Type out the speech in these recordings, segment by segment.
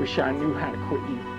wish I knew how to quit you.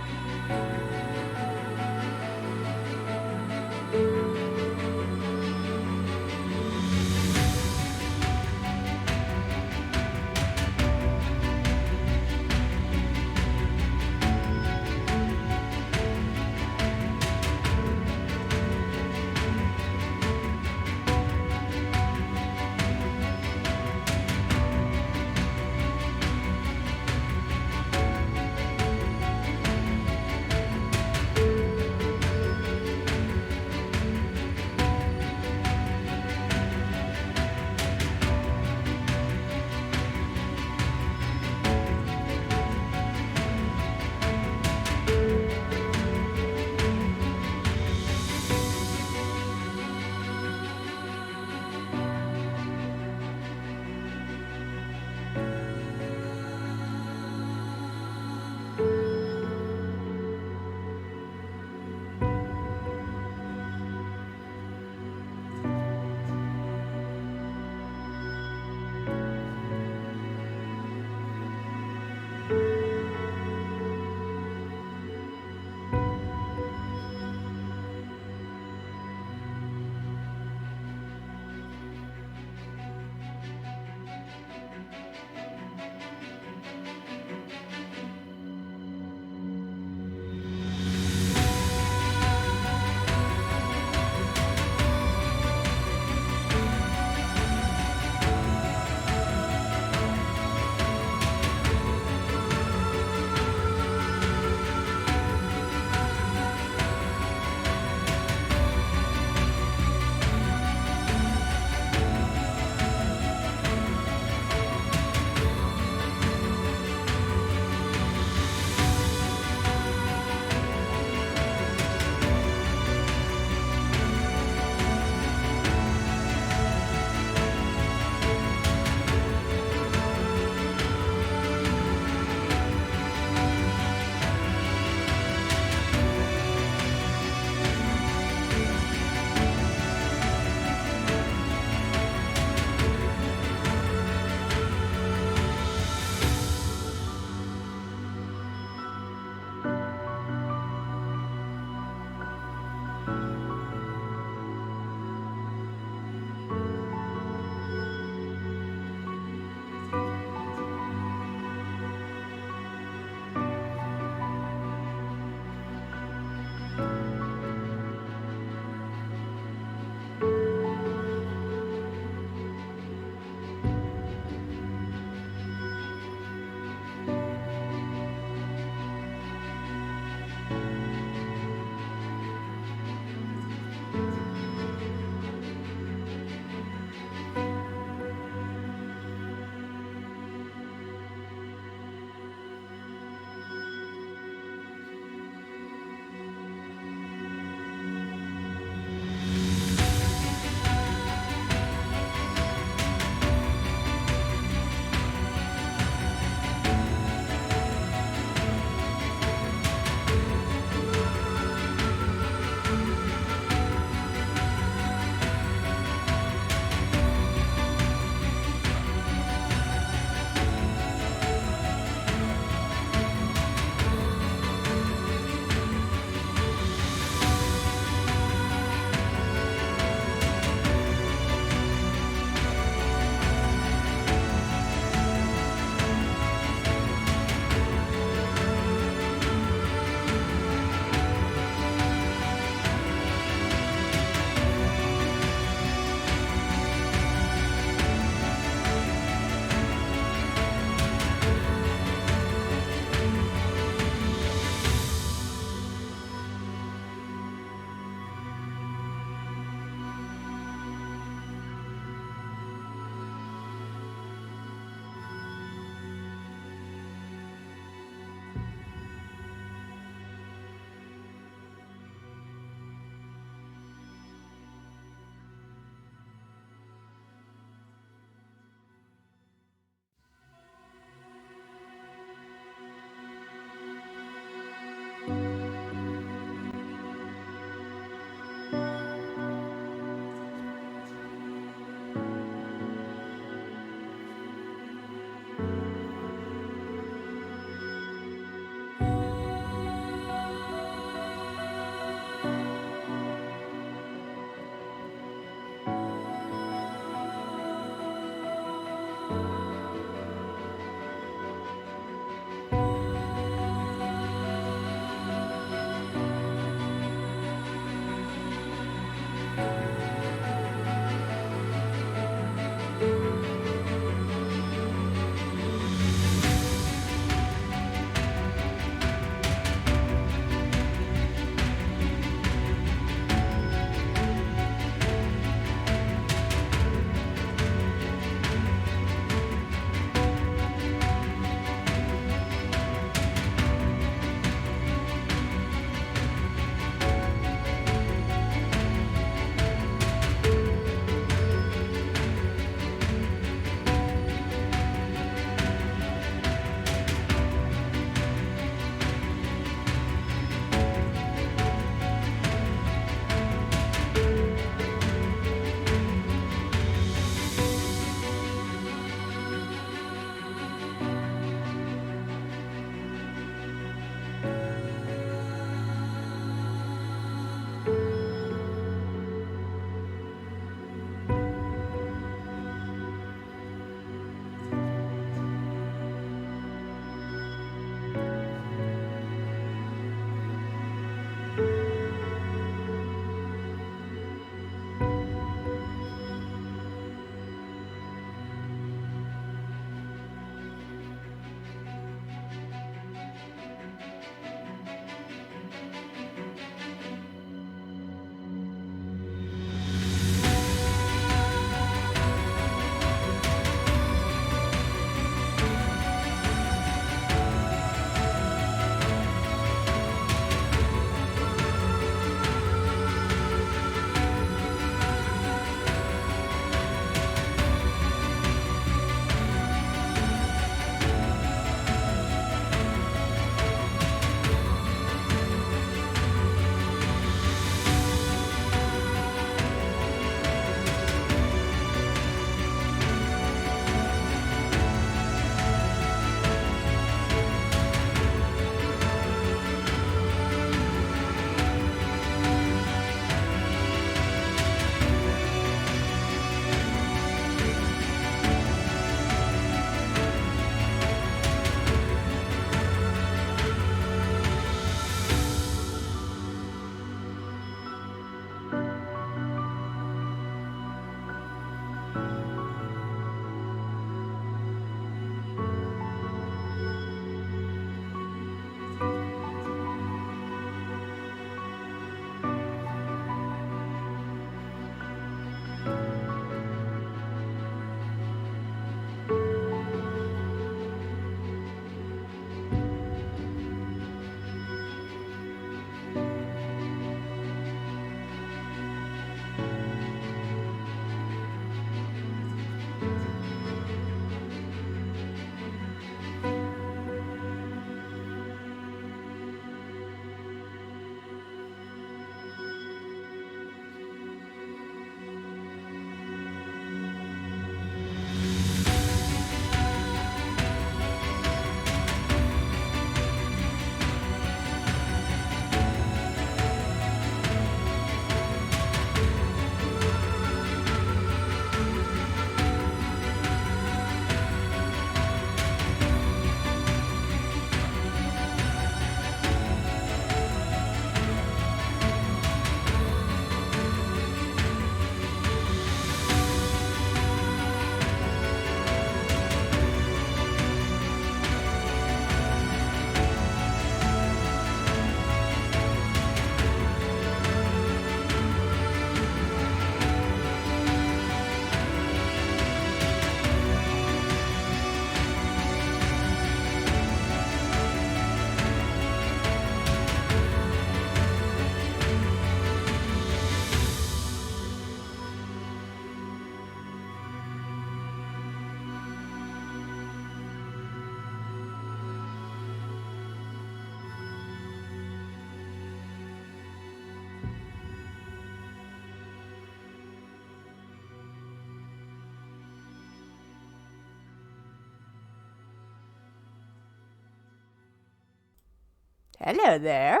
Hello there.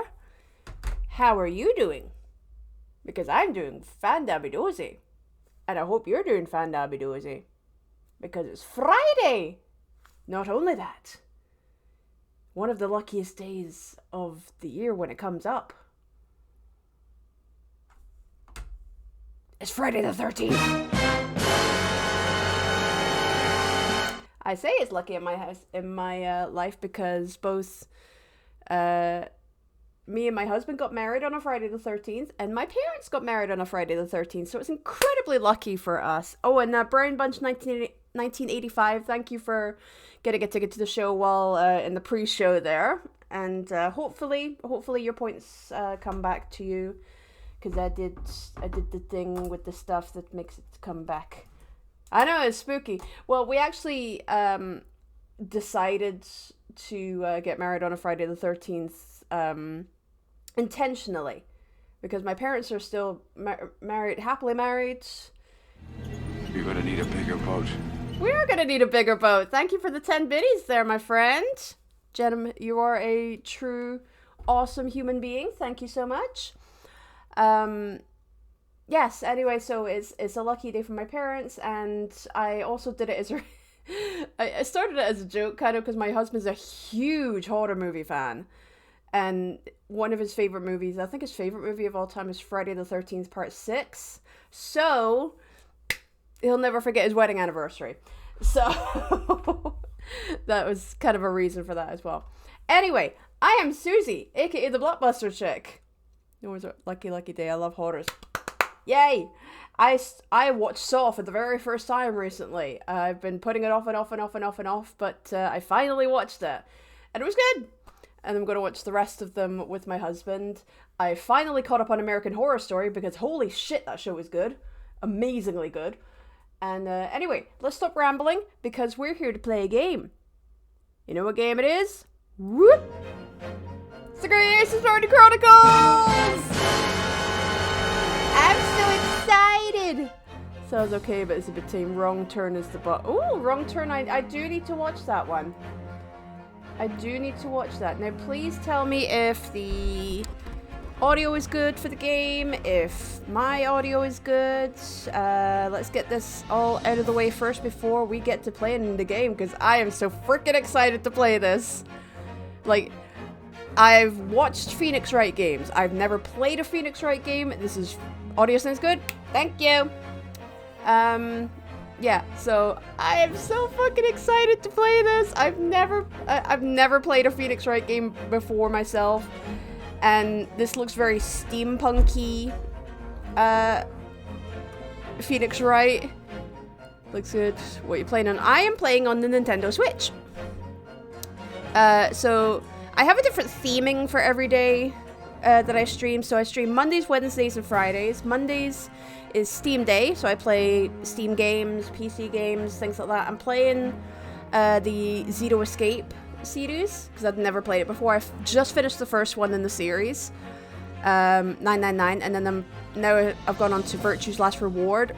How are you doing? Because I'm doing fan-dabby-dozy. And I hope you're doing fan-dabby-dozy. Because it's Friday! Not only that, one of the luckiest days of the year when it comes up. It's Friday the 13th. I say it's lucky in my house, in my life, because both me and my husband got married on a Friday the 13th, and my parents got married on a Friday the 13th, so it's incredibly lucky for us. Oh, and Brown Bunch 1985, thank you for getting a ticket to the show while in the pre-show there, and hopefully your points come back to you, because I did the thing with the stuff that makes it come back. I know, it's spooky. Well, we actually decided to get married on a Friday the 13th intentionally, because my parents are still happily married. You're gonna need a bigger boat. We're gonna need a bigger boat. Thank you for the 10 biddies there, my friend. Gentlemen, you are a true, awesome human being. Thank you so much. Yes, anyway, so it's a lucky day for my parents, and I also did it as I started it as a joke, kind of, because my husband's a huge horror movie fan, and one of his favorite movies, I think his favorite movie of all time, is Friday the 13th Part 6, so he'll never forget his wedding anniversary, so that was kind of a reason for that as well. Anyway, I am Susie, aka the Blockbuster Chick. It was a lucky day. I love horrors. Yay! I watched Saw for the very first time recently. I've been putting it off and off, but I finally watched it. And it was good! And I'm going to watch the rest of them with my husband. I finally caught up on American Horror Story because holy shit, that show was good. Amazingly good. And anyway, let's stop rambling because we're here to play a game. You know what game it is? Whoop! It's the Great Aces Party Chronicles! I'm so excited! Sounds okay, but it's a bit tame. Wrong Turn is the Ooh, Wrong Turn. I do need to watch that one. I do need to watch that. Now, please tell me if the audio is good for the game, if my audio is good. Let's get this all out of the way first before we get to playing the game, because I am so freaking excited to play this. Like, I've watched Phoenix Wright games. I've never played a Phoenix Wright game. This is... Audio sounds good? Thank you! Yeah, so I am so fucking excited to play this. I've never played a Phoenix Wright game before myself. And this looks very steampunky. Phoenix Wright. Looks good. What are you playing on? I am playing on the Nintendo Switch. So I have a different theming for every day that I stream. So I stream Mondays, Wednesdays, and Fridays. Mondays is Steam Day, so I play Steam games, PC games, things like that. I'm playing the Zero Escape series, because I've never played it before. I've just finished the first one in the series, 999, and then now I've gone on to Virtue's Last Reward.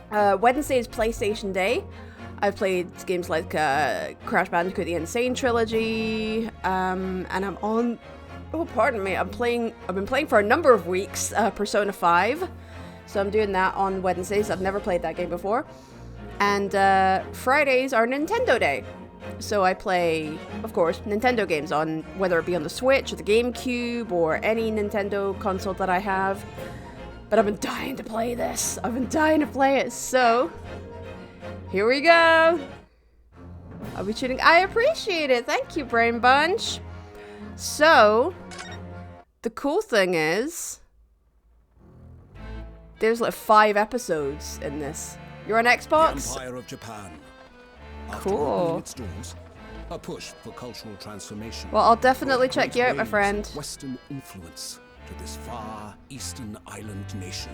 Wednesday is PlayStation Day. I've played games like Crash Bandicoot The Insane Trilogy, and I'm on... Oh, pardon me. I've been playing for a number of weeks, Persona 5. So I'm doing that on Wednesdays. I've never played that game before. And Fridays are Nintendo Day. So I play, of course, Nintendo games on, whether it be on the Switch or the GameCube or any Nintendo console that I have. But I've been dying to play this. I've been dying to play it. So, here we go. I'll be tuning. I appreciate it. Thank you, Brain Bunch. So, the cool thing is, there's like 5 episodes in this. You're on Xbox? The Empire of Japan. Cool. Its doors, a push for cultural transformation. Well, I'll definitely check you out, my friend. Western influence to this far eastern island nation.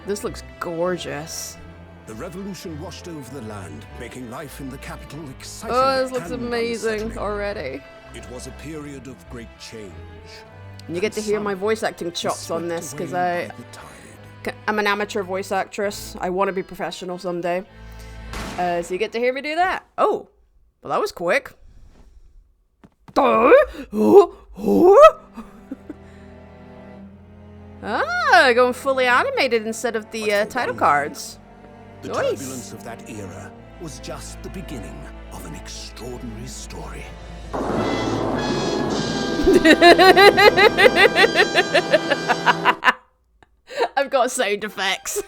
This looks gorgeous. The revolution washed over the land, making life in the capital exciting. Oh, this looks and amazing unsettling. already. It was a period of great change. And you get to hear my voice acting chops on this, because I'm an amateur voice actress. I want to be professional someday. So you get to hear me do that. Oh, well, that was quick. Ah, going fully animated instead of the title cards. The Nice. turbulence of that era was just the beginning of an extraordinary story. I've got sound effects,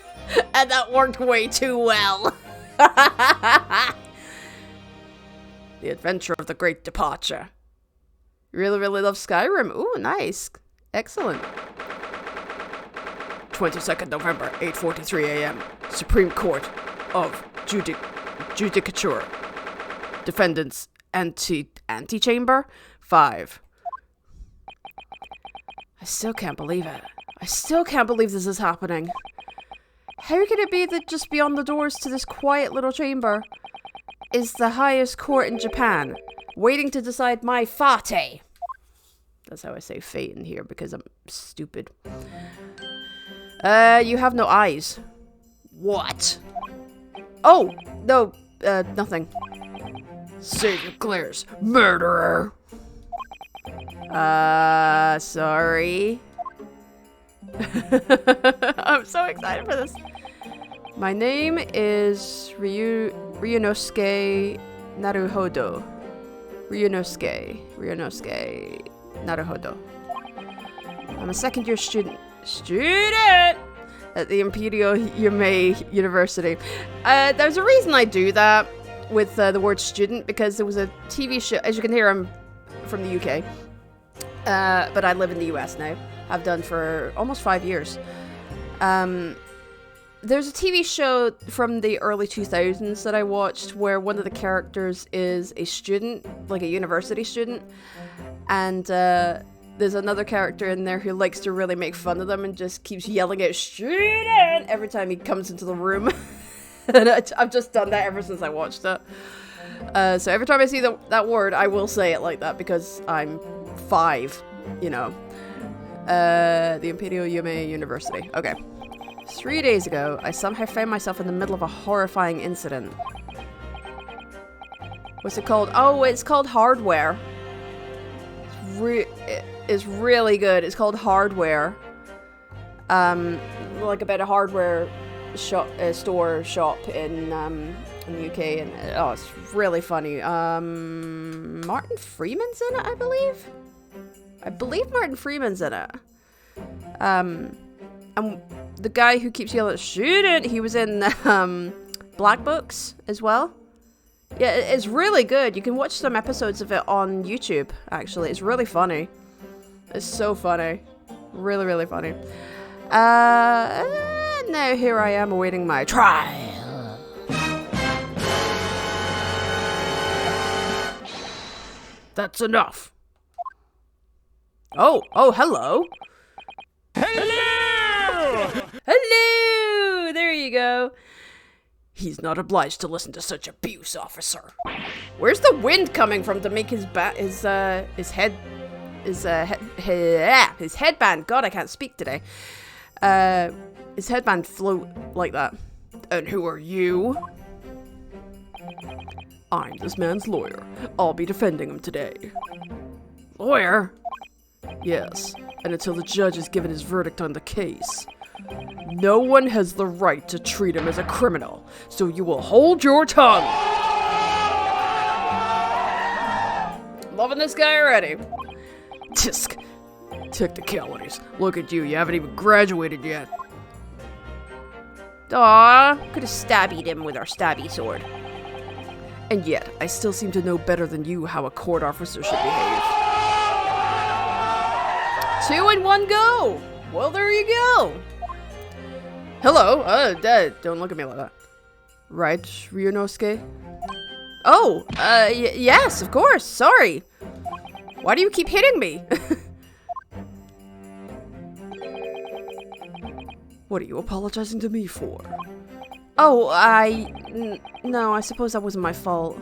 and that worked way too well. The Adventure of the Great Departure. Really, really love Skyrim. Ooh, nice. Excellent. 22nd November, 8:43 a.m. Supreme Court of Judicature. Defendants Antechamber 5. I still can't believe it. I still can't believe this is happening. How could it be that just beyond the doors to this quiet little chamber is the highest court in Japan, waiting to decide my fate? That's how I say fate in here because I'm stupid. You have no eyes. What? Oh, no, nothing. Savior Claire's murderer. Sorry. I'm so excited for this. My name is Ryunosuke Naruhodo. Ryunosuke Naruhodo. I'm a second-year student at the Imperial Yume University. There's a reason I do that with the word student, because there was a TV show. As you can hear, I'm from the UK, but I live in the US now. I've done for almost 5 years. There's a TV show from the early 2000s that I watched where one of the characters is a student, like a university student, and there's another character in there who likes to really make fun of them and just keeps yelling out "student" every time he comes into the room. And I've just done that ever since I watched it. So every time I see that word, I will say it like that because I'm 5, you know. The Imperial Yume University. Okay. 3 days ago, I somehow found myself in the middle of a horrifying incident. What's it called? Oh, it's called Hardware. It's really good. It's called Hardware. Like about a hardware shop in the UK, and oh, it's really funny. Martin Freeman's in it, I believe. Martin Freeman's in it. And the guy who keeps yelling "student," he was in Black Books as well. Yeah, it's really good. You can watch some episodes of it on YouTube, actually. It's really funny. It's so funny. Really, really funny. Now here I am awaiting my trial. That's enough. Oh, hello. Hello! Hello! There you go. He's not obliged to listen to such abuse, officer. Where's the wind coming from to make his headband? God, I can't speak today. His headband float like that. And who are you? I'm this man's lawyer. I'll be defending him today. Lawyer? Yes, and until the judge has given his verdict on the case. No one has the right to treat him as a criminal, so you will hold your tongue. Loving this guy already. Tisk. Technicalities. Look at you haven't even graduated yet. Aw, could have stabbied him with our stabby sword. And yet, I still seem to know better than you how a court officer should behave. 2 in 1 go! Well, there you go! Hello, don't look at me like that. Right, Ryunosuke? Oh, yes, of course, sorry. Why do you keep hitting me? What are you apologizing to me for? Oh, no, I suppose that wasn't my fault.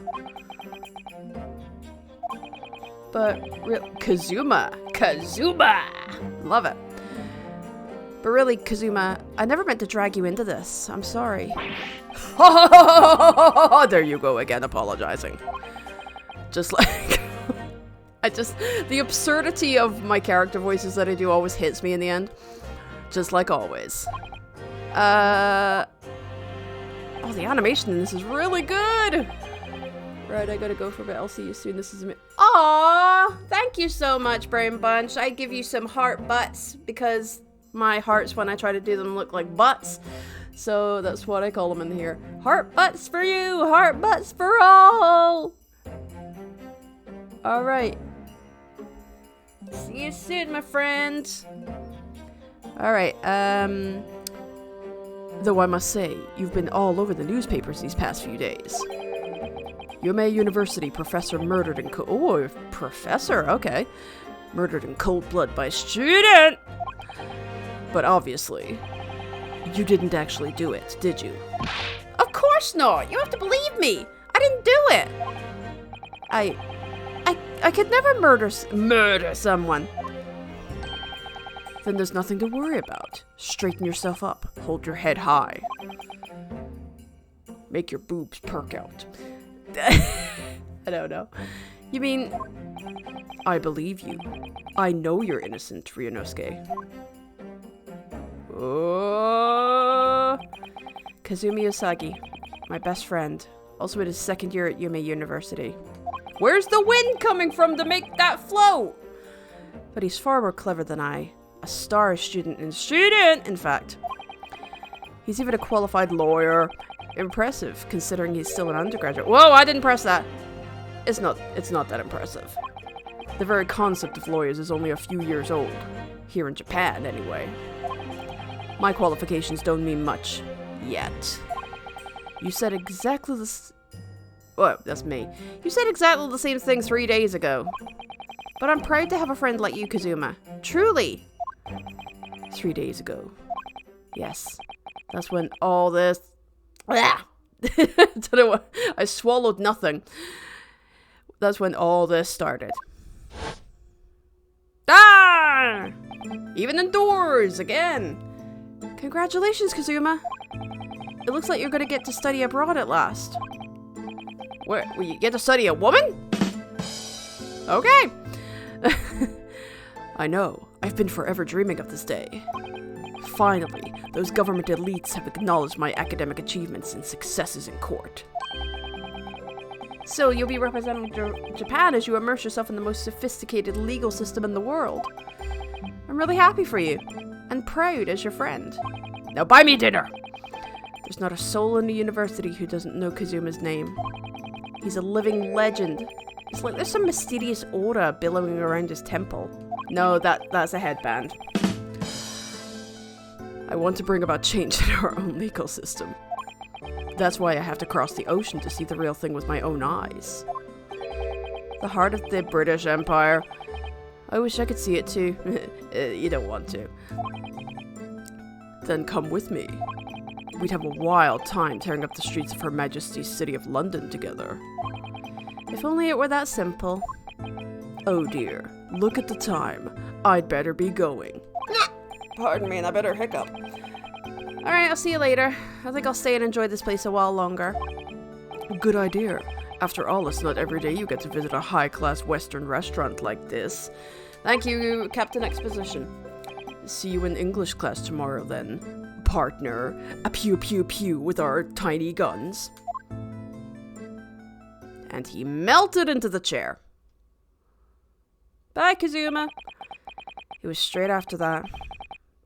But, Kazuma! Love it. But really, Kazuma, I never meant to drag you into this. I'm sorry. There you go again, apologizing. Just like... The absurdity of my character voices that I do always hits me in the end. Just like always. Oh, the animation in this is really good! Right, I gotta go for a bit. I'll see you soon. This is me. Aww! Thank you so much, Brain Bunch. I give you some heart butts because my hearts, when I try to do them, look like butts. So that's what I call them in here. Heart butts for you! Heart butts for all! Alright. See you soon, my friend. Alright, though I must say, you've been all over the newspapers these past few days. Yomei University professor murdered in oh, professor, okay. Murdered in cold blood by a student! But obviously, you didn't actually do it, did you? Of course not! You have to believe me! I didn't do it! I could never murder someone. Then there's nothing to worry about. Straighten yourself up. Hold your head high. Make your boobs perk out. I don't know. You mean... I believe you. I know you're innocent, Ryunosuke. Oh, Kazumi Usagi, my best friend. Also in his second year at Yomei University. Where's the wind coming from to make that float? But he's far more clever than I. A star student, in fact. He's even a qualified lawyer. Impressive, considering he's still an undergraduate. Whoa, I didn't press that. It's not that impressive. The very concept of lawyers is only a few years old. Here in Japan, anyway. My qualifications don't mean much. Yet. You said exactly the oh, that's me. You said exactly the same thing 3 days ago. But I'm proud to have a friend like you, Kazuma. Truly. 3 days ago. Yes. That's when all this... Don't know what... I swallowed nothing. That's when all this started. Ah! Even indoors, again. Congratulations, Kazuma. It looks like you're gonna get to study abroad at last. Where, will you get to study a woman? Okay. I know. I've been forever dreaming of this day. Finally, those government elites have acknowledged my academic achievements and successes in court. So you'll be representing Japan as you immerse yourself in the most sophisticated legal system in the world. I'm really happy for you, and proud as your friend. Now buy me dinner! There's not a soul in the university who doesn't know Kazuma's name. He's a living legend. It's like there's some mysterious aura billowing around his temple. No, that's a headband. I want to bring about change in our own legal system. That's why I have to cross the ocean to see the real thing with my own eyes. The heart of the British Empire. I wish I could see it too. You don't want to. Then come with me. We'd have a wild time tearing up the streets of Her Majesty's City of London together. If only it were that simple. Oh dear, look at the time. I'd better be going. Pardon me, and I better hiccup. Alright, I'll see you later. I think I'll stay and enjoy this place a while longer. Good idea. After all, it's not every day you get to visit a high-class Western restaurant like this. Thank you, Captain Exposition. See you in English class tomorrow, then. Partner. A pew pew pew with our tiny guns. And he melted into the chair. Bye, Kazuma. It was straight after that.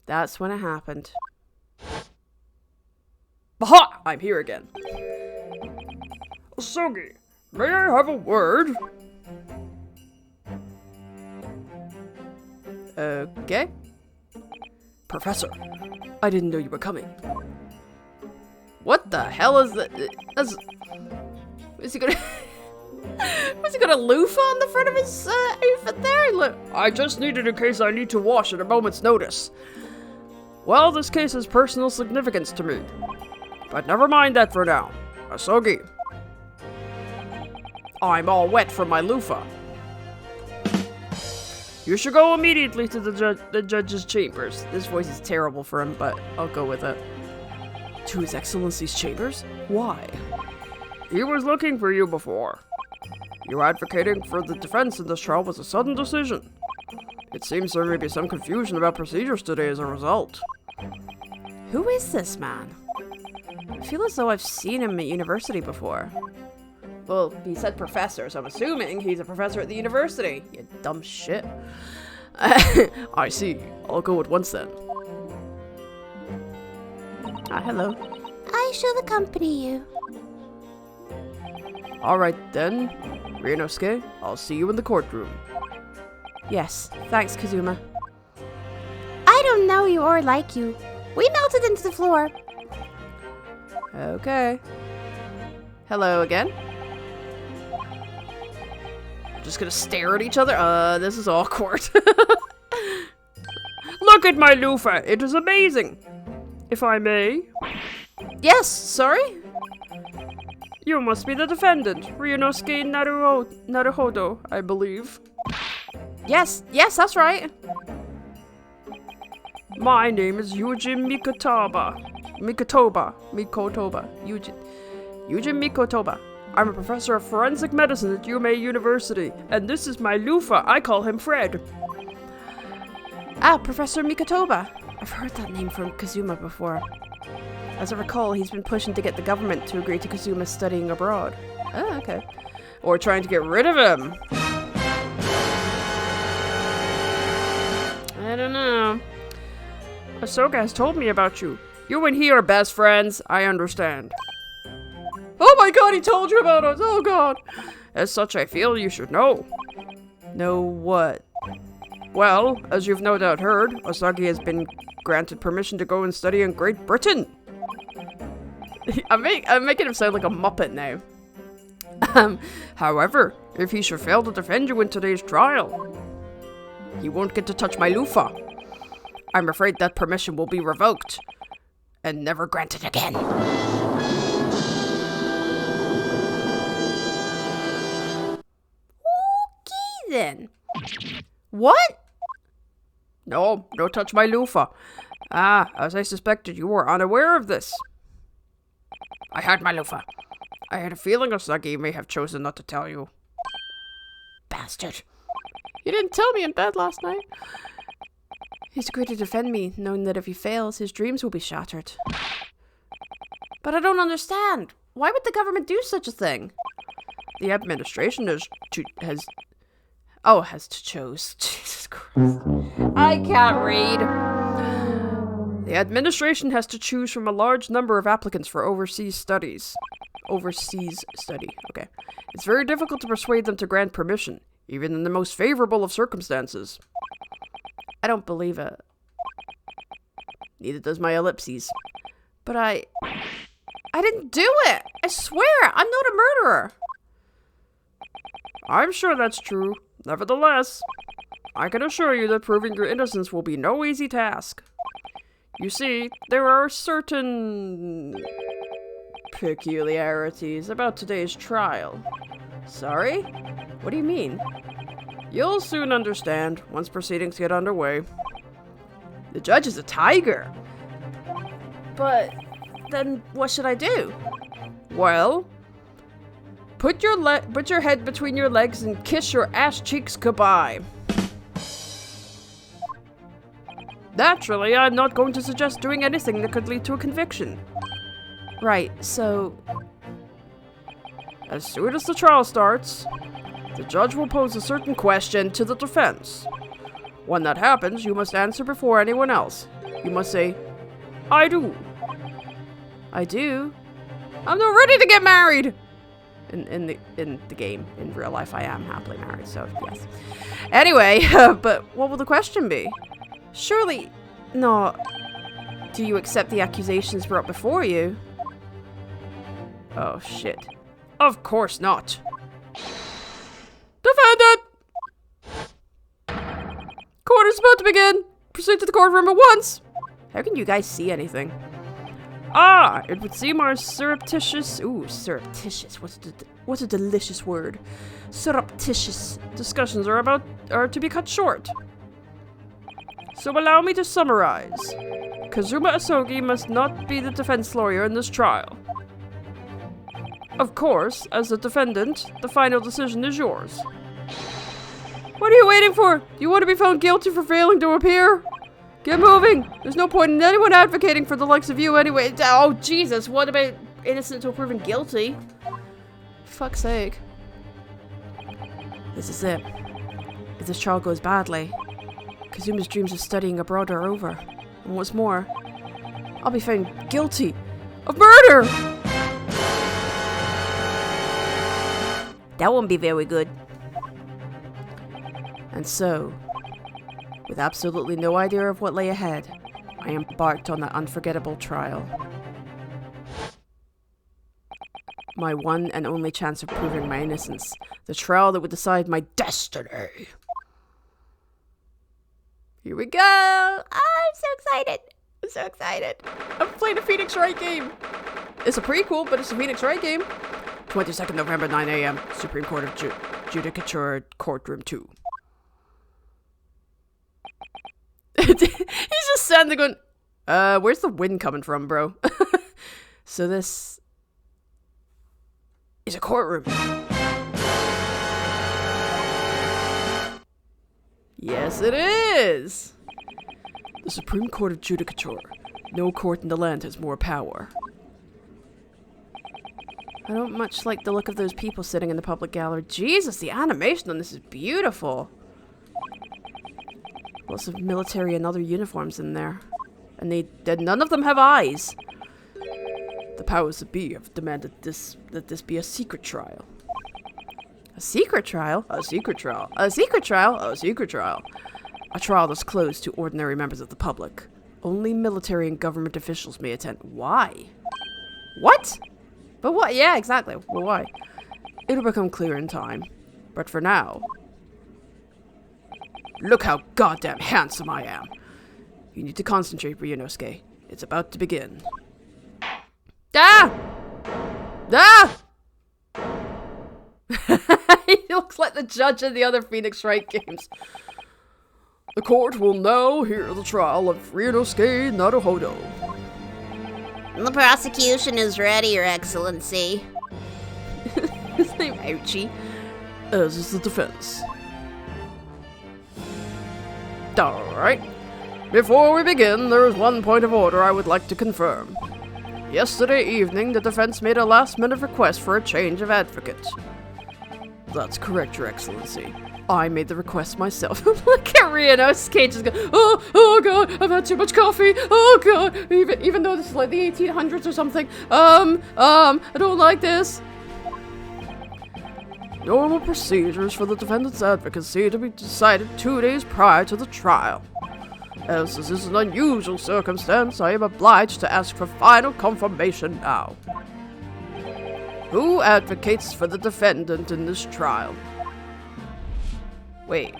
That's when it happened. Aha! I'm here again. Sogi, may I have a word? Okay. Professor, I didn't know you were coming. What the hell is that? Is he gonna... Was he got a loofah on the front of his outfit there? Look, I just need it in case I need to wash at a moment's notice. Well, this case has personal significance to me. But never mind that for now. Asogi. I'm all wet from my loofah. You should go immediately to the judge's chambers. This voice is terrible for him, but I'll go with it. To His Excellency's chambers? Why? He was looking for you before. You advocating for the defense in this trial was a sudden decision. It seems there may be some confusion about procedures today as a result. Who is this man? I feel as though I've seen him at university before. Well, he said professor, so I'm assuming he's a professor at the university. You dumb shit. I see. I'll go at once then. Ah, hello. I shall accompany you. Alright then. Ryunosuke, I'll see you in the courtroom. Yes, thanks, Kazuma. I don't know you or like you. We melted into the floor. Okay. Hello again. Just gonna stare at each other? This is awkward. Look at my loofah! It is amazing! If I may. Yes, sorry? You must be the defendant, Ryunosuke Naruhodo, I believe. Yes, that's right. My name is Yujin Mikotoba. Yujin Mikotoba. I'm a professor of forensic medicine at Yume University, and this is my loofah. I call him Fred. Ah, Professor Mikotoba. I've heard that name from Kazuma before. As I recall, he's been pushing to get the government to agree to Kazuma studying abroad. Oh, okay. Or trying to get rid of him. I don't know. Ahsoka has told me about you. You and he are best friends, I understand. Oh my god, he told you about us! Oh god! As such, I feel you should know. Know what? Well, as you've no doubt heard, Asagi has been granted permission to go and study in Great Britain. I'm making him sound like a Muppet now. However, if he should fail to defend you in today's trial, he won't get to touch my loofah. I'm afraid that permission will be revoked and never granted again. Okay then. What? No touch my loofah. Ah, as I suspected, you were unaware of this. I had my loofah. I had a feeling Asagi may have chosen not to tell you. Bastard. You didn't tell me in bed last night. He's agreed to defend me, knowing that if he fails, his dreams will be shattered. But I don't understand. Why would the government do such a thing? The administration has to choose. Jesus Christ. I can't read. The administration has to choose from a large number of applicants for overseas study. Okay. It's very difficult to persuade them to grant permission, even in the most favorable of circumstances. I don't believe it. Neither does my ellipses. But I didn't do it. I swear, I'm not a murderer. I'm sure that's true. Nevertheless, I can assure you that proving your innocence will be no easy task. You see, there are certain peculiarities about today's trial. Sorry? What do you mean? You'll soon understand once proceedings get underway. The judge is a tiger. But then what should I do? Well, put your head between your legs and kiss your ass cheeks goodbye. Naturally, I'm not going to suggest doing anything that could lead to a conviction. Right, so... As soon as the trial starts, the judge will pose a certain question to the defense. When that happens, you must answer before anyone else. You must say, I do. I do? I'm not ready to get married! In the game. In real life, I am happily married, so yes. Anyway, but what will the question be? Surely... No. Do you accept the accusations brought before you? Oh, shit. Of course not. Defendant! Court is about to begin. Proceed to the courtroom at once. How can you guys see anything? Ah, it would seem our surreptitious... Ooh, surreptitious. What a delicious word. Surreptitious. Discussions are to be cut short. So allow me to summarize. Kazuma Asogi must not be the defense lawyer in this trial. Of course, as the defendant, the final decision is yours. What are you waiting for? Do you want to be found guilty for failing to appear? Get moving! There's no point in anyone advocating for the likes of you anyway. Oh, Jesus, what about innocent until proven guilty? Fuck's sake. This is it. If this trial goes badly, Kazuma's dreams of studying abroad are over. And what's more, I'll be found guilty of murder! That won't be very good. And so, with absolutely no idea of what lay ahead, I embarked on that unforgettable trial. My one and only chance of proving my innocence. The trial that would decide my destiny. Here we go! I'm so excited. I'm so excited. I'm playing a Phoenix Wright game. It's a prequel, but it's a Phoenix Wright game. 22nd November, 9 a.m. Supreme Court of Judicature, Courtroom 2. He's just standing there going, where's the wind coming from, bro? So this is a courtroom. Yes, it is. The Supreme Court of Judicature. No court in the land has more power. I don't much like the look of those people sitting in the public gallery. Jesus, the animation on this is beautiful. Lots of military and other uniforms in there. And none of them have eyes. The powers that be have demanded that this be a secret trial. A secret trial? A secret trial. A secret trial? A secret trial. A trial that's closed to ordinary members of the public. Only military and government officials may attend. Why? What? But what? Yeah, exactly. Well, why? It'll become clear in time. But for now... Look how goddamn handsome I am. You need to concentrate, Ryunosuke. It's about to begin. Ah! Ah! He looks like the judge in the other Phoenix Wright games. The court will now hear the trial of Ryunosuke Naruhodo. The prosecution is ready, Your Excellency. His name Ouchie. As is the defense. Alright. Before we begin, there is one point of order I would like to confirm. Yesterday evening, the defense made a last-minute request for a change of advocate. That's correct, Your Excellency. I made the request myself. Look at Ryunosuke just go, oh god, I've had too much coffee. Oh god, even though this is like the 1800s or something. I don't like this. Normal procedures for the defendant's advocacy to be decided 2 days prior to the trial. As this is an unusual circumstance, I am obliged to ask for final confirmation now. Who advocates for the defendant in this trial? Wait,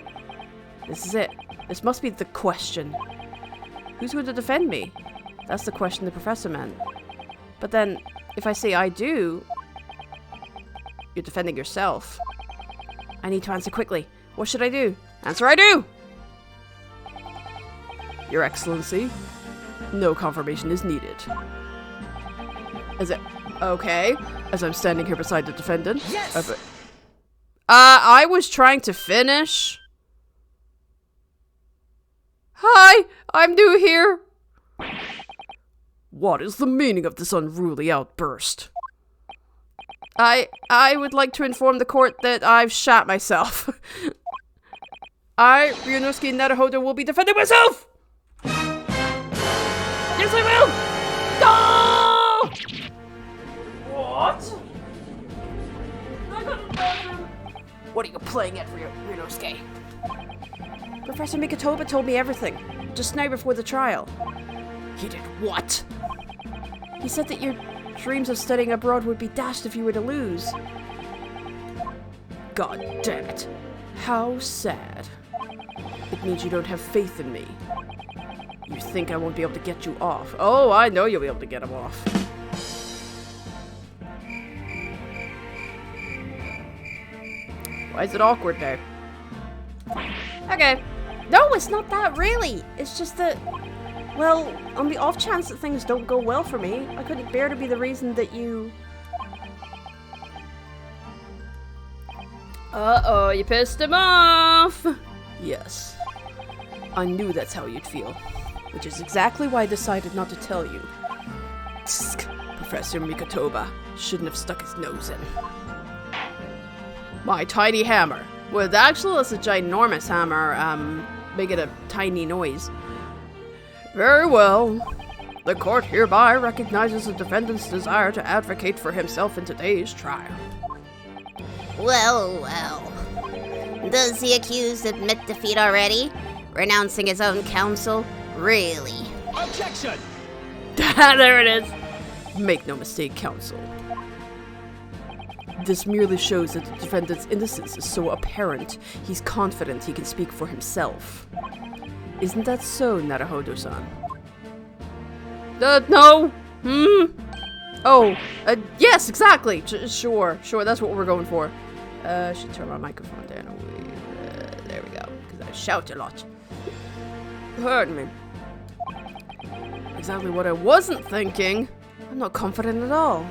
this is it. This must be the question. Who's going to defend me? That's the question the professor meant. But then, if I say I do, you're defending yourself. I need to answer quickly. What should I do? Answer I do! Your Excellency, no confirmation is needed. Is it okay? As I'm standing here beside the defendant. Yes! I was trying to finish. Hi, I'm new here. What is the meaning of this unruly outburst? I would like to inform the court that I've shot myself. I, Ryunosuke Naruhodo, will be defending myself! Yes, I will! No! What? What are you playing at, Ryunosuke? Professor Mikotoba told me everything, just now before the trial. He did what? He said that your dreams of studying abroad would be dashed if you were to lose. God damn it. How sad. It means you don't have faith in me. You think I won't be able to get you off. Oh, I know you'll be able to get him off. Why is it awkward now? Okay. No, it's not that, really. It's just that, well, on the off chance that things don't go well for me, I couldn't bear to be the reason that you Uh-oh, you pissed him off! Yes. I knew that's how you'd feel. Which is exactly why I decided not to tell you. Tsk, Professor Mikotoba shouldn't have stuck his nose in. My tiny hammer. Well, actually, it's a ginormous hammer, making a tiny noise. Very well. The court hereby recognizes the defendant's desire to advocate for himself in today's trial. Well, well. Does the accused admit defeat already? Renouncing his own counsel? Really? Objection! There it is. Make no mistake, counsel. This merely shows that the defendant's innocence is so apparent, he's confident he can speak for himself. Isn't that so, Naruhodo-san? No. Oh, yes, exactly. Sure, that's what we're going for. I should turn my microphone down. There we go, because I shout a lot. Pardon me. Exactly what I wasn't thinking. I'm not confident at all.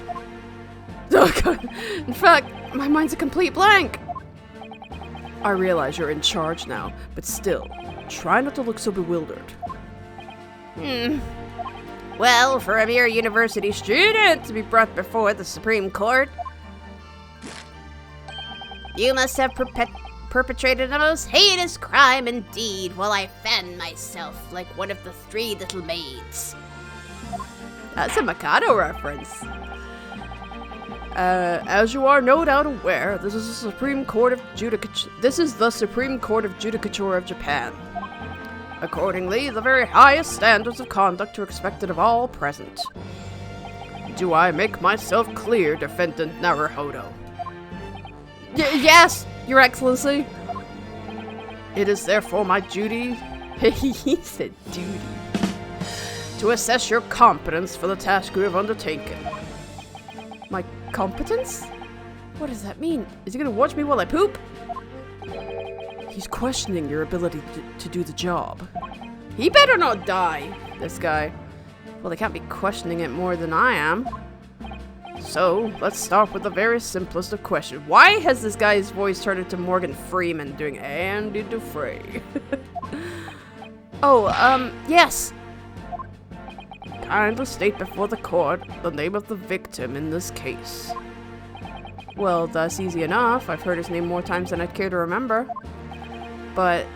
Oh god. In fact, my mind's a complete blank. I realize you're in charge now, but still, try not to look so bewildered. Well, for a mere university student to be brought before the Supreme Court, you must have perpetrated a most heinous crime indeed, while I fan myself like one of the 3 little maids. That's a Mikado reference. As you are no doubt aware, this is the Supreme Court of Judicature of Japan. Accordingly, the very highest standards of conduct are expected of all present. Do I make myself clear, Defendant Naruhodo? Yes, Your Excellency. It is therefore my duty, he said duty, to assess your competence for the task you have undertaken. My competence? What does that mean? Is he gonna watch me while I poop? He's questioning your ability to do the job. He better not die. This guy. Well, they can't be questioning it more than I am. So, let's start with the very simplest of questions. Why has this guy's voice turned into Morgan Freeman doing Andy Dufresne? Yes. Kindly state before the court the name of the victim in this case. Well, that's easy enough. I've heard his name more times than I'd care to remember. But,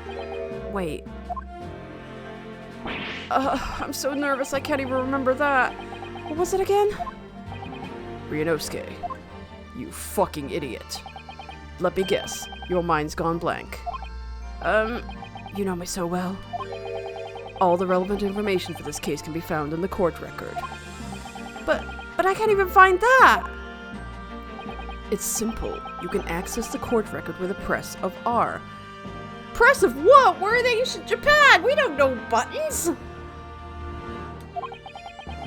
wait. I'm so nervous I can't even remember that. What was it again? Ryunosuke. You fucking idiot. Let me guess. Your mind's gone blank. You know me so well. All the relevant information for this case can be found in the court record. But I can't even find that. It's simple. You can access the court record with a press of R. Press of what? Where are they in Japan? We don't know buttons.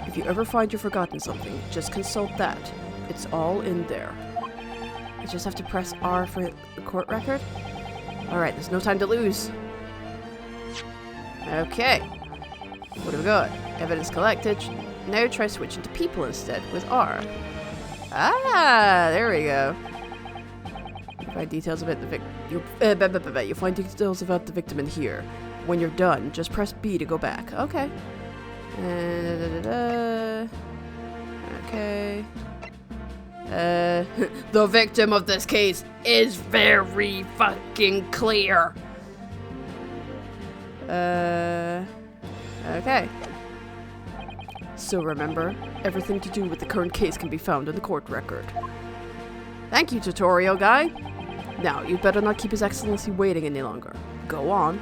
If you ever find you've forgotten something, just consult that. It's all in there. I just have to press R for the court record? Alright, there's no time to lose. Okay. What have we got? Evidence collected. Now try switching to people instead with R. Ah, there we go. You find details about the victim. You find details about the victim in here. When you're done, just press B to go back. Okay. Okay. The victim of this case is very fucking clear. Okay. So remember, everything to do with the current case can be found in the court record. Thank you, tutorial guy. Now, you better not keep His Excellency waiting any longer. Go on.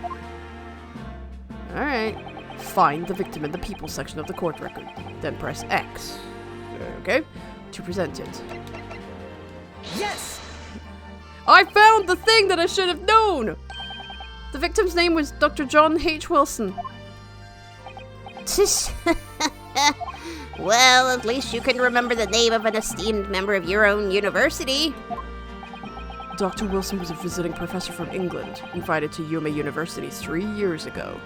Alright. Find the victim in the people section of the court record. Then press X. Okay? To present it. Yes! I found the thing that I should have known! The victim's name was Dr. John H. Wilson. Well, at least you can remember the name of an esteemed member of your own university. Dr. Wilson was a visiting professor from England, invited to Yuma University 3 years ago.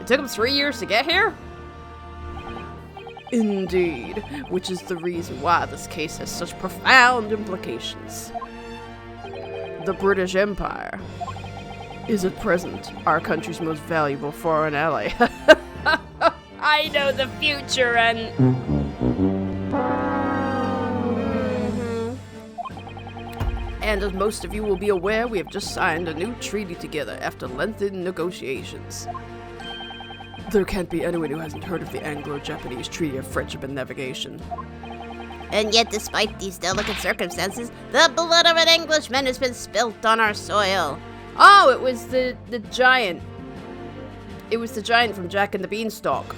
It took him 3 years to get here? Indeed, which is the reason why this case has such profound implications. The British Empire is at present our country's most valuable foreign ally. I know the future and... And as most of you will be aware, we have just signed a new treaty together after lengthy negotiations. There can't be anyone who hasn't heard of the Anglo-Japanese Treaty of Friendship and Navigation. And yet, despite these delicate circumstances, the blood of an Englishman has been spilt on our soil. Oh, it was the giant. It was the giant from Jack and the Beanstalk.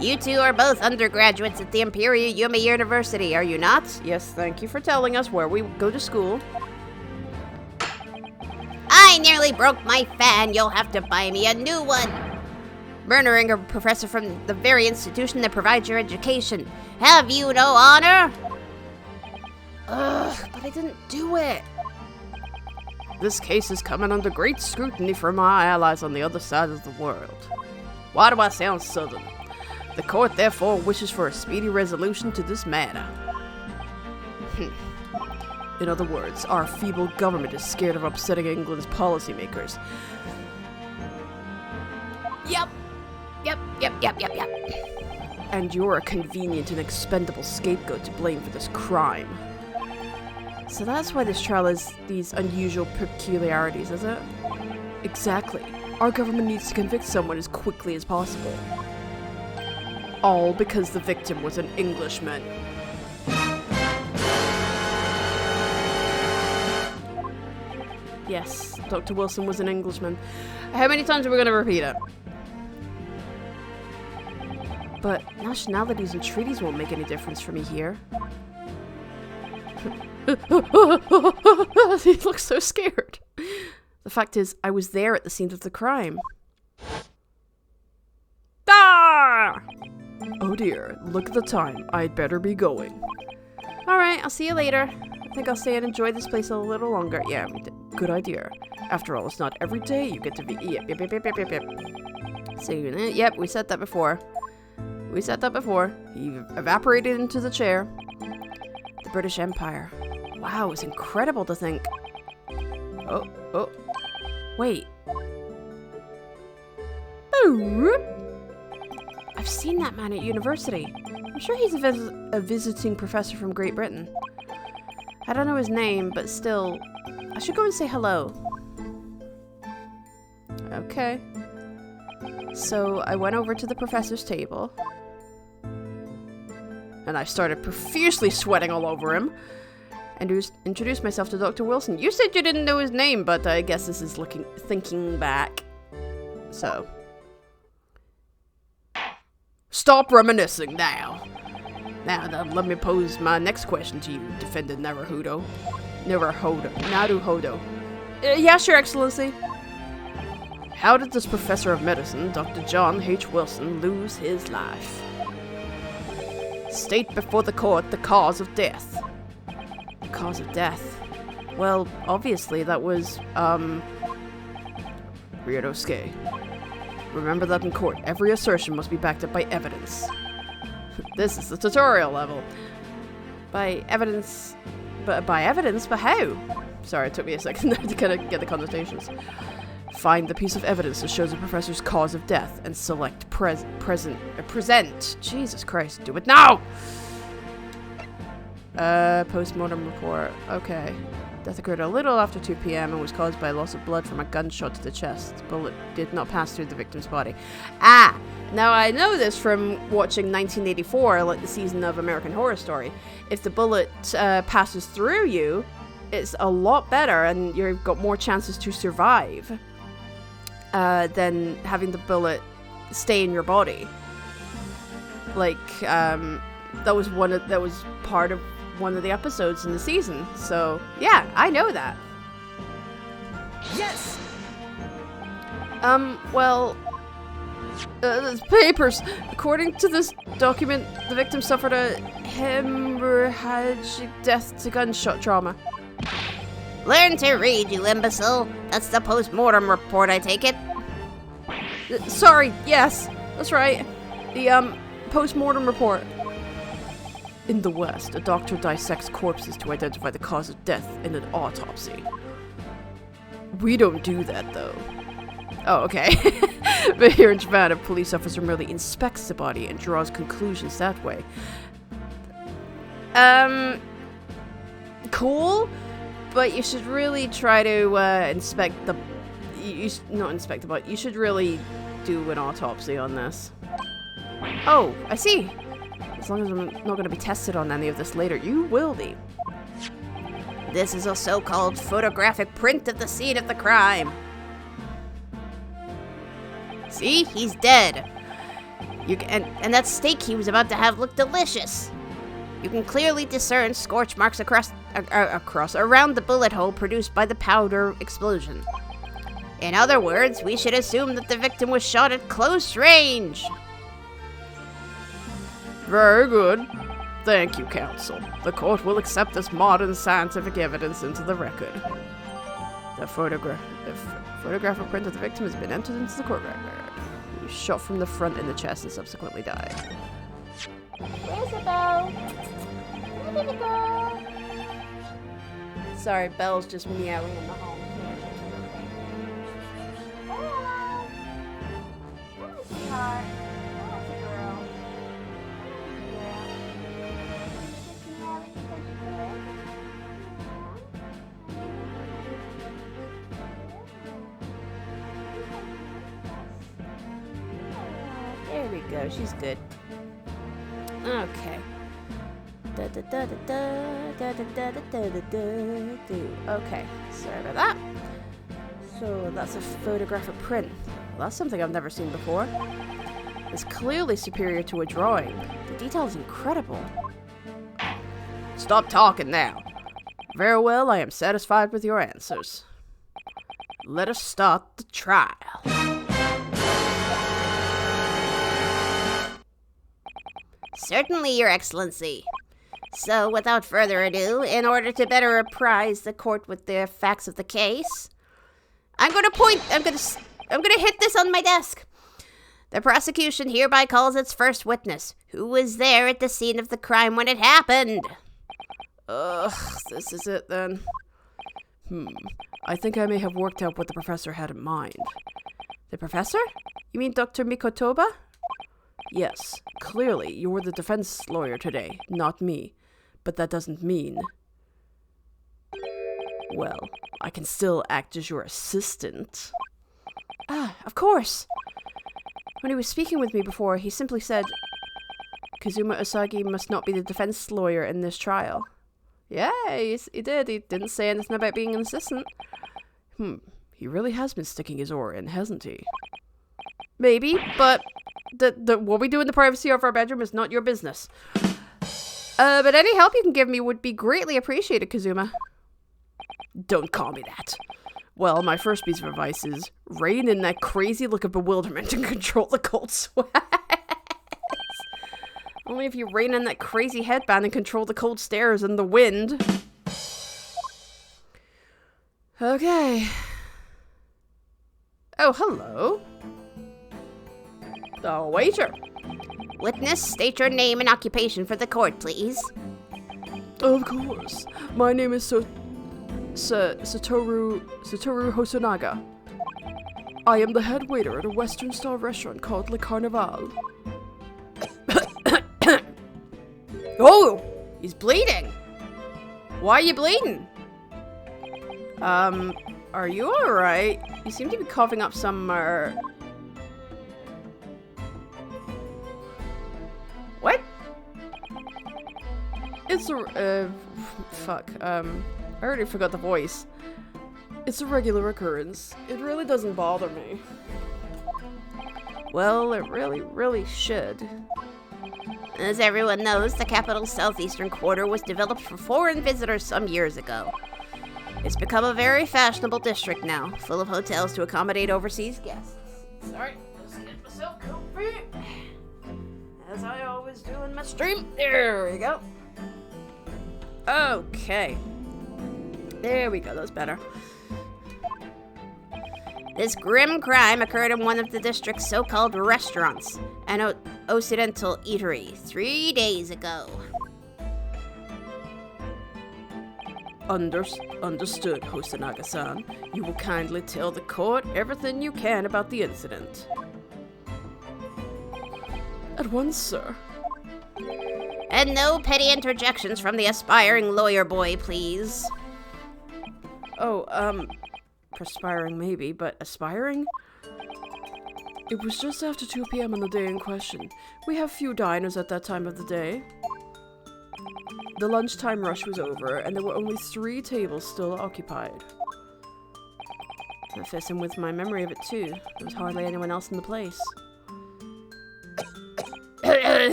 You two are both undergraduates at the Imperial Yumi University, are you not? Yes, thank you for telling us where we go to school. I nearly broke my fan. You'll have to buy me a new one. Murdering a professor from the very institution that provides your education. Have you no honor? Ugh, but I didn't do it. This case is coming under great scrutiny from our allies on the other side of the world. Why do I sound southern? The court therefore wishes for a speedy resolution to this matter. In other words, our feeble government is scared of upsetting England's policymakers. Yep. And you're a convenient and expendable scapegoat to blame for this crime. So that's why this trial has these unusual peculiarities, is it? Exactly. Our government needs to convict someone as quickly as possible. All because the victim was an Englishman. Yes, Dr. Wilson was an Englishman. How many times are we going to repeat it? But nationalities and treaties won't make any difference for me here. He looks so scared. The fact is, I was there at the scene of the crime. Ah! Oh dear, look at the time. I'd better be going. Alright, I'll see you later. I think I'll stay and enjoy this place a little longer. Yeah, we did. Good idea. After all, it's not every day you get to be... Yep. So, yep, we said that before. He evaporated into the chair. The British Empire. Wow, it's incredible to think. Oh. Wait. I've seen that man at university. I'm sure he's a visiting professor from Great Britain. I don't know his name, but still, I should go and say hello. Okay. So I went over to the professor's table. And I started profusely sweating all over him. And introduced myself to Dr. Wilson. You said you didn't know his name, but I guess this is thinking back. So. Stop reminiscing now. Now then, let me pose my next question to you, defendant Naruhodo. Yes, Your Excellency. How did this professor of medicine, Dr. John H. Wilson, lose his life? State before the court the cause of death. Cause of death? Well, obviously that was, Ryodosuke. Remember that in court, every assertion must be backed up by evidence. This is the tutorial level. By evidence, but how? Sorry, it took me a second to kind of get the connotations. Find the piece of evidence that shows the professor's cause of death and select present. Jesus Christ, do it now! Post-mortem report. Okay. Death occurred a little after 2 p.m. and was caused by loss of blood from a gunshot to the chest. The bullet did not pass through the victim's body. Ah! Now I know this from watching 1984, like the season of American Horror Story. If the bullet passes through you, it's a lot better and you've got more chances to survive than having the bullet stay in your body. Like, that was part of one of the episodes in the season. So, yeah, I know that. Yes! Well, there's papers. According to this document, the victim suffered a hemorrhagic death to gunshot trauma. Learn to read, you imbecile. That's the post-mortem report, I take it. Sorry, yes, that's right. The, post-mortem report. In the West, a doctor dissects corpses to identify the cause of death in an autopsy. We don't do that, though. Oh, okay. But here in Japan, a police officer merely inspects the body and draws conclusions that way. Cool, but you should really try to inspect the... not inspect the body. You should really do an autopsy on this. Oh, I see. As long as I'm not going to be tested on any of this later, you will be. This is a so-called photographic print of the scene of the crime. See? He's dead. And that steak he was about to have looked delicious. You can clearly discern scorch marks around the bullet hole produced by the powder explosion. In other words, we should assume that the victim was shot at close range. Very good. Thank you, counsel. The court will accept this modern scientific evidence into the record. The photographic print of the victim has been entered into the court record. He was shot from the front in the chest and subsequently died. Where's the bell? Where's the girl? Sorry, Belle's just meowing in the home. Hello. Hi, sweetheart. How's the girl? There we go. She's good. Okay. Okay, sorry about that. So that's a photographic print. Well, that's something I've never seen before. It's clearly superior to a drawing. The detail is incredible. Stop talking now. Very well, I am satisfied with your answers. Let us start the trial. Certainly, Your Excellency. So, without further ado, in order to better apprise the court with the facts of the case, I'm gonna hit this on my desk. The prosecution hereby calls its first witness, who was there at the scene of the crime when it happened. Ugh, this is it then. I think I may have worked out what the professor had in mind. The professor? You mean Dr. Mikotoba? Yes, clearly you were the defense lawyer today, not me. But that doesn't mean... Well, I can still act as your assistant. Ah, of course! When he was speaking with me before, he simply said, Kazuma Usagi must not be the defense lawyer in this trial. Yeah, he did. He didn't say anything about being an assistant. He really has been sticking his oar in, hasn't he? Maybe, but what we do in the privacy of our bedroom is not your business. But any help you can give me would be greatly appreciated, Kazuma. Don't call me that. Well, my first piece of advice is rein in that crazy look of bewilderment and control the cold sweats. Only if you rein in that crazy headband and control the cold stares and the wind. Okay. Oh, hello. The waiter. Witness, state your name and occupation for the court, please. Of course. My name is Satoru Hosonaga. I am the head waiter at a Western-style restaurant called Le Carnival. Oh, he's bleeding. Why are you bleeding? Are you alright? You seem to be coughing up some, What? It's a, fuck, I already forgot the voice. It's a regular occurrence. It really doesn't bother me. Well, it really should. As everyone knows, the capital's southeastern quarter was developed for foreign visitors some years ago. It's become a very fashionable district now, full of hotels to accommodate overseas guests. Sorry, just get myself comfy. As I always do in my stream. There we go. Okay. There we go, that's better. This grim crime occurred in one of the district's so-called restaurants, an Occidental eatery, 3 days ago. Understood, Hosanaga-san. You will kindly tell the court everything you can about the incident. At once, sir. And no petty interjections from the aspiring lawyer boy, please. Oh, perspiring maybe, but aspiring? It was just after 2 p.m. on the day in question. We have few diners at that time of the day. The lunchtime rush was over, and there were only 3 tables still occupied. That fits in with my memory of it too. There was hardly anyone else in the place.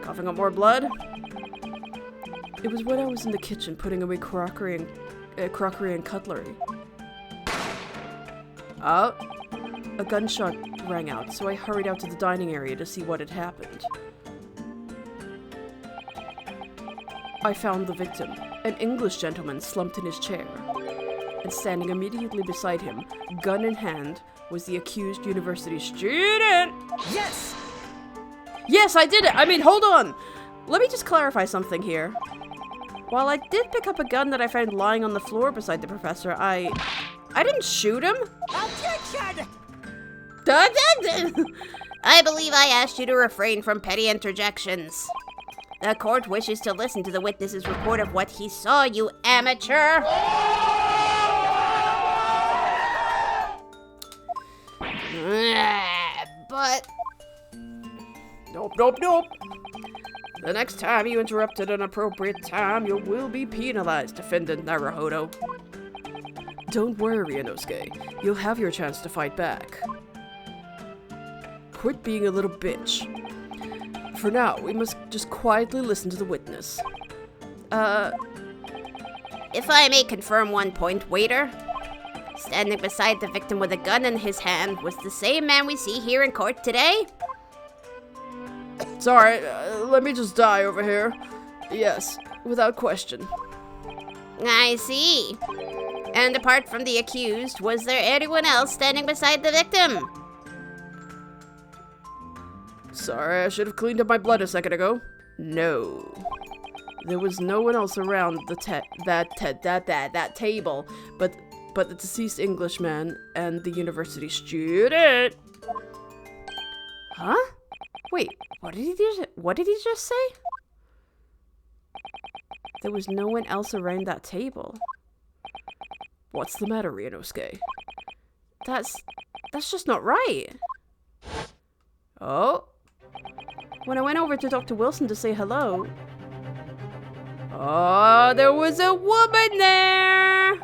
Coughing up more blood? It was when I was in the kitchen putting away crockery and cutlery. Oh, a gunshot rang out, so I hurried out to the dining area to see what had happened. I found the victim, an English gentleman slumped in his chair, and standing immediately beside him, gun in hand, was the accused university student! Yes! Yes, I did it! I mean, hold on! Let me just clarify something here. While I did pick up a gun that I found lying on the floor beside the professor, I didn't shoot him! Objection! I believe I asked you to refrain from petty interjections. The court wishes to listen to the witness's report of what he saw, you amateur! But... Nope. The next time you interrupt at an appropriate time, you will be penalized, Defendant Naruhodo. Don't worry, Inosuke. You'll have your chance to fight back. Quit being a little bitch. For now, we must just quietly listen to the witness. If I may confirm one point, waiter. Standing beside the victim with a gun in his hand was the same man we see here in court today? Sorry, let me just die over here. Yes, without question. I see. And apart from the accused, was there anyone else standing beside the victim? Sorry, I should have cleaned up my blood a second ago. No. There was no one else around that table, but the deceased Englishman and the university student. Huh? Wait, what did he just say? There was no one else around that table. What's the matter, Ryunosuke? That's just not right. Oh. When I went over to Dr. Wilson to say hello... Oh, there was a woman there!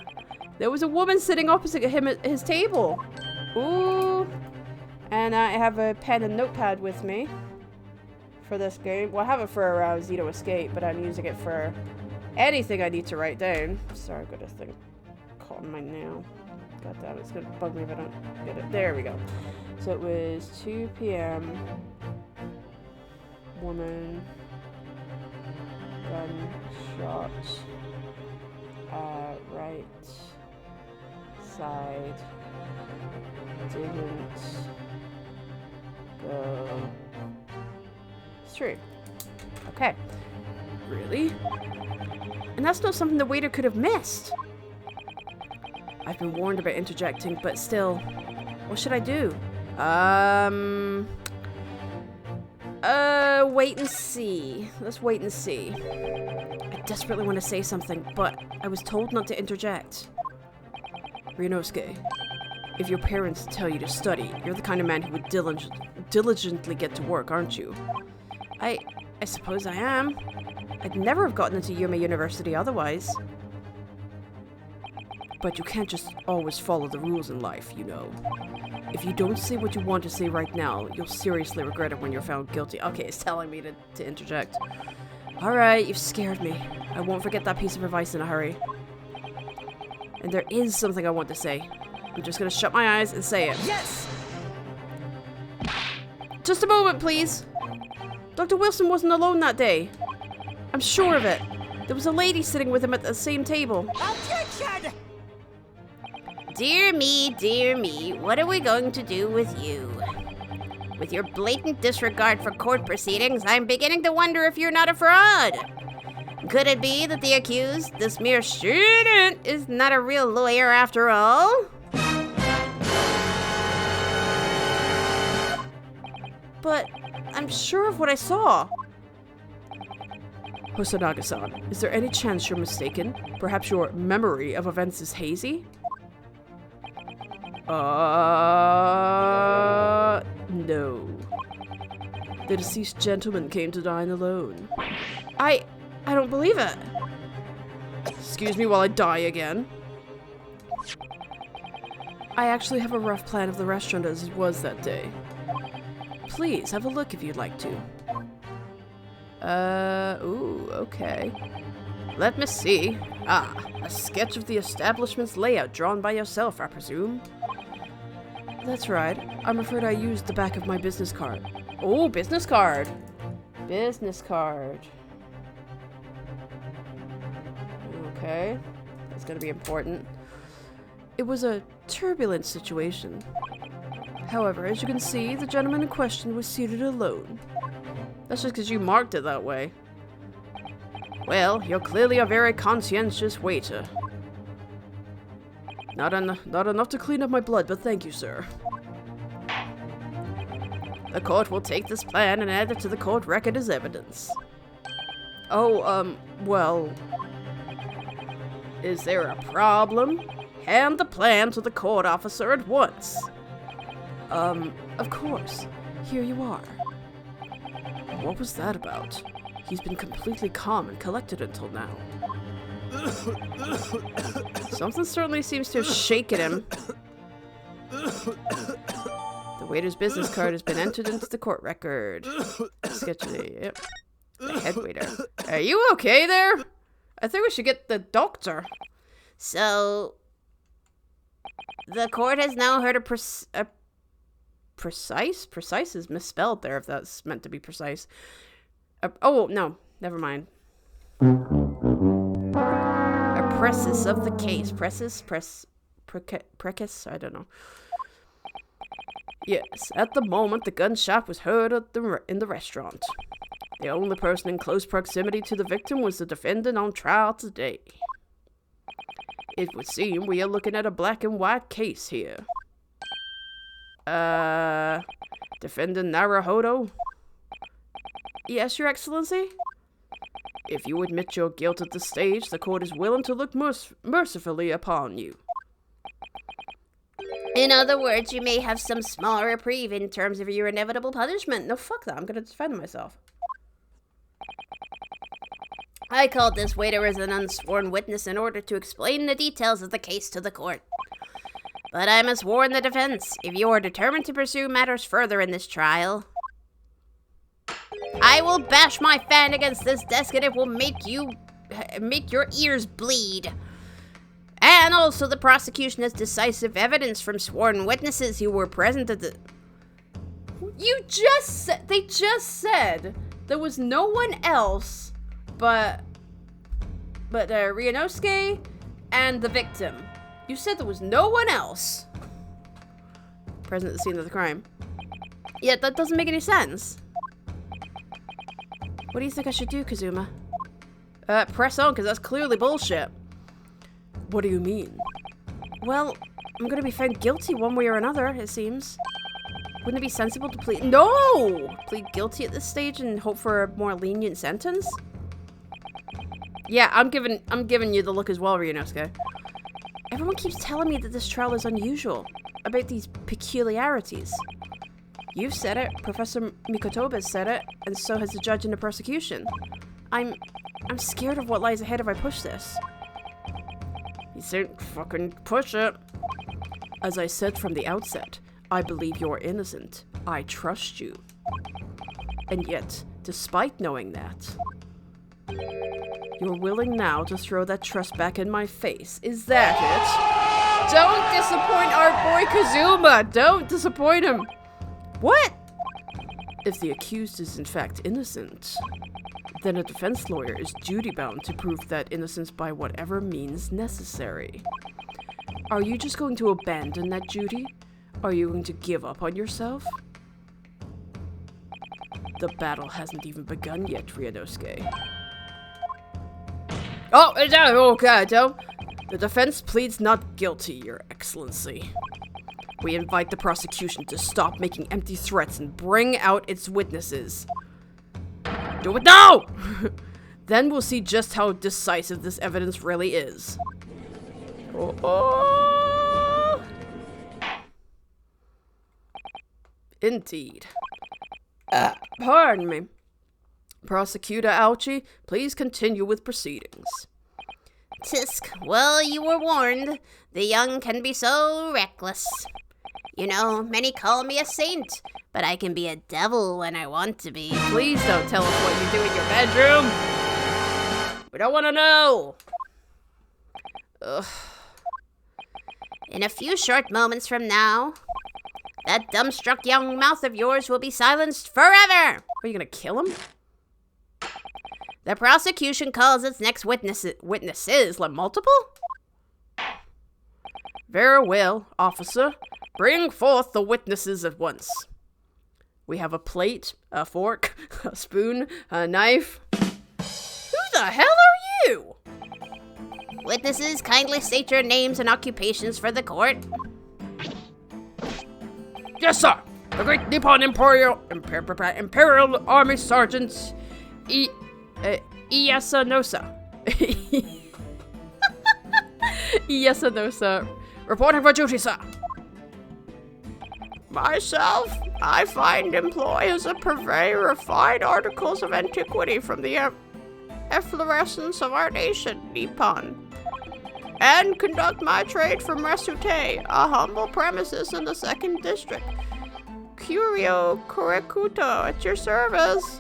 There was a woman sitting opposite him at his table. Ooh. And I have a pen and notepad with me for this game. Well, I have it for Zito Escape, but I'm using it for anything I need to write down. Sorry, I've got this thing caught in my nail. God damn it, it's gonna bug me if I don't get it. There we go. So it was 2 p.m. Woman. Gunshot. Right side. Didn't go through. Okay. Really? And that's not something the waiter could have missed. I've been warned about interjecting, but still, what should I do? Wait and see. Let's wait and see. I desperately want to say something, but I was told not to interject. Ryunosuke, if your parents tell you to study, you're the kind of man who would diligently get to work, aren't you? I suppose I am. I'd never have gotten into Yume University otherwise. But you can't just always follow the rules in life, you know. If you don't say what you want to say right now, you'll seriously regret it when you're found guilty. Okay, it's telling me to interject. Alright, you've scared me. I won't forget that piece of advice in a hurry. And there is something I want to say. I'm just gonna shut my eyes and say it. Yes! Just a moment, please. Dr. Wilson wasn't alone that day. I'm sure of it. There was a lady sitting with him at the same table. Objection! Dear me, what are we going to do with you? With your blatant disregard for court proceedings, I'm beginning to wonder if you're not a fraud. Could it be that the accused, this mere student, is not a real lawyer after all? But I'm sure of what I saw. Hosonaga-san, is there any chance you're mistaken? Perhaps your memory of events is hazy? No. The deceased gentleman came to dine alone. I don't believe it. Excuse me while I die again. I actually have a rough plan of the restaurant as it was that day. Please, have a look if you'd like to. Ooh, okay. Let me see. Ah, a sketch of the establishment's layout drawn by yourself, I presume. That's right. I'm afraid I used the back of my business card. Oh, business card. Business card. Okay. That's gonna be important. It was a turbulent situation. However, as you can see, the gentleman in question was seated alone. That's just because you marked it that way. Well, you're clearly a very conscientious waiter. Not enough to clean up my blood, but thank you, sir. The court will take this plan and add it to the court record as evidence. Oh, well... Is there a problem? Hand the plan to the court officer at once. Of course. Here you are. What was that about? He's been completely calm and collected until now. Something certainly seems to have shaken him. The waiter's business card has been entered into the court record. Sketchy, yep. The head waiter. Are you okay there? I think we should get the doctor. So, the court has now heard a precise? Precise is misspelled there, if that's meant to be precise. Oh, no. Never mind. A precis of the case. Precis? Precis? I don't know. Yes, at the moment, the gunshot was heard in the restaurant. The only person in close proximity to the victim was the defendant on trial today. It would seem we are looking at a black and white case here. Defendant Naruhodo? Yes, Your Excellency? If you admit your guilt at this stage, the court is willing to look mercifully upon you. In other words, you may have some small reprieve in terms of your inevitable punishment. No, fuck that. I'm gonna defend myself. I called this waiter as an unsworn witness in order to explain the details of the case to the court. But I must warn the defense, if you are determined to pursue matters further in this trial, I will bash my fan against this desk and it will make your ears bleed. And also the prosecution has decisive evidence from sworn witnesses who were present at the... They just said there was no one else but Ryunosuke and the victim. You said there was no one else present at the scene of the crime. Yeah, that doesn't make any sense. What do you think I should do, Kazuma? Press on, because that's clearly bullshit. What do you mean? Well, I'm gonna be found guilty one way or another, it seems. Wouldn't it be sensible to plead— No! Plead guilty at this stage and hope for a more lenient sentence? Yeah, I'm giving you the look as well, Ryunosuke. Everyone keeps telling me that this trial is unusual, about these peculiarities. You've said it, Professor Mikotoba's said it, and so has the judge in the prosecution. I'm scared of what lies ahead if I push this. You said fucking push it. As I said from the outset, I believe you're innocent. I trust you. And yet, despite knowing that, you're willing now to throw that trust back in my face. Is that it? Don't disappoint our boy Kazuma! Don't disappoint him! What? If the accused is in fact innocent, then a defense lawyer is duty-bound to prove that innocence by whatever means necessary. Are you just going to abandon that duty? Are you going to give up on yourself? The battle hasn't even begun yet, Ryunosuke. Oh, okay, Joe. The defense pleads not guilty, Your Excellency. We invite the prosecution to stop making empty threats and bring out its witnesses. Do it now! Then we'll see just how decisive this evidence really is. Oh. Indeed. Pardon me. Prosecutor Ouchie, please continue with proceedings. Tisk, well, you were warned. The young can be so reckless. You know, many call me a saint, but I can be a devil when I want to be. Please don't tell us what you do in your bedroom. We don't want to know. Ugh. In a few short moments from now, that dumbstruck young mouth of yours will be silenced forever. Are you gonna kill him? The prosecution calls its next witnesses, like multiple? Very well, officer. Bring forth the witnesses at once. We have a plate, a fork, a spoon, a knife. Who the hell are you? Witnesses, kindly state your names and occupations for the court. Yes, sir. The Great Nippon Imperial Army Sergeant Iyasanosa. Iyasanosa. Reporting for duty, sir. Myself, I find employers a purveyor of fine articles of antiquity from the efflorescence of our nation, Nippon, and conduct my trade from Resute, a humble premises in the 2nd District. Curio Korekuto at your service.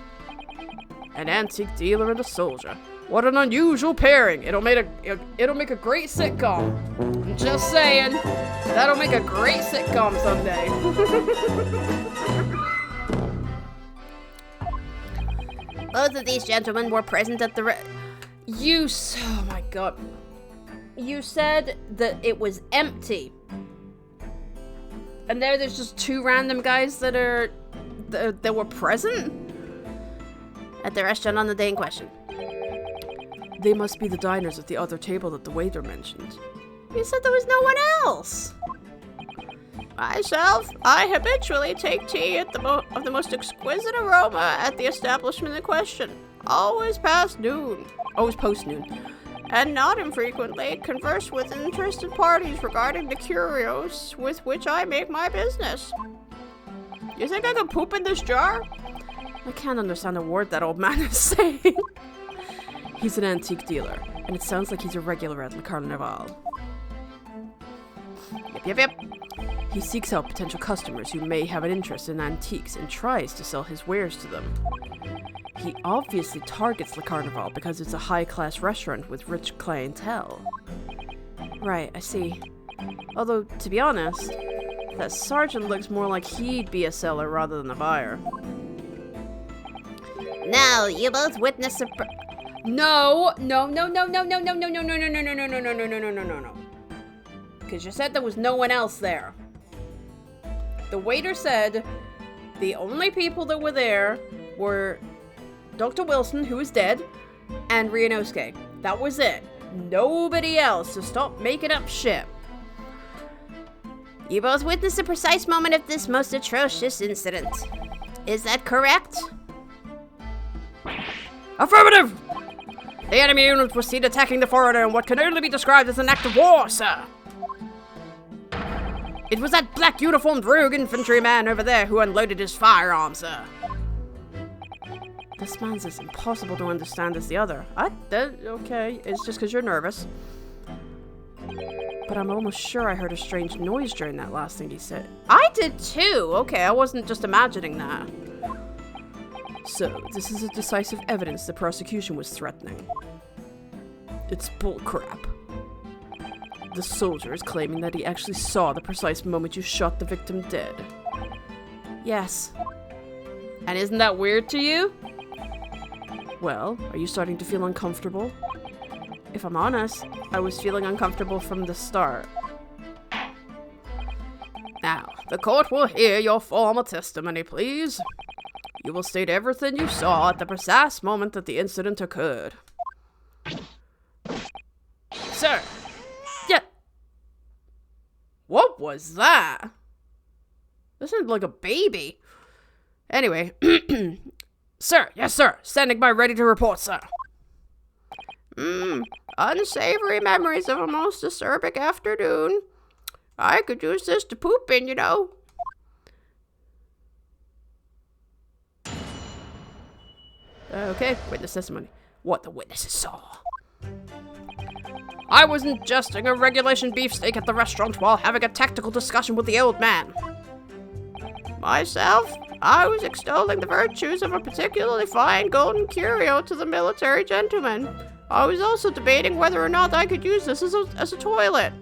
An antique dealer and a soldier. What an unusual pairing. It'll make a great sitcom. I'm just saying. That'll make a great sitcom someday. Both of these gentlemen were present at the oh my god. You said that it was empty. And there's just 2 random guys that were present at the restaurant on the day in question. They must be the diners at the other table that the waiter mentioned. You said there was no one else. Myself, I habitually take tea of the most exquisite aroma at the establishment in question. Always post noon. And not infrequently converse with interested parties regarding the curios with which I make my business. You think I can poop in this jar? I can't understand a word that old man is saying. He's an antique dealer, and it sounds like he's a regular at Le Carnival. Yep. He seeks out potential customers who may have an interest in antiques and tries to sell his wares to them. He obviously targets Le Carnival because it's a high-class restaurant with rich clientele. Right, I see. Although, to be honest, that sergeant looks more like he'd be a seller rather than a buyer. Now, you both witnessed No. Because you said there was no one else there. The waiter said the only people that were there were Dr. Wilson, who is dead, and Ryunosuke. That was it. Nobody else, so stop making up shit. You both witnessed the precise moment of this most atrocious incident. Is that correct? Affirmative! The enemy units proceed attacking the foreigner in what can only be described as an act of war, sir. It was that black uniformed rogue infantryman over there who unloaded his firearm, sir. This man's as impossible to understand as the other. Okay, it's just because you're nervous. But I'm almost sure I heard a strange noise during that last thing he said. I did too! Okay, I wasn't just imagining that. So, this is a decisive evidence the prosecution was threatening. It's bullcrap. The soldier is claiming that he actually saw the precise moment you shot the victim dead. Yes. And isn't that weird to you? Well, are you starting to feel uncomfortable? If I'm honest, I was feeling uncomfortable from the start. Now, the court will hear your formal testimony, please. You will state everything you saw at the precise moment that the incident occurred. sir. Yeah. What was that? This sounded like a baby. Anyway. Sir, yes, sir. Standing by ready to report, sir. Unsavory memories of a most disturbing afternoon. I could use this to poop in, you know. Okay, witness testimony. What the witnesses saw. I was ingesting a regulation beefsteak at the restaurant while having a tactical discussion with the old man. Myself, I was extolling the virtues of a particularly fine golden curio to the military gentleman. I was also debating whether or not I could use this as a toilet.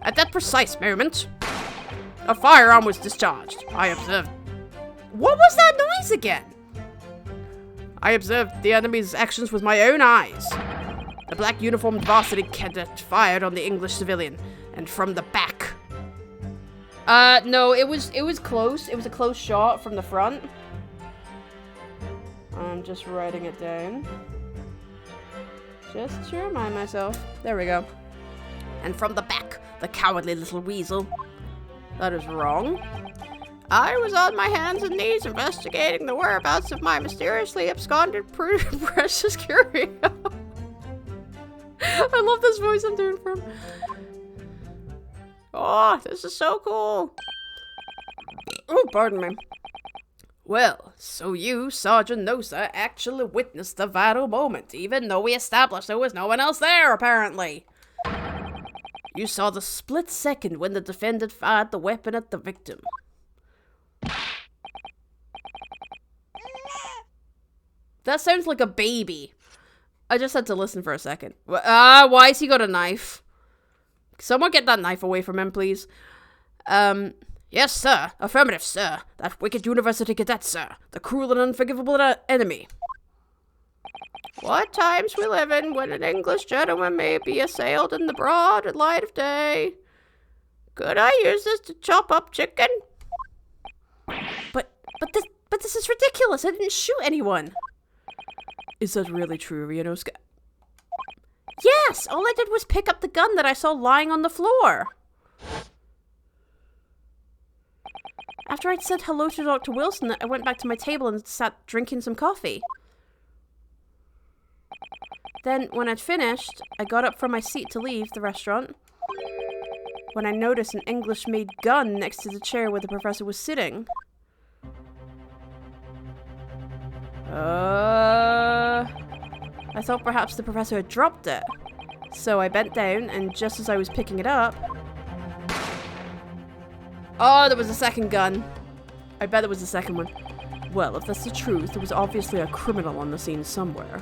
At that precise moment, a firearm was discharged. I observed... What was that noise again? I observed the enemy's actions with my own eyes. The black uniformed varsity cadet fired on the English civilian, and from the back. No, it was close. It was a close shot from the front. I'm just writing it down. Just to remind myself. There we go. And from the back, the cowardly little weasel. That is wrong. I was on my hands and knees investigating the whereabouts of my mysteriously absconded precious curio. I love this voice I'm doing from. Oh, this is so cool. Oh, pardon me. Well, so you, Sergeant Nosa, actually witnessed the vital moment, even though we established there was no one else there, apparently. You saw the split second when the defendant fired the weapon at the victim. That sounds like a baby. I just had to listen for a second. Why has he got a knife? Someone get that knife away from him, please. Yes, sir. Affirmative, sir. That wicked university cadet, sir. The cruel and unforgivable enemy. What times we live in when an English gentleman may be assailed in the broad light of day. Could I use this to chop up chicken? But this is ridiculous. I didn't shoot anyone. Is that really true, Ryanosuke? Yes, all I did was pick up the gun that I saw lying on the floor. After I'd said hello to Dr. Wilson, I went back to my table and sat drinking some coffee. Then, when I'd finished, I got up from my seat to leave the restaurant, when I noticed an English-made gun next to the chair where the professor was sitting. I thought perhaps the professor had dropped it. So I bent down, and just as I was picking it up... Oh, there was a second gun. I bet it was the second one. Well, if that's the truth, there was obviously a criminal on the scene somewhere.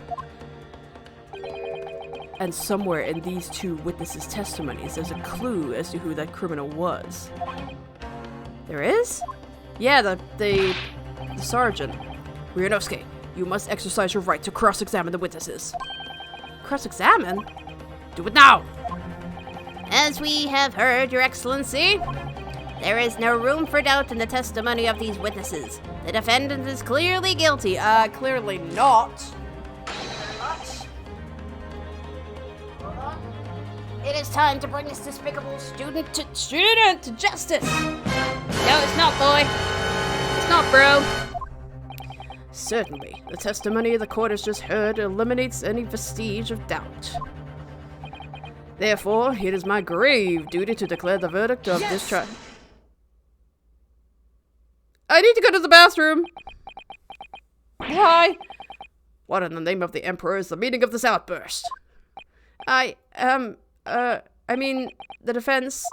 And somewhere in these two witnesses' testimonies, there's a clue as to who that criminal was. There is? Yeah, the sergeant. Ryanosuke, you must exercise your right to cross-examine the witnesses. Cross-examine? Do it now! As we have heard, Your Excellency, there is no room for doubt in the testimony of these witnesses. The defendant is clearly guilty. Clearly not. It is time to bring this despicable student to justice! No, it's not, boy. It's not, bro. Certainly, the testimony the court has just heard eliminates any vestige of doubt. Therefore, it is my grave duty to declare the verdict of this trial. I need to go to the bathroom! Why? What in the name of the Emperor is the meaning of this outburst? I mean, the defense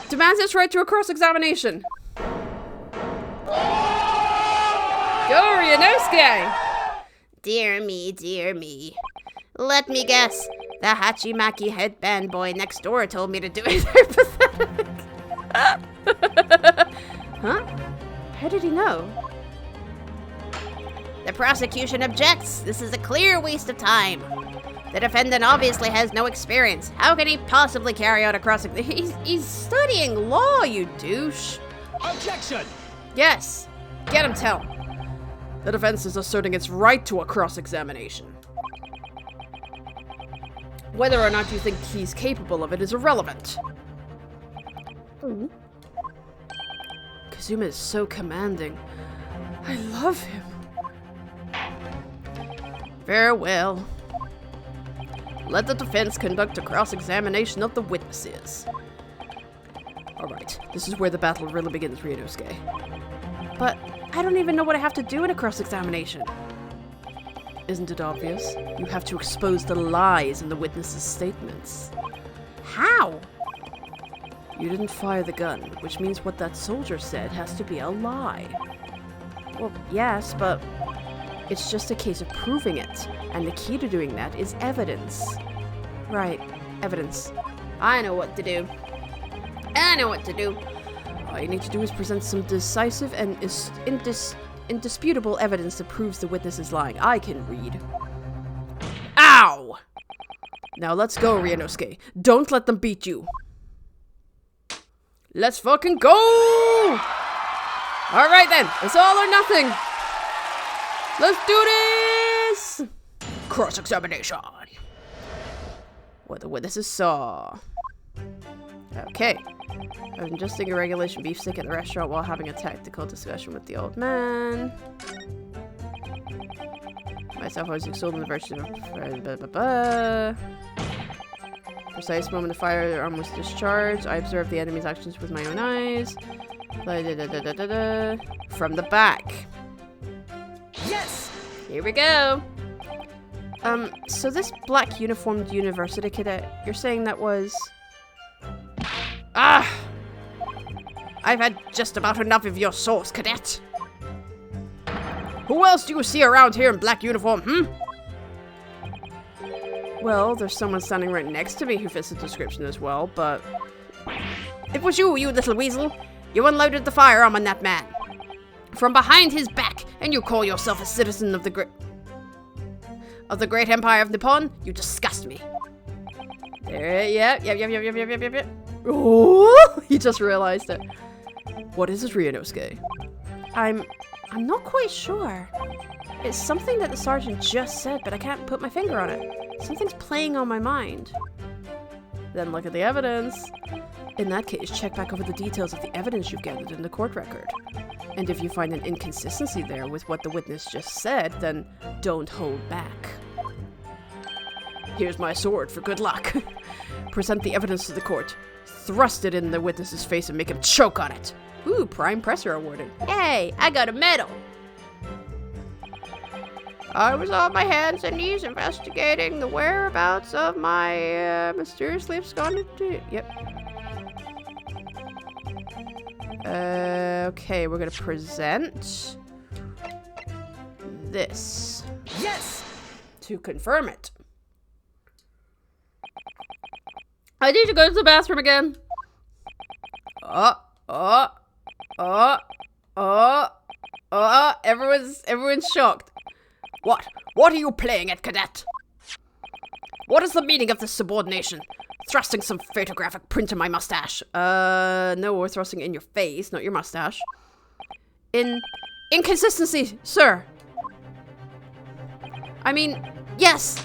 demands its right to a cross-examination. Go, Ryanosuke! Dear me, dear me. Let me guess. The Hachimaki headband boy next door told me to do it. They're pathetic. Huh? How did he know? The prosecution objects. This is a clear waste of time. The defendant obviously has no experience. How can he possibly carry out a cross-examination? He's studying law, you douche. Objection! Yes. Get him, tell. The defense is asserting its right to a cross-examination. Whether or not you think he's capable of it is irrelevant. Kazuma is so commanding. I love him. Very well. Let the defense conduct a cross-examination of the witnesses. Alright, this is where the battle really begins, Ryunosuke. But I don't even know what I have to do in a cross-examination. Isn't it obvious? You have to expose the lies in the witnesses' statements. How? You didn't fire the gun, which means what that soldier said has to be a lie. Well, yes, but It's just a case of proving it, and the key to doing that is evidence. right, evidence. I know what to do. All you need to do is present some decisive and indisputable evidence that proves the witness is lying. I can read. Ow! Now let's go, Ryunosuke. Don't let them beat you. Let's fucking go! Alright then, it's all or nothing. Let's do this! Cross-examination. What the witnesses saw. Okay. I'm ingesting a regulation beef stick at the restaurant while having a tactical discussion with the old man. Myself, I was extolled in the virtue of... Precise moment the firearm was discharged. I observed the enemy's actions with my own eyes. From the back. Yes! Here we go. So this black uniformed university cadet, you're saying that was... Ah! I've had just about enough of your sauce, cadet. Who else do you see around here in black uniform, Well, there's someone standing right next to me who fits the description as well, but... It was you, you little weasel. You unloaded the firearm on that man. From behind his back, and you call yourself a citizen of the great empire of Nippon? You disgust me. There, yep. Oh, he just realized it. What is it, Ryunosuke? I'm not quite sure. It's something that the sergeant just said, but I can't put my finger on it. Something's playing on my mind. Then look at the evidence. In that case, check back over the details of the evidence you've gathered in the court record. And if you find an inconsistency there with what the witness just said, then don't hold back. Here's my sword for good luck. Present the evidence to the court. Thrust it in the witness's face and make him choke on it. Ooh, prime presser awarded. Yay, I got a medal. I was on my hands and knees investigating the whereabouts of my mysteriously absconded... Yep. Okay, we're gonna present this. Yes! To confirm it. I need to go to the bathroom again. Everyone's shocked. What are you playing at, cadet? What is the meaning of this subordination? Thrusting some photographic print in my mustache. No, we're thrusting it in your face, not your mustache. Inconsistency, sir. I mean, yes.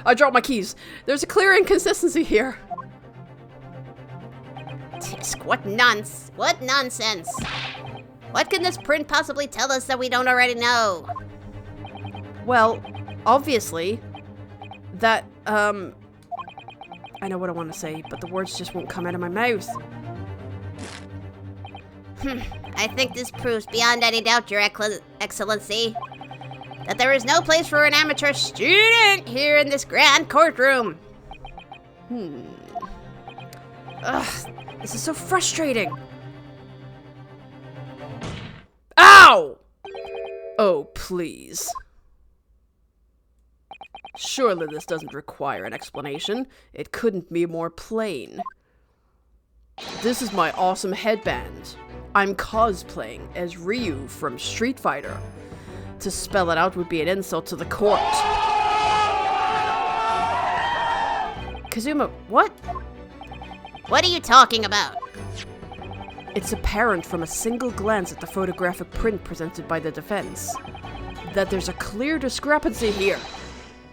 I dropped my keys. There's a clear inconsistency here. Tisk, what nonsense. What can this print possibly tell us that we don't already know? Well, obviously, that, I know what I want to say, but the words just won't come out of my mouth. I think this proves beyond any doubt, Your Excellency, that there is no place for an amateur student here in this grand courtroom. Ugh, this is so frustrating. Ow! Oh, please. Surely this doesn't require an explanation. It couldn't be more plain. This is my awesome headband. I'm cosplaying as Ryu from Street Fighter. To spell it out would be an insult to the court. Kazuma, what? What are you talking about? It's apparent from a single glance at the photographic print presented by the defense that there's a clear discrepancy here.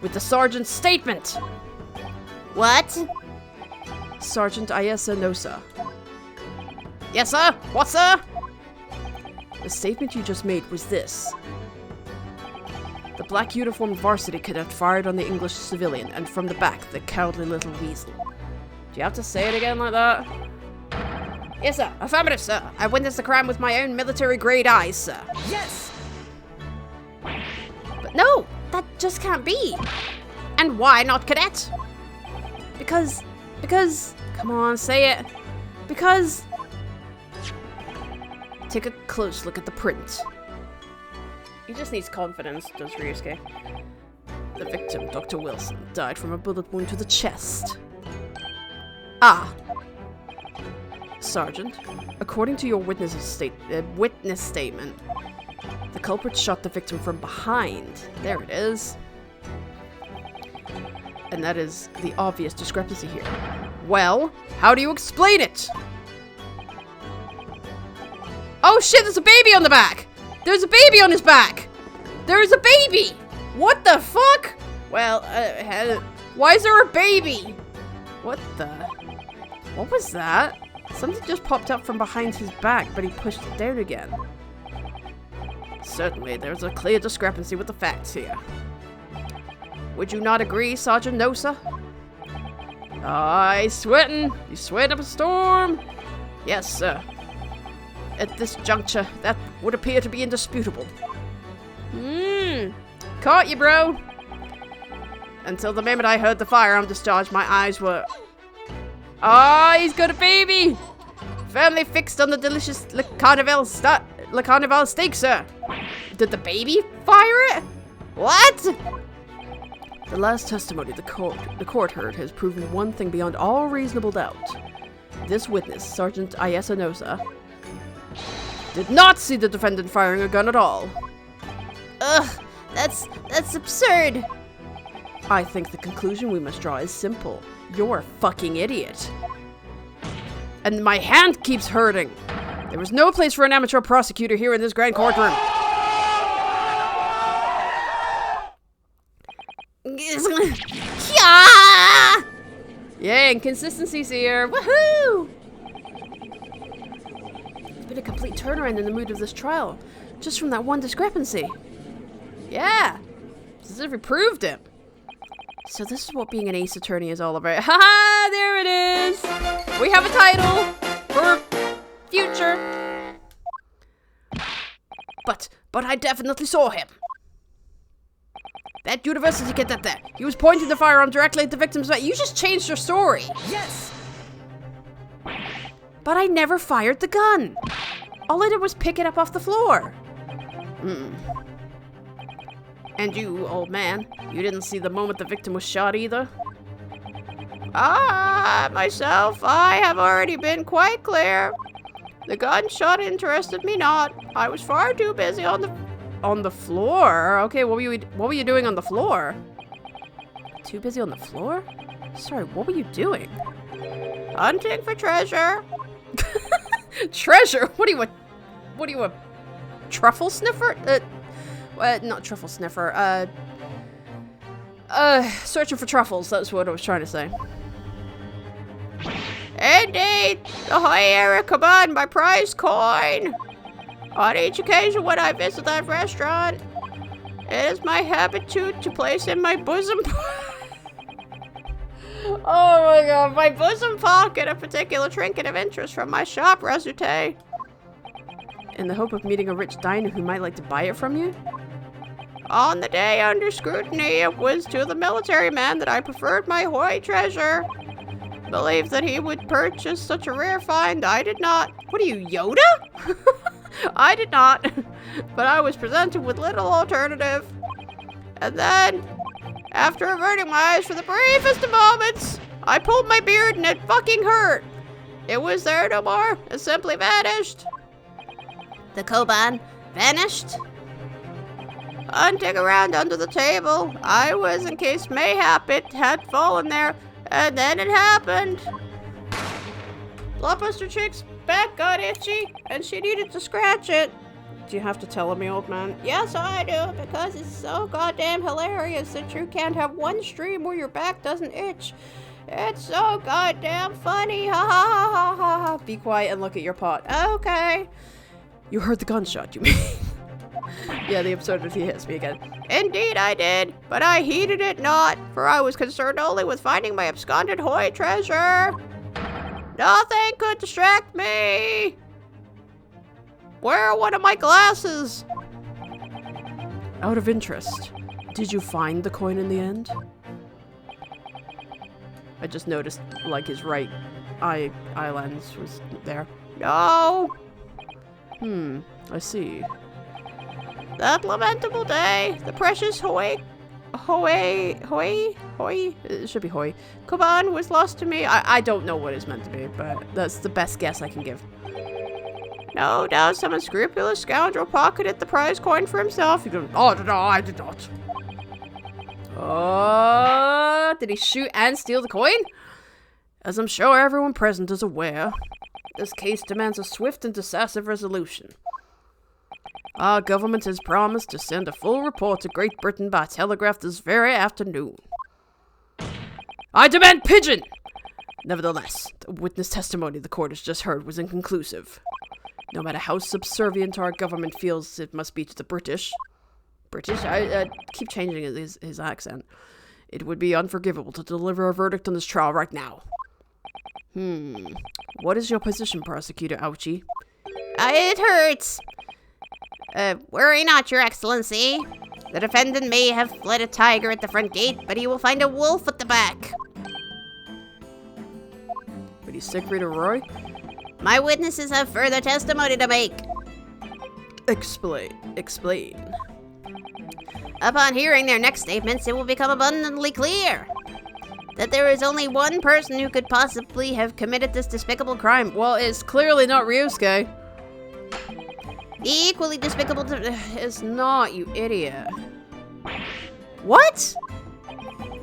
with the sergeant's statement. What? Sergeant Ayesa Nosa. Yes, sir? What, sir? The statement you just made was this. The black uniformed varsity cadet fired on the English civilian, and from the back, the cowardly little weasel. Do you have to say it again like that? Yes, sir. Affirmative, sir. I witnessed the crime with my own military-grade eyes, sir. Yes! But no, that just can't be. And why not, cadet? Because, come on, say it. Because... Take a close look at the print. He just needs confidence, does Ryusuke. The victim, Dr. Wilson, died from a bullet wound to the chest. Ah. Sergeant, according to your witness statement, the culprit shot the victim from behind. There it is. And that is the obvious discrepancy here. Well, how do you explain it? Oh shit, there's a baby on the back! There's a baby on his back! There's a baby! What the fuck? Well, why is there a baby? What the? What was that? Something just popped up from behind his back, but he pushed it down again. Certainly, there's a clear discrepancy with the facts here. Would you not agree, Sergeant Nosa? He's sweating. He's sweating up a storm. Yes, sir. At this juncture, that would appear to be indisputable. Caught you, bro. Until the moment I heard the firearm discharge, my eyes were... Ah, he's got a baby! Firmly fixed on the delicious Le Carnival steak, sir. Did the baby fire it? What? The last testimony the court heard has proven one thing beyond all reasonable doubt. This witness, Sergeant Ayesa Nosa, did not see the defendant firing a gun at all. Ugh, that's absurd. I think the conclusion we must draw is simple. You're a fucking idiot. And my hand keeps hurting. There was no place for an amateur prosecutor here in this grand courtroom. Yeah, inconsistencies here. Woohoo! It's been a complete turnaround in the mood of this trial, just from that one discrepancy. Yeah, it's as if we proved it. So this is what being an ace attorney is all about. Haha, there it is. We have a title for future. But I definitely saw him. That university cadet there. He was pointing the firearm directly at the victim's face. You just changed your story. Yes! But I never fired the gun. All I did was pick it up off the floor. And you, old man, you didn't see the moment the victim was shot either? Myself, I have already been quite clear. The gunshot interested me not. I was far too busy on the floor? Okay, what were you doing on the floor? Too busy on the floor? Sorry, what were you doing? hunting for treasure. Treasure? What are you, a truffle sniffer? Not truffle sniffer, searching for truffles, that's what I was trying to say. Indeed, the high command my prize coin. On each occasion when I visit that restaurant, it is my habitude to place in my bosom oh my god, my bosom pocket a particular trinket of interest from my shop resuté. In the hope of meeting a rich diner who might like to buy it from you? On the day under scrutiny, it was to the military man that I preferred my hoy treasure. Believed that he would purchase such a rare find, I did not. What are you, Yoda? I did not, but I was presented with little alternative. And then, after averting my eyes for the briefest of moments, I pulled my beard and it fucking hurt. It was there no more. It simply vanished. The Koban vanished? Hunting around under the table, I was in case mayhap it had fallen there, and then it happened. Blockbuster Chick's back got itchy, and she needed to scratch it. Do you have to tell me, old man? Yes, I do, because it's so goddamn hilarious that you can't have one stream where your back doesn't itch. It's so goddamn funny. Ha ha ha ha ha ha. Be quiet and look at your pot. Okay. You heard the gunshot, you mean? Yeah, the absurdity hits me again. Indeed I did, but I heeded it not, for I was concerned only with finding my absconded Hoy treasure. Nothing could distract me. Where are one of my glasses? Out of interest, did you find the coin in the end? I just noticed, like, his right eye lens was there. No. I see. That lamentable day, the precious Hoy, It should be Hoy. Kuban was lost to me. I don't know what it's meant to be, but that's the best guess I can give. No doubt some unscrupulous scoundrel pocketed the prize coin for himself. He goes, oh, no, I did not. Did he shoot and steal the coin? As I'm sure everyone present is aware, this case demands a swift and decisive resolution. Our government has promised to send a full report to Great Britain by telegraph this very afternoon. I demand pigeon! Nevertheless, the witness testimony the court has just heard was inconclusive. No matter how subservient our government feels it must be to the British, I keep changing his accent. It would be unforgivable to deliver a verdict on this trial right now. What is your position, Prosecutor Ouchie? It hurts. Worry not, Your Excellency. The defendant may have fled a tiger at the front gate, but he will find a wolf at the back. But he's sick, Rita Roy? My witnesses have further testimony to make. Explain. Upon hearing their next statements, it will become abundantly clear that there is only one person who could possibly have committed this despicable crime. Well, it's clearly not Ryusuke. The equally despicable It's not, you idiot. What?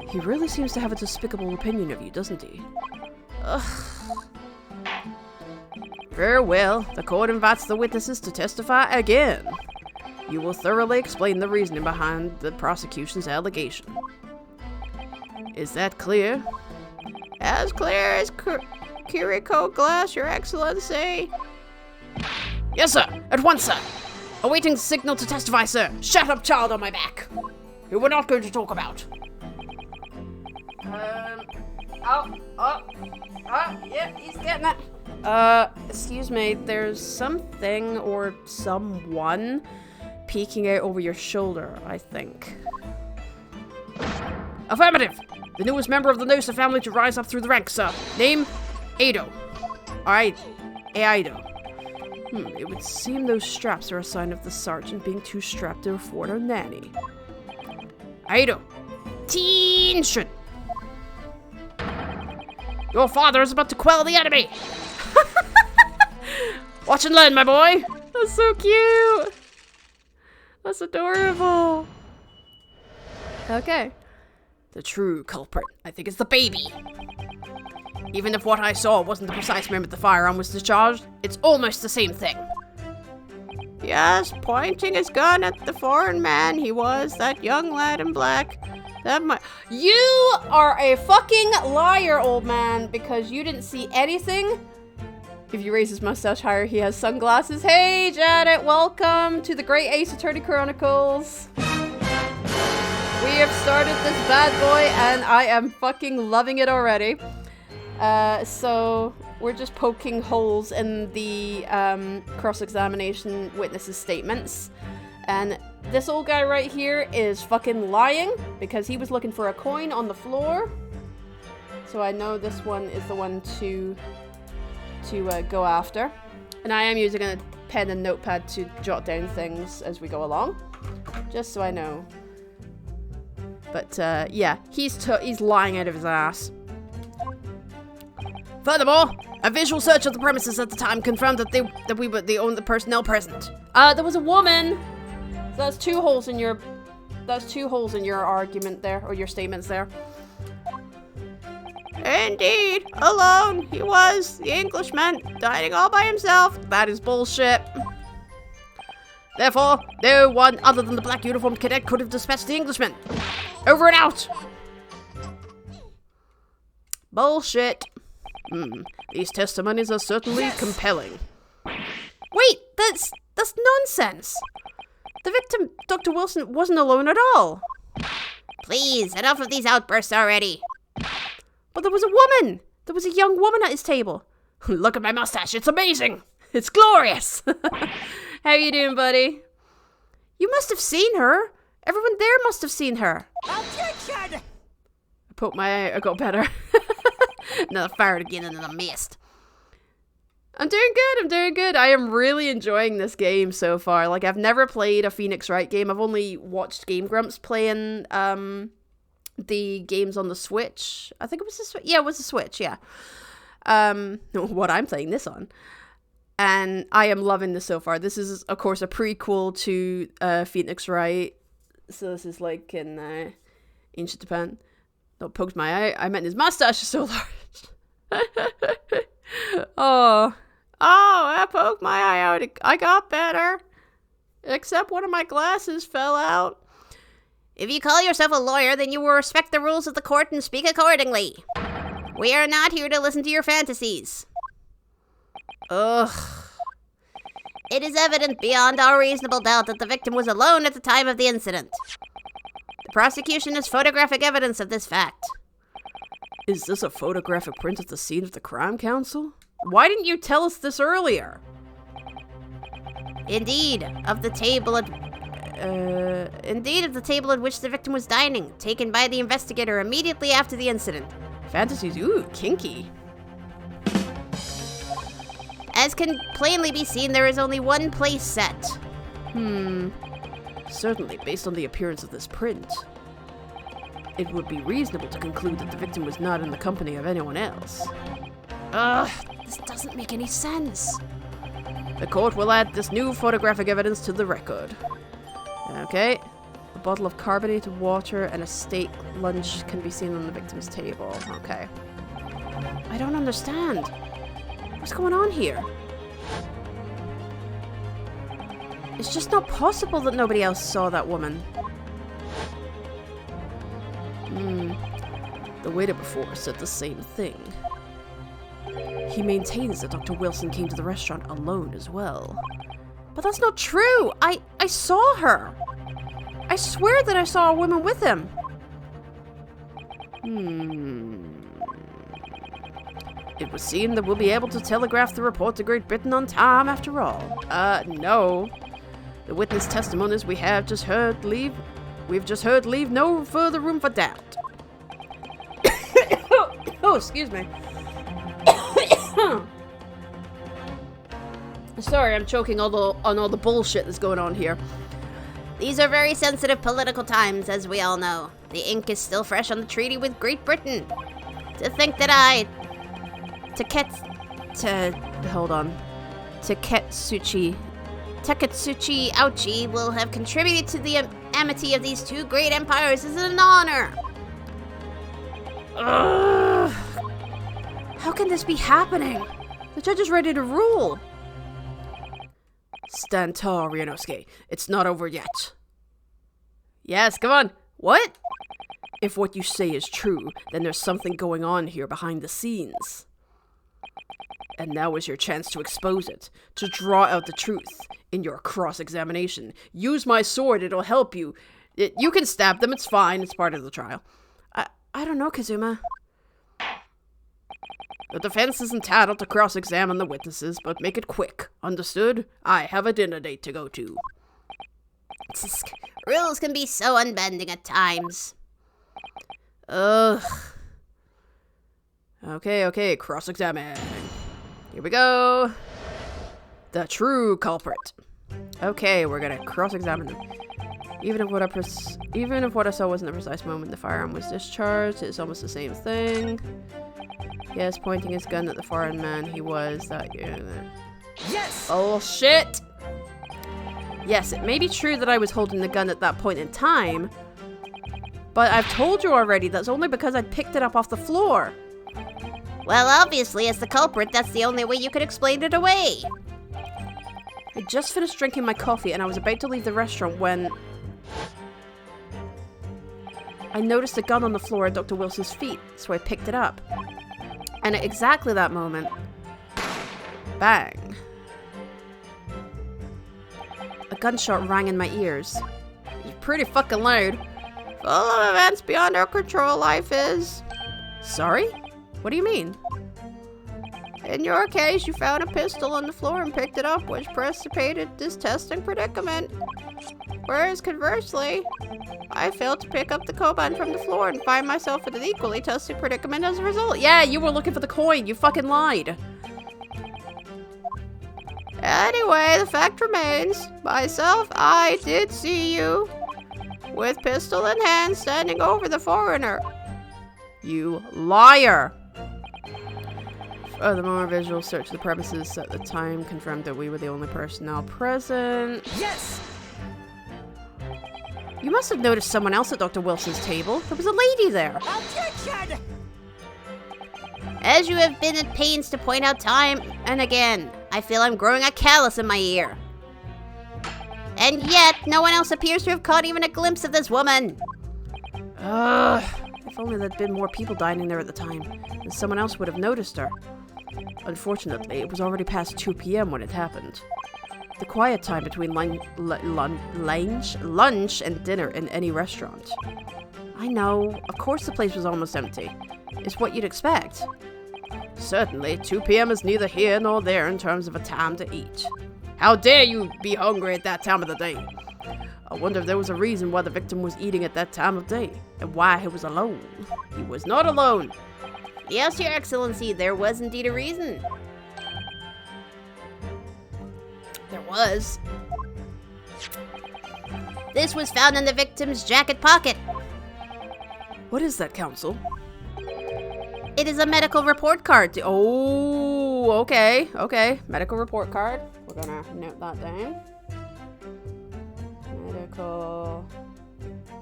He really seems to have a despicable opinion of you, doesn't he? Ugh. Very well. The court invites the witnesses to testify again. You will thoroughly explain the reasoning behind the prosecution's allegation. Is that clear? As clear as Kiriko glass, Your Excellency. Yes, sir. At once, sir. Awaiting signal to testify, sir. Shut up, child on my back. Who we're not going to talk about. Yeah, he's getting it. Excuse me. There's something or someone peeking out over your shoulder, I think. Affirmative. The newest member of the Nosa family to rise up through the ranks, sir. Name? Ado. Alright. Ado. It would seem those straps are a sign of the sergeant being too strapped to afford our nanny. Ado. Attention! Your father is about to quell the enemy! Watch and learn, my boy! That's so cute. That's adorable. Okay. The true culprit, I think, is the baby. Even if what I saw wasn't the precise moment the firearm was discharged, it's almost the same thing. Yes, pointing his gun at the foreign man he was, that young lad in black. You are a fucking liar, old man, because you didn't see anything. If you raise his mustache higher, he has sunglasses. Hey, Janet, welcome to the Great Ace Attorney Chronicles. We have started this bad boy, and I am fucking loving it already. So we're just poking holes in the cross-examination witnesses' statements. And this old guy right here is fucking lying because he was looking for a coin on the floor. So I know this one is the one to go after. And I am using a pen and notepad to jot down things as we go along, just so I know. But yeah, he's lying out of his ass. Furthermore, a visual search of the premises at the time confirmed that we were the only personnel present. There was a woman. So that's two holes in your argument there, or your statements there. Indeed, alone he was, the Englishman, dining all by himself. That is bullshit. Therefore, no one other than the black uniformed cadet could have dispatched the Englishman. Over and out! Bullshit. These testimonies are certainly compelling. Wait, that's nonsense. The victim, Dr. Wilson, wasn't alone at all. Please, enough of these outbursts already. But there was a woman. There was a young woman at his table. Look at my mustache. It's amazing. It's glorious. How you doing, buddy? You must have seen her. Everyone there must have seen her. Objection! I poked my eye. I got better. Another fired again into the mist. I'm doing good. I am really enjoying this game so far. Like, I've never played a Phoenix Wright game. I've only watched Game Grumps playing the games on the Switch. I think it was the Switch. Yeah, it was the Switch, yeah. What I'm playing this on. And I am loving this so far. This is, of course, a prequel to Phoenix Wright. So this is like in ancient Japan. Don't poke my eye. I meant his mustache is so large. Oh, I poked my eye out. I got better. Except one of my glasses fell out. If you call yourself a lawyer, then you will respect the rules of the court and speak accordingly. We are not here to listen to your fantasies. Ugh. It is evident beyond all reasonable doubt that the victim was alone at the time of the incident. The prosecution has photographic evidence of this fact. Is this a photographic print of the scene of the crime, counsel? Why didn't you tell us this earlier? Indeed, of the table at which the victim was dining, taken by the investigator immediately after the incident. Fantasies, ooh, kinky. As can plainly be seen, there is only one place set. Certainly, based on the appearance of this print, it would be reasonable to conclude that the victim was not in the company of anyone else. Ugh, this doesn't make any sense. The court will add this new photographic evidence to the record. Okay. A bottle of carbonated water and a steak lunch can be seen on the victim's table. Okay. I don't understand. What's going on here? It's just not possible that nobody else saw that woman. The waiter before said the same thing. He maintains that Dr. Wilson came to the restaurant alone as well. But that's not true! I saw her! I swear that I saw a woman with him! It would seem that we'll be able to telegraph the report to Great Britain on time after all. No. The witness testimonies we've just heard leave no further room for doubt. Oh, excuse me. Sorry, I'm choking on all the bullshit that's going on here. These are very sensitive political times, as we all know. The ink is still fresh on the treaty with Great Britain. To think that Takatsuchi Ouchi will have contributed to the amity of these two great empires is an honor. Ugh. How can this be happening? The judge is ready to rule. Stand tall, Ryunosuke. It's not over yet. Yes, come on. What? If what you say is true, then there's something going on here behind the scenes. And now is your chance to expose it, to draw out the truth in your cross-examination. Use my sword, it'll help you. You can stab them, it's fine, it's part of the trial. I don't know, Kazuma. The defense is entitled to cross-examine the witnesses, but make it quick. Understood? I have a dinner date to go to. Rules can be so unbending at times. Ugh. Okay, cross-examine. Here we go. The true culprit. Okay, we're gonna cross-examine them. Even if what I saw wasn't the precise moment the firearm was discharged, it's almost the same thing. Yes, pointing his gun at the foreign man, he was that. Yes! Bullshit! Yes, it may be true that I was holding the gun at that point in time, but I've told you already that's only because I picked it up off the floor. Well, obviously, as the culprit, that's the only way you could explain it away. I just finished drinking my coffee and I was about to leave the restaurant when I noticed a gun on the floor at Dr. Wilson's feet, so I picked it up. And at exactly that moment, bang. A gunshot rang in my ears. It was pretty fucking loud. Full of events beyond our control, life is. Sorry? What do you mean? In your case, you found a pistol on the floor and picked it up, which precipitated this testing predicament. Whereas conversely, I failed to pick up the coin from the floor and find myself in an equally testing predicament as a result. Yeah, you were looking for the coin. You fucking lied. Anyway, the fact remains, myself, I did see you with pistol in hand standing over the foreigner. You liar! Furthermore, a visual search of the premises at the time confirmed that we were the only personnel present. Yes! You must have noticed someone else at Dr. Wilson's table. There was a lady there. Objection! As you have been at pains to point out time and again, I feel I'm growing a callus in my ear. And yet, no one else appears to have caught even a glimpse of this woman. If only there'd been more people dining there at the time, then someone else would have noticed her. Unfortunately, it was already past 2 p.m. when it happened. The quiet time between lunch and dinner in any restaurant. I know, of course the place was almost empty. It's what you'd expect. Certainly, 2 p.m. is neither here nor there in terms of a time to eat. How dare you be hungry at that time of the day? I wonder if there was a reason why the victim was eating at that time of day, and why he was alone. He was not alone. Yes, Your Excellency, there was indeed a reason. There was. This was found in the victim's jacket pocket. What is that, Counsel? It is a medical report card. Oh, okay. Medical report card. We're gonna note that down. Medical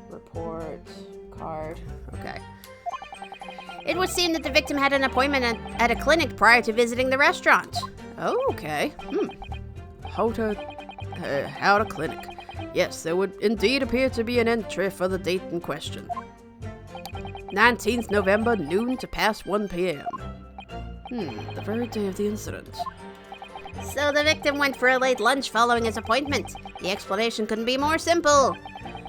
report card. Okay. It would seem that the victim had an appointment at a clinic prior to visiting the restaurant. Oh, okay. How to clinic. Yes, there would indeed appear to be an entry for the date in question. 19th November, noon to past 1 p.m. The very day of the incident. So the victim went for a late lunch following his appointment. The explanation couldn't be more simple.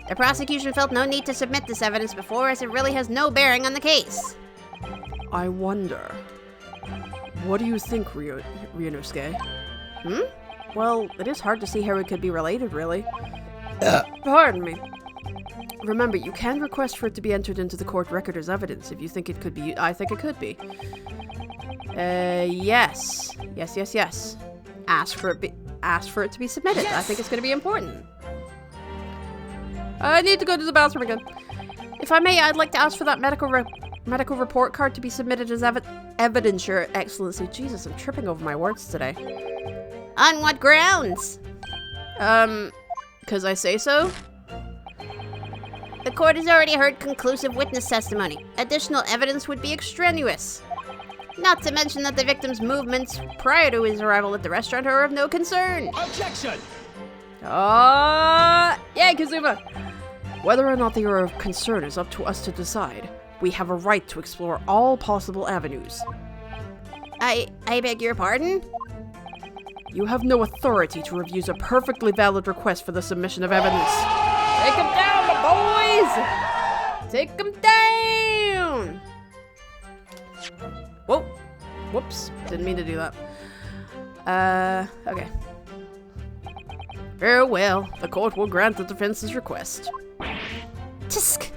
The prosecution felt no need to submit this evidence before, as it really has no bearing on the case. I wonder. What do you think, Ryunosuke? Well, it is hard to see how it could be related, really. Pardon me. Remember, you can request for it to be entered into the court record as evidence if you think it could be. I think it could be. Yes. Ask for it to be submitted. Yes! I think it's going to be important. I need to go to the bathroom again. If I may, I'd like to ask for that medical report card to be submitted as evidence, Your Excellency. Jesus, I'm tripping over my words today. On what grounds? Because I say so? The court has already heard conclusive witness testimony. Additional evidence would be extraneous. Not to mention that the victim's movements prior to his arrival at the restaurant are of no concern. Objection! Yeah, Kazuma! Whether or not they are of concern is up to us to decide. We have a right to explore all possible avenues. I beg your pardon? You have no authority to refuse a perfectly valid request for the submission of evidence. Take them down, my boys! Take them down! Whoa. Whoops. Didn't mean to do that. Okay. Very well. The court will grant the defense's request. Tisk!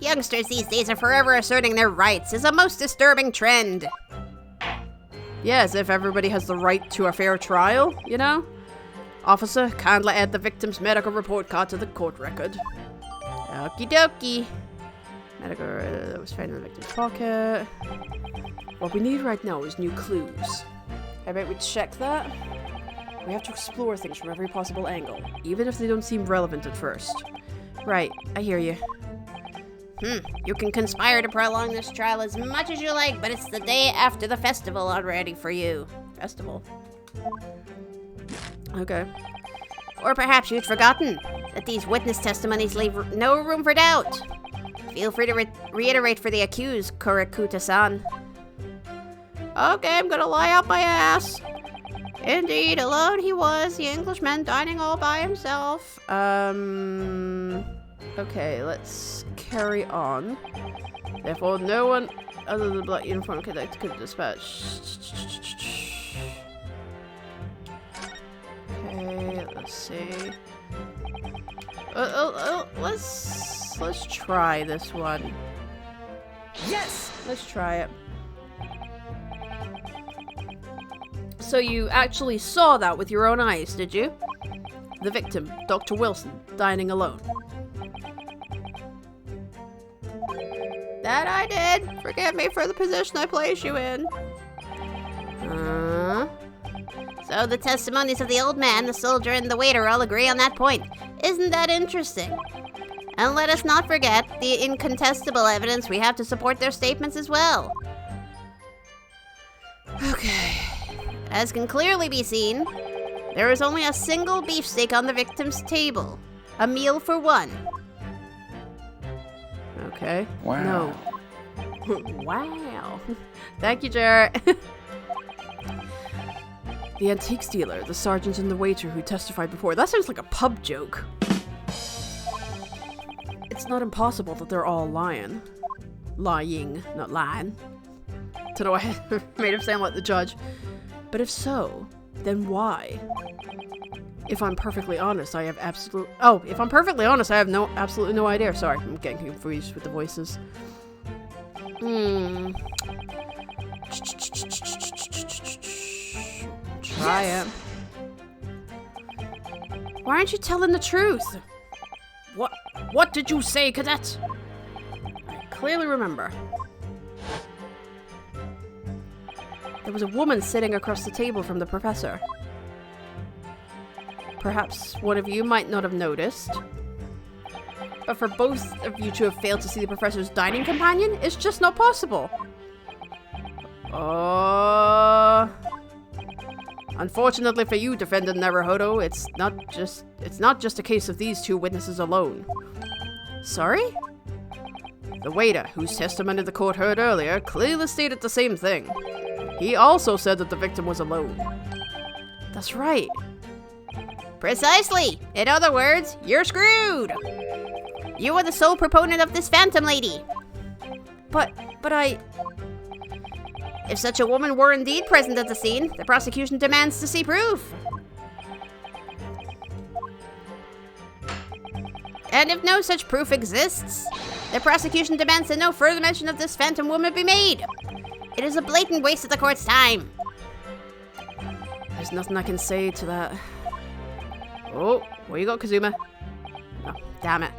Youngsters these days are forever asserting their rights. Is a most disturbing trend. Yeah, as if everybody has the right to a fair trial, you know? Officer, kindly add the victim's medical report card to the court record. Okie dokie. Medical that was found in the victim's pocket. What we need right now is new clues. How about we check that? We have to explore things from every possible angle, even if they don't seem relevant at first. Right, I hear you. You can conspire to prolong this trial as much as you like, but it's the day after the festival already for you. Festival? Okay. Or perhaps you'd forgotten that these witness testimonies leave no room for doubt. Feel free to reiterate for the accused, Kurikuta-san. Okay, I'm gonna lie out my ass. Indeed, alone he was, the Englishman dining all by himself. Okay, let's carry on. Therefore, no one other than the black uniform cadet could dispatch. Okay, let's see. Let's try this one. Yes! Let's try it. So you actually saw that with your own eyes, did you? The victim, Dr. Wilson, dining alone. That I did. Forgive me for the position I placed you in. So the testimonies of the old man, the soldier, and the waiter all agree on that point. Isn't that interesting? And let us not forget the incontestable evidence we have to support their statements as well. Okay. As can clearly be seen, there is only a single beefsteak on the victim's table. A meal for one. Okay. Wow. No. Wow. Thank you, Jarrett. The antiques dealer, the sergeant, and the waiter who testified before. That sounds like a pub joke. It's not impossible that they're all lying. Lying, not lying. Don't know why I made him sound like the judge. But if so, then why? If I'm perfectly honest, I have absolutely no idea. Sorry, I'm getting confused with the voices. Try it. Why aren't you telling the truth? What did you say, cadet? I clearly remember. There was a woman sitting across the table from the professor. Perhaps one of you might not have noticed. But for both of you to have failed to see the professor's dining companion, it's just not possible. Unfortunately for you, Defendant Naruhodo, it's not just a case of these two witnesses alone. Sorry? The waiter, whose testimony the court heard earlier, clearly stated the same thing. He also said that the victim was alone. That's right. Precisely. In other words, you're screwed. You are the sole proponent of this phantom lady. But I... If such a woman were indeed present at the scene, the prosecution demands to see proof. And if no such proof exists, the prosecution demands that no further mention of this phantom woman be made. It is a blatant waste of the court's time. There's nothing I can say to that. Oh, where you go, Kazuma? Oh, damn it.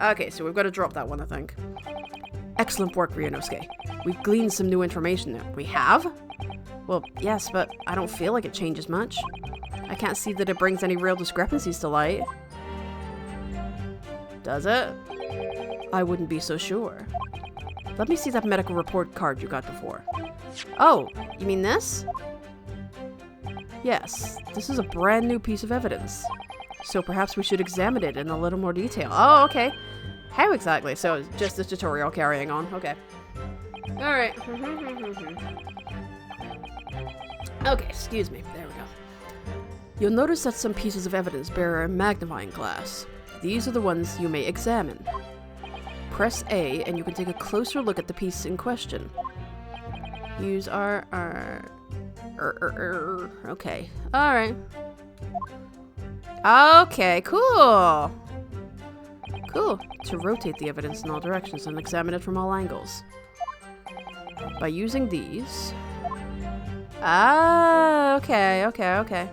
Okay, so we've got to drop that one, I think. Excellent work, Ryunosuke. We've gleaned some new information there. We have? Well, yes, but I don't feel like it changes much. I can't see that it brings any real discrepancies to light. Does it? I wouldn't be so sure. Let me see that medical report card you got before. Oh, you mean this? Yes, this is a brand new piece of evidence. So perhaps we should examine it in a little more detail. Oh, okay. How exactly? So just this tutorial carrying on. Okay. Alright. Okay, excuse me. There we go. You'll notice that some pieces of evidence bear a magnifying glass. These are the ones you may examine. Press A and you can take a closer look at the piece in question. Use okay. Alright. Okay, cool. Cool. To rotate the evidence in all directions and examine it from all angles. By using these... Ah, okay. Okay.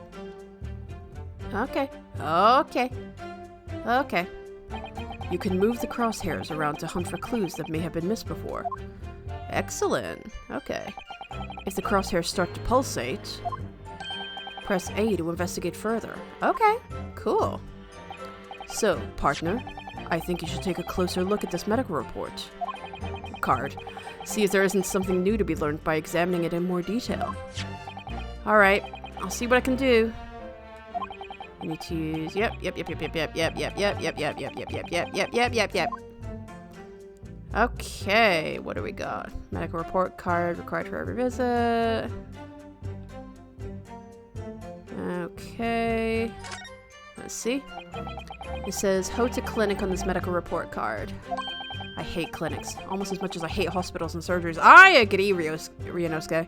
You can move the crosshairs around to hunt for clues that may have been missed before. Excellent. Okay. If the crosshairs start to pulsate, press A to investigate further. Okay, cool. So, partner, I think you should take a closer look at this medical report card. See if there isn't something new to be learned by examining it in more detail. Alright, I'll see what I can do. I need to use... Yep. Okay, what do we got? Medical report card required for every visit. Okay. Let's see. It says Hota Clinic on this medical report card. I hate clinics, almost as much as I hate hospitals and surgeries. I agree, Ryunosuke.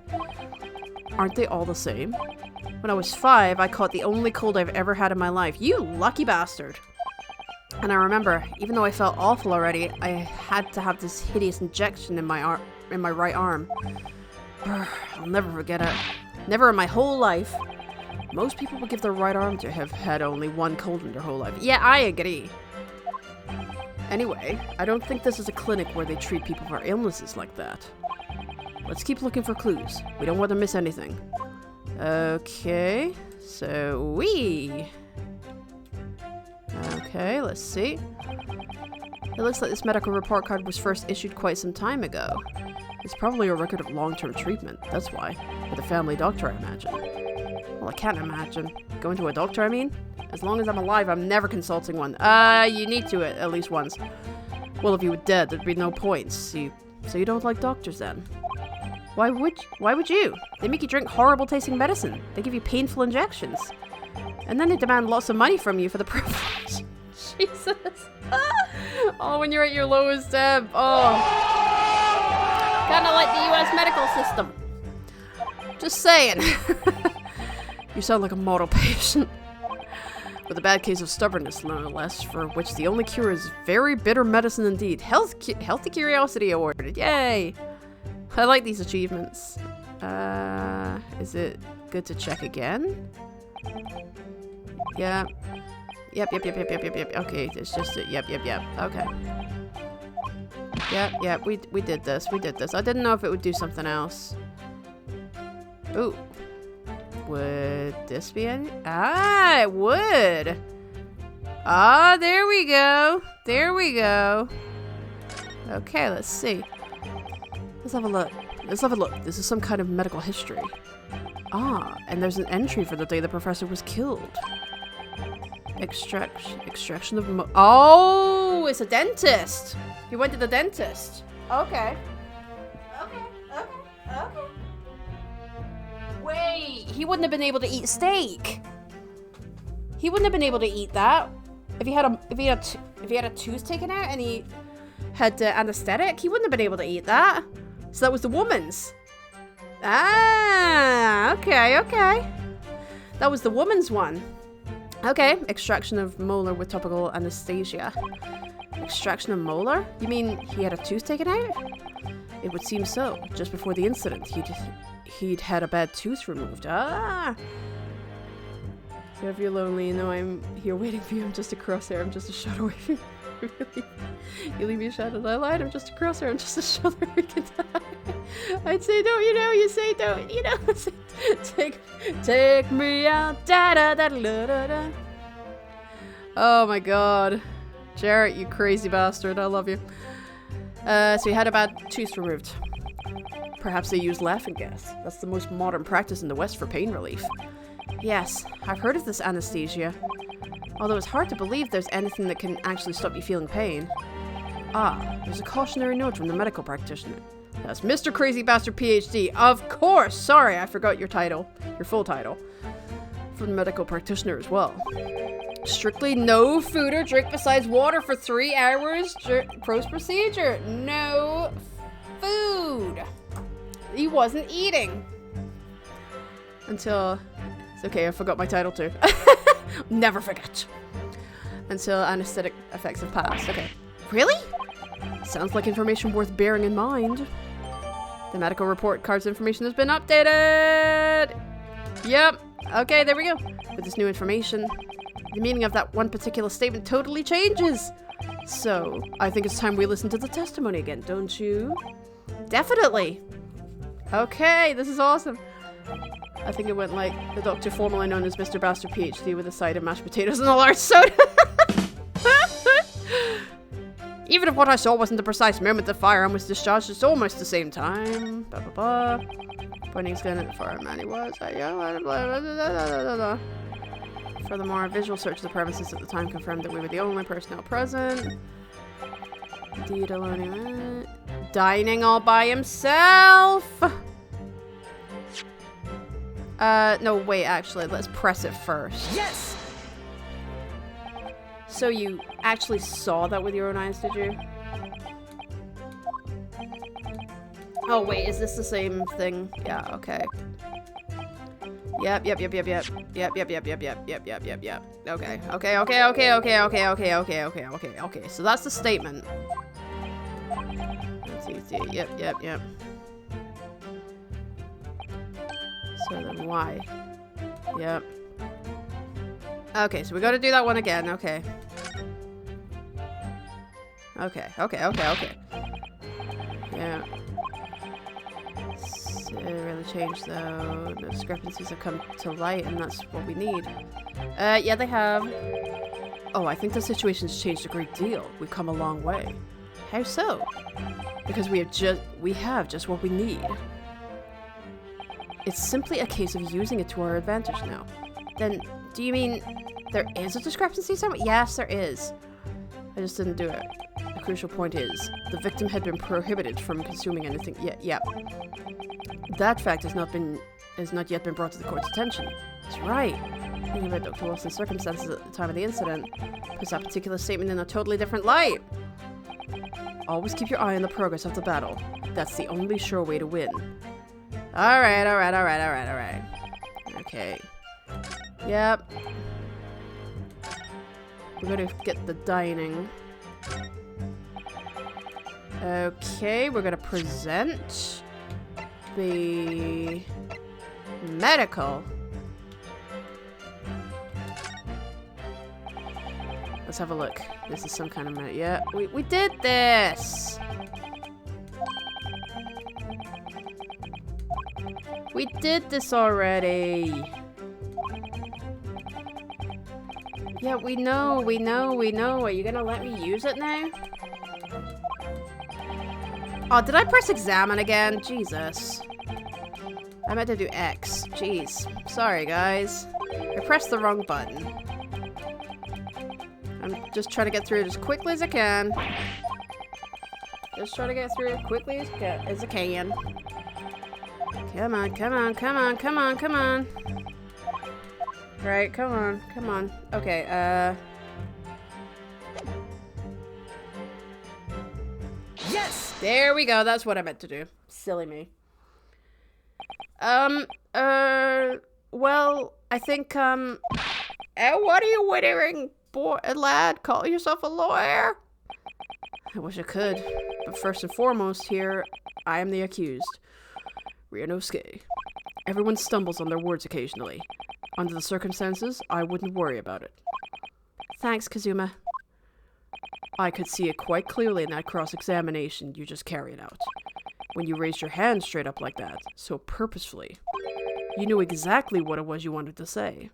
Aren't they all the same? When I was 5, I caught the only cold I've ever had in my life. You lucky bastard. And I remember, even though I felt awful already, I had to have this hideous injection in my right arm. I'll never forget it. Never in my whole life. Most people would give their right arm to have had only one cold in their whole life. Yeah, I agree. Anyway, I don't think this is a clinic where they treat people for illnesses like that. Let's keep looking for clues. We don't want to miss anything. Okay, so okay, let's see. It looks like this medical report card was first issued quite some time ago. It's probably a record of long-term treatment, that's why. With a family doctor, I imagine. Well, I can't imagine. Going to a doctor, I mean? As long as I'm alive, I'm never consulting one. You need to at least once. Well, if you were dead, there'd be no point. So you don't like doctors then? Why would you? They make you drink horrible tasting medicine. They give you painful injections. And then they demand lots of money from you for the privilege. Jesus. Oh, when you're at your lowest ebb. Oh. Kinda like the US medical system. Just saying. You sound like a model patient. With a bad case of stubbornness, no less, for which the only cure is very bitter medicine indeed. Healthy Curiosity awarded. Yay! I like these achievements. Is it good to check again? Yeah. Yep. Okay, it's just it. Yep. Okay. Yep, we did this. I didn't know if it would do something else. Ooh. Would this be any? Ah, it would. Ah, there we go. Okay, let's see. Let's have a look. This is some kind of medical history. Ah, and there's an entry for the day the professor was killed. Extraction of oh, it's a dentist. He went to the dentist. Okay. Wait, he wouldn't have been able to eat steak. He wouldn't have been able to eat that if he had a tooth taken out and he had anesthetic. He wouldn't have been able to eat that. So that was the woman's. Ah, okay. That was the woman's one. Okay, extraction of molar with topical anesthesia. Extraction of molar? You mean he had a tooth taken out? It would seem so. Just before the incident, he'd had a bad tooth removed. Ah! So if you're lonely, you know I'm here waiting for you. I'm just a crosshair. I'm just a shot away from you. You leave me a shot as I lied. I'm just a crosshair. I'm just a shot away. We can die. I'd say don't, you know. You say don't, you know. Take me out. Da da da da da da. Oh my god. Jarrett, you crazy bastard. I love you. So he had a bad tooth removed. Perhaps they use laughing gas. That's the most modern practice in the West for pain relief. Yes, I've heard of this anesthesia. Although it's hard to believe there's anything that can actually stop you feeling pain. Ah, there's a cautionary note from the medical practitioner. That's Mr. Crazy Bastard PhD. Of course! Sorry, I forgot your title. Your full title. From the medical practitioner as well. Strictly no food or drink besides water for 3 hours post-procedure. No food. He wasn't eating. Until... It's okay, I forgot my title too. Never forget. Until anesthetic effects have passed. Okay. Really? Sounds like information worth bearing in mind. The medical report card's information has been updated. Yep. Okay, there we go. With this new information, the meaning of that one particular statement totally changes. So, I think it's time we listen to the testimony again, don't you? Definitely. Okay, this is awesome. I think it went like the doctor formerly known as Mr. Bastard PhD with a side of mashed potatoes and a large soda. Even if what I saw wasn't the precise moment the firearm was discharged, it's almost the same time. Blah, blah, blah. Pointing's gun at the fireman he was. Furthermore, a visual search of the premises at the time confirmed that we were the only personnel present. Indeed, alone. Dining all by himself. No, wait, actually, let's press it first. Yes! So you actually saw that with your own eyes, did you? Oh, wait, is this the same thing? Yeah, okay. Yep. Okay. So that's the statement. Yep. So then why? Yep. Okay, so we gotta do that one again. Okay. Yeah. So it really changed though. The discrepancies have come to light and that's what we need. Yeah, they have. Oh, I think the situation's changed a great deal. We've come a long way. How so? Because we have just what we need. It's simply a case of using it to our advantage now. Then, do you mean there is a discrepancy somewhere? Yes, there is. I just didn't do it. The crucial point is, the victim had been prohibited from consuming anything yet. Yep. That fact has not yet been brought to the court's attention. That's right. Thinking about Dr. Wilson's circumstances at the time of the incident puts that particular statement in a totally different light. Always keep your eye on the progress of the battle. That's the only sure way to win. Alright. Okay. Yep. We're gonna get the dining. Okay, we're gonna present the medical. Let's have a look. This is some kind of yeah, we did this! We did this already! Yeah, we know. Are you gonna let me use it now? Oh, did I press examine again? Jesus. I meant to do X. Jeez. Sorry, guys. I pressed the wrong button. I'm just trying to get through it as quickly as I can. Just trying to get through it as quickly as I can. Come on. Right, come on. Okay, Yes! there we go. That's what I meant to do. Silly me. Well, I think, what are you wittering, boy, lad? Call yourself a lawyer? I wish I could, but first and foremost here, I am the accused. Ryunosuke. Everyone stumbles on their words occasionally. Under the circumstances, I wouldn't worry about it. Thanks, Kazuma. I could see it quite clearly in that cross-examination you just carried out. When you raised your hand straight up like that, so purposefully, you knew exactly what it was you wanted to say.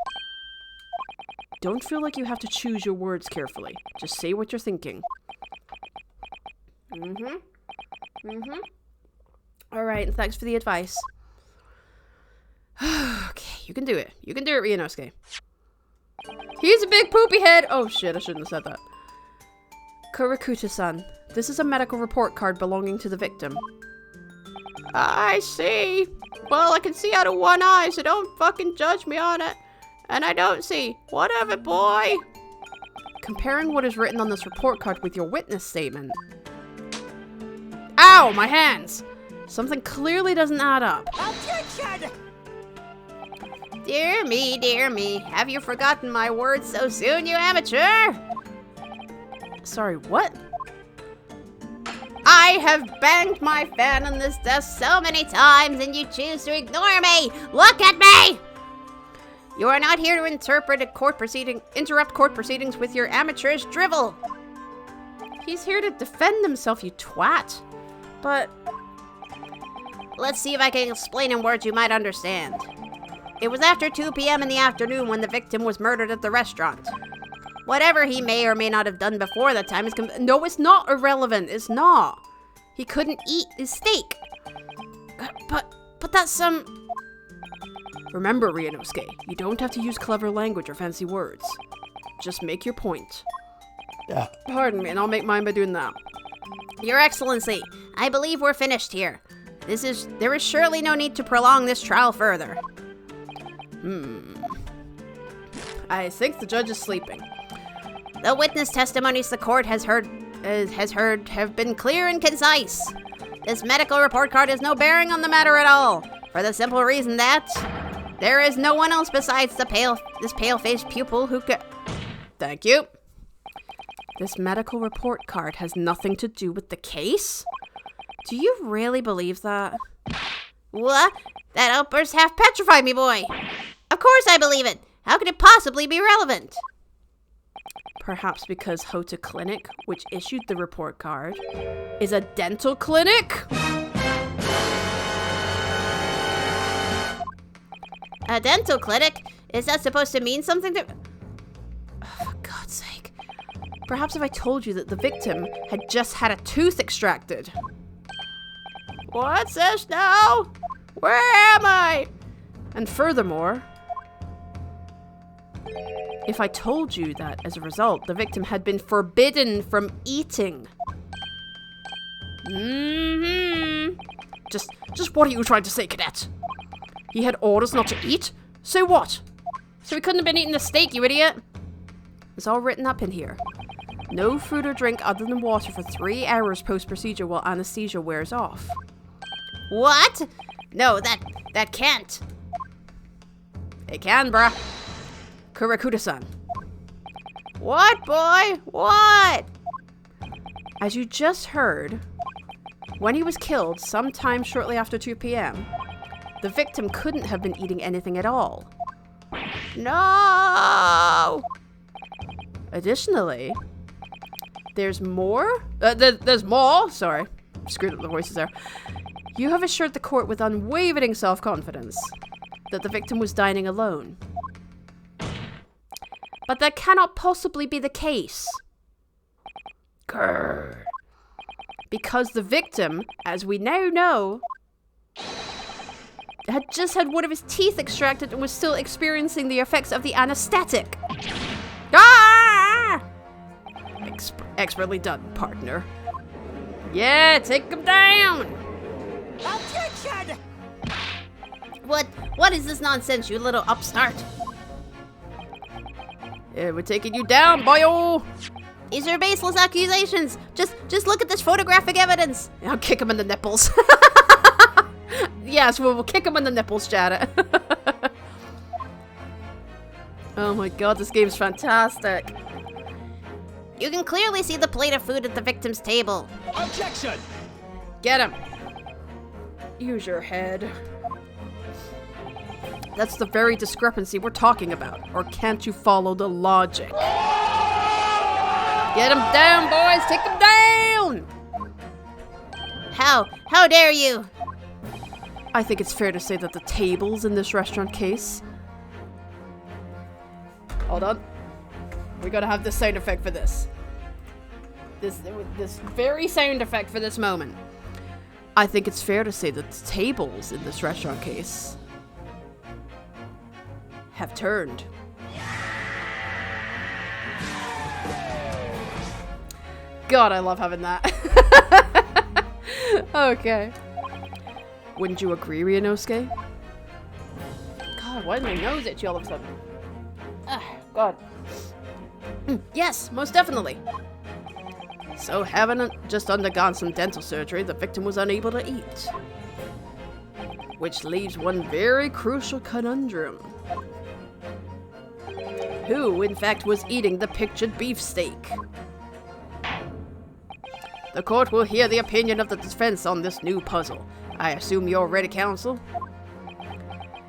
Don't feel like you have to choose your words carefully. Just say what you're thinking. Alright, and thanks for the advice. Okay, you can do it. You can do it, Ryunosuke. He's a big poopy head! Oh shit, I shouldn't have said that. Kurakuta-san, this is a medical report card belonging to the victim. I see. Well, I can see out of one eye, so don't fucking judge me on it. And I don't see. Whatever, boy. Comparing what is written on this report card with your witness statement. Ow, my hands! Something clearly doesn't add up. Objection! Dear me. Have you forgotten my words so soon, you amateur? Sorry, what? I have banged my fan on this desk so many times and you choose to ignore me! Look at me! You are not here to interrupt court proceedings with your amateurish drivel. He's here to defend himself, you twat. But let's see if I can explain in words you might understand. It was after 2 p.m. in the afternoon when the victim was murdered at the restaurant. Whatever he may or may not have done before that time is No, it's not irrelevant. It's not. he couldn't eat his steak. But that's some... Remember, Ryunosuke, you don't have to use clever language or fancy words. Just make your point. Pardon me, and I'll make mine by doing that. Your Excellency, I believe we're finished here. There is surely no need to prolong this trial further. I think the judge is sleeping. The witness testimonies the court has heard have been clear and concise. This medical report card has no bearing on the matter at all, for the simple reason that there is no one else besides this pale-faced pupil who could... Thank you. This medical report card has nothing to do with the case? Do you really believe that? What? That outburst half petrified me, boy. Of course I believe it. How could it possibly be relevant? Perhaps because Hota Clinic, which issued the report card, is a dental clinic? A dental clinic? Is that supposed to mean something to... Oh, for God's sake. Perhaps if I told you that the victim had just had a tooth extracted. What's this now? Where am I? And furthermore, if I told you that, as a result, the victim had been forbidden from eating. Just what are you trying to say, cadet? He had orders not to eat? So what? So he couldn't have been eating the steak, you idiot. It's all written up in here. No food or drink other than water for 3 hours post-procedure while anesthesia wears off. What? No, that can't. It can, bruh. Kurakuda-san. What, boy? What? As you just heard, when he was killed sometime shortly after 2 p.m., the victim couldn't have been eating anything at all. No! Additionally, there's more? There's more? Sorry. Screwed up the voices there. You have assured the court with unwavering self-confidence that the victim was dining alone. But that cannot possibly be the case. Grr. Because the victim, as we now know, had just had one of his teeth extracted and was still experiencing the effects of the anesthetic. Ah! Expertly done, partner. Yeah, take him down! Objection! What is this nonsense, you little upstart? Yeah, we're taking you down, boyo! These are baseless accusations. Just look at this photographic evidence. I'll kick him in the nipples. Yes, we'll kick him in the nipples, Janet. Oh my god, this game's fantastic. You can clearly see the plate of food at the victim's table. Objection! Get him. Use your head. That's the very discrepancy we're talking about. Or can't you follow the logic? Get him down, boys! Take him down! How dare you? I think it's fair to say that the tables in this restaurant case... Hold on. We gotta have this sound effect for this. This very sound effect for this moment. I think it's fair to say that the tables in this restaurant case have turned. God, I love having that. Okay. Wouldn't you agree, Ryunosuke? God, why did my nose itchy all of a sudden? Ah, God. Yes, most definitely. So, having just undergone some dental surgery, the victim was unable to eat. Which leaves one very crucial conundrum. Who, in fact, was eating the pictured beefsteak? The court will hear the opinion of the defense on this new puzzle. I assume you're ready, counsel?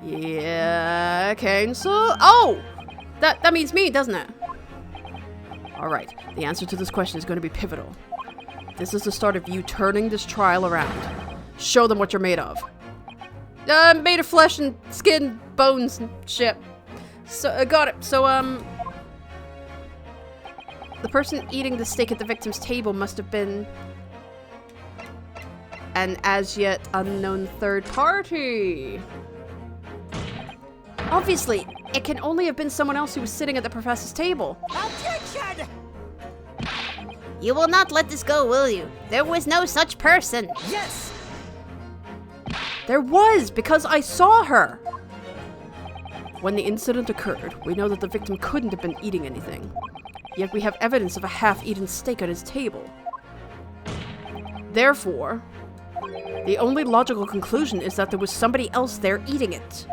Yeah, counsel? Oh! That means me, doesn't it? Alright, the answer to this question is going to be pivotal. This is the start of you turning this trial around. Show them what you're made of. Made of flesh and skin, bones and shit. So, got it. So, The person eating the steak at the victim's table must have been an as yet unknown third party. Obviously, it can only have been someone else who was sitting at the professor's table. Objection! You will not let this go, will you? There was no such person. Yes! There was, because I saw her! When the incident occurred, we know that the victim couldn't have been eating anything. Yet we have evidence of a half-eaten steak at his table. Therefore, the only logical conclusion is that there was somebody else there eating it.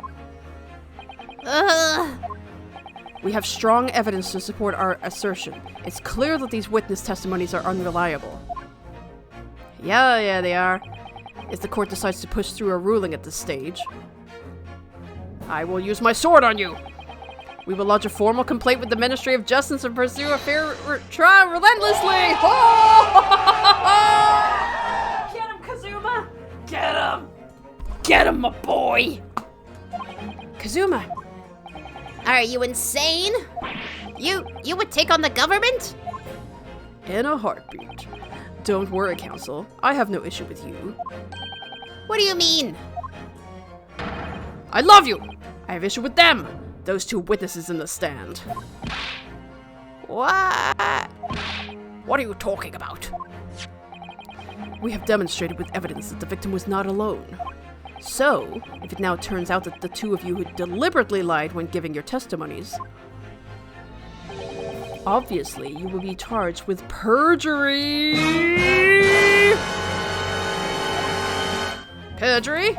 We have strong evidence to support our assertion. It's clear that these witness testimonies are unreliable. Yeah, they are. If the court decides to push through a ruling at this stage, I will use my sword on you. We will lodge a formal complaint with the Ministry of Justice and pursue a fair trial relentlessly. Get him, Kazuma! Get him! Get him, my boy! Kazuma, Are you insane? You would take on the government? in a heartbeat. Don't worry, Counsel. I have no issue with you. What do you mean? I love you! I have issue with them! Those two witnesses in the stand. What? What are you talking about? We have demonstrated with evidence that the victim was not alone. So, if it now turns out that the two of you had deliberately lied when giving your testimonies, obviously you will be charged with perjury! Perjury?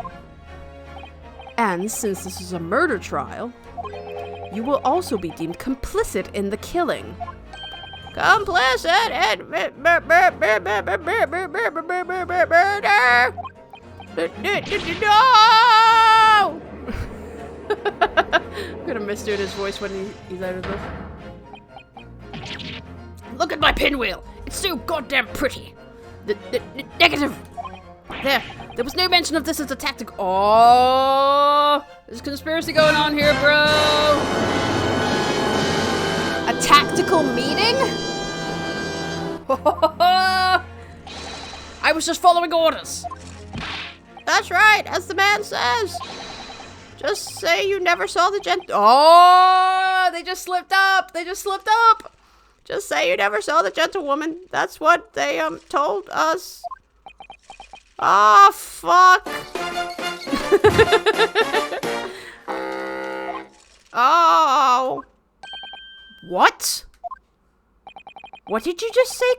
And since this is a murder trial, you will also be deemed complicit in the killing. Complicit in murder! No! I'm gonna miss doing his voice when he's out of this. Look at my pinwheel! It's so goddamn pretty! Negative! There was no mention of this as a tactic. Oh, there's conspiracy going on here, bro. A tactical meeting? I was just following orders! That's right, as the man says. Just say you never saw the Oh, they just slipped up. Just say you never saw the gentlewoman. That's what they told us. Oh, fuck. Oh. What? What did you just say,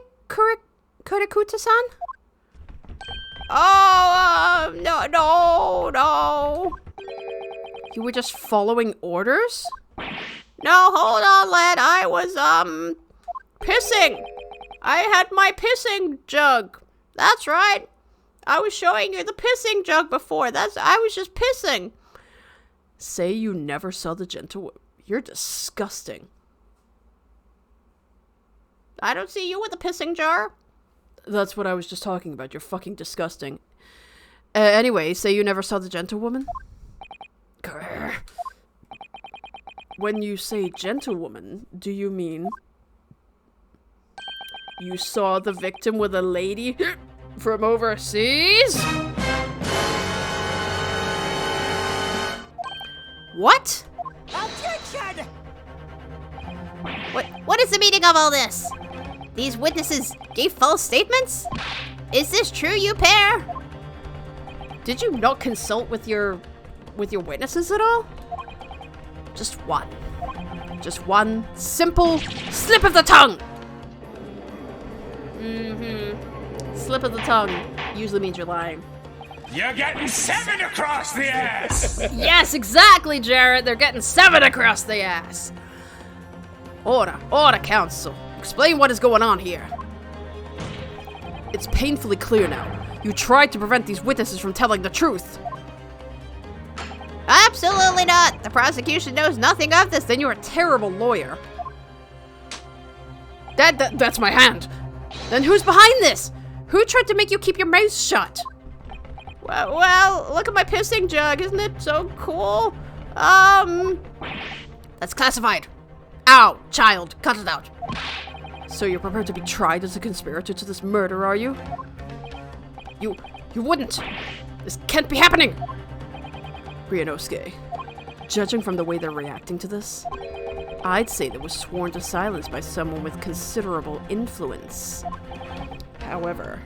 Kurikuta-san? Oh, no. You were just following orders? No, hold on, lad. I was, pissing. I had my pissing jug. That's right. I was showing you the pissing jug before. I was just pissing. Say you never saw the gentlewoman. You're disgusting. I don't see you with a pissing jar. That's what I was just talking about. You're fucking disgusting. Anyway, say you never saw the gentlewoman? Grr. When you say gentlewoman, do you mean you saw the victim with a lady from overseas? What? Objection! What is the meaning of all this? These witnesses gave false statements? Is this true, you pair? Did you not consult with your witnesses at all? Just one. Just one simple slip of the tongue! Slip of the tongue usually means you're lying. You're getting 7 across the ass! Yes, exactly, Jarrett. They're getting 7 across the ass. Order, counsel. Explain what is going on here. It's painfully clear now. You tried to prevent these witnesses from telling the truth. Absolutely not. The prosecution knows nothing of this. Then you're a terrible lawyer. That's my hand. Then who's behind this? Who tried to make you keep your mouth shut? Well, look at my pissing jug. Isn't it so cool? That's classified. Ow, child, cut it out. So you're prepared to be tried as a conspirator to this murder, are you? You wouldn't! This can't be happening! Ryunosuke, judging from the way they're reacting to this, I'd say they were sworn to silence by someone with considerable influence. However,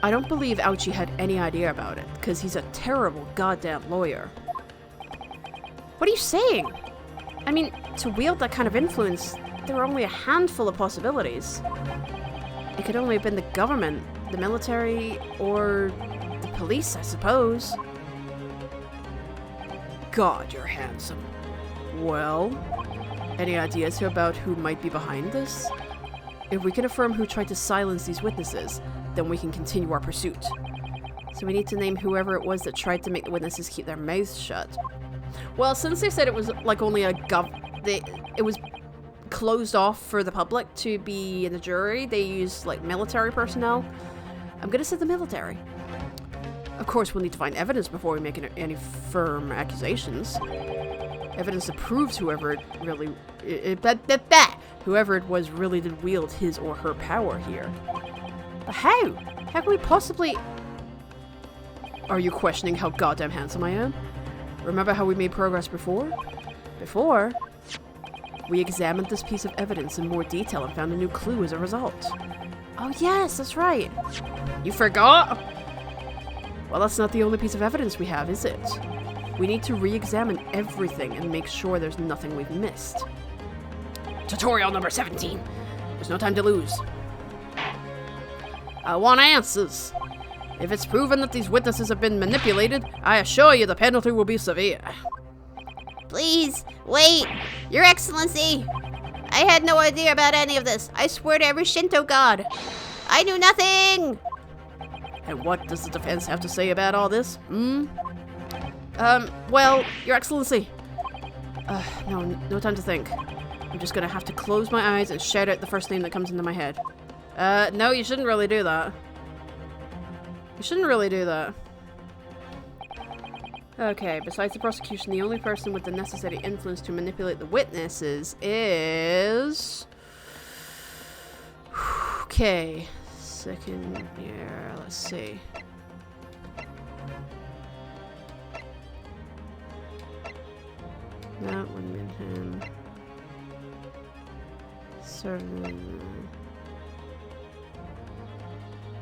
I don't believe Ouchie had any idea about it, because he's a terrible goddamn lawyer. What are you saying? I mean, to wield that kind of influence, there are only a handful of possibilities. It could only have been the government, the military, or the police, I suppose. God, you're handsome. Well, any ideas about who might be behind this? If we can affirm who tried to silence these witnesses, then we can continue our pursuit. So we need to name whoever it was that tried to make the witnesses keep their mouths shut. Well, since they said it was like only it was closed off for the public to be in the jury, they used like military personnel. I'm gonna say the military. Of course, we'll need to find evidence before we make any firm accusations. Evidence that proves whoever it was really did wield his or her power here. But how? How can we possibly... Are you questioning how goddamn handsome I am? Remember how we made progress before? Before? We examined this piece of evidence in more detail and found a new clue as a result. Oh yes, that's right. You forgot? Well, that's not the only piece of evidence we have, is it? We need to re-examine everything and make sure there's nothing we've missed. Tutorial number 17. There's no time to lose. I want answers. If it's proven that these witnesses have been manipulated, I assure you the penalty will be severe. Please, wait. Your Excellency. I had no idea about any of this. I swear to every Shinto god. I knew nothing. And what does the defense have to say about all this? Well, Your Excellency. No time to think. I'm just gonna have to close my eyes and shout out the first name that comes into my head. No, you shouldn't really do that. You shouldn't really do that. Okay, besides the prosecution, the only person with the necessary influence to manipulate the witnesses is... Okay. Second year, let's see. That wouldn't have been him.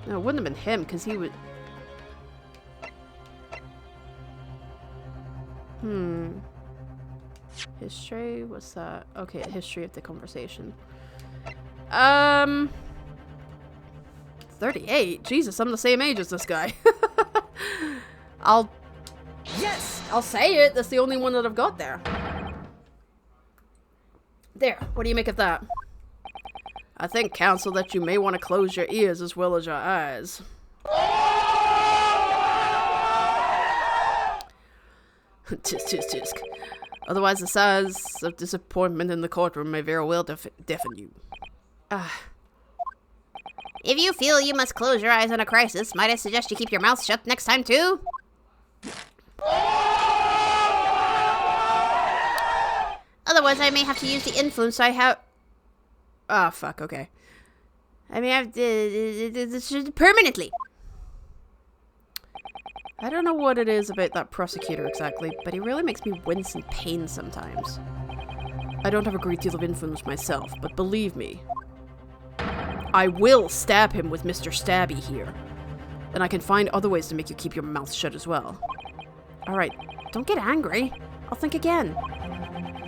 No, it wouldn't have been him, because he would... History? What's that? Okay, history of the conversation. 38? Jesus, I'm the same age as this guy. I'll say it. That's the only one that I've got there. There. What do you make of that? I think, counsel, that you may want to close your ears as well as your eyes. Tisk, tisk, tisk. Otherwise, the sighs of disappointment in the courtroom may very well deafen you. If you feel you must close your eyes on a crisis, might I suggest you keep your mouth shut next time too? Otherwise, I may have to use the influence I have... Ah, fuck, okay. I may have permanently. I don't know what it is about that prosecutor exactly, but he really makes me wince in pain sometimes. I don't have a great deal of influence myself, but believe me, I will stab him with Mr. Stabby here. And I can find other ways to make you keep your mouth shut as well. Alright, don't get angry. I'll think again.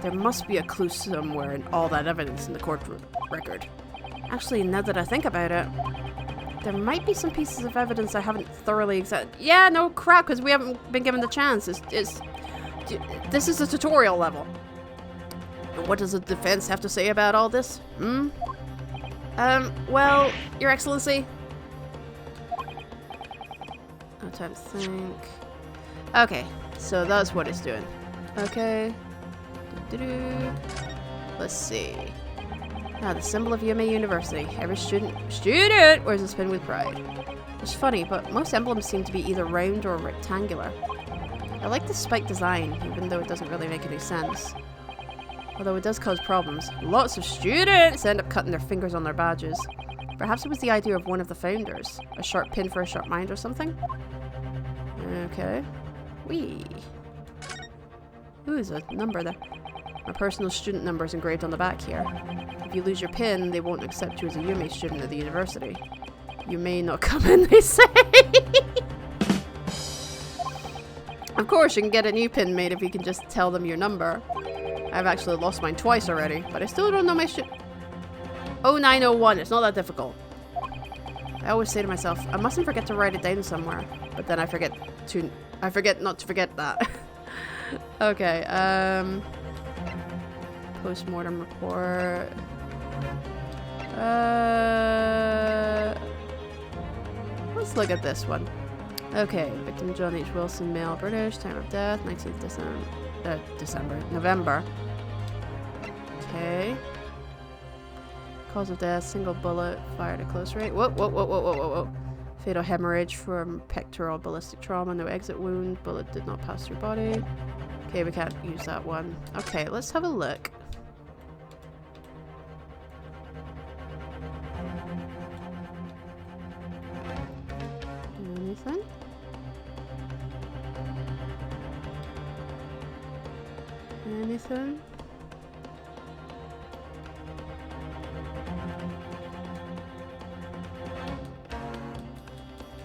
There must be a clue somewhere in all that evidence in the court record. Actually, now that I think about it, there might be some pieces of evidence I haven't thoroughly examined. Yeah, no crap, because we haven't been given the chance. This is a tutorial level. And what does the defense have to say about all this? Well, Your Excellency. No time to think. Okay, so that's what it's doing. Okay. Let's see. Now, the symbol of Yume University. Every student wears a spin with pride. It's funny, but most emblems seem to be either round or rectangular. I like the spike design, even though it doesn't really make any sense. Although it does cause problems. Lots of students end up cutting their fingers on their badges. Perhaps it was the idea of one of the founders. A sharp pin for a sharp mind or something? Okay. Whee. Ooh, there's a number there. My personal student number is engraved on the back here. If you lose your pin, they won't accept you as a Yume student at the university. You may not come in, they say. Of course, you can get a new pin made if you can just tell them your number. I've actually lost mine twice already, but I still don't know my 0901, it's not that difficult. I always say to myself, I mustn't forget to write it down somewhere. But then I forget not to forget that. Okay, postmortem report. Let's look at this one. Okay, victim John H. Wilson, male, British, time of death, 19th November. Okay. Cause of death, single bullet, fired at close range. Whoa. Fatal hemorrhage from pectoral ballistic trauma, no exit wound, bullet did not pass through body. Okay, we can't use that one. Okay, let's have a look. Anything? Anything?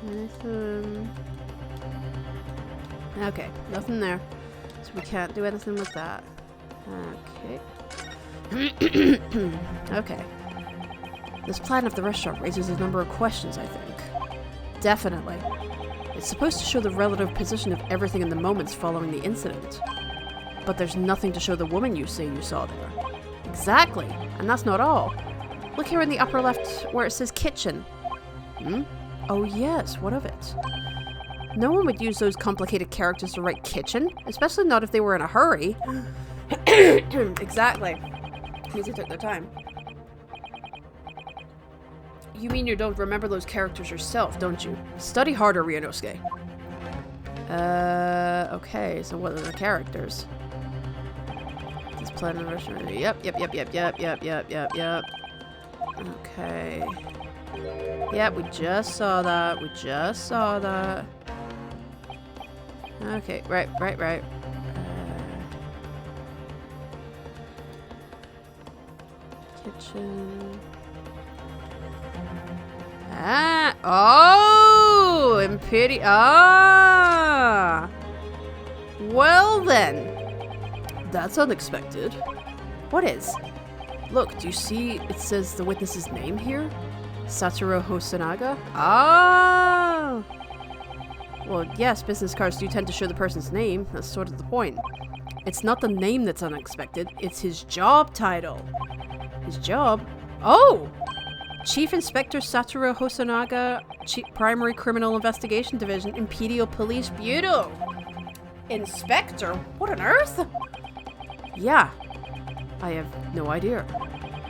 Anything? Okay, nothing there. So we can't do anything with that. Okay. Okay. This plan of the restaurant raises a number of questions, I think. Definitely. It's supposed to show the relative position of everything in the moments following the incident. But there's nothing to show the woman you say you saw there. Exactly. And that's not all. Look here in the upper left where it says kitchen. Oh yes, what of it? No one would use those complicated characters to write kitchen, especially not if they were in a hurry. Exactly. Means they took their time. You mean you don't remember those characters yourself, don't you? Study harder, Ryunosuke. Okay, so what are the characters? This plan of restaurant. Yep. Okay. Yep, we just saw that. Okay, right. Kitchen. Oh! Imperial. Well then. That's unexpected. What is? Look, do you see it says the witness's name here? Satoru Hosonaga? Ah! Well, yes, business cards do tend to show the person's name. That's sort of the point. It's not the name that's unexpected, it's his job title. His job? Oh! Chief Inspector Satoru Hosonaga, Primary Criminal Investigation Division, Imperial Police Bureau. Inspector? What on earth? Yeah. I have no idea.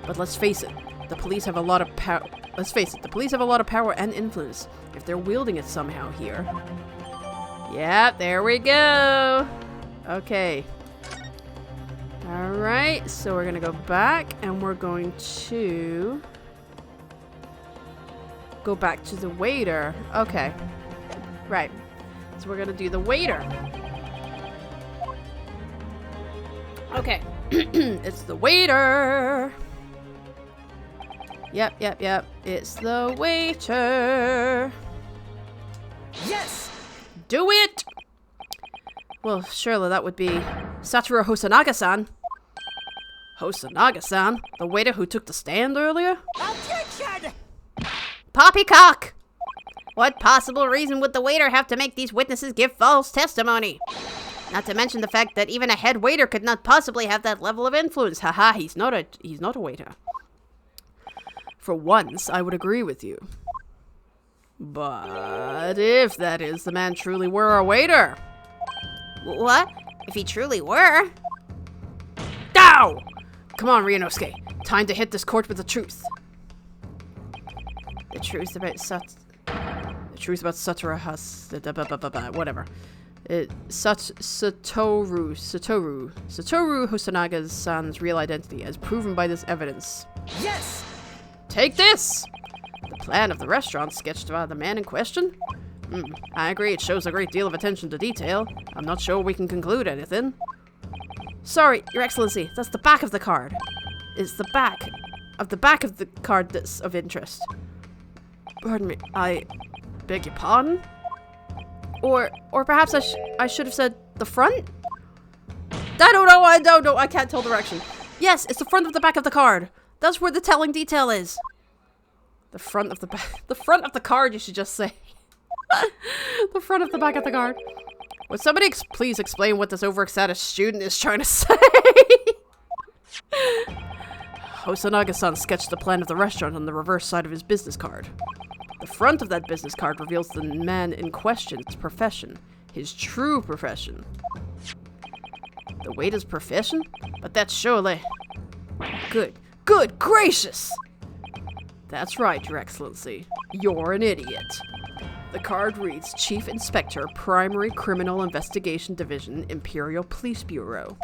But let's face it, the police have a lot of power. Let's face it, the police have a lot of power and influence. If they're wielding it somehow here. Yeah, there we go. Okay. Alright, so we're gonna go back and we're going to go back to the waiter. Okay. Right. So we're gonna do the waiter. Okay. It's the waiter. Yep. It's the waiter. Yes! Do it! Well, surely that would be Satoru Hosonaga-san. Hosonaga-san? The waiter who took the stand earlier? Objection! Poppycock! What possible reason would the waiter have to make these witnesses give false testimony? Not to mention the fact that even a head waiter could not possibly have that level of influence. Haha, he's not a waiter. For once, I would agree with you. But if that is, the man truly were a waiter. What? If he truly were? Ow! Come on, Ryunosuke. Time to hit this court with the truth. The truth about Satoru whatever. Satoru Hosanaga's real identity, as proven by this evidence. Yes! Take this! The plan of the restaurant sketched by the man in question? I agree, it shows a great deal of attention to detail. I'm not sure we can conclude anything. Sorry, Your Excellency, that's the back of the card. It's the back of the card that's of interest. Pardon me, I beg your pardon? Or perhaps I should have said the front? I don't know, I can't tell direction. Yes, it's the front of the back of the card. That's where the telling detail is. The front of the back, the front of the card, you should just say. The front of the back of the card. Would somebody please explain what this overexcited student is trying to say? Hosonaga-san sketched the plan of the restaurant on the reverse side of his business card. The front of that business card reveals the man in question's profession, his true profession. The waiter's profession? But that's surely... Good gracious! That's right, Your Excellency. You're an idiot. The card reads Chief Inspector, Primary Criminal Investigation Division, Imperial Police Bureau.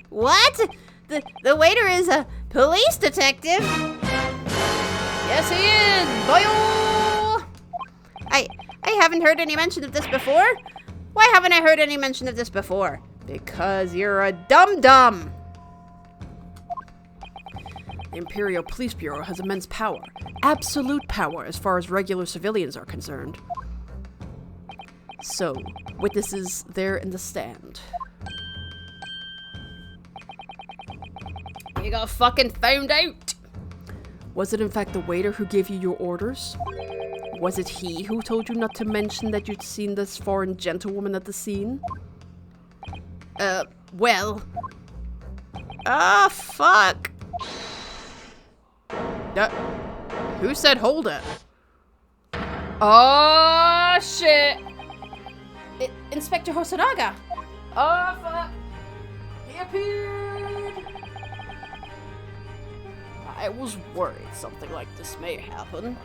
What? The waiter is a police detective? Yes, he is! Boyo! I haven't heard any mention of this before. Why haven't I heard any mention of this before? Because you're a dum-dum! The Imperial Police Bureau has immense power. Absolute power as far as regular civilians are concerned. So, witnesses there in the stand. You got fucking found out! Was it in fact the waiter who gave you your orders? Was it he who told you not to mention that you'd seen this foreign gentlewoman at the scene? Well... Ah, fuck! Who said hold it? Oh, shit! Inspector Hosonaga! Oh, fuck! He appeared! I was worried something like this may happen.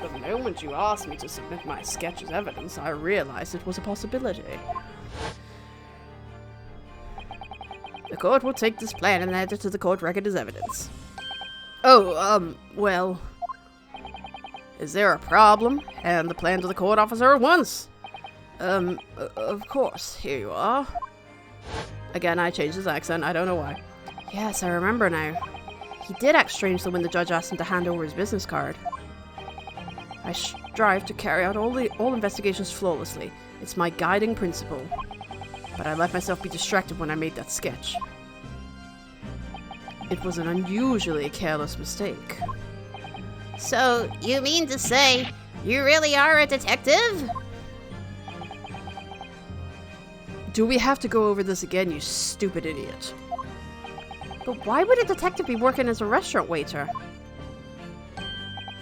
The moment you asked me to submit my sketch as evidence, I realized it was a possibility. The court will take this plan and add it to the court record as evidence. Oh, well... Is there a problem? Hand the plan to the court officer at once. Of course. Here you are. Again, I changed his accent. I don't know why. Yes, I remember now. He did act strangely when the judge asked him to hand over his business card. I strive to carry out all investigations flawlessly. It's my guiding principle. But I let myself be distracted when I made that sketch. It was an unusually careless mistake. So, you mean to say you really are a detective? Do we have to go over this again, you stupid idiot? But why would a detective be working as a restaurant waiter?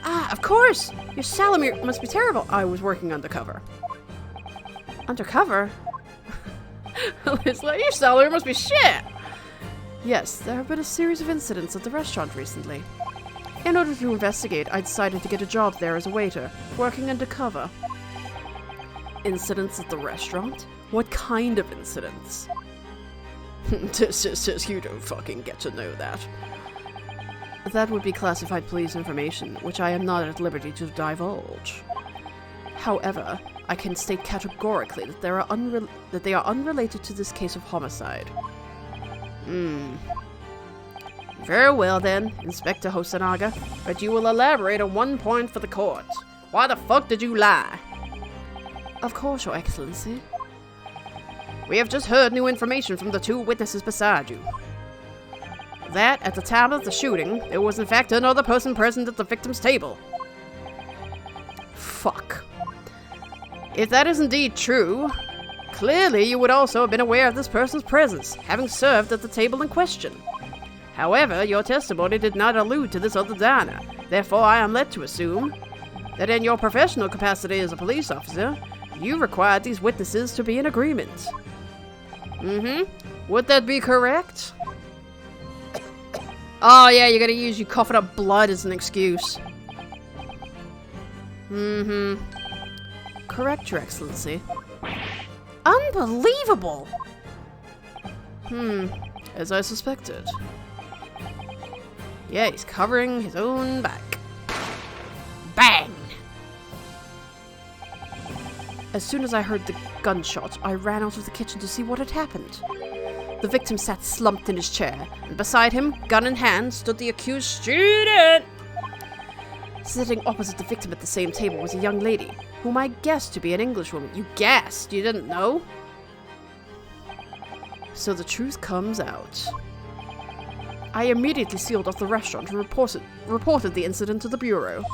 Ah, of course! Your salary must be terrible. I was working undercover. Undercover? It's like, your salary must be shit! Yes, there have been a series of incidents at the restaurant recently. In order to investigate, I decided to get a job there as a waiter, working undercover. Incidents at the restaurant? What kind of incidents? You don't fucking get to know that. That would be classified police information, which I am not at liberty to divulge. However, I can state categorically that they are unrelated to this case of homicide. Very well then, Inspector Hosonaga, but you will elaborate on one point for the court. Why the fuck did you lie? Of course, Your Excellency. We have just heard new information from the two witnesses beside you. That, at the time of the shooting, there was in fact another person present at the victim's table. Fuck. If that is indeed true, clearly you would also have been aware of this person's presence, having served at the table in question. However, your testimony did not allude to this other diner. Therefore, I am led to assume that in your professional capacity as a police officer, you required these witnesses to be in agreement. Would that be correct? Oh yeah, you're gonna use you coughing up blood as an excuse. correct, Your Excellency. Unbelievable! As I suspected. Yeah, he's covering his own back. Bang! As soon as I heard the gunshot, I ran out of the kitchen to see what had happened. The victim sat slumped in his chair, and beside him, gun in hand, stood the accused student! Sitting opposite the victim at the same table was a young lady, whom I guessed to be an Englishwoman. You guessed? You didn't know? So the truth comes out. I immediately sealed off the restaurant and reported the incident to the bureau.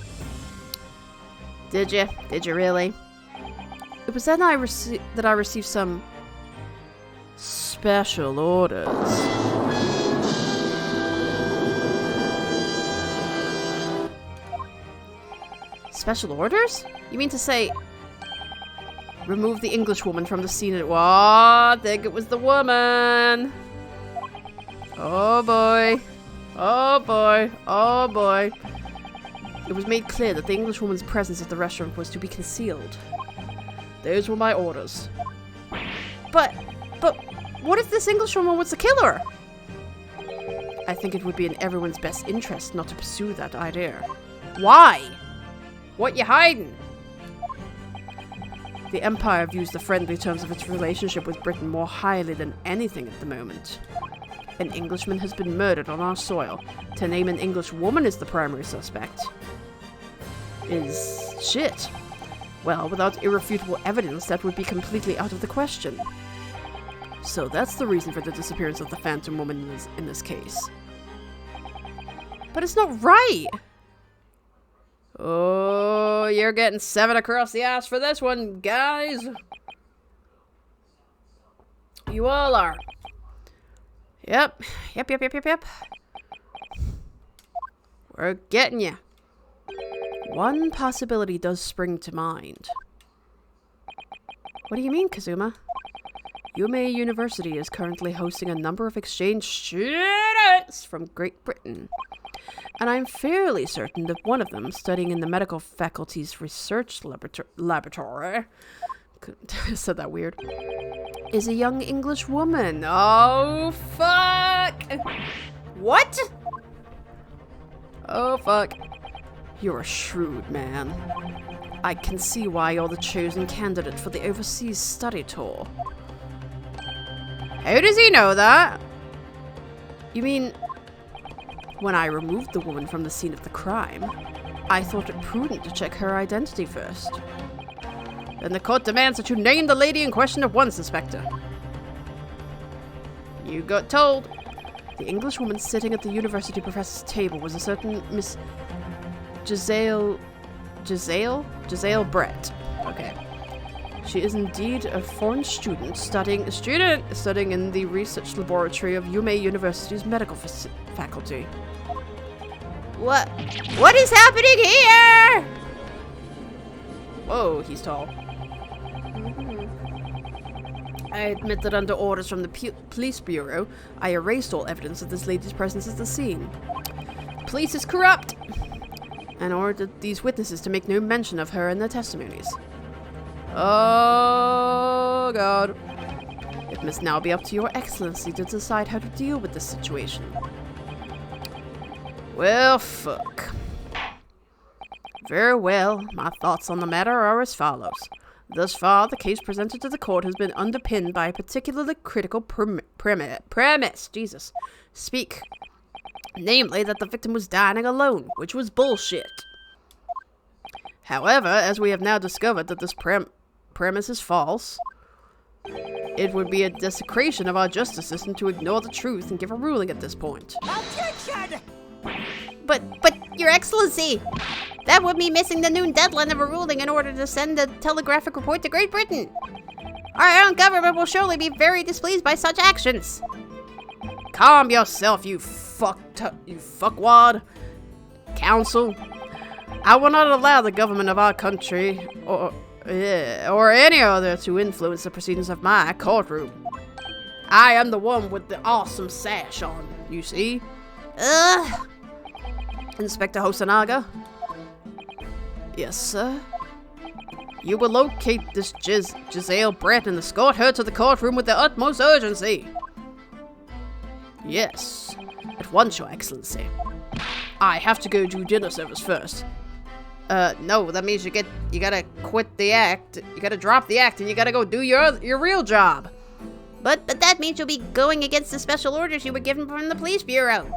Did you? Did you really? It was then that I received some special orders. Special orders? You mean to say remove the Englishwoman from the scene at— What? I think it was the woman. Oh boy. Oh boy. Oh boy. It was made clear that the Englishwoman's presence at the restaurant was to be concealed. Those were my orders. But what if this Englishwoman was the killer? I think it would be in everyone's best interest not to pursue that idea. Why? What you hiding? The Empire views the friendly terms of its relationship with Britain more highly than anything at the moment. An Englishman has been murdered on our soil. To name an English woman as the primary suspect is shit. Well, without irrefutable evidence, that would be completely out of the question. So that's the reason for the disappearance of the Phantom Woman in this case. But it's not right! Oh, you're getting 7 across the ass for this one, guys! You all are. Yep. We're getting you. One possibility does spring to mind. What do you mean, Kazuma? Yume University is currently hosting a number of exchange students from Great Britain. And I'm fairly certain that one of them, studying in the medical faculty's research laboratory, said that weird, is a young English woman. Oh, fuck! What? Oh, fuck. You're a shrewd man. I can see why you're the chosen candidate for the overseas study tour. How does he know that? You mean, when I removed the woman from the scene of the crime, I thought it prudent to check her identity first. Then the court demands that you name the lady in question at once, Inspector. You got told. The Englishwoman sitting at the university professor's table was a certain Miss Giselle Brett. Okay. She is indeed a foreign student studying in the research laboratory of Yume University's medical faculty. What is happening here? Whoa, he's tall. I admit that under orders from the police bureau, I erased all evidence of this lady's presence at the scene. The police is corrupt, and ordered these witnesses to make no mention of her in their testimonies. Oh, God. It must now be up to Your Excellency to decide how to deal with this situation. Well, fuck. Very well, my thoughts on the matter are as follows. Thus far, the case presented to the court has been underpinned by a particularly critical premise. Jesus. Speak. Namely, that the victim was dining alone, which was bullshit. However, as we have now discovered that this premise is false, it would be a desecration of our justice system to ignore the truth and give a ruling at this point. Objection! But, Your Excellency, that would be missing the noon deadline of a ruling in order to send a telegraphic report to Great Britain. Our own government will surely be very displeased by such actions. Calm yourself, you fuckwad. Counsel, I will not allow the government of our country or any other to influence the proceedings of my courtroom. I am the one with the awesome sash on, you see? Ugh. Inspector Hosanaga? Yes, sir? You will locate this Giselle Brett and escort her to the courtroom with the utmost urgency. Yes, at once, Your Excellency. I have to go do dinner service first. No, that means you gotta quit the act. You gotta drop the act and you gotta go do your real job. But that means you'll be going against the special orders you were given from the police bureau.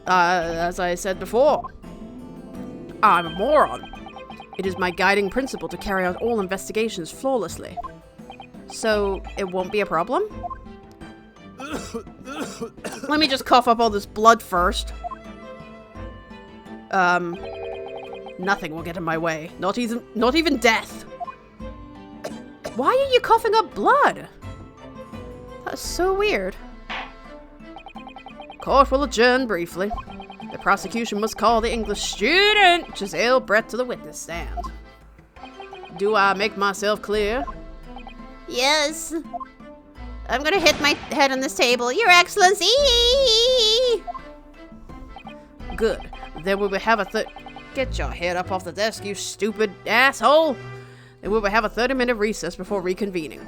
As I said before, I'm a moron. It is my guiding principle to carry out all investigations flawlessly. So, it won't be a problem? Let me just cough up all this blood first. Nothing will get in my way. Not even death. Why are you coughing up blood? That's so weird. Court will adjourn briefly. The prosecution must call the English student, Giselle Brett, to the witness stand. Do I make myself clear? Yes. I'm gonna hit my head on this table. Your Excellency! Good. Then we will have Get your head up off the desk, you stupid asshole! Then we will have a 30-minute recess before reconvening.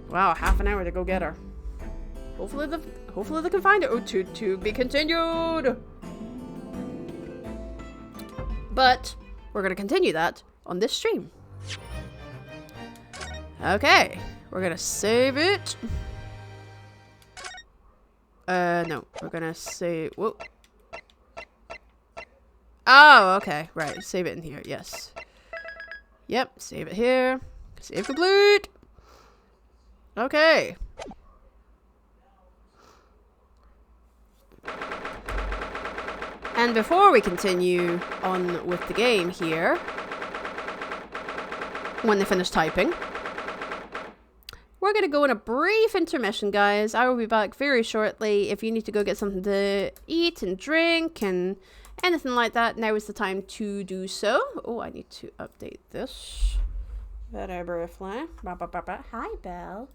Wow, half an hour to go get her. Hopefully they can find her. Oh, to be continued! But, we're gonna continue that on this stream. Okay, we're gonna save it. No, we're gonna save, whoa. Oh, okay, right, save it in here, yes. Yep, save it here. Save complete! Okay. And before we continue on with the game here, when they finish typing, we're going to go on a brief intermission, guys. I will be back very shortly. If you need to go get something to eat and drink and anything like that, now is the time to do so. Oh, I need to update this very briefly. Hi, Belle.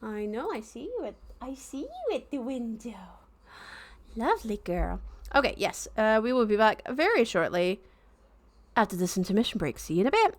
I know, I see you at the window. Lovely girl. Okay, yes, we will be back very shortly after this intermission break. See you in a bit.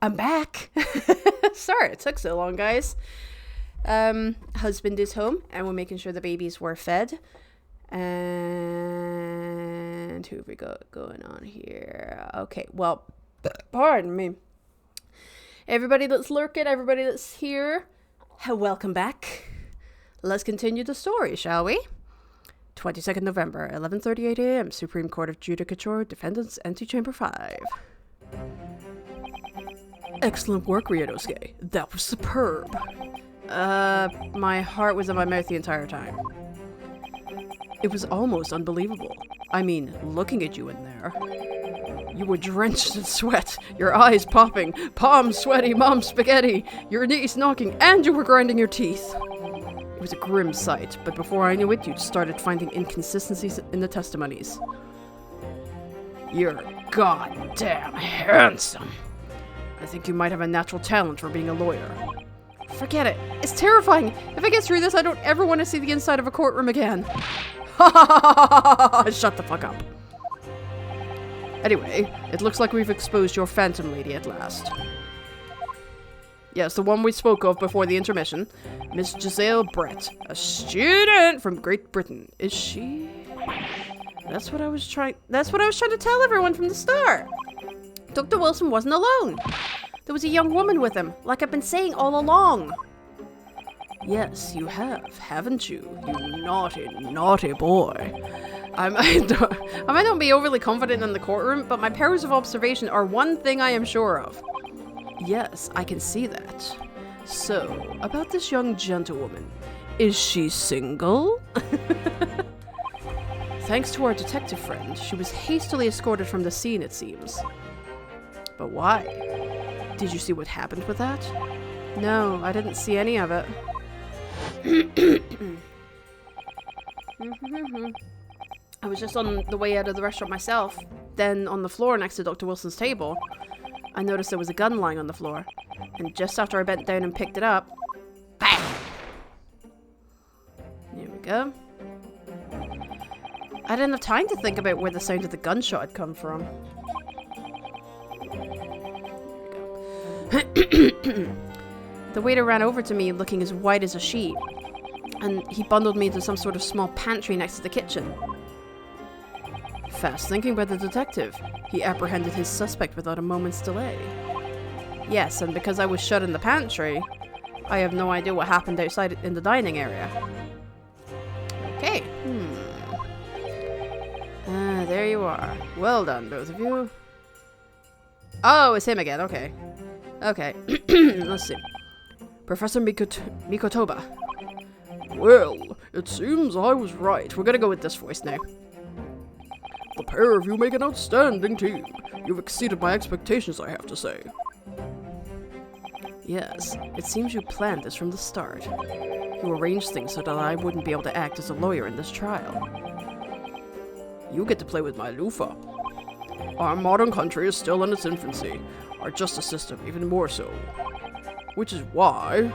I'm back. Sorry it took so long, guys. Husband is home, and we're making sure the babies were fed. And who have we got going on here? Okay, well, pardon me. Everybody that's lurking, everybody that's here, welcome back. Let's continue the story, shall we? 22nd November, 11:38 a.m., Supreme Court of Judicature, Defendants, Antechamber 5. Excellent work, Ryunosuke. That was superb. My heart was in my mouth the entire time. It was almost unbelievable. I mean, looking at you in there. You were drenched in sweat, your eyes popping, palms sweaty, mom spaghetti, your knees knocking, and you were grinding your teeth. It was a grim sight, but before I knew it, you'd started finding inconsistencies in the testimonies. You're goddamn handsome. I think you might have a natural talent for being a lawyer. Forget it. It's terrifying. If I get through this, I don't ever want to see the inside of a courtroom again. Shut the fuck up. Anyway, it looks like we've exposed your phantom lady at last. Yes, the one we spoke of before the intermission. Miss Giselle Brett, a student from Great Britain. Is she? That's what I was trying to tell everyone from the start. Dr. Wilson wasn't alone. There was a young woman with him, like I've been saying all along. Yes, you have, haven't you? You naughty, naughty boy. I might not be overly confident in the courtroom, but my powers of observation are one thing I am sure of. Yes, I can see that. So, about this young gentlewoman. Is she single? Thanks to our detective friend, she was hastily escorted from the scene, it seems. But why? Did you see what happened with that? No, I didn't see any of it. I was just on the way out of the restaurant myself. Then, on the floor next to Dr. Wilson's table, I noticed there was a gun lying on the floor. And just after I bent down and picked it up, bang! There we go. I didn't have time to think about where the sound of the gunshot had come from. The waiter ran over to me looking as white as a sheet, and he bundled me into some sort of small pantry next to the kitchen. Fast thinking by the detective. He apprehended his suspect without a moment's delay. Yes, and because I was shut in the pantry, I have no idea what happened outside in the dining area. Okay. There you are. Well done, both of you. Oh, it's him again. Okay. Okay. Let's see. Professor Mikotoba. Well, it seems I was right. We're gonna go with this voice now. The pair of you make an outstanding team. You've exceeded my expectations, I have to say. Yes, it seems you planned this from the start. You arranged things so that I wouldn't be able to act as a lawyer in this trial. You get to play with my loofah. Our modern country is still in its infancy. Our justice system even more so. Which is why...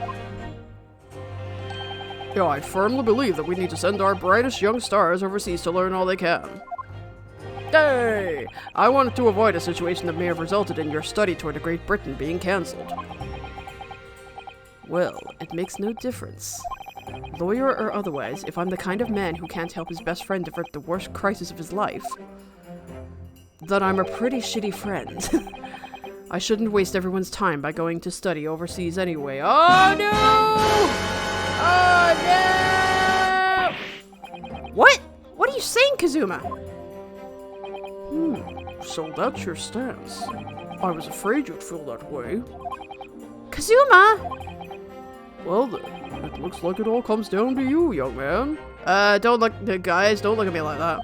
Yeah, I firmly believe that we need to send our brightest young stars overseas to learn all they can. Hey! I wanted to avoid a situation that may have resulted in your study tour to Great Britain being cancelled. Well, it makes no difference. Lawyer or otherwise, if I'm the kind of man who can't help his best friend avert the worst crisis of his life, then I'm a pretty shitty friend. I shouldn't waste everyone's time by going to study overseas anyway. Oh no! Oh no! What? What are you saying, Kazuma? So that's your stance. I was afraid you'd feel that way. Kazuma! Well then, it looks like it all comes down to you, young man. Don't look, guys, don't look at me like that.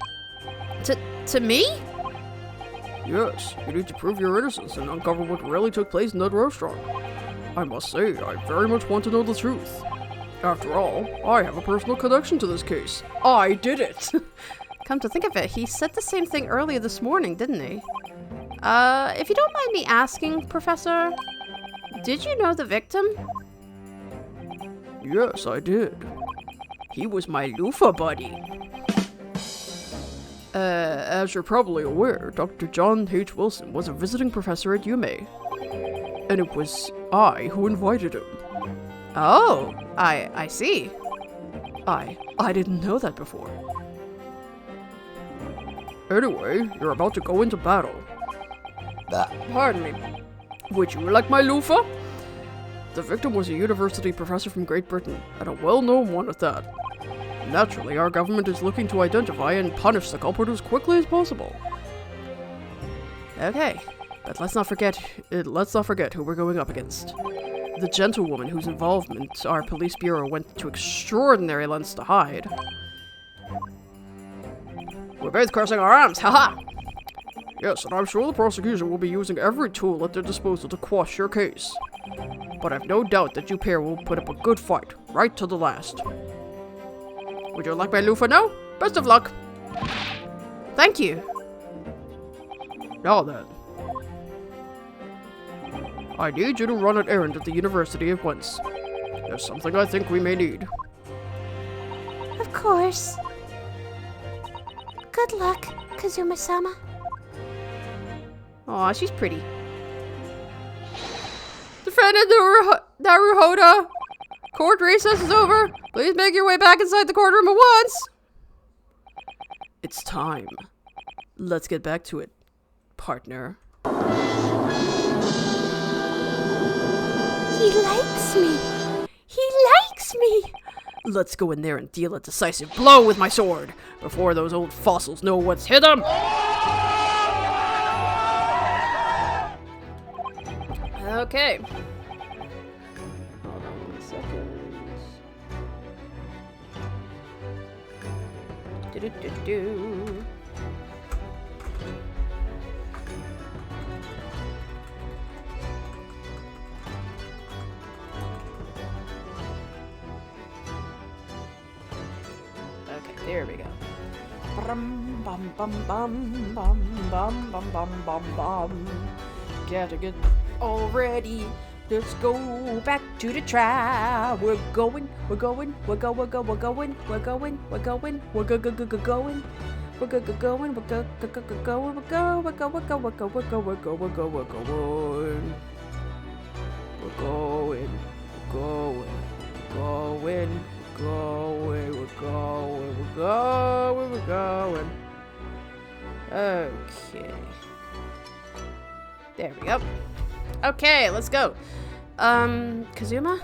To me? Yes, you need to prove your innocence and uncover what really took place in that restaurant. I must say, I very much want to know the truth. After all, I have a personal connection to this case. I did it! Come to think of it, he said the same thing earlier this morning, didn't he? If you don't mind me asking, Professor, did you know the victim? Yes, I did. He was my loofah buddy. As you're probably aware, Dr. John H. Wilson was a visiting professor at UMA. And it was I who invited him. Oh, I see. I didn't know that before. Anyway, you're about to go into battle. Pardon me. Would you like my loofah? The victim was a university professor from Great Britain, and a well-known one at that. Naturally, our government is looking to identify and punish the culprit as quickly as possible. Okay, but let's not forget who we're going up against. The gentlewoman whose involvement our police bureau went to extraordinary lengths to hide. We're both crossing our arms, haha! Yes, and I'm sure the prosecution will be using every tool at their disposal to quash your case. But I've no doubt that you pair will put up a good fight, right to the last. Would you like my loofah now? Best of luck. Thank you. Now then. I need you to run an errand at the university at once. There's something I think we may need. Of course. Good luck, Kazuma-sama. Aw, she's pretty. Defendant Naruhodo! Court recess is over. Please make your way back inside the courtroom at once. It's time. Let's get back to it, partner. He likes me. He likes me. Let's go in there and deal a decisive blow with my sword before those old fossils know what's hit them. Okay. Hold on 1 second. Do-do-do-do. Okay, there we go. Bum bum bum bum bum bum bum bum bum bum. Gotta get all ready. Let's go back to the trial. We're going. We're going. We're going. We're going. We're going. We're going. We're going. We're go go go go going. We're go go going. We're go go go go going. We're go. We're go. We're go. We're go. We're go. We're go. We're go. We're going. We're going. Going. Going. Going. We're going. We're going. We're going. Okay. There we go. Okay, let's go. Kazuma?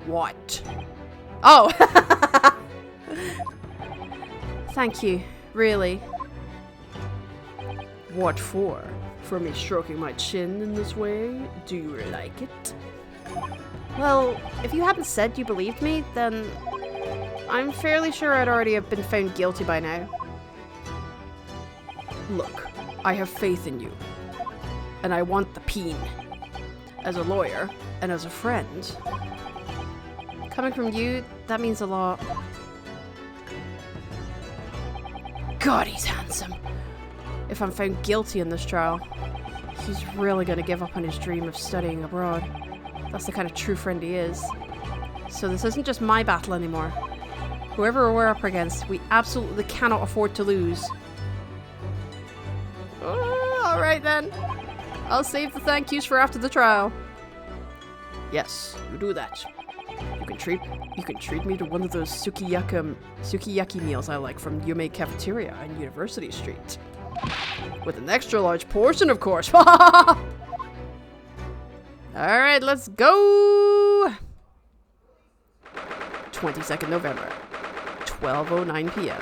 What? Oh! Thank you, really. What for? For me stroking my chin in this way? Do you like it? Well, if you hadn't said you believed me, then I'm fairly sure I'd already have been found guilty by now. Look, I have faith in you. And I want the peen. As a lawyer, and as a friend. Coming from you, that means a lot. God, he's handsome. If I'm found guilty in this trial, he's really gonna give up on his dream of studying abroad. That's the kind of true friend he is. So this isn't just my battle anymore. Whoever we're up against, we absolutely cannot afford to lose. Oh, alright then. I'll save the thank yous for after the trial. Yes, you do that. You can treat me to one of those sukiyaki meals I like from Yume Cafeteria on University Street. With an extra large portion, of course. Alright, let's go! 22nd November, 12:09 p.m.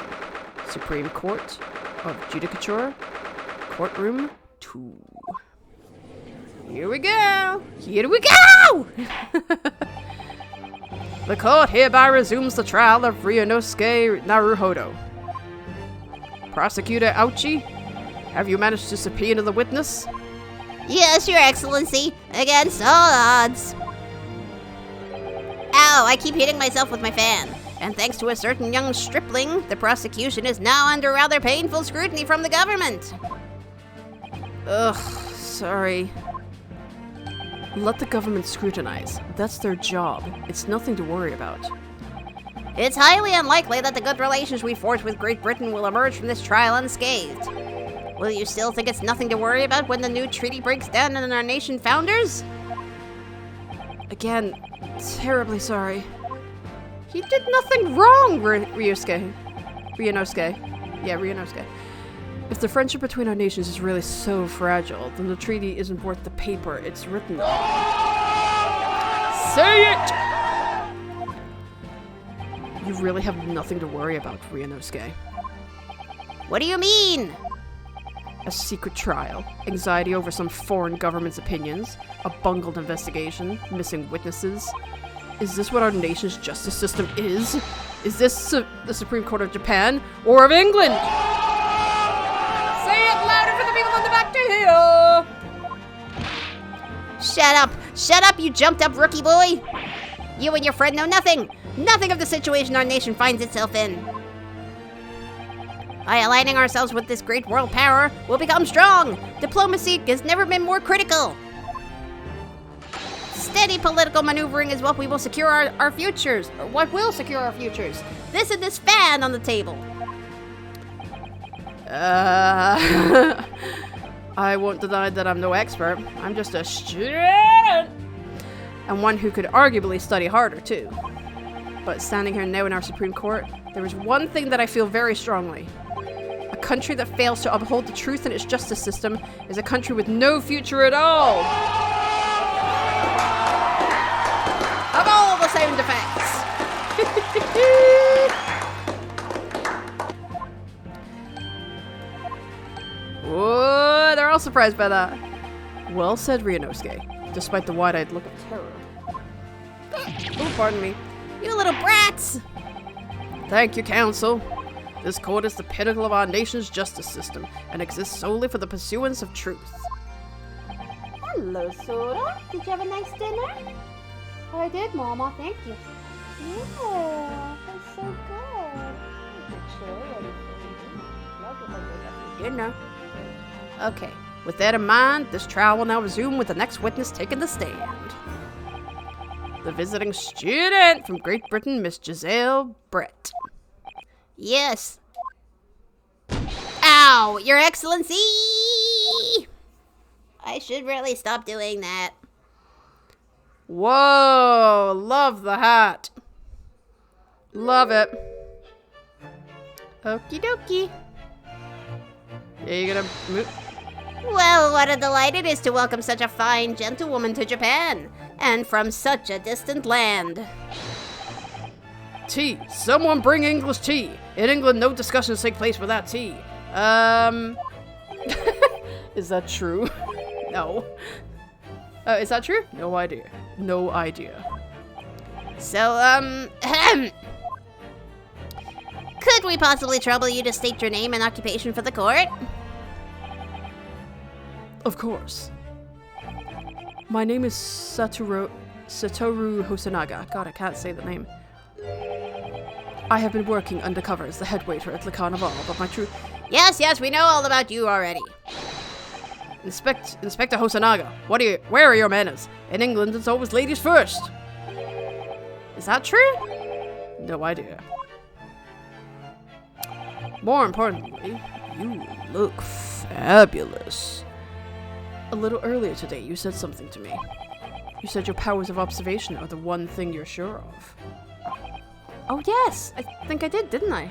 Supreme Court of Judicature, Courtroom 2. Here we go! Here we go! The court hereby resumes the trial of Ryunosuke Naruhodo. Prosecutor Ouchi, have you managed to subpoena the witness? Yes, Your Excellency. Against all odds. Ow, I keep hitting myself with my fan. And thanks to a certain young stripling, the prosecution is now under rather painful scrutiny from the government. Ugh, sorry. Let the government scrutinize. That's their job. It's nothing to worry about. It's highly unlikely that the good relations we forged with Great Britain will emerge from this trial unscathed. Will you still think it's nothing to worry about when the new treaty breaks down on our nation founders? Again, terribly sorry. He did nothing wrong, Ryunosuke. Yeah, Ryunosuke. If the friendship between our nations is really so fragile, then the treaty isn't worth the paper it's written on. Say it! You really have nothing to worry about, Ryunosuke. What do you mean? A secret trial, anxiety over some foreign government's opinions, a bungled investigation, missing witnesses. Is this what our nation's justice system is? Is this the Supreme Court of Japan or of England? ya! Shut up! Shut up, you jumped up rookie boy! You and your friend know nothing! Nothing of the situation our nation finds itself in. By aligning ourselves with this great world power, we'll become strong! Diplomacy has never been more critical! Steady political maneuvering is what we will secure our futures. Or what will secure our futures. This and this fan on the table. I won't deny that I'm no expert. I'm just a student! And one who could arguably study harder, too. But standing here now in our Supreme Court, there is one thing that I feel very strongly. A country that fails to uphold the truth in its justice system is a country with no future at all! Of all the sound effects! Whoa, they're all surprised by that. Well said, Ryunosuke, despite the wide-eyed look of terror. Oh, pardon me. You little brats! Thank you, Council. This court is the pinnacle of our nation's justice system and exists solely for the pursuance of truth. Hello, Sora. Did you have a nice dinner? Oh, I did, Mama. Thank you. Yeah, that's so good. Dinner. Okay. With that in mind, this trial will now resume with the next witness taking the stand. The visiting student from Great Britain, Miss Giselle Brett. Yes. Ow, Your Excellency! I should really stop doing that. Whoa, love the hat. Love it. Okie dokie. Yeah, you gonna move? Well, what a delight it is to welcome such a fine gentlewoman to Japan, and from such a distant land. Tea. Someone bring English tea. In England, no discussions take place without tea. Is that true? No. Is that true? No idea. No idea. So, could we possibly trouble you to state your name and occupation for the court? Of course. My name is Satoru Hosonaga. God, I can't say the name. I have been working undercover as the head waiter at Le Carnival, but my true... Yes, we know all about you already. Inspector Hosonaga, where are your manners? In England, it's always ladies first. Is that true? No idea. More importantly, you look fabulous. A little earlier today, you said something to me. You said your powers of observation are the one thing you're sure of. Oh yes, I think I did, didn't I?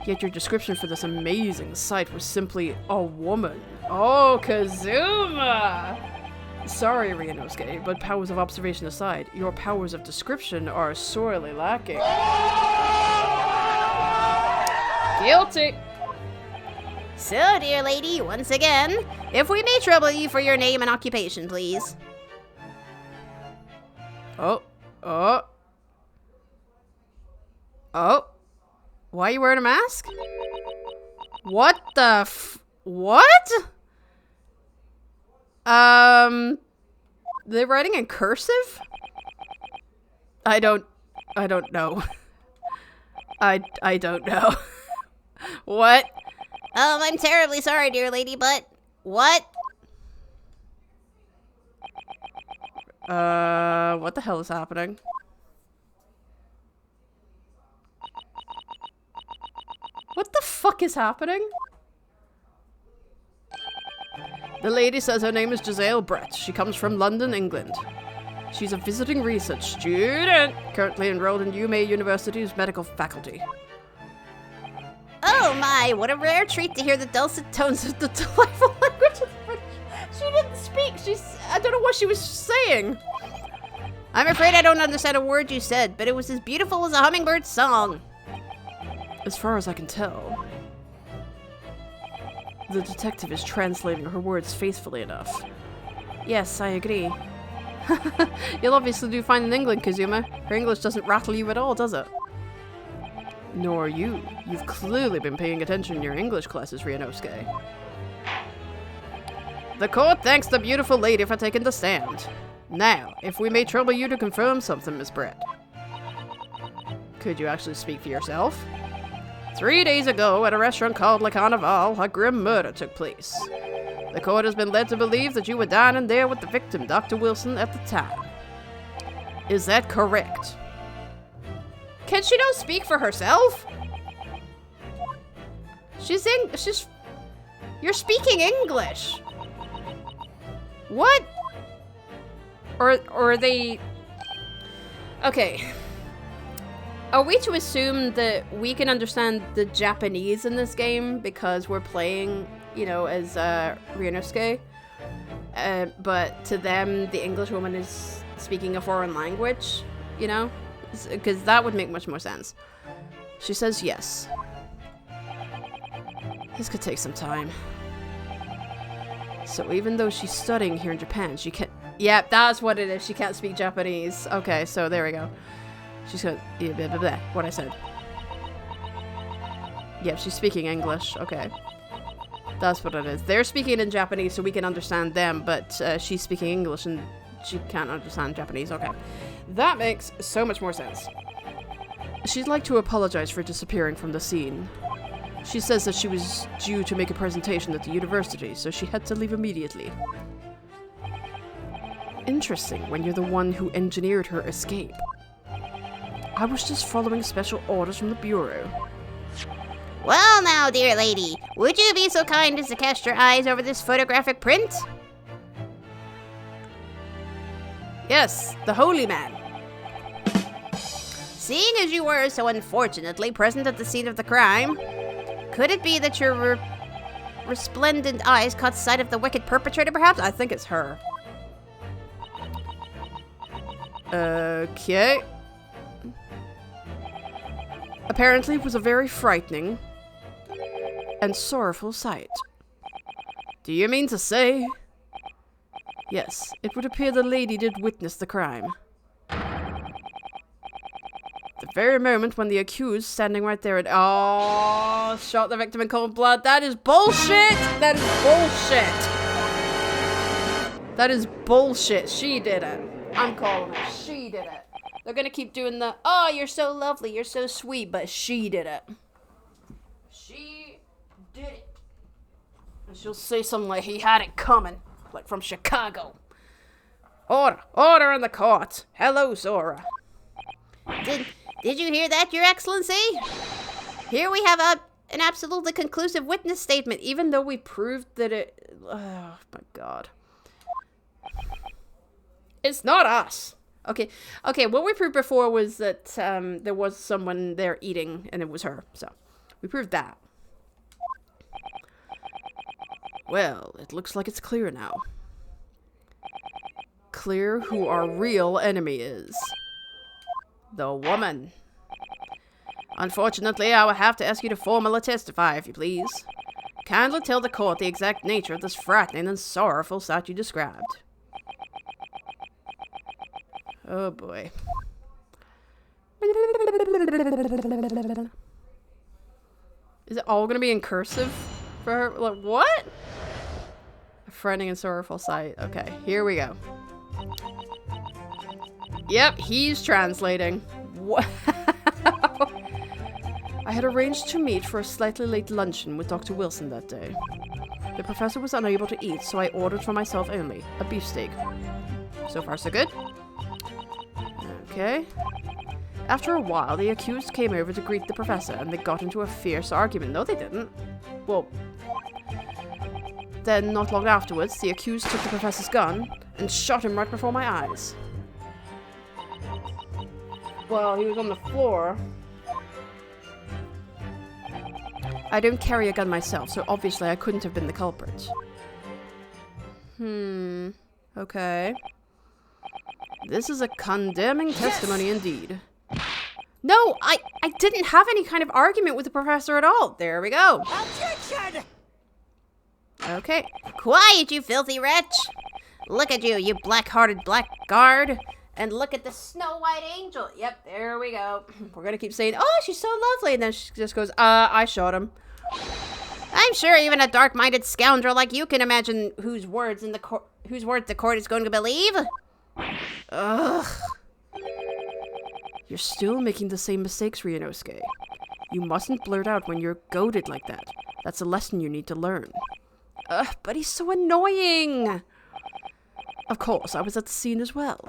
Yet your description for this amazing sight was simply a woman. Oh, Kazuma! Sorry, Ryunosuke, but powers of observation aside, your powers of description are sorely lacking. Guilty! So, dear lady, once again, if we may trouble you for your name and occupation, please. Oh. Why are you wearing a mask? What the what? They're writing in cursive? I don't know. I don't know. What? I'm terribly sorry, dear lady, but what? What the hell is happening? What the fuck is happening? The lady says her name is Giselle Brett. She comes from London, England. She's a visiting research student, currently enrolled in UMA University's medical faculty. Oh my, what a rare treat to hear the dulcet tones of the delightful language of French. She didn't speak. I don't know what she was saying. I'm afraid I don't understand a word you said, but it was as beautiful as a hummingbird's song. As far as I can tell, the detective is translating her words faithfully enough. Yes, I agree. You'll obviously do fine in England, Kazuma. Her English doesn't rattle you at all, does it? Nor you. You've clearly been paying attention in your English classes, Ryunosuke. The court thanks the beautiful lady for taking the stand. Now, if we may trouble you to confirm something, Miss Brett. Could you actually speak for yourself? 3 days ago, at a restaurant called Le Carnival, a grim murder took place. The court has been led to believe that you were dining there with the victim, Dr. Wilson, at the time. Is that correct? Can she not speak for herself? You're speaking English. What? Or are they... Okay. Are we to assume that we can understand the Japanese in this game because we're playing, you know, as Ryunosuke? But to them, the English woman is speaking a foreign language, you know? Because that would make much more sense. She says yes. This could take some time. So even though she's studying here in Japan, she can't... Yeah, that's what it is. She can't speak Japanese. Okay, so there we go. She's got... Blah, blah, blah, what I said. Yeah, she's speaking English. Okay. That's what it is. They're speaking in Japanese so we can understand them, but she's speaking English and she can't understand Japanese. Okay. That makes so much more sense. She'd like to apologize for disappearing from the scene. She says that she was due to make a presentation at the university, so she had to leave immediately. Interesting, when you're the one who engineered her escape. I was just following special orders from the Bureau. Well now, dear lady, would you be so kind as to cast your eyes over this photographic print? Yes, the holy man. Seeing as you were so unfortunately present at the scene of the crime, could it be that your resplendent eyes caught sight of the wicked perpetrator, perhaps? I think it's her. Okay. Apparently it was a very frightening and sorrowful sight. Do you mean to say? Yes, it would appear the lady did witness the crime. The very moment when the accused, standing right there and... Oh, shot the victim in cold blood. That is bullshit! That is bullshit! That is bullshit. She did it. I'm calling it. She did it. They're gonna keep doing the, oh, you're so lovely, you're so sweet, but she did it. She did it. And she'll say something like, he had it coming, like from Chicago. Order in the court. Hello, Zora. Did you hear that, Your Excellency? Here we have an absolutely conclusive witness statement, Even though we proved that it, oh my god. It's not us. Okay, what we proved before was that there was someone there eating, and it was her. So, we proved that. Well, it looks like it's clear now. Clear who our real enemy is. The woman. Unfortunately, I will have to ask you to formally testify, if you please. Kindly tell the court the exact nature of this frightening and sorrowful sight you described. Oh boy. Is it all gonna be in cursive for her? Like, what? A frightening and sorrowful sight. Okay, here we go. Yep, he's translating. Wow. I had arranged to meet for a slightly late luncheon with Dr. Wilson that day. The professor was unable to eat, so I ordered for myself only a beefsteak. So far, so good. Okay. After a while, the accused came over to greet the professor, and they got into a fierce argument. No, they didn't. Well, then, not long afterwards, the accused took the professor's gun and shot him right before my eyes. Well, he was on the floor. I don't carry a gun myself, so obviously I couldn't have been the culprit. Okay. This is a condemning testimony indeed. No, I didn't have any kind of argument with the professor at all. There we go. Objection! Okay. Quiet, you filthy wretch! Look at you, you black-hearted blackguard! And look at the Snow White Angel! Yep, there we go. We're gonna keep saying, oh, she's so lovely, and then she just goes, I shot him. I'm sure even a dark-minded scoundrel like you can imagine whose words the court is going to believe. Ugh. You're still making the same mistakes, Ryunosuke. You mustn't blurt out when you're goaded like that. That's a lesson you need to learn. Ugh, but he's so annoying. Of course, I was at the scene as well.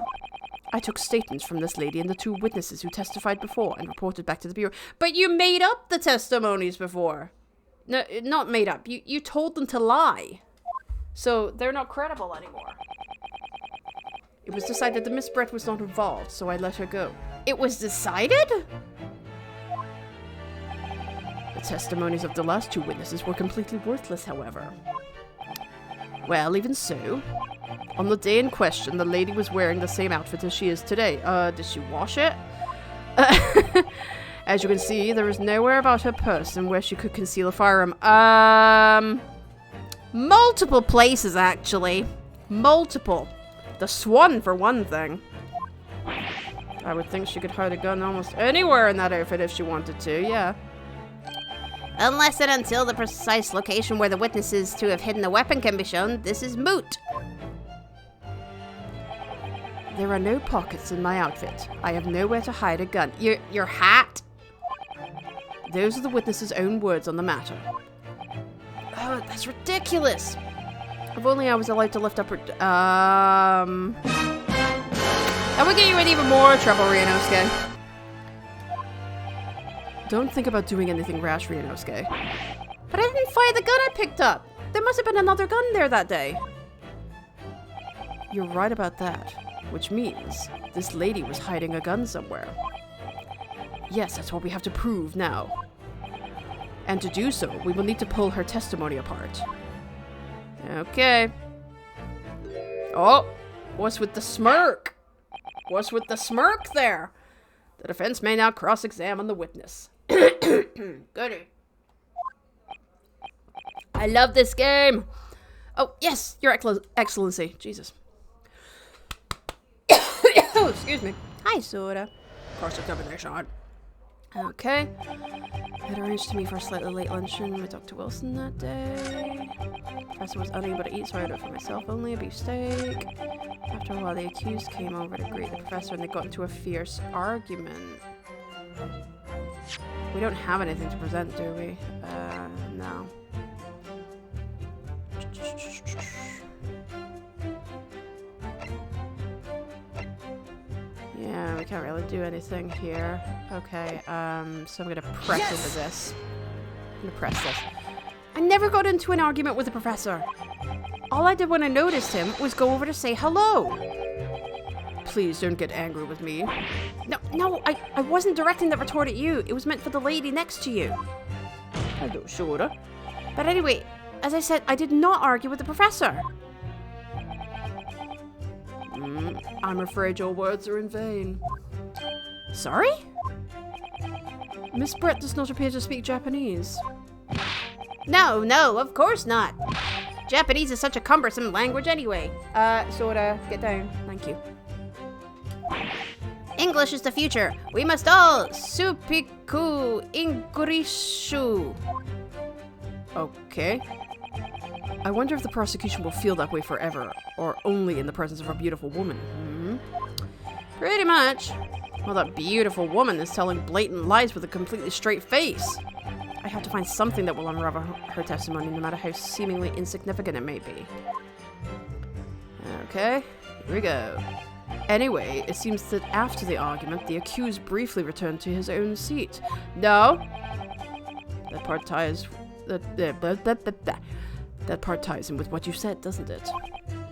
I took statements from this lady and the 2 witnesses who testified before and reported back to the bureau. But you made up the testimonies before. No, not made up. You told them to lie. So they're not credible anymore. It was decided that Miss Brett was not involved, so I let her go. It was decided? The testimonies of the last 2 witnesses were completely worthless, however. Well, even so, on the day in question, the lady was wearing the same outfit as she is today. Did she wash it? As you can see, there is nowhere about her person where she could conceal a firearm. Multiple places, actually. Multiple. The Swan, for one thing. I would think she could hide a gun almost anywhere in that outfit if she wanted to, yeah. Unless and until the precise location where the witnesses to have hidden the weapon can be shown, this is moot. There are no pockets in my outfit. I have nowhere to hide a gun. Your hat? Those are the witnesses' own words on the matter. Oh, that's ridiculous. If only I was allowed to lift up her... That would get you in even more trouble, Ryunosuke. Don't think about doing anything rash, Ryunosuke. But I didn't fire the gun I picked up. There must have been another gun there that day. You're right about that. Which means this lady was hiding a gun somewhere. Yes, that's what we have to prove now. And to do so, we will need to pull her testimony apart. Okay. Oh, what's with the smirk? What's with the smirk there? The defense may now cross-examine the witness. Goody. I love this game. Oh, yes, Your Excellency. Jesus. Oh, excuse me. Hi, Sora. Cross-examination. Okay. It arranged to me for a slightly late luncheon with Dr. Wilson that day. The professor was unable to eat, so I ordered for myself only a beefsteak. After a while, the accused came over to greet the professor, and they got into a fierce argument. We don't have anything to present, do we? No. Yeah, we can't really do anything here. Okay, so I'm gonna press over this. I'm gonna press this. I never got into an argument with the professor. All I did when I noticed him was go over to say hello. Please don't get angry with me. No, I wasn't directing that retort at you. It was meant for the lady next to you. Hello, Shora. But anyway, as I said, I did not argue with the professor. I'm afraid your words are in vain. Sorry? Miss Brett does not appear to speak Japanese. No, of course not. Japanese is such a cumbersome language anyway. Sora, get down. Thank you. English is the future. We must all supiku Ingrishu. Okay. I wonder if the prosecution will feel that way forever, or only in the presence of a beautiful woman. Pretty much. Well, that beautiful woman is telling blatant lies with a completely straight face. I have to find something that will unravel her testimony, no matter how seemingly insignificant it may be. Okay, here we go. Anyway, it seems that after the argument, the accused briefly returned to his own seat. No! That part ties in with what you said, doesn't it?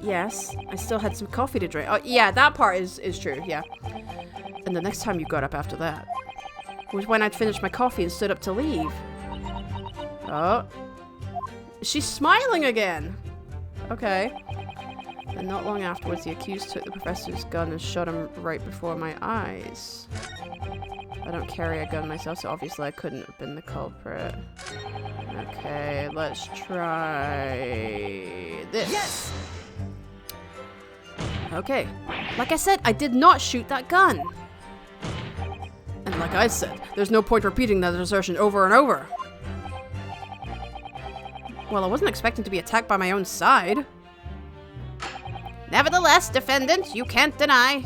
Yes, I still had some coffee to drink. Oh, yeah, that part is true, yeah. And the next time you got up after that was when I'd finished my coffee and stood up to leave. Oh. She's smiling again. Okay. And not long afterwards, the accused took the professor's gun and shot him right before my eyes. I don't carry a gun myself, so obviously I couldn't have been the culprit. Okay, let's try this. Yes! Okay. Like I said, I did not shoot that gun. And like I said, there's no point repeating that assertion over and over. Well, I wasn't expecting to be attacked by my own side. Nevertheless, defendant, you can't deny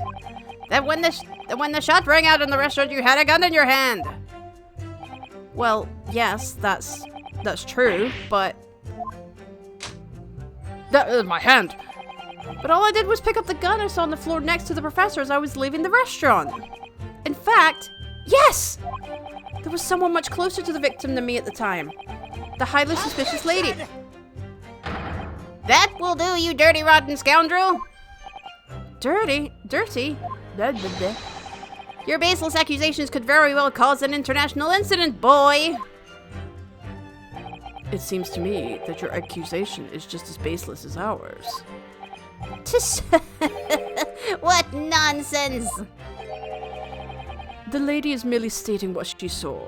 that when the shot rang out in the restaurant, you had a gun in your hand. Well, yes, that's true, but... That is my hand. But all I did was pick up the gun I saw on the floor next to the professor as I was leaving the restaurant. In fact, yes! There was someone much closer to the victim than me at the time. The highly suspicious lady. That will do, you dirty, rotten scoundrel. Dirty? Blah, blah, blah. Your baseless accusations could very well cause an international incident, boy. It seems to me that your accusation is just as baseless as ours. What nonsense! The lady is merely stating what she saw.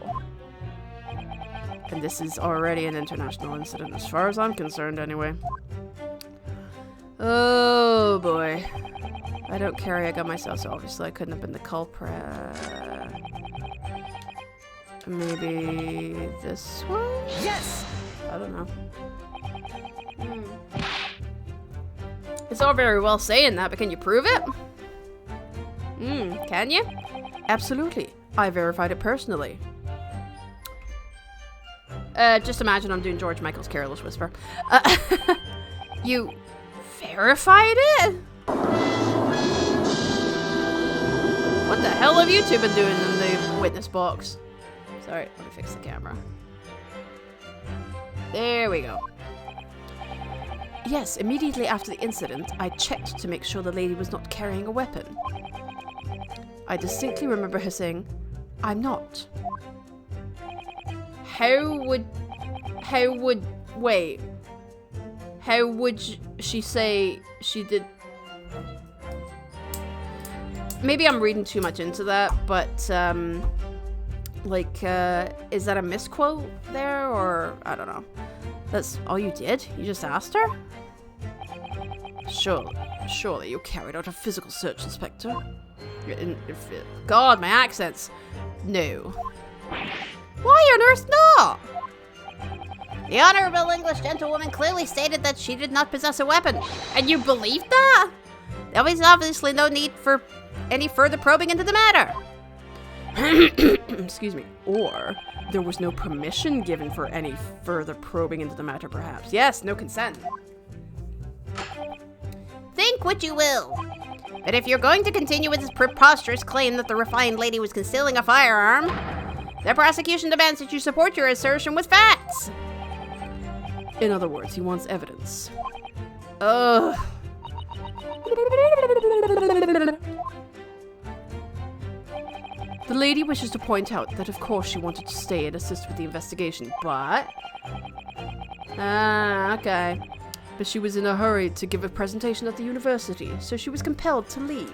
And this is already an international incident, as far as I'm concerned, anyway. Oh, boy. I don't carry a gun myself, so obviously I couldn't have been the culprit. Maybe this one? Yes! I don't know. It's all very well saying that, but can you prove it? Can you? Absolutely. I verified it personally. Just imagine I'm doing George Michael's Careless Whisper. You verified it? What the hell have you two been doing in the witness box? Sorry, let me fix the camera. There we go. Yes, immediately after the incident, I checked to make sure the lady was not carrying a weapon. I distinctly remember her saying, "I'm not." How would she say she did? Maybe I'm reading too much into that, but, is that a misquote there, or, I don't know. That's all you did? You just asked her? Surely you carried out a physical search, Inspector. God, my accents. No. Why on earth not? The Honorable English Gentlewoman clearly stated that she did not possess a weapon. And you believe that? There was obviously no need for any further probing into the matter. Excuse me. Or there was no permission given for any further probing into the matter, perhaps. Yes, no consent. Think what you will. But if you're going to continue with this preposterous claim that the refined lady was concealing a firearm, the prosecution demands that you support your assertion with facts. In other words, he wants evidence. Ugh. The lady wishes to point out that of course she wanted to stay and assist with the investigation, but... okay. But she was in a hurry to give a presentation at the university, so she was compelled to leave.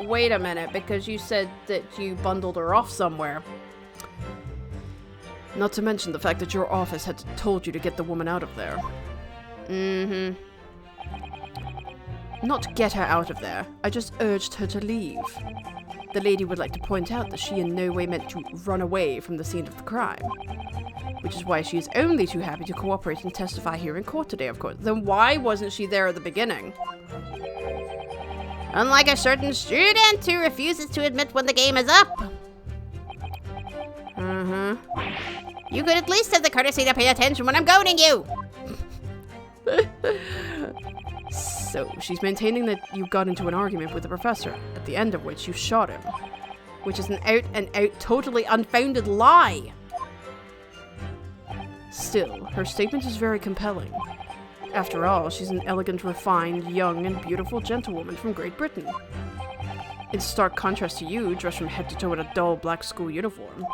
Wait a minute, because you said that you bundled her off somewhere. Not to mention the fact that your office had told you to get the woman out of there. Mm-hmm. Not get her out of there, I just urged her to leave. The lady would like to point out that she in no way meant to run away from the scene of the crime. Which is why she is only too happy to cooperate and testify here in court today, of course. Then why wasn't she there at the beginning? Unlike a certain student who refuses to admit when the game is up. You could at least have the courtesy to pay attention when I'm goading you. So, she's maintaining that you got into an argument with the professor, at the end of which you shot him. Which is an out-and-out, totally unfounded lie. Still, her statement is very compelling. After all, she's an elegant, refined, young, and beautiful gentlewoman from Great Britain. In stark contrast to you, dressed from head to toe in a dull black school uniform.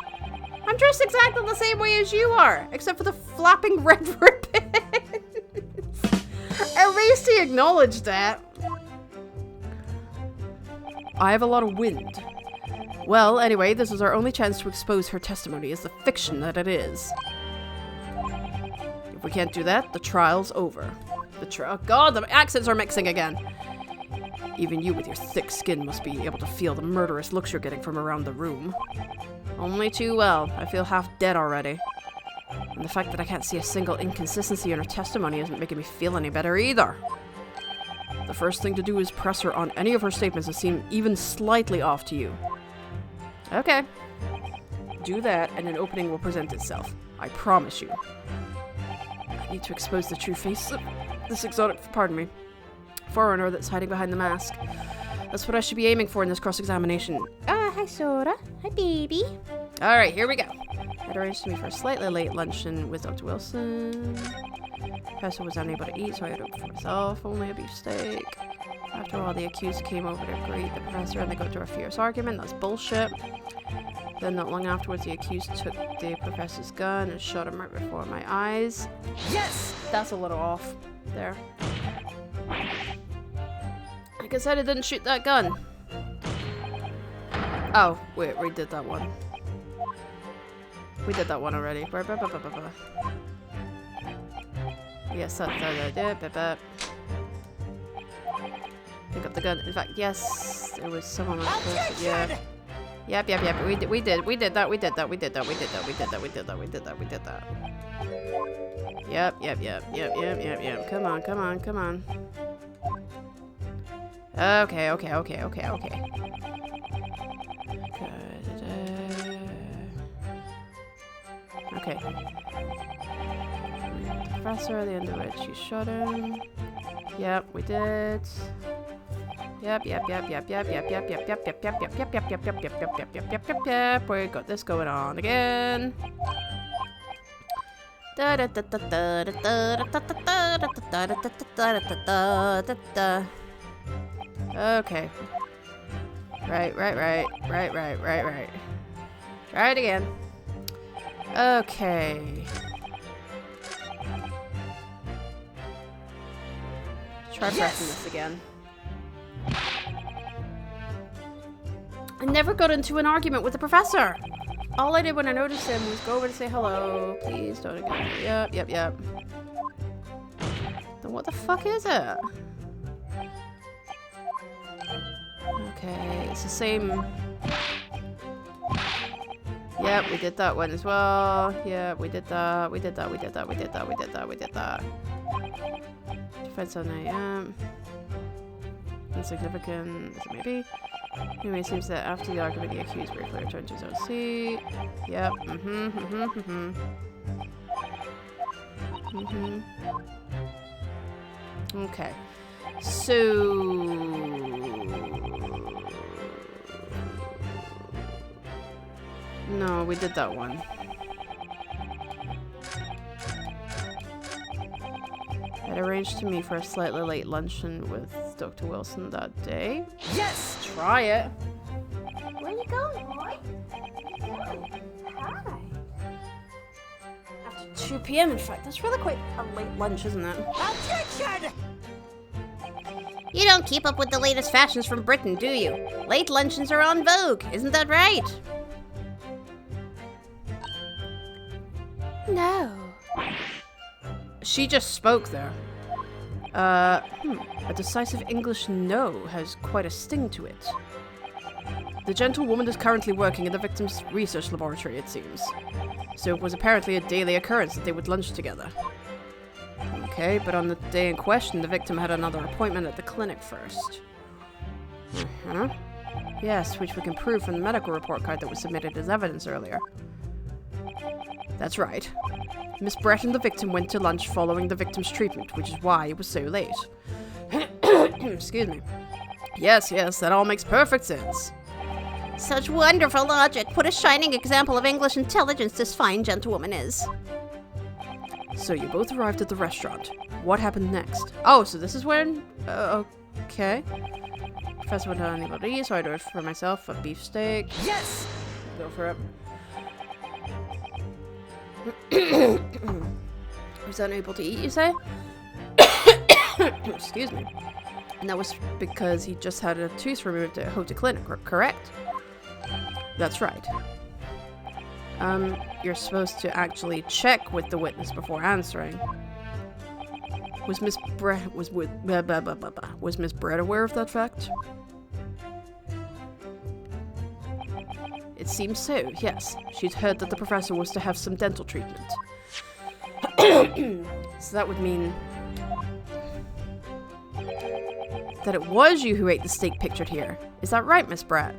I'm dressed exactly the same way as you are, except for the flapping red ribbons. At least he acknowledged that. I have a lot of wind. Well, anyway, this is our only chance to expose her testimony as the fiction that it is. If we can't do that, the trial's over. God, the accents are mixing again. Even you with your thick skin must be able to feel the murderous looks you're getting from around the room. Only too well. I feel half dead already. And the fact that I can't see a single inconsistency in her testimony isn't making me feel any better either. The first thing to do is press her on any of her statements that seem even slightly off to you. Okay. Do that, and an opening will present itself. I promise you. I need to expose the true face of this exotic, foreigner that's hiding behind the mask. That's what I should be aiming for in this cross-examination. Hi, Sora. Hi, baby. Alright, here we go. I'd arranged to meet for a slightly late luncheon with Dr. Wilson. Professor was unable to eat, so I had it for myself, only a beefsteak. After all, the accused came over to greet the professor and they got into a fierce argument. That's bullshit. Then not long afterwards, the accused took the professor's gun and shot him right before my eyes. Yes! That's a little off there. Like I said, I didn't shoot that gun. Oh, wait, we did that one. We did that one already. Yes, that. Pick up the gun. In fact, yes, there was someone else. Yeah. Yep. We did that. Yep. Come on. Okay. Okay. Professor, the end of which you shot him. Yep, we did. Yep. We got this going on again. Okay. Right. Try it again. Okay. Try pressing this again. I never got into an argument with the professor. All I did when I noticed him was go over to say hello. Please don't again. Yep. Then what the fuck is it? Okay, it's the same. Yep, we did that one as well. Yeah, we did that. Defense on AM. Insignificant as it may be. Anyway, it seems that after the argument, the accused briefly returned to his own seat. Yep. Okay. So... No, we did that one. I'd arranged to meet for a slightly late luncheon with Dr. Wilson that day. Yes! Try it! Where you going, boy? Hi. After 2 p.m. in fact. That's really quite a late lunch, isn't it? Objection! You don't keep up with the latest fashions from Britain, do you? Late luncheons are on vogue, isn't that right? No. She just spoke there. A decisive English no has quite a sting to it. The gentlewoman is currently working in the victim's research laboratory, it seems. So it was apparently a daily occurrence that they would lunch together. Okay, but on the day in question, the victim had another appointment at the clinic first. Yes, which we can prove from the medical report card that was submitted as evidence earlier. That's right. Miss Brett and the victim went to lunch following the victim's treatment, which is why it was so late. Excuse me. Yes, that all makes perfect sense. Such wonderful logic. What a shining example of English intelligence this fine gentlewoman is. So you both arrived at the restaurant. What happened next? Oh, so this is when... okay. Professor went on anybody, so I ordered for myself a beefsteak. Yes! Go for it. Was unable to eat, you say? Excuse me. And that was because he just had a tooth removed at Hota Clinic, correct? That's right. You're supposed to actually check with the witness before answering. Was Miss Brett aware of that fact? It seems so, yes. She'd heard that the professor was to have some dental treatment. So that would mean that it was you who ate the steak pictured here. Is that right, Miss Bratt?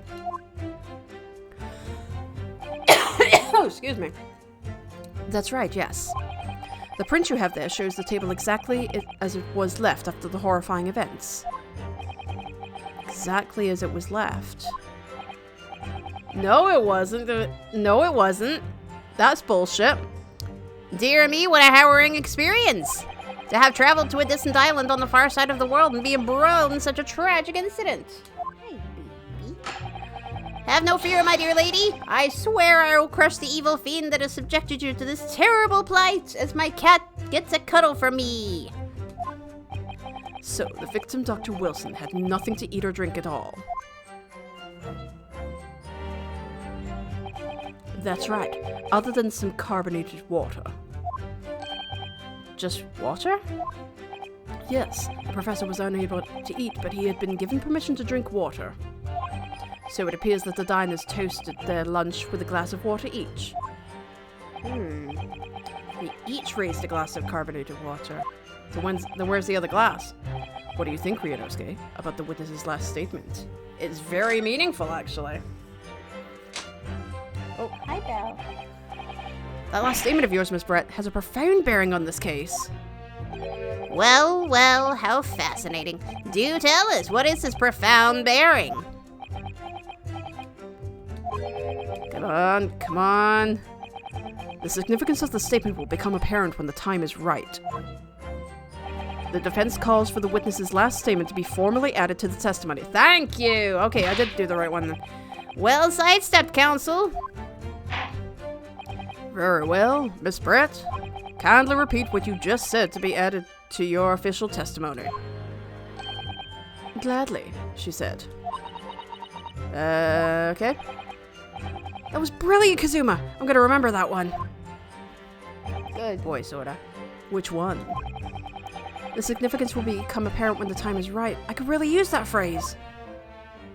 Oh, excuse me. That's right, yes. The print you have there shows the table exactly as it was left after the horrifying events. Exactly as it was left. No, it wasn't. No, it wasn't. That's bullshit. Dear me, what a harrowing experience! To have traveled to a distant island on the far side of the world and be embroiled in such a tragic incident. Hey, baby. Have no fear, my dear lady. I swear I will crush the evil fiend that has subjected you to this terrible plight as my cat gets a cuddle from me. So, the victim, Dr. Wilson, had nothing to eat or drink at all. That's right, other than some carbonated water. Just water? Yes, the professor was unable to eat, but he had been given permission to drink water. So it appears that the diners toasted their lunch with a glass of water each. They each raised a glass of carbonated water. So where's the other glass? What do you think, Ryunosuke, about the witness's last statement? It's very meaningful, actually. Oh, hi, Belle. That last statement of yours, Miss Brett, has a profound bearing on this case. Well, well, how fascinating. Do tell us, what is this profound bearing? Come on, come on. The significance of the statement will become apparent when the time is right. The defense calls for the witness's last statement to be formally added to the testimony. Thank you! Okay, I did do the right one then. Well sidestepped, counsel. Very well, Miss Brett. Kindly repeat what you just said to be added to your official testimony. Gladly, she said. Okay. That was brilliant, Kazuma! I'm gonna remember that one. Good boy, Soda. Which one? The significance will become apparent when the time is right. I could really use that phrase.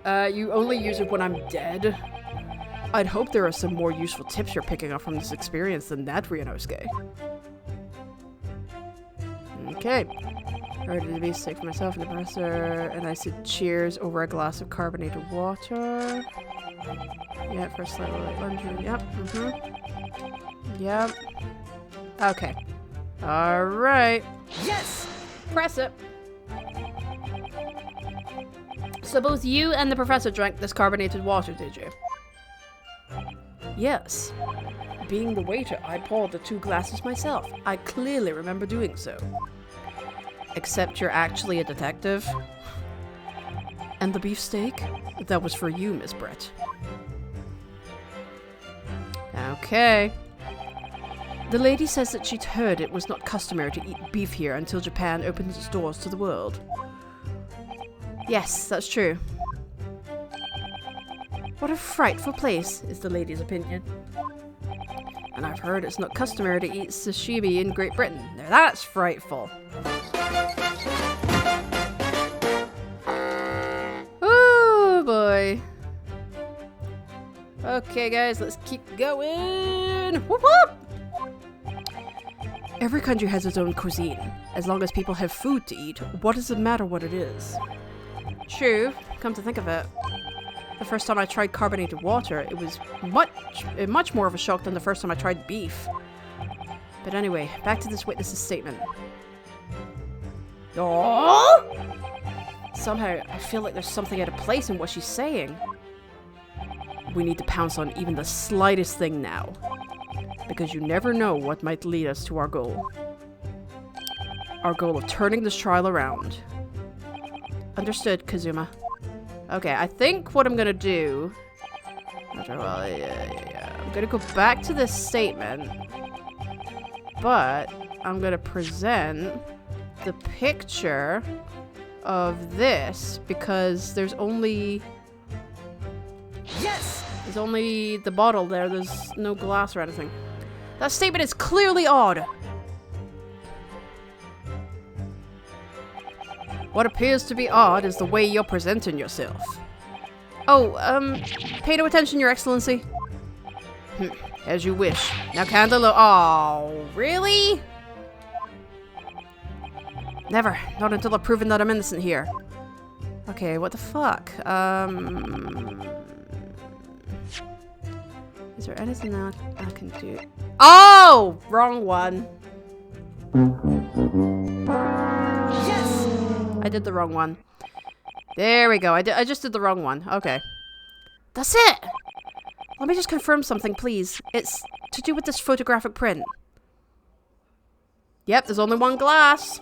You only use it when I'm dead? I'd hope there are some more useful tips you're picking up from this experience than that, Ryunosuke. Okay. Ready to be safe for myself and the professor, and I said cheers over a glass of carbonated water. Yeah, first slightly light lunge. Yep. Yep. Okay. Alright. Yes! Press it. So both you and the professor drank this carbonated water, did you? Yes. Being the waiter, I poured the 2 glasses myself. I clearly remember doing so. Except you're actually a detective. And the beefsteak? That was for you, Miss Brett. Okay. The lady says that she'd heard it was not customary to eat beef here until Japan opened its doors to the world. Yes, that's true. What a frightful place, is the lady's opinion. And I've heard it's not customary to eat sashimi in Great Britain. Now that's frightful. Oh boy. Okay guys, let's keep going. Whoop whoop! Every country has its own cuisine. As long as people have food to eat, what does it matter what it is? True, come to think of it. The first time I tried carbonated water, it was much more of a shock than the first time I tried beef. But anyway, back to this witness's statement. Oh! Somehow, I feel like there's something out of place in what she's saying. We need to pounce on even the slightest thing now. Because you never know what might lead us to our goal. Our goal of turning this trial around. Understood, Kazuma. Okay, I think what I'm gonna do... I'm gonna go back to this statement. But I'm gonna present the picture of this because there's only... Yes! There's only the bottle there. There's no glass or anything. That statement is clearly odd. What appears to be odd is the way you're presenting yourself. Oh, pay no attention, Your Excellency. As you wish. Now, Candelo. Oh, really? Never. Not until I've proven that I'm innocent here. Okay, what the fuck? Is there anything I can do? Oh! Wrong one. Yes! I did the wrong one. There we go. I just did the wrong one. Okay. That's it! Let me just confirm something, please. It's to do with this photographic print. Yep, there's only one glass.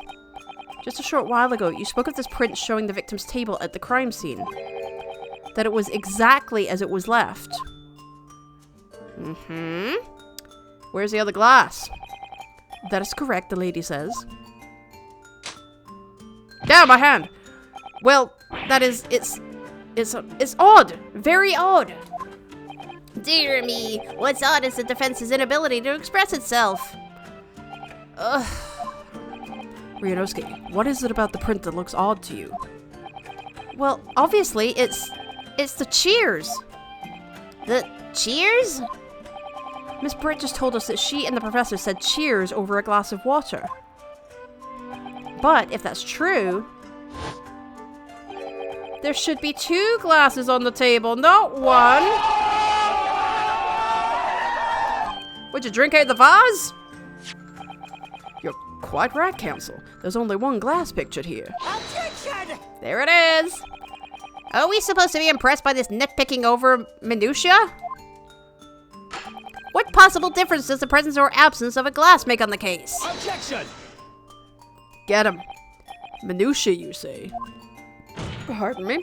Just a short while ago, you spoke of this print showing the victim's table at the crime scene. That it was exactly as it was left. Mm-hmm. Where's the other glass? That is correct, the lady says. Damn, my hand! Well, that is, it's odd. Very odd. Dear me, what's odd is the defense's inability to express itself. Ugh. Ryunosuke, what is it about the print that looks odd to you? Well, obviously, it's the cheers. The cheers? Miss Britt just told us that she and the professor said cheers over a glass of water. But if that's true, there should be 2 glasses on the table, not 1. Would you drink out of the vase? You're quite right, Counsel. There's only 1 glass pictured here. Objection! There it is. Are we supposed to be impressed by this nitpicking over minutia? What possible difference does the presence or absence of a glass make on the case? Objection! Get him. Minutia, you say? Pardon me?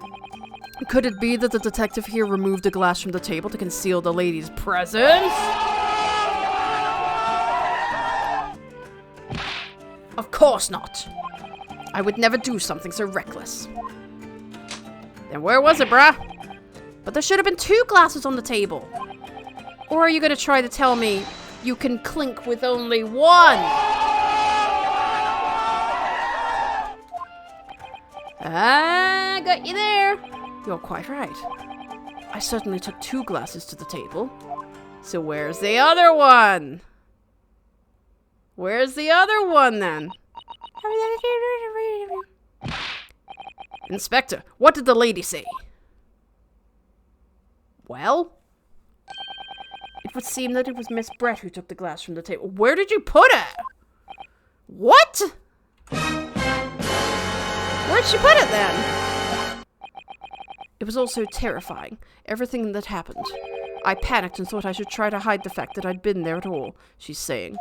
Could it be that the detective here removed a glass from the table to conceal the lady's presence? Of course not. I would never do something so reckless. Then where was it, bruh? But there should have been 2 glasses on the table. Or are you going to try to tell me you can clink with only 1? Ah, got you there. You're quite right. I certainly took 2 glasses to the table. So where's the other one? Where's the other one, then? Inspector, what did the lady say? Well? It would seem that it was Miss Brett who took the glass from the table. Where did you put it? What? Where'd she put it, then? It was all so terrifying. Everything that happened. I panicked and thought I should try to hide the fact that I'd been there at all, she's saying.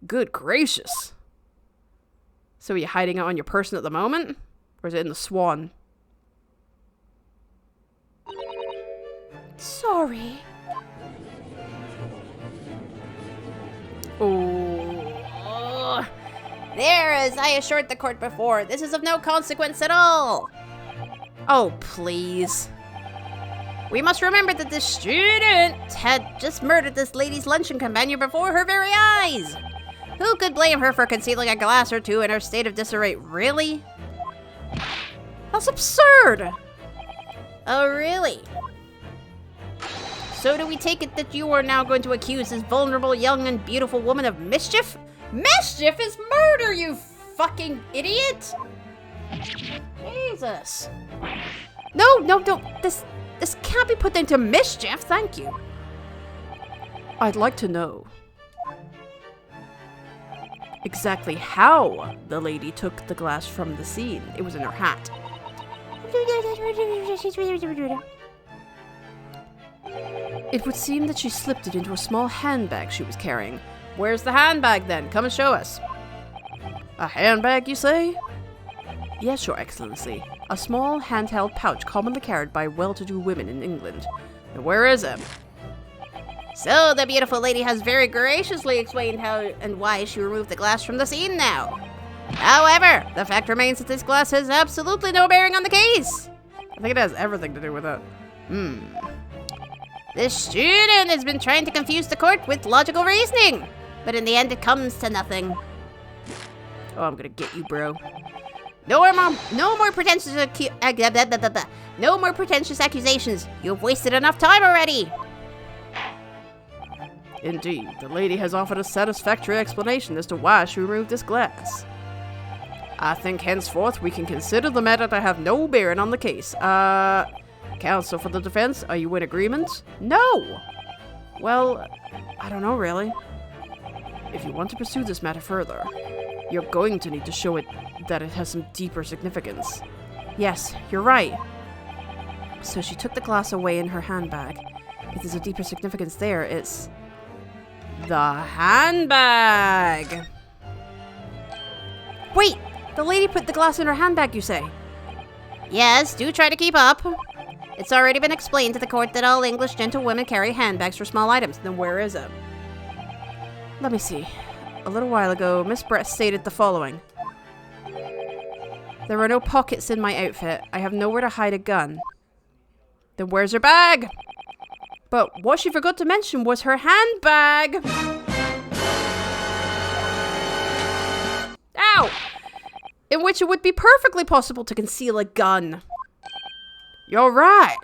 Good gracious. So are you hiding it on your person at the moment? Or is it in the swan? Sorry. Oh. There, as I assured the court before, this is of no consequence at all. Oh, please. We must remember that this student had just murdered this lady's luncheon companion before her very eyes. Who could blame her for concealing a glass or 2 in her state of disarray? Really? That's absurd. Oh, really? So do we take it that you are now going to accuse this vulnerable, young, and beautiful woman of mischief? Mischief is murder, you fucking idiot! Jesus. No, don't. This can't be put into mischief, thank you. I'd like to know exactly how the lady took the glass from the scene. It was in her hat. It would seem that she slipped it into a small handbag she was carrying. Where's the handbag, then? Come and show us. A handbag, you say? Yes, Your Excellency. A small handheld pouch commonly carried by well-to-do women in England. Now, where is it? So the beautiful lady has very graciously explained how and why she removed the glass from the scene now. However, the fact remains that this glass has absolutely no bearing on the case. I think it has everything to do with it. This student has been trying to confuse the court with logical reasoning, but in the end it comes to nothing. Oh, I'm gonna get you, bro. No more pretentious accusations. You've wasted enough time already. Indeed, the lady has offered a satisfactory explanation as to why she removed this glass. I think henceforth we can consider the matter to have no bearing on the case. Counsel for the defense, are you in agreement? No! Well, I don't know, really. If you want to pursue this matter further, you're going to need to show it that it has some deeper significance. Yes, you're right. So she took the glass away in her handbag. If there's a deeper significance there, it's... the handbag! Wait! The lady put the glass in her handbag, you say? Yes, do try to keep up. It's already been explained to the court that all English gentlewomen carry handbags for small items. Then where is it? Let me see. A little while ago, Miss Brett stated the following. There are no pockets in my outfit. I have nowhere to hide a gun. Then where's her bag? But what she forgot to mention was her handbag! Ow! In which it would be perfectly possible to conceal a gun. You're right.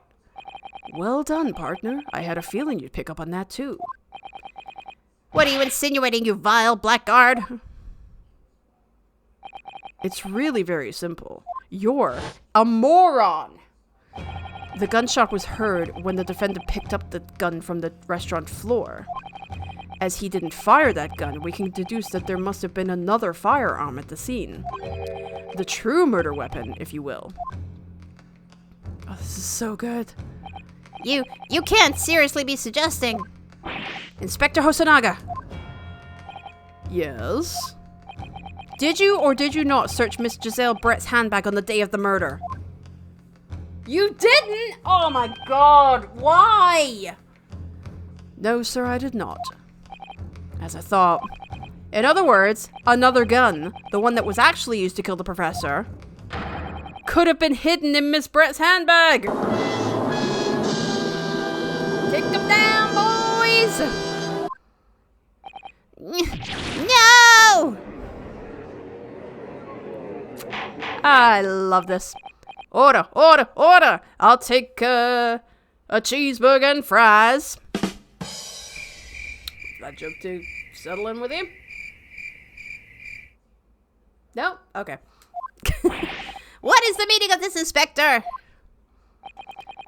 Well done, partner. I had a feeling you'd pick up on that too. What are you insinuating, you vile blackguard? It's really very simple. You're a moron! The gunshot was heard when the defendant picked up the gun from the restaurant floor. As he didn't fire that gun, we can deduce that there must have been another firearm at the scene. The true murder weapon, if you will. Oh, this is so good. You can't seriously be suggesting... Inspector Hosonaga! Yes? Did you or did you not search Miss Giselle Brett's handbag on the day of the murder? You didn't? Oh my god, why? No, sir, I did not. As I thought. In other words, another gun, the one that was actually used to kill the professor, could have been hidden in Miss Brett's handbag. Take them down, boys! No! I love this. Order, order, order! I'll take a cheeseburger and fries. That joke to settle in with you? No? Okay. What is the meaning of this, Inspector?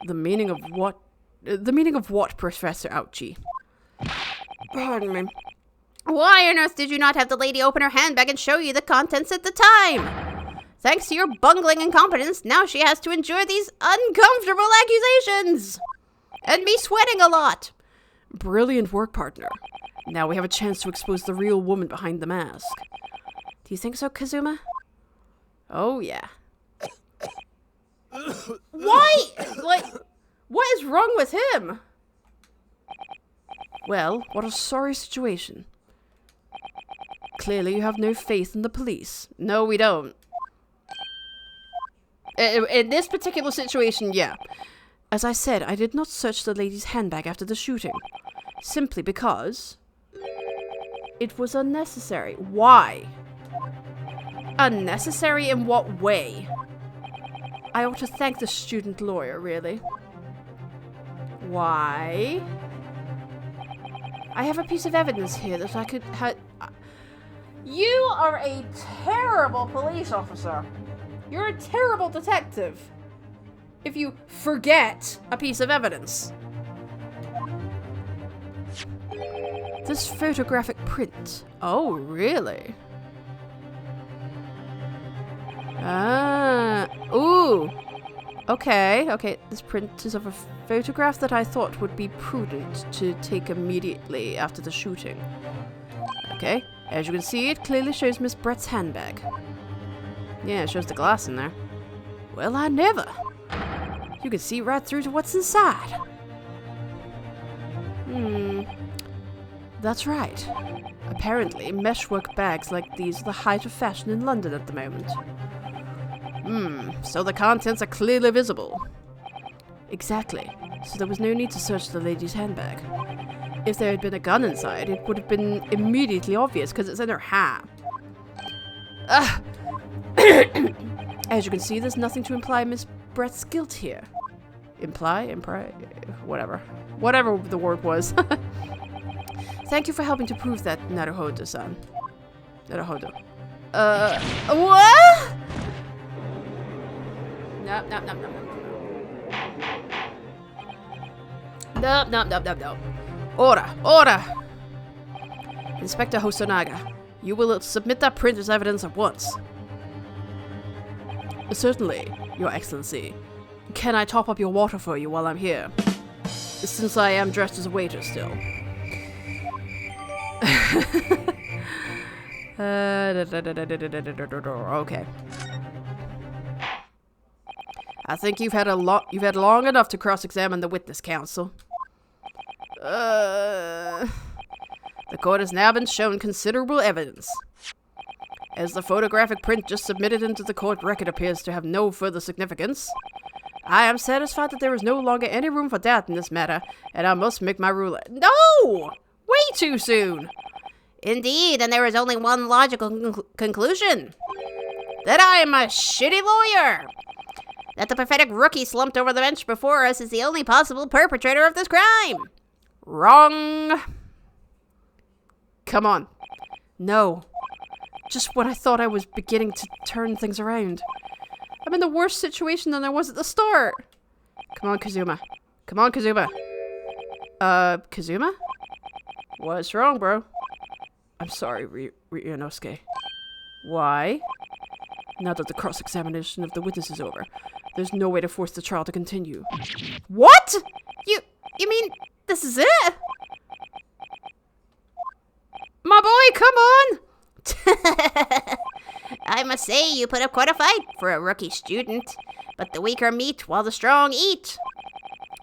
The meaning of what? The meaning of what, Professor Ouchie? Pardon me. Why on earth did you not have the lady open her handbag and show you the contents at the time? Thanks to your bungling incompetence, now she has to endure these uncomfortable accusations. And me sweating a lot. Brilliant work, partner. Now we have a chance to expose the real woman behind the mask. Do you think so, Kazuma? Oh, yeah. Why? Like, what is wrong with him? Well, what a sorry situation. Clearly you have no faith in the police. No, we don't. In this particular situation, yeah. As I said, I did not search the lady's handbag after the shooting. Simply because... it was unnecessary. Why? Unnecessary in what way? I ought to thank the student lawyer, really. Why? I have a piece of evidence here that I could You are a terrible police officer. You're a terrible detective. If you forget a piece of evidence. This photographic print. Oh, really? Ooh. Okay. This print is of a photograph that I thought would be prudent to take immediately after the shooting. Okay. As you can see, it clearly shows Miss Brett's handbag. Yeah, it shows the glass in there. Well, I never. You can see right through to what's inside. That's right. Apparently, meshwork bags like these are the height of fashion in London at the moment. So the contents are clearly visible. Exactly. So there was no need to search the lady's handbag. If there had been a gun inside, it would have been immediately obvious because it's in her hat. As you can see, there's nothing to imply Miss Brett's guilt here. Imply, whatever. Whatever the word was. Thank you for helping to prove that, Naruhodo-san. Naruhodo. What? No. No. Order. Inspector Hosonaga, you will submit that print as evidence at once. Certainly, Your Excellency. Can I top up your water for you while I'm here? Since I am dressed as a waiter still. Okay. I think you've had long enough to cross-examine the witness, counsel. The court has now been shown considerable evidence. As the photographic print just submitted into the court record appears to have no further significance, I am satisfied that there is no longer any room for doubt in this matter, and I must make my ruling. No! Way too soon! Indeed, and there is only one logical conclusion. That I am a shitty lawyer. That the pathetic rookie slumped over the bench before us is the only possible perpetrator of this crime. Wrong. Come on. No. Just when I thought I was beginning to turn things around. I'm in the worse situation than I was at the start. Come on, Kazuma. Kazuma? What's wrong, bro? I'm sorry, Ryunosuke. Why? Now that the cross-examination of the witness is over, there's no way to force the trial to continue. What? You mean this is it? My boy, come on! I must say, you put up quite a fight for a rookie student. But the weaker meet while the strong eat.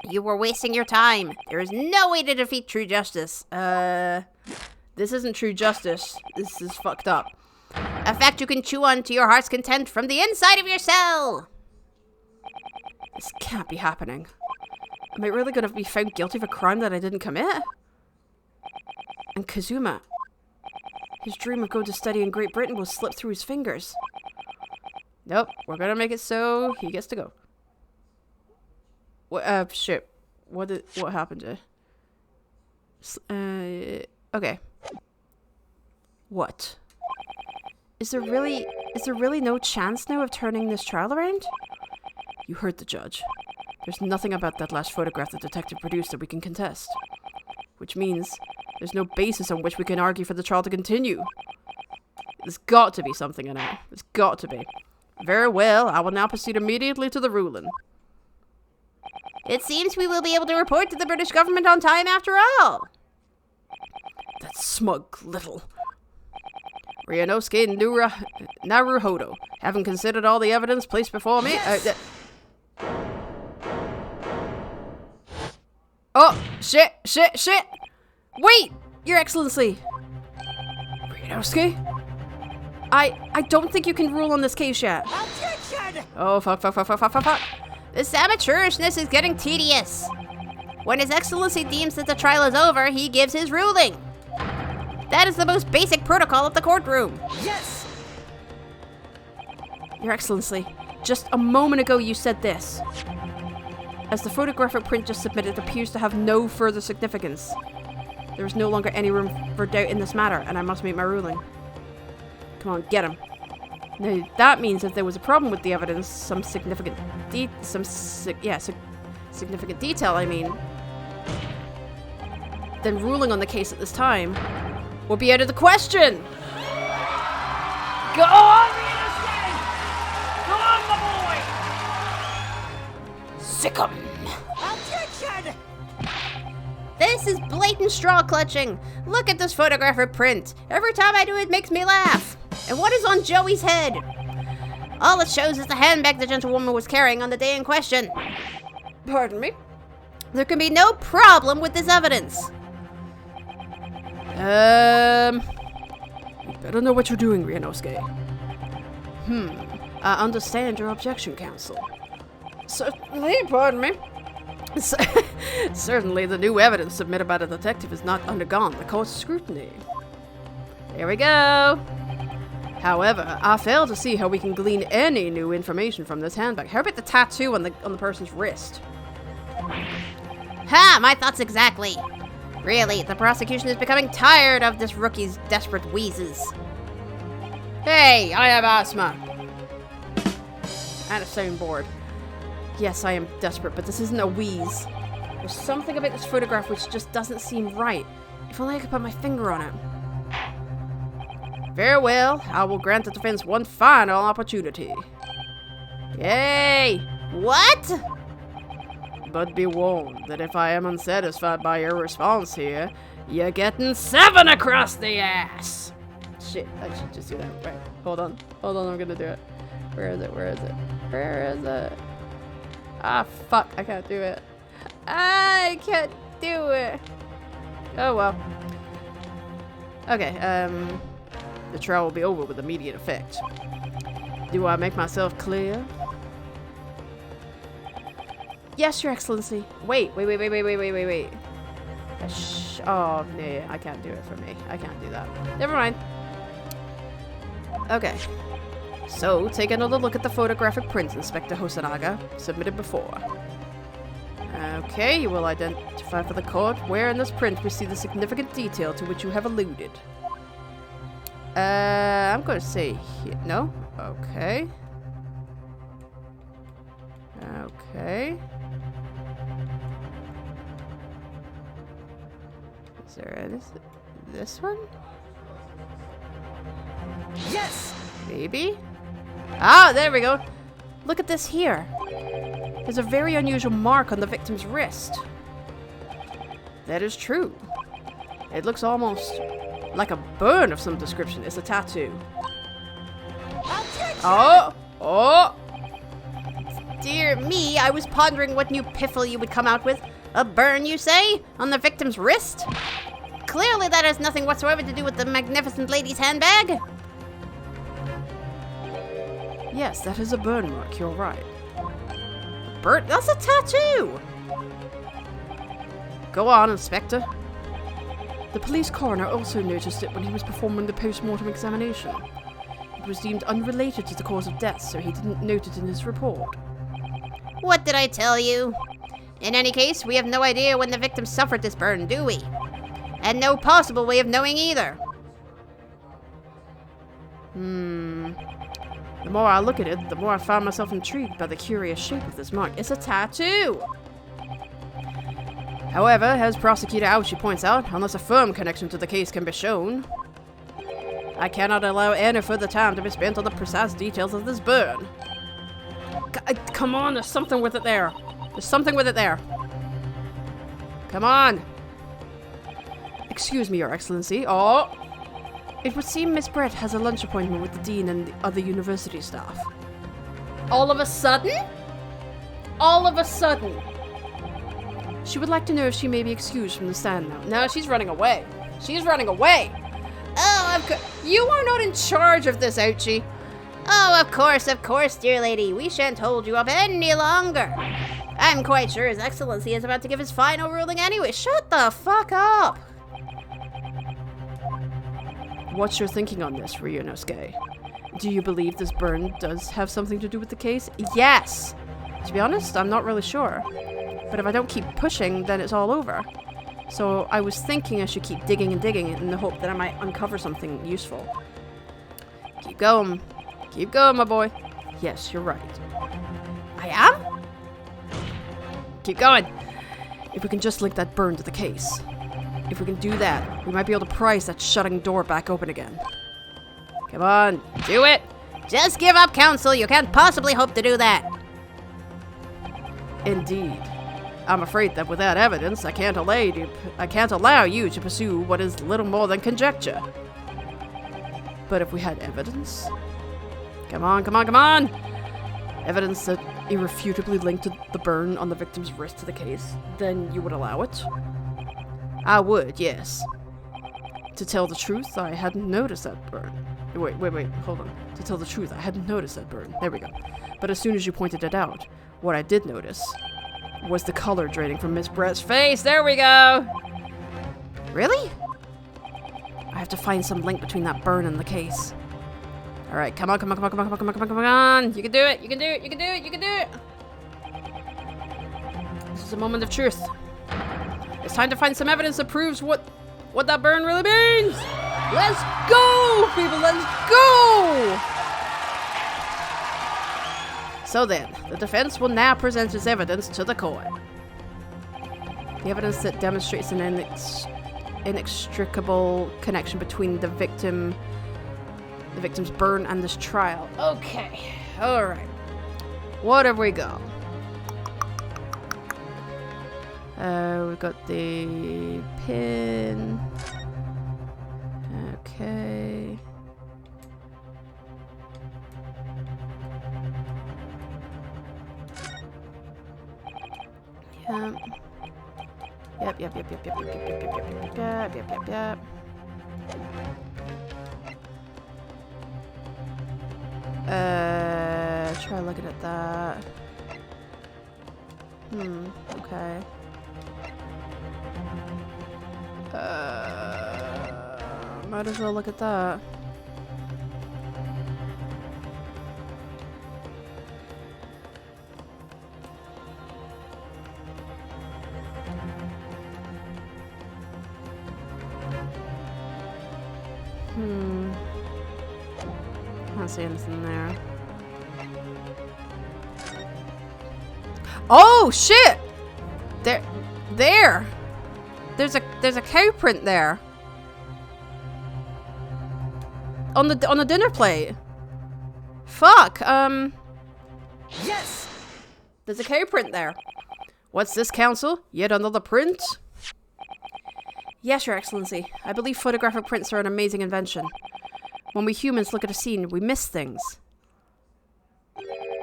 You were wasting your time. There is no way to defeat true justice. This isn't true justice. This is fucked up. A fact you can chew on to your heart's content from the inside of your cell. This can't be happening. Am I really gonna be found guilty of a crime that I didn't commit? And Kazuma, his dream of going to study in Great Britain will slip through his fingers. Nope, we're gonna make it so he gets to go. What? Shit. What happened to? Okay. What? Is there really no chance now of turning this trial around? You heard the judge. There's nothing about that last photograph the detective produced that we can contest. Which means there's no basis on which we can argue for the trial to continue. There's got to be something in it. There's got to be. Very well, I will now proceed immediately to the ruling. It seems we will be able to report to the British government on time after all. That smug little... Ryunosuke Naruhodo, having considered all the evidence placed before me... Oh, shit! Wait, Your Excellency! Ryunosuke? I don't think you can rule on this case yet. Objection! Oh, fuck. This amateurishness is getting tedious. When His Excellency deems that the trial is over, he gives his ruling. That is the most basic protocol of the courtroom. Yes! Your Excellency, just a moment ago you said this. As the photographic print just submitted appears to have no further significance. There is no longer any room for doubt in this matter, and I must make my ruling. Come on, get him. Now, that means if there was a problem with the evidence, some significant significant detail, I mean, then ruling on the case at this time will be out of the question. Go on, Ryunosuke! Go on, my boy! Sick 'em. Objection! This is blatant straw clutching. Look at this photographic print. Every time I do it makes me laugh. And what is on Joey's head? All it shows is the handbag the gentlewoman was carrying on the day in question. Pardon me? There can be no problem with this evidence. You better know what you're doing, Ryunosuke. I understand your objection, counsel. Certainly, pardon me. Certainly, the new evidence submitted by the detective has not undergone the court's scrutiny. There we go. However, I fail to see how we can glean any new information from this handbag. How about the tattoo on the person's wrist? Ha! My thoughts exactly. Really, the prosecution is becoming tired of this rookie's desperate wheezes. Hey, I have asthma. And a soundboard. Yes, I am desperate, but this isn't a wheeze. There's something about this photograph which just doesn't seem right. If only I could put my finger on it. Very well, I will grant the defense one final opportunity. Yay! What? But be warned that if I am unsatisfied by your response here, you're getting 7 across the ass! Shit, I should just do that. Right, hold on, I'm gonna do it. Where is it? Ah, fuck, I can't do it. I can't do it. Oh well. Okay, the trial will be over with immediate effect. Do I make myself clear? Yes, Your Excellency. Wait. Oh, no, I can't do it for me. I can't do that. Never mind. Okay. So, take another look at the photographic print, Inspector Hosonaga, submitted before. Okay, you will identify for the court where in this print we see the significant detail to which you have alluded. I'm going to say here. No? Okay. Okay. Is there this one? Yes! Maybe? Ah, there we go. Look at this here. There's a very unusual mark on the victim's wrist. That is true. It looks almost like a burn of some description. It's a tattoo. Oh! Dear me, I was pondering what new piffle you would come out with. A burn, you say? On the victim's wrist? Clearly that has nothing whatsoever to do with the magnificent lady's handbag. Yes, that is a burn mark. You're right. Burn? That's a tattoo! Go on, Inspector. The police coroner also noticed it when he was performing the post-mortem examination. It was deemed unrelated to the cause of death, so he didn't note it in his report. What did I tell you? In any case, we have no idea when the victim suffered this burn, do we? And no possible way of knowing either. The more I look at it, the more I find myself intrigued by the curious shape of this mark. It's a tattoo! However, as Prosecutor Ouchie points out, unless a firm connection to the case can be shown, I cannot allow any further time to be spent on the precise details of this burn. Come on, there's something with it there. Come on. Excuse me, Your Excellency. Oh! It would seem Miss Brett has a lunch appointment with the dean and the other university staff. All of a sudden? She would like to know if she may be excused from the stand now. No, she's running away. Oh, of course. You are not in charge of this, Ouchie. Oh, of course, dear lady. We shan't hold you up any longer. I'm quite sure His Excellency is about to give his final ruling anyway. Shut the fuck up. What's your thinking on this, Ryunosuke? Do you believe this burn does have something to do with the case? Yes! To be honest, I'm not really sure. But if I don't keep pushing, then it's all over. So I was thinking I should keep digging in the hope that I might uncover something useful. Keep going, my boy. Yes, you're right. I am? Keep going. If we can just link that burn to the case. If we can do that, we might be able to prise that shutting door back open again. Come on, do it! Just give up, counsel. You can't possibly hope to do that. Indeed. I'm afraid that without evidence, I can't allow you to pursue what is little more than conjecture. But if we had evidence... Come on! Evidence that irrefutably linked the burn on the victim's wrist to the case, then you would allow it? I would, yes. To tell the truth, I hadn't noticed that burn. Wait, hold on. To tell the truth, I hadn't noticed that burn. There we go. But as soon as you pointed it out, what I did notice was the color draining from Miss Brett's face. There we go! Really? I have to find some link between that burn and the case. Alright, come on. You can do it. This is a moment of truth. It's time to find some evidence that proves what that burn really means. Let's go! go, people, let's go! So then, the defense will now present its evidence to the court. The evidence that demonstrates an inextricable connection between the victim's burn and this trial. Okay, alright. What have we got? We've got the pin. Okay. Yep. Try looking at that. Okay. Might as well look at that. Can't see anything there. Oh shit! There. There's a cow print there. On the dinner plate. Fuck. Yes! There's a cow print there. What's this, counsel? Yet another print? Yes, Your Excellency. I believe photographic prints are an amazing invention. When we humans look at a scene, we miss things.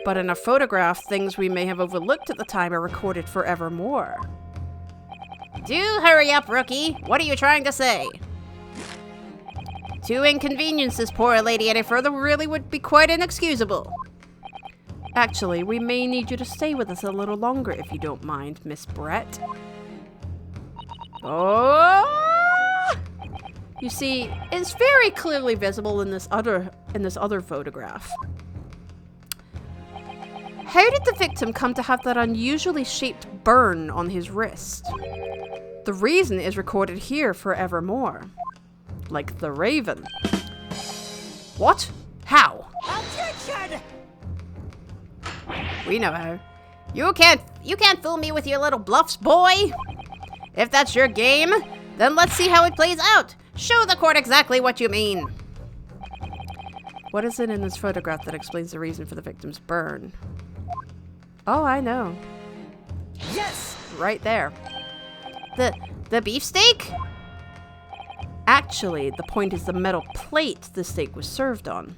But in a photograph, things we may have overlooked at the time are recorded forevermore. Do hurry up, rookie. What are you trying to say? To inconvenience this poor lady any further really would be quite inexcusable. Actually, we may need you to stay with us a little longer if you don't mind, Miss Brett. Oh! You see, it's very clearly visible in this other photograph. How did the victim come to have that unusually shaped burn on his wrist? The reason is recorded here forevermore. Like the raven. What? How? Objection! We know how. You can't fool me with your little bluffs, boy. If that's your game, then let's see how it plays out. Show the court exactly what you mean. What is it in this photograph that explains the reason for the victim's burn? Oh, I know. Yes! Right there. The beefsteak? Actually, the point is the metal plate the steak was served on.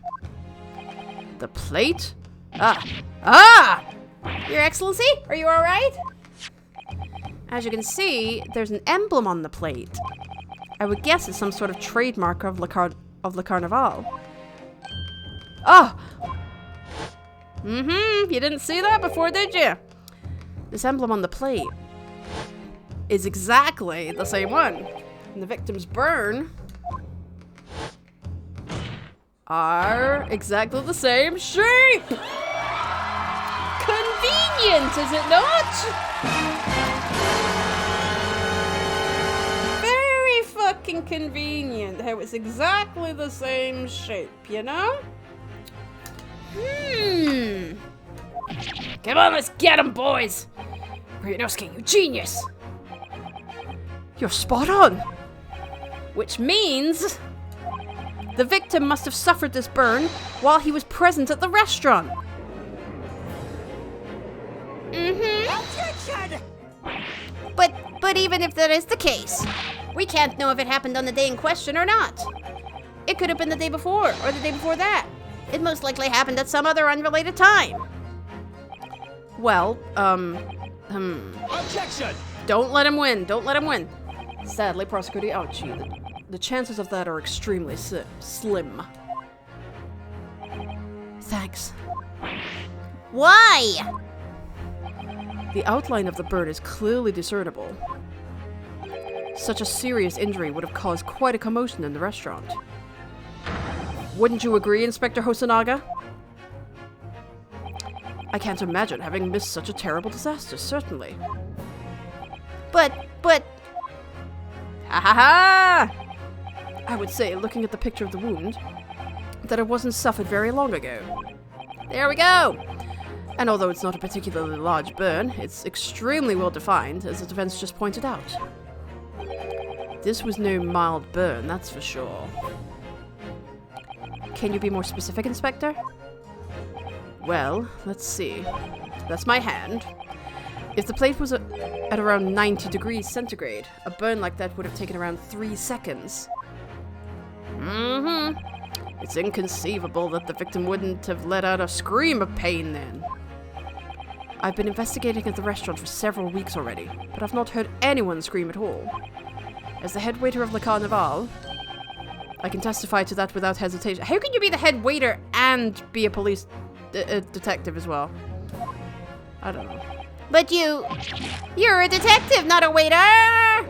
The plate? Ah! Your Excellency, are you alright? As you can see, there's an emblem on the plate. I would guess it's some sort of trademark of Le Carnaval. Oh! You didn't see that before, did you? This emblem on the plate is exactly the same one. And the victim's burn are exactly the same shape! Convenient, is it not? Very fucking convenient how it's exactly the same shape, you know? Come on, let's get him, boys! Ryunosuke, you genius! You're spot on! Which means the victim must have suffered this burn while he was present at the restaurant. Objection! But even if that is the case, we can't know if it happened on the day in question or not. It could have been the day before or the day before that. It most likely happened at some other unrelated time. Well, Objection! don't let him win. Don't let him win. Sadly, Prosecutor Ouchie, the chances of that are extremely slim. Thanks. Why? The outline of the burn is clearly discernible. Such a serious injury would have caused quite a commotion in the restaurant. Wouldn't you agree, Inspector Hosonaga? I can't imagine having missed such a terrible disaster, certainly. But, Ha ha ha! I would say, looking at the picture of the wound, that it wasn't suffered very long ago. There we go! And although it's not a particularly large burn, it's extremely well defined, as the defense just pointed out. This was no mild burn, that's for sure. Can you be more specific, Inspector? Well, let's see. That's my hand. If the plate was at around 90 degrees centigrade, a burn like that would have taken around 3 seconds. It's inconceivable that the victim wouldn't have let out a scream of pain then. I've been investigating at the restaurant for several weeks already, but I've not heard anyone scream at all. As the head waiter of Le Carnival, I can testify to that without hesitation. How can you be the head waiter and be a police detective as well? I don't know. But you're a detective, not a waiter!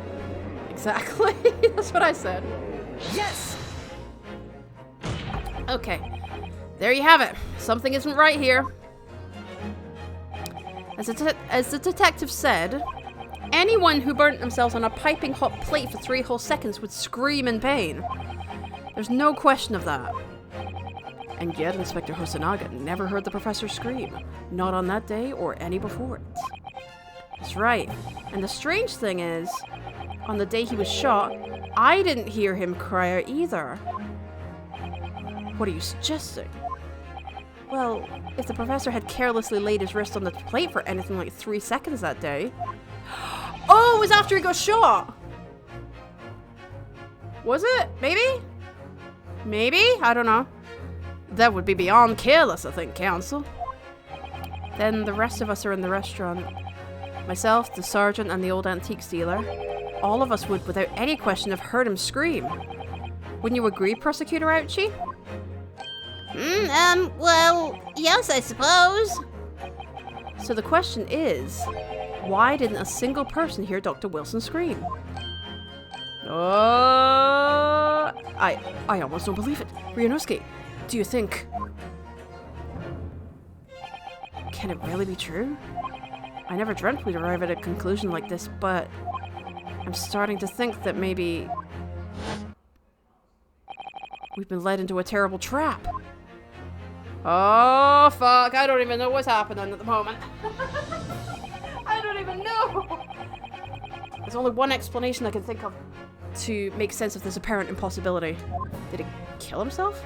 Exactly. That's what I said. Yes! Okay. There you have it. Something isn't right here. As the detective said, anyone who burnt themselves on a piping hot plate for 3 whole seconds would scream in pain. There's no question of that. And yet Inspector Hosonaga never heard the professor scream. Not on that day or any before it. That's right. And the strange thing is, on the day he was shot, I didn't hear him cry either. What are you suggesting? Well, if the professor had carelessly laid his wrist on the plate for anything like 3 seconds that day... Oh, it was after he got shot! Was it? Maybe? Maybe? I don't know. That would be beyond careless, I think, Counsel. Then the rest of us are in the restaurant. Myself, the sergeant, and the old antiques dealer. All of us would, without any question, have heard him scream. Wouldn't you agree, Prosecutor Ouchie? Well, yes, I suppose. So the question is, why didn't a single person hear Dr. Wilson scream? I almost don't believe it. Ryunosuke, do you think... Can it really be true? I never dreamt we'd arrive at a conclusion like this, but I'm starting to think that maybe we've been led into a terrible trap. Oh, fuck. I don't even know what's happening at the moment. I don't even know. There's only one explanation I can think of to make sense of this apparent impossibility. Did he kill himself?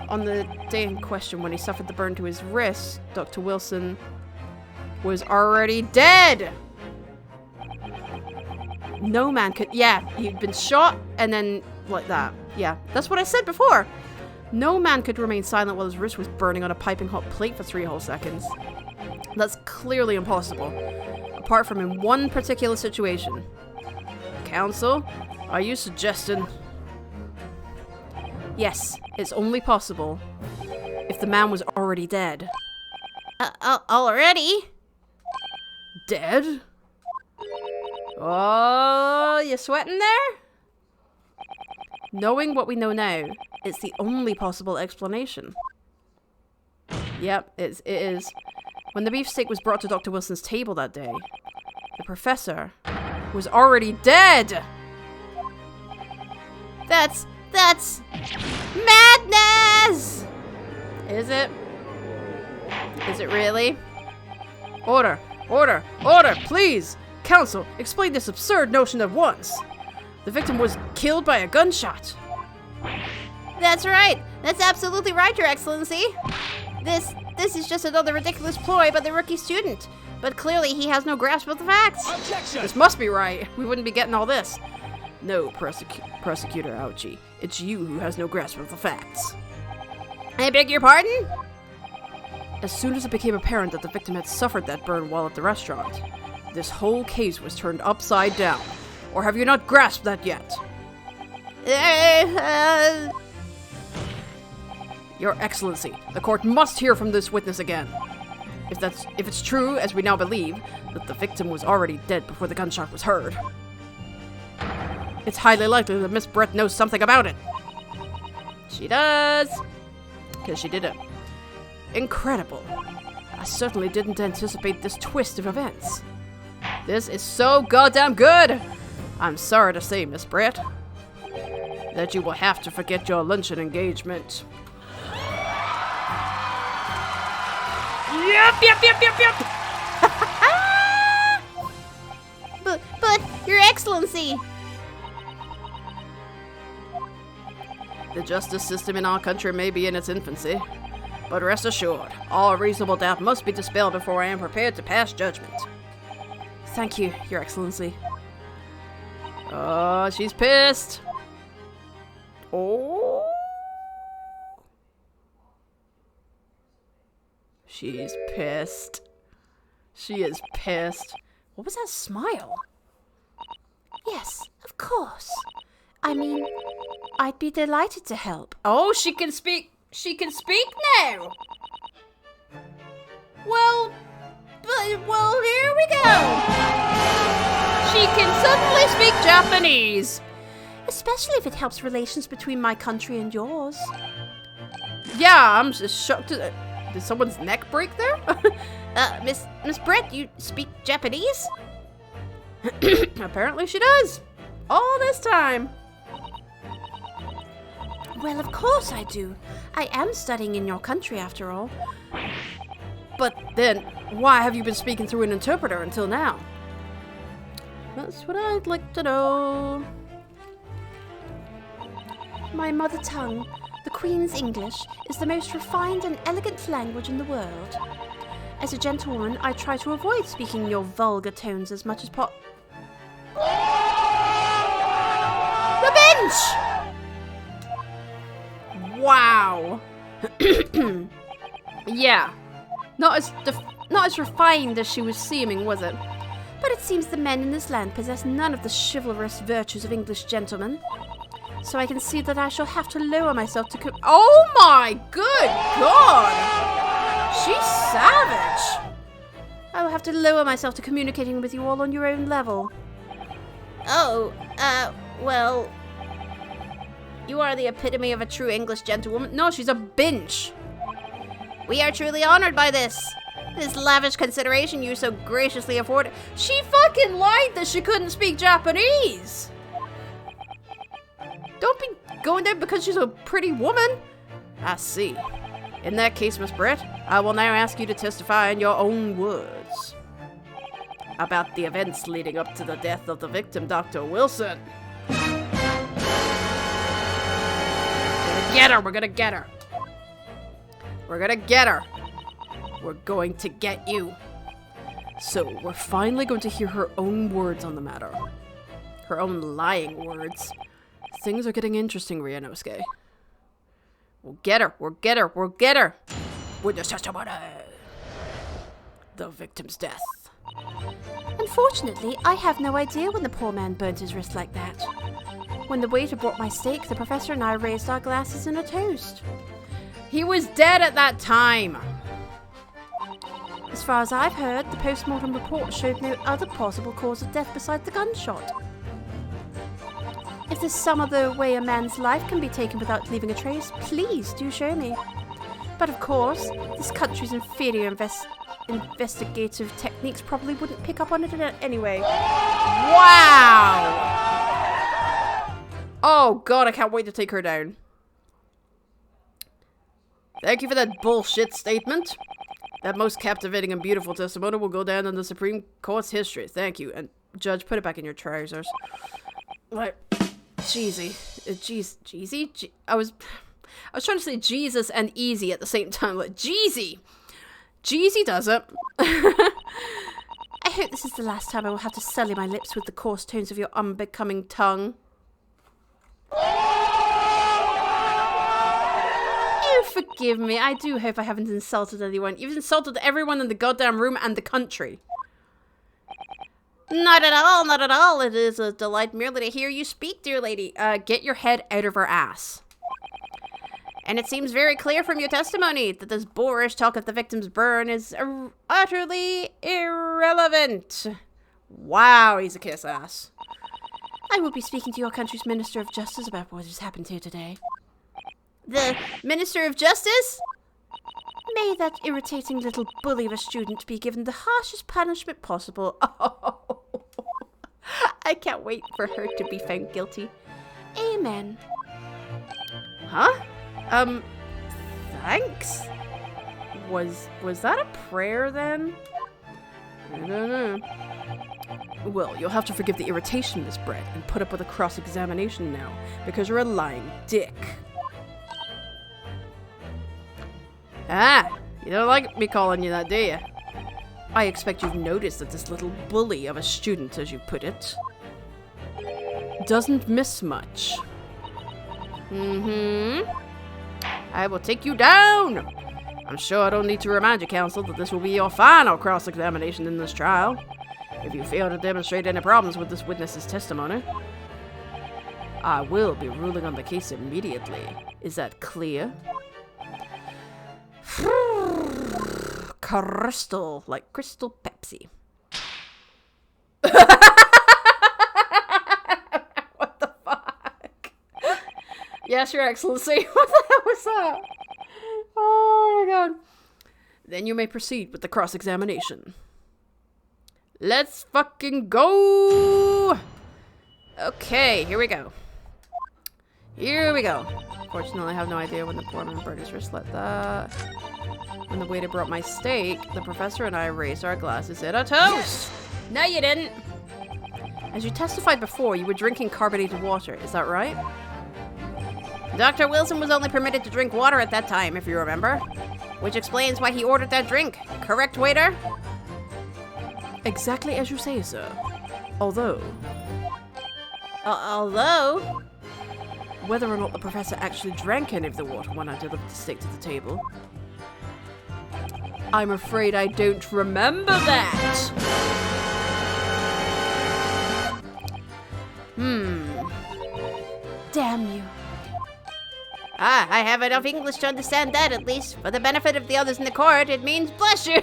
On the day in question, when he suffered the burn to his wrist, Dr. Wilson was already dead! No man could... Yeah, he'd been shot and then like that. Yeah, that's what I said before. No man could remain silent while his wrist was burning on a piping hot plate for 3 whole seconds. That's clearly impossible, apart from in one particular situation. Counsel, are you suggesting... Yes, it's only possible if the man was already dead. Already? Dead? Oh, you sweating there? Knowing what we know now, it's the only possible explanation. Yep, it is. When the beefsteak was brought to Dr. Wilson's table that day, the professor was already dead! That's madness! Is it? Is it really? Order! Order! Order! Please! Counsel, explain this absurd notion at once! The victim was killed by a gunshot! That's right! That's absolutely right, Your Excellency! This is just another ridiculous ploy by the rookie student. But clearly he has no grasp of the facts. Objection! This must be right. We wouldn't be getting all this. No, Prosecutor Ouchie. It's you who has no grasp of the facts. I beg your pardon? As soon as it became apparent that the victim had suffered that burn while at the restaurant, this whole case was turned upside down. Or have you not grasped that yet? Your Excellency, the court must hear from this witness again. If it's true, as we now believe, that the victim was already dead before the gunshot was heard, it's highly likely that Miss Brett knows something about it. She does, because she did it. Incredible. I certainly didn't anticipate this twist of events. This is so goddamn good! I'm sorry to say, Miss Brett. that you will have to forget your luncheon engagement. Yep. But, Your Excellency! The justice system in our country may be in its infancy, but rest assured, all reasonable doubt must be dispelled before I am prepared to pass judgment. Thank you, Your Excellency. Oh, she's pissed. Oh. She's pissed. She is pissed. What was that smile? Yes, of course. I mean, I'd be delighted to help. Oh, she can speak. She can speak now. Well, here we go. She can suddenly speak Japanese. Especially if it helps relations between my country and yours. Yeah, I'm just shocked. Did someone's neck break there? Miss Brett, you speak Japanese? Apparently she does. All this time. Well, of course I do. I am studying in your country, after all. But then, why have you been speaking through an interpreter until now? That's what I'd like to know. My mother tongue, the Queen's English, is the most refined and elegant language in the world. As a gentlewoman, I try to avoid speaking your vulgar tones as much as The bench! Wow. Yeah. Not as refined as she was seeming, was it? But it seems the men in this land possess none of the chivalrous virtues of English gentlemen. So I can see that I shall have to lower myself to Oh my good God! She's savage! I will have to lower myself to communicating with you all on your own level. Well... You are the epitome of a true English gentlewoman. No, she's a bench. We are truly honored by this lavish consideration you so graciously afford. She fucking lied that she couldn't speak Japanese. Don't be going there because she's a pretty woman. I see. In that case, Miss Brett, I will now ask you to testify in your own words about the events leading up to the death of the victim, Dr. Wilson. We're gonna get her. We're gonna get her. We're going to get you. So, we're finally going to hear her own words on the matter. Her own lying words. Things are getting interesting, Ryanosuke. We'll get her. Witness testimony. The victim's death. Unfortunately, I have no idea when the poor man burnt his wrist like that. When the waiter brought my steak, the professor and I raised our glasses in a toast. He was dead at that time. As far as I've heard, the post-mortem report showed no other possible cause of death besides the gunshot. If there's some other way a man's life can be taken without leaving a trace, please do show me. But of course, this country's inferior investigative techniques probably wouldn't pick up on it anyway. Wow! Oh god, I can't wait to take her down. Thank you for that bullshit statement. That most captivating and beautiful testimony will go down in the Supreme Court's history. Thank you. And Judge, put it back in your trousers. What? Jeezy. Jeezy? I was trying to say Jesus and easy at the same time. Like, Jeezy. Jeezy does it. I hope this is the last time I will have to sully my lips with the coarse tones of your unbecoming tongue. Oh, forgive me. I do hope I haven't insulted anyone. You've insulted everyone in the goddamn room and the country. Not at all, not at all. It is a delight merely to hear you speak, dear lady. Get your head out of her ass. And it seems very clear from your testimony that this boorish talk of the victim's burn is utterly irrelevant. Wow, he's a kiss ass. I will be speaking to your country's Minister of Justice about what has happened here today. The Minister of Justice? May that irritating little bully of a student be given the harshest punishment possible. Oh, I can't wait for her to be found guilty. Amen. Huh? Thanks? Was that a prayer then? I don't know. Well, you'll have to forgive the irritation, Miss Brett, and put up with a cross-examination now, because you're a lying dick. Ah, you don't like me calling you that, do you? I expect you've noticed that this little bully of a student, as you put it, doesn't miss much. I will take you down! I'm sure I don't need to remind you, counsel, that this will be your final cross-examination in this trial. If you fail to demonstrate any problems with this witness's testimony, I will be ruling on the case immediately. Is that clear? Crystal, like Crystal Pepsi. What the fuck? Yes, Your Excellency. What the hell was that? Oh my god. Then you may proceed with the cross-examination. Let's fucking go! Okay, here we go. Here we go. Fortunately, I have no idea when the poor man burned his wrist like that. When the waiter brought my steak, the professor and I raised our glasses at a toast. Yes. No, you didn't. As you testified before, you were drinking carbonated water. Is that right? Dr. Wilson was only permitted to drink water at that time, if you remember. Which explains why he ordered that drink. Correct, waiter? Exactly as you say, sir. Although... although... Whether or not the professor actually drank any of the water when I delivered the steak to the table, I'm afraid I don't remember that. Damn you. Ah, I have enough English to understand that, at least. For the benefit of the others in the court, it means bless you.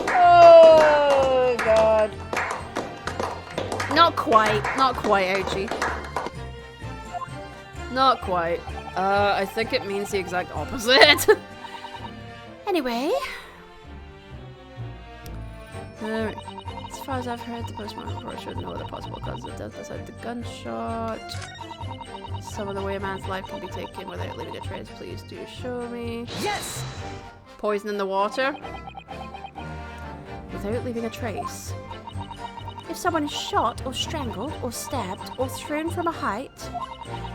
Oh, God. Not quite, Ouchie. Not quite. I think it means the exact opposite. Anyway. Alright. As far as I've heard, the postmortem report showed no other possible cause of death besides the gunshot. Some of the way a man's life can be taken without leaving a trace, please do show me. Yes! Poison in the water. Without leaving a trace. If someone is shot or strangled or stabbed or thrown from a height,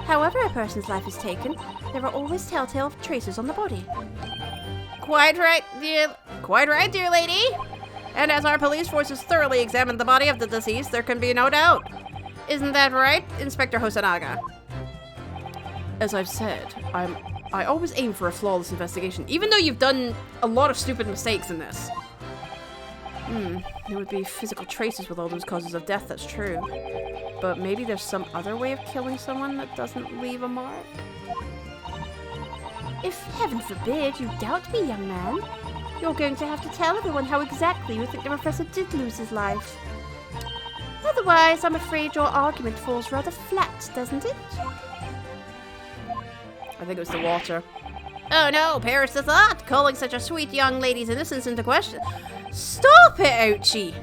however a person's life is taken, there are always telltale traces on the body. Quite right, dear lady. And as our police force has thoroughly examined the body of the deceased, there can be no doubt. Isn't that right, Inspector Hosonaga? As I've said, I always aim for a flawless investigation, even though you've done a lot of stupid mistakes in this. There would be physical traces with all those causes of death, that's true. But maybe there's some other way of killing someone that doesn't leave a mark? If heaven forbid you doubt me, young man, you're going to have to tell everyone how exactly you think the professor did lose his life. Otherwise, I'm afraid your argument falls rather flat, doesn't it? I think it was the water. Oh no, perish the thought, calling such a sweet young lady's innocence into question. Stop it, Ouchie!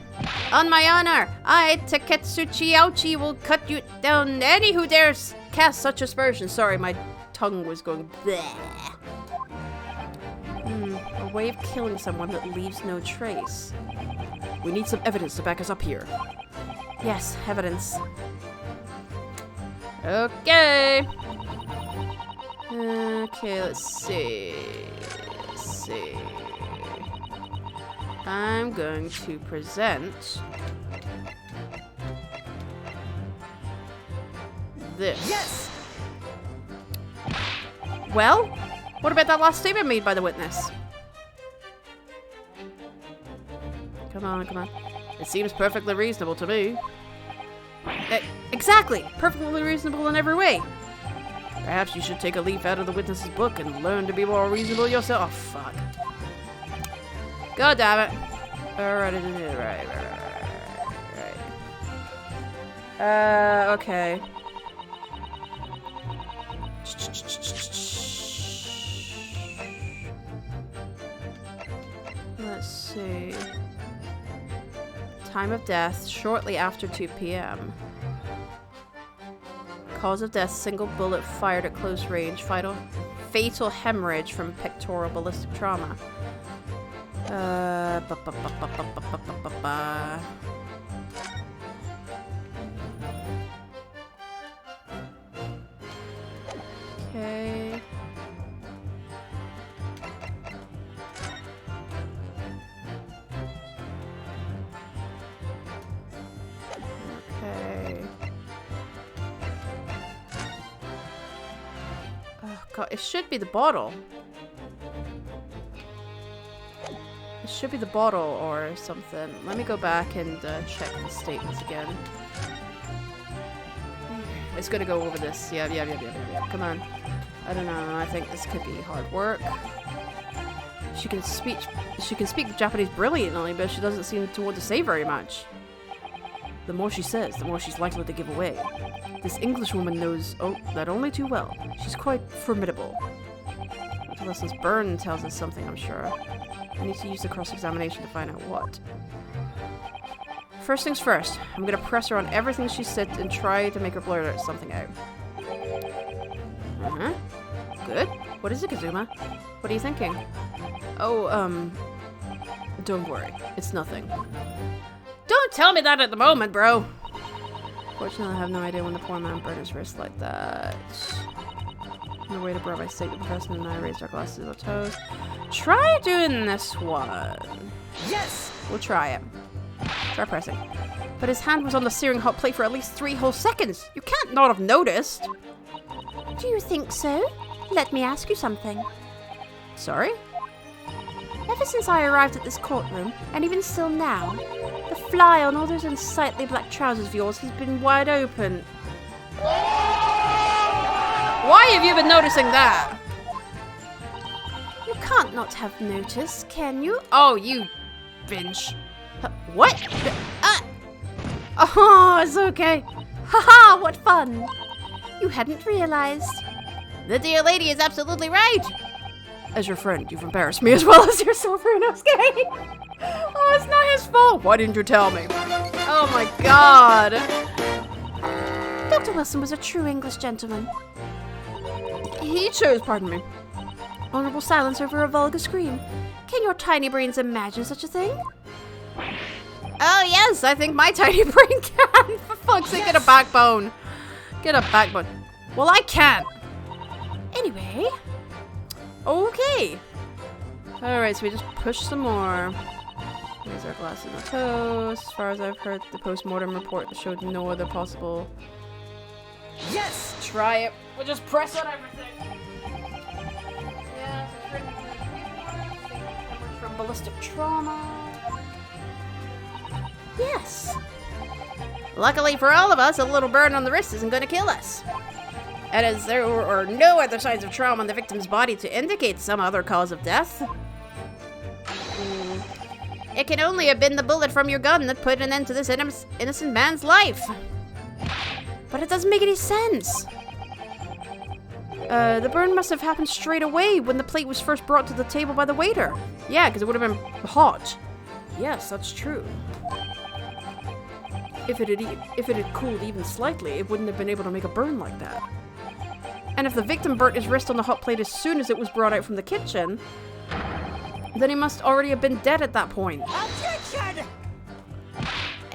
On my honor, I, Taketsuchi Ouchie, will cut you down any who dares cast such aspersions. Sorry, my tongue was going bleh. A way of killing someone that leaves no trace. We need some evidence to back us up here. Yes, evidence. Okay. Okay, let's see. I'm going to present this. Yes! Well, what about that last statement made by the witness? Come on. It seems perfectly reasonable to me. Exactly! Perfectly reasonable in every way. Perhaps you should take a leaf out of the witness's book and learn to be more reasonable yourself. Oh, fuck. God damn it. Alright. Okay. Let's see. Time of death, shortly after 2 p.m. Cause of death, single bullet fired at close range. Fatal hemorrhage from pectoral ballistic trauma. Okay. Okay. Oh god, it should be the bottle. It should be the bottle or something. Let me go back and check the statements again. It's gonna go over this. Yeah. Come on. I don't know. I think this could be hard work. She can speak Japanese brilliantly, but she doesn't seem to want to say very much. The more she says, the more she's likely to give away. This Englishwoman knows that only too well. She's quite formidable. Dr. Wilson's burn tells us something, I'm sure. I need to use the cross-examination to find out what. First things first, I'm gonna press her on everything she said and try to make her blurt something out. Good. What is it, Kazuma? What are you thinking? Oh, don't worry. It's nothing. Don't tell me that at the moment, bro! Fortunately, I have no idea when the poor man burned his wrist like that. On the way to brought my state, the professor and I raised our glasses to our toes. Try doing this one. Yes! We'll try it. Try pressing. But his hand was on the searing hot plate for at least 3 whole seconds. You can't not have noticed. Do you think so? Let me ask you something. Sorry? Ever since I arrived at this courtroom, and even still now, the fly on all those unsightly black trousers of yours has been wide open. Why have you been noticing that? You can't not have noticed, can you? Oh, you binge. What? Oh, it's okay. Haha, what fun! You hadn't realized. The dear lady is absolutely right. As your friend, you've embarrassed me as well as yourself, Runosuke. Oh, it's not his fault. Why didn't you tell me? Oh my god. Dr. Wilson was a true English gentleman. He chose, pardon me. Honorable silence over a vulgar scream. Can your tiny brains imagine such a thing? Oh yes, I think my tiny brain can. For fuck's sake, get a backbone. Get a backbone. Well, I can't. Anyway. Okay. Alright, so we just push some more. Raise our glasses and our toes. As far as I've heard, the post-mortem report showed no other possible... Yes! Try it. We'll just press on everything. Yeah, from ballistic trauma. Yes. Luckily for all of us, a little burn on the wrist isn't going to kill us. And as there are no other signs of trauma on the victim's body to indicate some other cause of death, it can only have been the bullet from your gun that put an end to this innocent man's life. But it doesn't make any sense. The burn must have happened straight away when the plate was first brought to the table by the waiter. Yeah, because it would have been hot. Yes, that's true. If it had cooled even slightly, it wouldn't have been able to make a burn like that. And if the victim burnt his wrist on the hot plate as soon as it was brought out from the kitchen, then he must already have been dead at that point. Objection!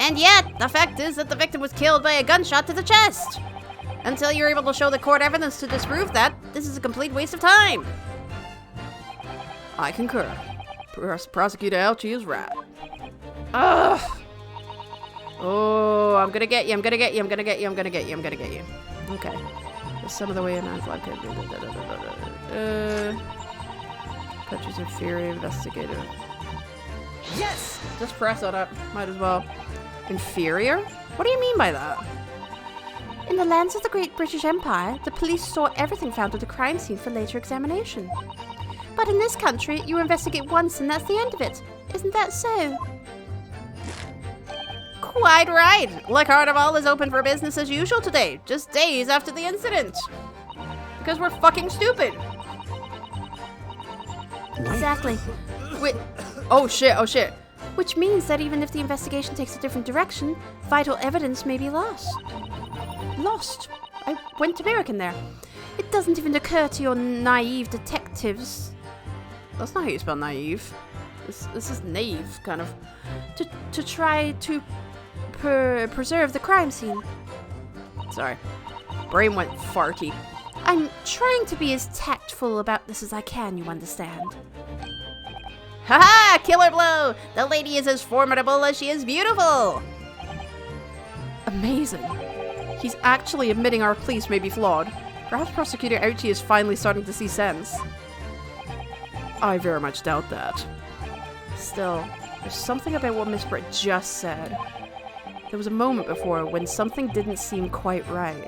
and yet the fact is that the victim was killed by a gunshot to the chest. Until you're able to show the court evidence to disprove that, this is a complete waste of time. I concur. Prosecutor Elchi is right. Ugh! Oh, I'm gonna get you, I'm gonna get you, I'm gonna get you, I'm gonna get you, I'm gonna get you. Okay. Just some of the way a man's life could Touches of fury, investigative. Yes! Just press on it. Might as well. Inferior? What do you mean by that? In the lands of the Great British Empire, the police store everything found at the crime scene for later examination. But in this country, you investigate once and that's the end of it. Isn't that so? Quite right. Le Carnival is open for business as usual today, just days after the incident. Because we're fucking stupid. Exactly. Wait. Oh shit, oh shit. Which means that even if the investigation takes a different direction, vital evidence may be lost. Lost? I went American there. It doesn't even occur to your naive detectives. That's not how you spell naive. This is naive, kind of. To try to preserve the crime scene. Sorry. Brain went farty. I'm trying to be as tactful about this as I can, you understand. Ha-ha! Killer blow! The lady is as formidable as she is beautiful! Amazing. He's actually admitting our police may be flawed. Perhaps Prosecutor Ouchie is finally starting to see sense. I very much doubt that. Still, there's something about what Miss Britt just said. There was a moment before when something didn't seem quite right.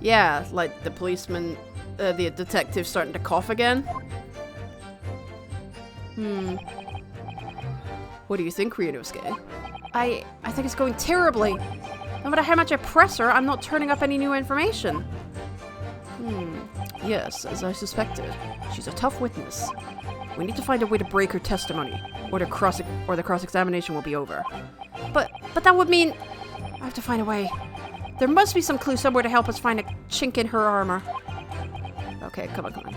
Yeah, like the policeman, the detective starting to cough again. What do you think, Ryunosuke? I think it's going terribly. No matter how much I press her, I'm not turning up any new information. Yes, as I suspected. She's a tough witness. We need to find a way to break her testimony, or the cross-examination will be over. But that would mean I have to find a way. There must be some clue somewhere to help us find a chink in her armor. Okay, come on.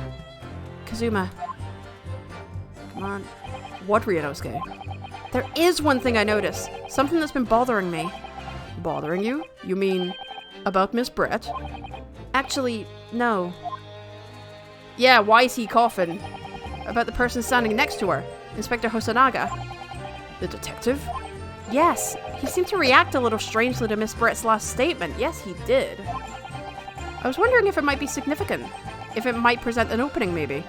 Kazuma. Come on. What, Ryunosuke? There is one thing I noticed. Something that's been bothering me. Bothering you? You mean about Miss Brett? Actually, no. Yeah, why is he coughing? About the person standing next to her. Inspector Hosonaga. The detective? Yes. He seemed to react a little strangely to Miss Brett's last statement. Yes, he did. I was wondering if it might be significant. If it might present an opening, maybe.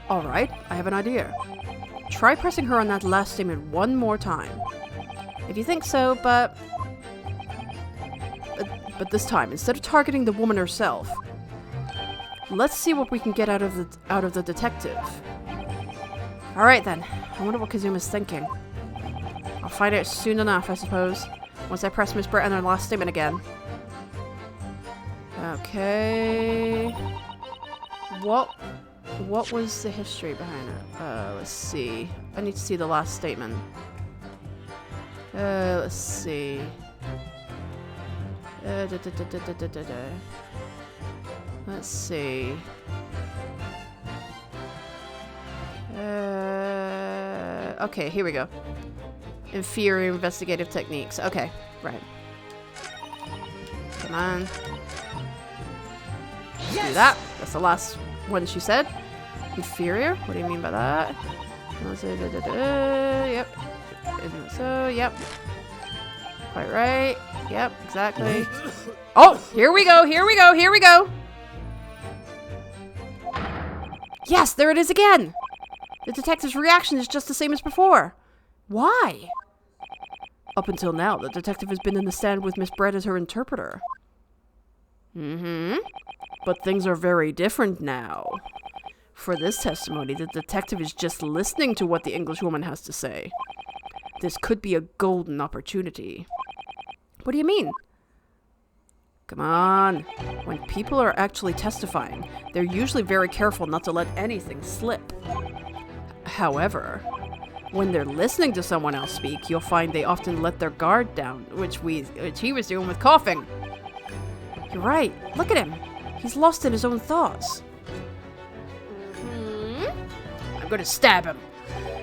Alright, I have an idea. Try pressing her on that last statement one more time. If you think so, but this time, instead of targeting the woman herself, let's see what we can get out of the detective. Alright then. I wonder what Kazuma's thinking. I'll find out soon enough, I suppose. Once I press Miss Brett on her last statement again. Okay. What was the history behind it? Let's see. I need to see the last statement. Let's see. Let's see. Okay, here we go. Inferior investigative techniques. Okay, right. Come on. Yes! Do that. That's the last one she said. Inferior? What do you mean by that? Yep. Isn't so? Yep. Quite right. Yep, exactly. Oh, here we go. Yes, there it is again! The detective's reaction is just the same as before. Why? Up until now, the detective has been in the stand with Miss Brett as her interpreter. But things are very different now. For this testimony, the detective is just listening to what the Englishwoman has to say. This could be a golden opportunity. What do you mean? Come on. When people are actually testifying, they're usually very careful not to let anything slip. However, when they're listening to someone else speak, you'll find they often let their guard down, which he was doing with coughing. You're right. Look at him. He's lost in his own thoughts. I'm going to stab him.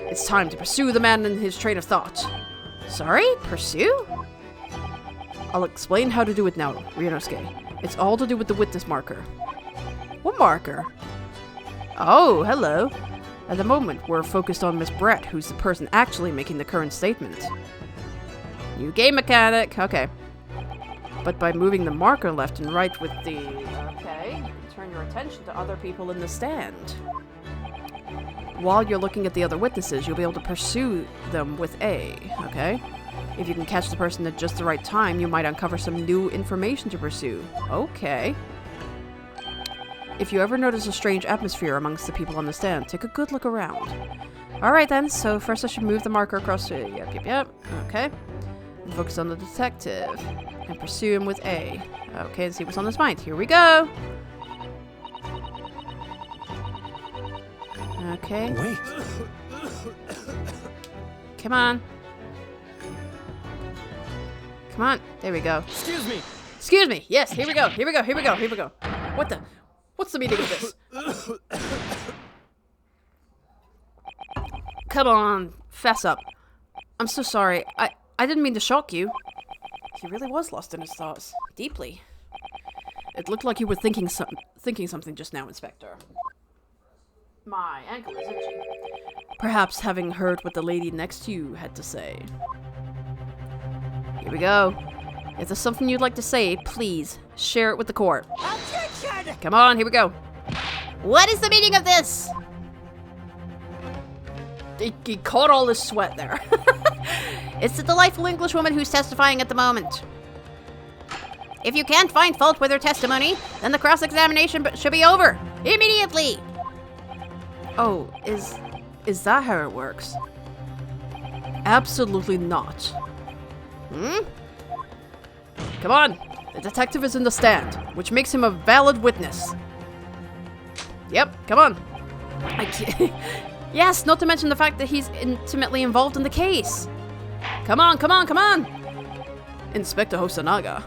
It's time to pursue the man in his train of thought. Sorry? Pursue? I'll explain how to do it now, Ryunosuke. It's all to do with the witness marker. What marker? Oh, hello. At the moment, we're focused on Miss Brett, who's the person actually making the current statement. New game mechanic. Okay. But by moving the marker left and right with the... Okay, you can turn your attention to other people in the stand. While you're looking at the other witnesses, you'll be able to pursue them with A, okay? If you can catch the person at just the right time, you might uncover some new information to pursue. Okay. If you ever notice a strange atmosphere amongst the people on the stand, take a good look around. Alright then, so first I should move the marker across to... Yep. Okay. And focus on the detective. And pursue him with A. Okay, and see what's on his mind. Here we go! Okay. Wait. Come on. Come on. There we go. Excuse me. Excuse me. Yes, here we go. Here we go. Here we go. Here we go. What the? What's the meaning of this? Come on. Fess up. I'm so sorry. I didn't mean to shock you. He really was lost in his thoughts. Deeply. It looked like you were thinking something just now, Inspector. My ankle is itchy. Perhaps having heard what the lady next to you had to say. Here we go. If there's something you'd like to say, please share it with the court. Objection! Come on, here we go. What is the meaning of this? He caught all his sweat there. It's the delightful Englishwoman who's testifying at the moment. If you can't find fault with her testimony, then the cross-examination should be over. Immediately! Oh, is that how it works? Absolutely not. Hmm? Come on. The detective is in the stand, which makes him a valid witness. Yep, come on. I can't. Yes, not to mention the fact that he's intimately involved in the case. Come on, come on, come on! Inspector Hosanaga.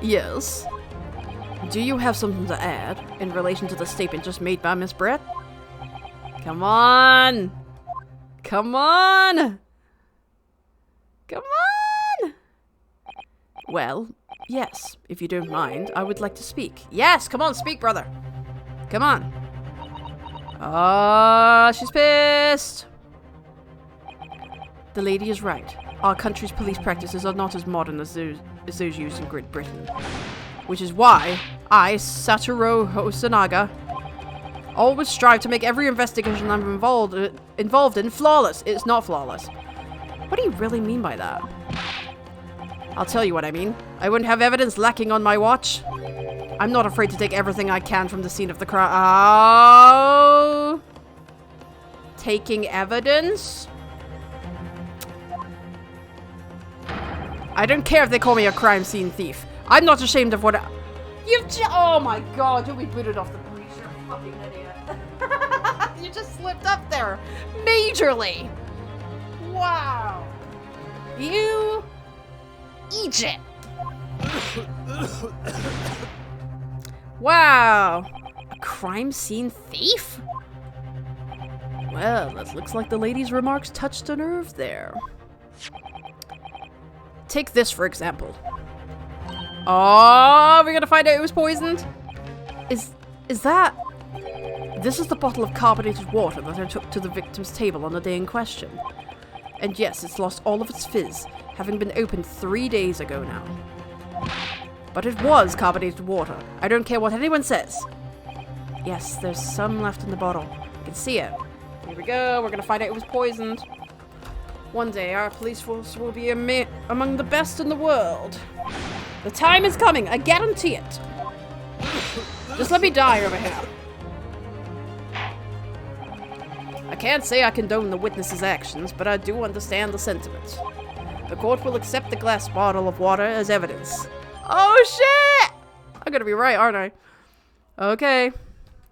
Yes? Do you have something to add in relation to the statement just made by Miss Brett? Come on! Come on! Come on! Well, yes, if you don't mind, I would like to speak. Yes, come on, speak, brother. Come on. Ah, she's pissed. The lady is right. Our country's police practices are not as modern as those used in Great Britain. Which is why I, Satoru Hosanaga, always strive to make every investigation I'm involved in flawless. It's not flawless. What do you really mean by that? I'll tell you what I mean. I wouldn't have evidence lacking on my watch. I'm not afraid to take everything I can from the scene of the crime. Oh! Taking evidence? I don't care if they call me a crime scene thief. I'm not ashamed of what oh my god, you'll be booted off the police. You're a fucking idiot. You just slipped up there. Majorly. Wow. You eat it. Wow. A crime scene thief? Well, it looks like the lady's remarks touched a nerve there. Take this, for example. Oh, we're gonna find out it was poisoned? Is that... This is the bottle of carbonated water that I took to the victim's table on the day in question. And yes, it's lost all of its fizz, having been opened 3 days ago now. But it was carbonated water. I don't care what anyone says. Yes, there's some left in the bottle. I can see it. Here we go, we're gonna find out it was poisoned. One day, our police force will be among the best in the world. The time is coming, I guarantee it. Just let me die over here. I can't say I condone the witness's actions, but I do understand the sentiment. The court will accept the glass bottle of water as evidence. Oh shit! I'm gonna be right, aren't I? Okay.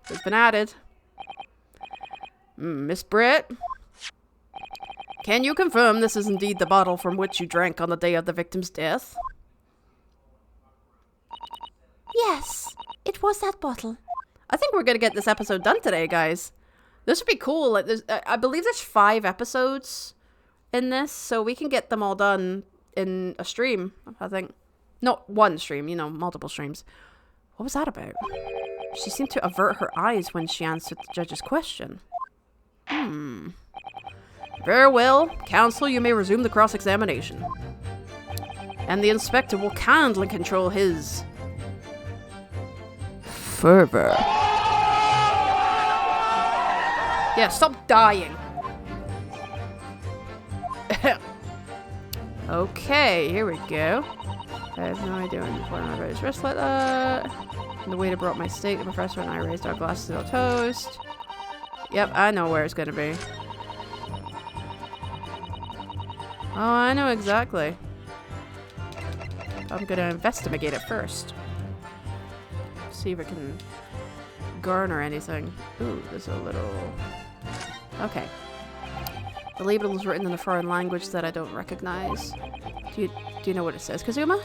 It's been added. Miss Britt? Can you confirm this is indeed the bottle from which you drank on the day of the victim's death? Yes, it was that bottle. I think we're gonna get this episode done today, guys. This would be cool. Like, I believe there's 5 episodes in this, so we can get them all done in a stream, I think. Not one stream, you know, multiple streams. What was that about? She seemed to avert her eyes when she answered the judge's question. Very well. Counsel, you may resume the cross-examination. And the inspector will kindly control his... fervor. Yeah, stop dying. Okay, here we go. I have no idea when I raised wrist like that. And the waiter brought my steak. The professor and I raised our glasses of toast. Yep, I know where it's gonna be. Oh, I know exactly. I'm gonna investigate it first. See if it can garner anything. Ooh, there's a little... Okay. The label is written in a foreign language that I don't recognize. Do you know what it says, Kazuma?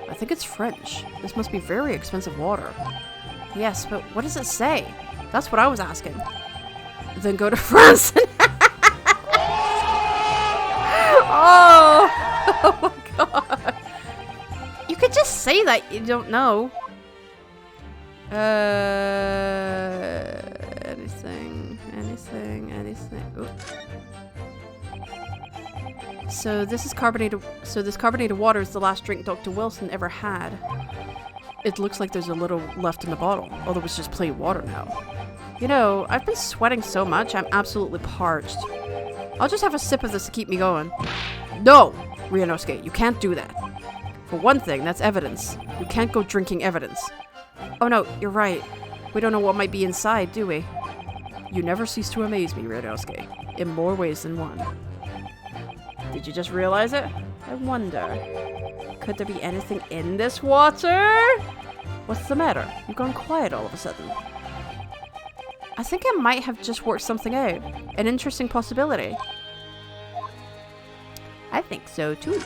I think it's French. This must be very expensive water. Yes, but what does it say? That's what I was asking. Then go to France. Oh! Oh my god. You could just say that you don't know. Anything. Ooh. So this carbonated water is the last drink Dr. Wilson ever had. It looks like there's a little left in the bottle, although it's just plain water now. You know, I've been sweating so much, I'm absolutely parched. I'll just have a sip of this to keep me going. No! Ryunosuke, you can't do that. For one thing, that's evidence. You can't go drinking evidence. Oh no, you're right. We don't know what might be inside, do we? You never cease to amaze me, Ryunosuke. In more ways than one. Did you just realize it? I wonder. Could there be anything in this water? What's the matter? You've gone quiet all of a sudden. I think I might have just worked something out. An interesting possibility. I think so too.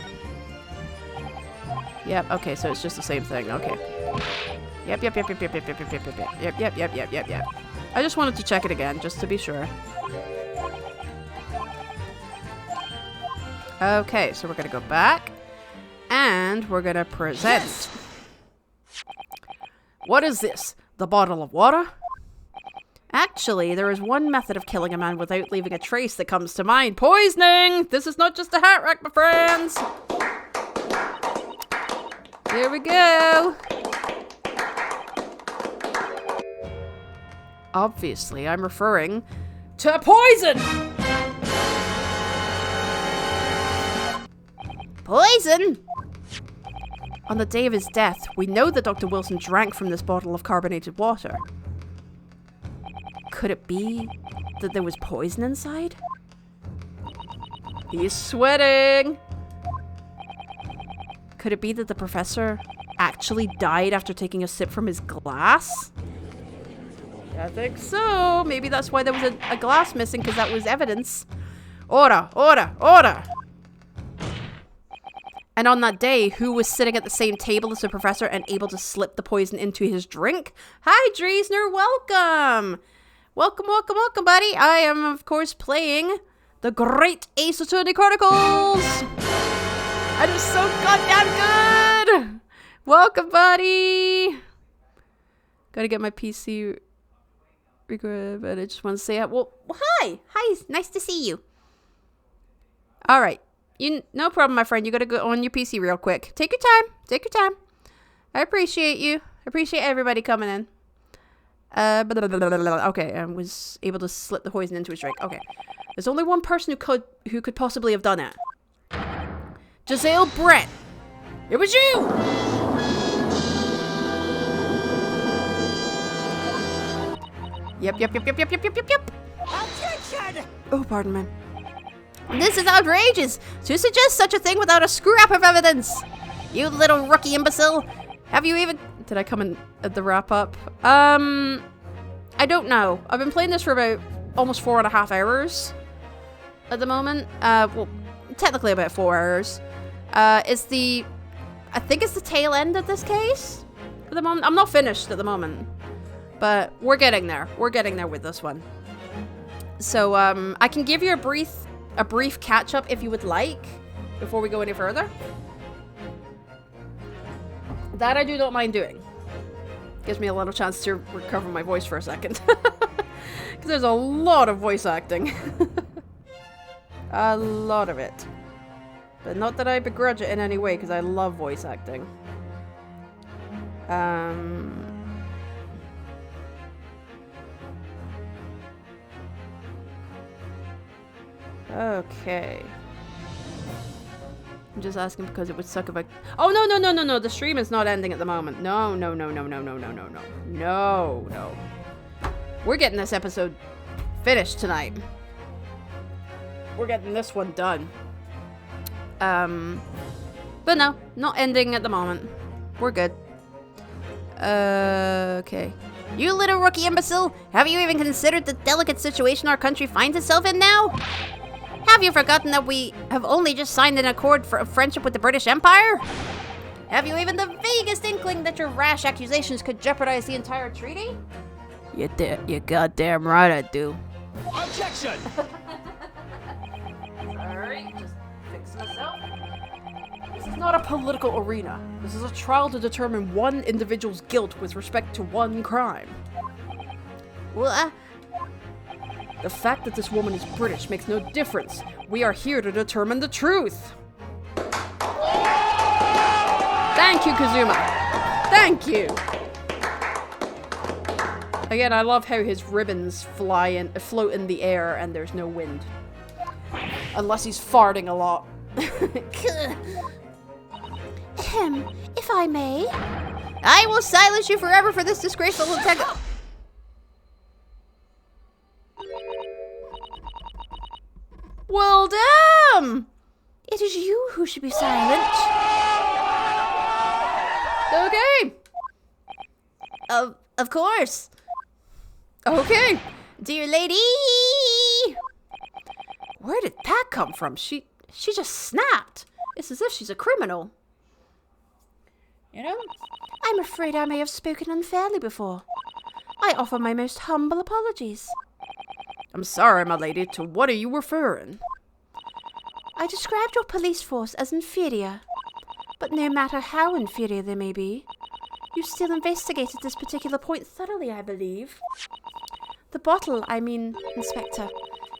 Yep, okay, so it's just the same thing. Okay. Yep. I just wanted to check it again, just to be sure. Okay, so we're gonna go back. And we're gonna present. Yes! What is this? The bottle of water? Actually, there is one method of killing a man without leaving a trace that comes to mind. Poisoning! This is not just a hat rack, my friends! Here we go! Obviously, I'm referring to poison! Poison? On the day of his death, we know that Dr. Wilson drank from this bottle of carbonated water. Could it be that there was poison inside? He's sweating! Could it be that the professor actually died after taking a sip from his glass? I think so. Maybe that's why there was a glass missing, because that was evidence. Order! And on that day, who was sitting at the same table as the professor and able to slip the poison into his drink? Hi, Driesner, welcome! Welcome, buddy. I am, of course, playing the great Ace Attorney Chronicles! And it's so goddamn good! Welcome, buddy! Gotta get my PC regrab, and I just want to say, well, hi! Hi, nice to see you. Alright. No problem, my friend. You gotta go on your PC real quick. Take your time. I appreciate you. I appreciate everybody coming in. Okay, I was able to slip the poison into his drink. Okay. There's only one person who could possibly have done it. Giselle Brett. It was you! Yep. Objection! Oh, pardon me. This is outrageous! To suggest such a thing without a scrap of evidence! You little rookie imbecile! Have you even... Did I come in at the wrap up? I don't know. I've been playing this for about almost 4.5 hours at the moment. Well, technically about 4 hours. I think it's the tail end of this case at the moment. I'm not finished at the moment, but we're getting there. We're getting there with this one. So, I can give you a brief catch-up if you would like before we go any further. That I do not mind doing. Gives me a little chance to recover my voice for a second. Because there's a lot of voice acting. A lot of it. But not that I begrudge it in any way, because I love voice acting. Okay. I'm just asking because it would suck if I... Oh, no. The stream is not ending at the moment. No. We're getting this episode finished tonight. We're getting this one done. But no, not ending at the moment. We're good. Okay. You little rookie imbecile, have you even considered the delicate situation our country finds itself in now? Have you forgotten that we have only just signed an accord for friendship with the British Empire? Have you even the vaguest inkling that your rash accusations could jeopardize the entire treaty? You goddamn right I do. Objection! Sorry, just fix myself. This is not a political arena. This is a trial to determine one individual's guilt with respect to one crime. Well, The fact that this woman is British makes no difference. We are here to determine the truth. Thank you, Kazuma. Thank you. Again, I love how his ribbons float in the air and there's no wind. Unless he's farting a lot. If I may. I will silence you forever for this disgraceful attack. Well, damn! It is you who should be silent. Okay. Of course. Okay. Dear lady! Where did that come from? She just snapped. It's as if she's a criminal. You know? I'm afraid I may have spoken unfairly before. I offer my most humble apologies. I'm sorry, my lady. To what are you referring? I described your police force as inferior. But no matter how inferior they may be, you still investigated this particular point thoroughly, I believe. The bottle, I mean, Inspector,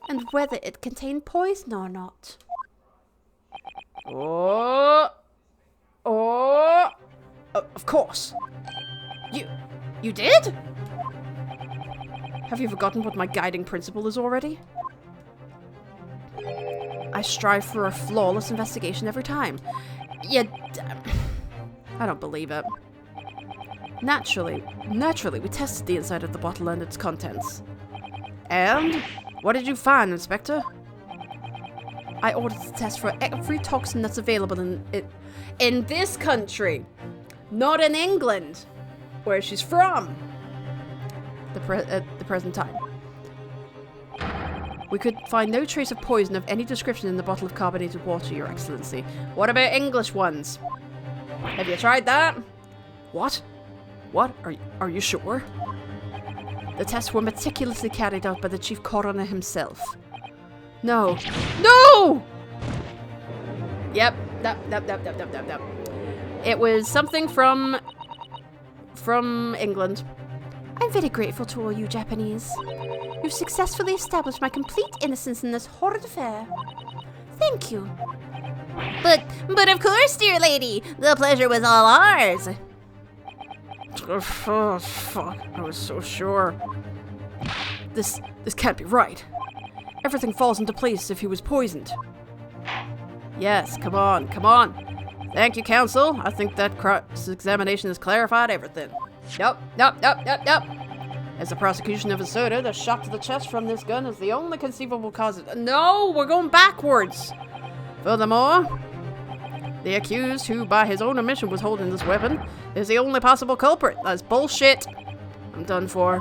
and whether it contained poison or not. Of course. You did? Have you forgotten what my guiding principle is already? I strive for a flawless investigation every time. I don't believe it. Naturally, we tested the inside of the bottle and its contents. And? What did you find, Inspector? I ordered the test for every toxin that's available in this country. Not in England, where she's from. At the present time. We could find no trace of poison of any description in the bottle of carbonated water, Your Excellency. What about English ones? Have you tried that? What? What? Are you sure? The tests were meticulously carried out by the chief coroner himself. No. No! Yep. Yep. It was something from England. I'm very grateful to all you Japanese. You've successfully established my complete innocence in this horrid affair. Thank you. But of course, dear lady, the pleasure was all ours. Oh, fuck. I was so sure. This can't be right. Everything falls into place if he was poisoned. Yes, come on. Thank you, counsel. I think that cross-examination has clarified everything. Nope. As the prosecution have asserted, a shot to the chest from this gun is the only conceivable cause of— No, we're going backwards. Furthermore, the accused, who by his own admission was holding this weapon, is the only possible culprit. That's bullshit. I'm done for.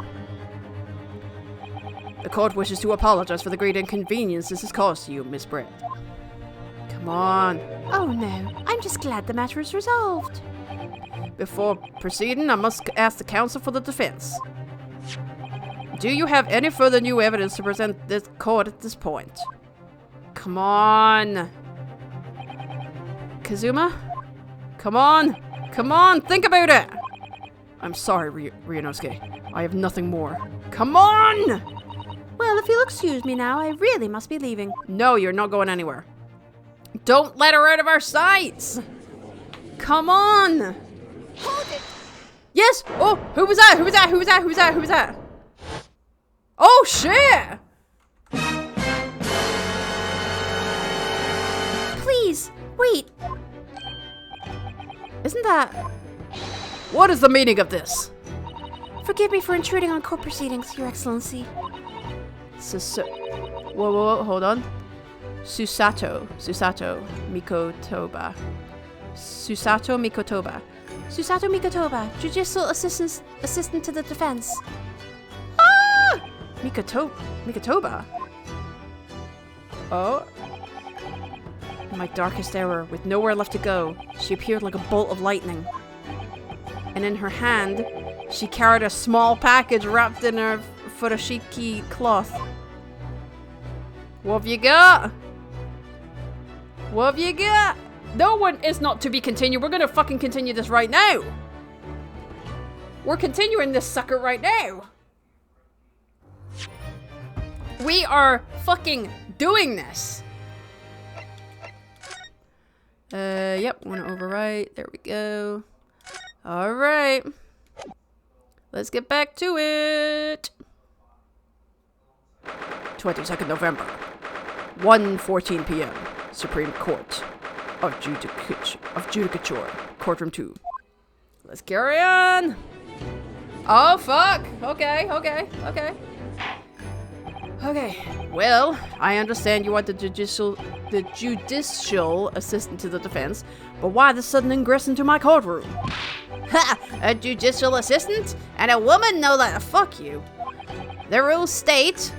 The court wishes to apologize for the great inconvenience this has caused to you, Miss Brett. Come on. Oh no, I'm just glad the matter is resolved. Before proceeding, I must ask the counsel for the defense. Do you have any further new evidence to present this court at this point? Come on. Kazuma? Come on, think about it! I'm sorry, Ryunosuke. I have nothing more. Come on! Well, if you'll excuse me now, I really must be leaving. No, you're not going anywhere. Don't let her out of our sights! Come on! Hold it! Yes! Oh, who was that? Oh, shit! Please, wait. Isn't that... What is the meaning of this? Forgive me for intruding on court proceedings, Your Excellency. Whoa, hold on. Susato Mikotoba. Susato Mikotoba, judicial assistant to the defense. Ah! Mikotoba? Oh. In my darkest hour, with nowhere left to go, she appeared like a bolt of lightning. And in her hand, she carried a small package wrapped in a furoshiki cloth. What have you got? What have you got? No one is not to be continued. We're gonna fucking continue this right now. We're continuing this sucker right now. We are fucking doing this. Yep, want to overwrite. There we go. Alright. Let's get back to it. 22nd November. 1:14 p.m. Supreme Court of Judicature. Courtroom 2. Let's carry on. Oh, fuck. Okay. Well, I understand you are the judicial assistant to the defense, but why the sudden ingress into my courtroom? Ha! A judicial assistant? And a woman, no less. Fuck you. The rules state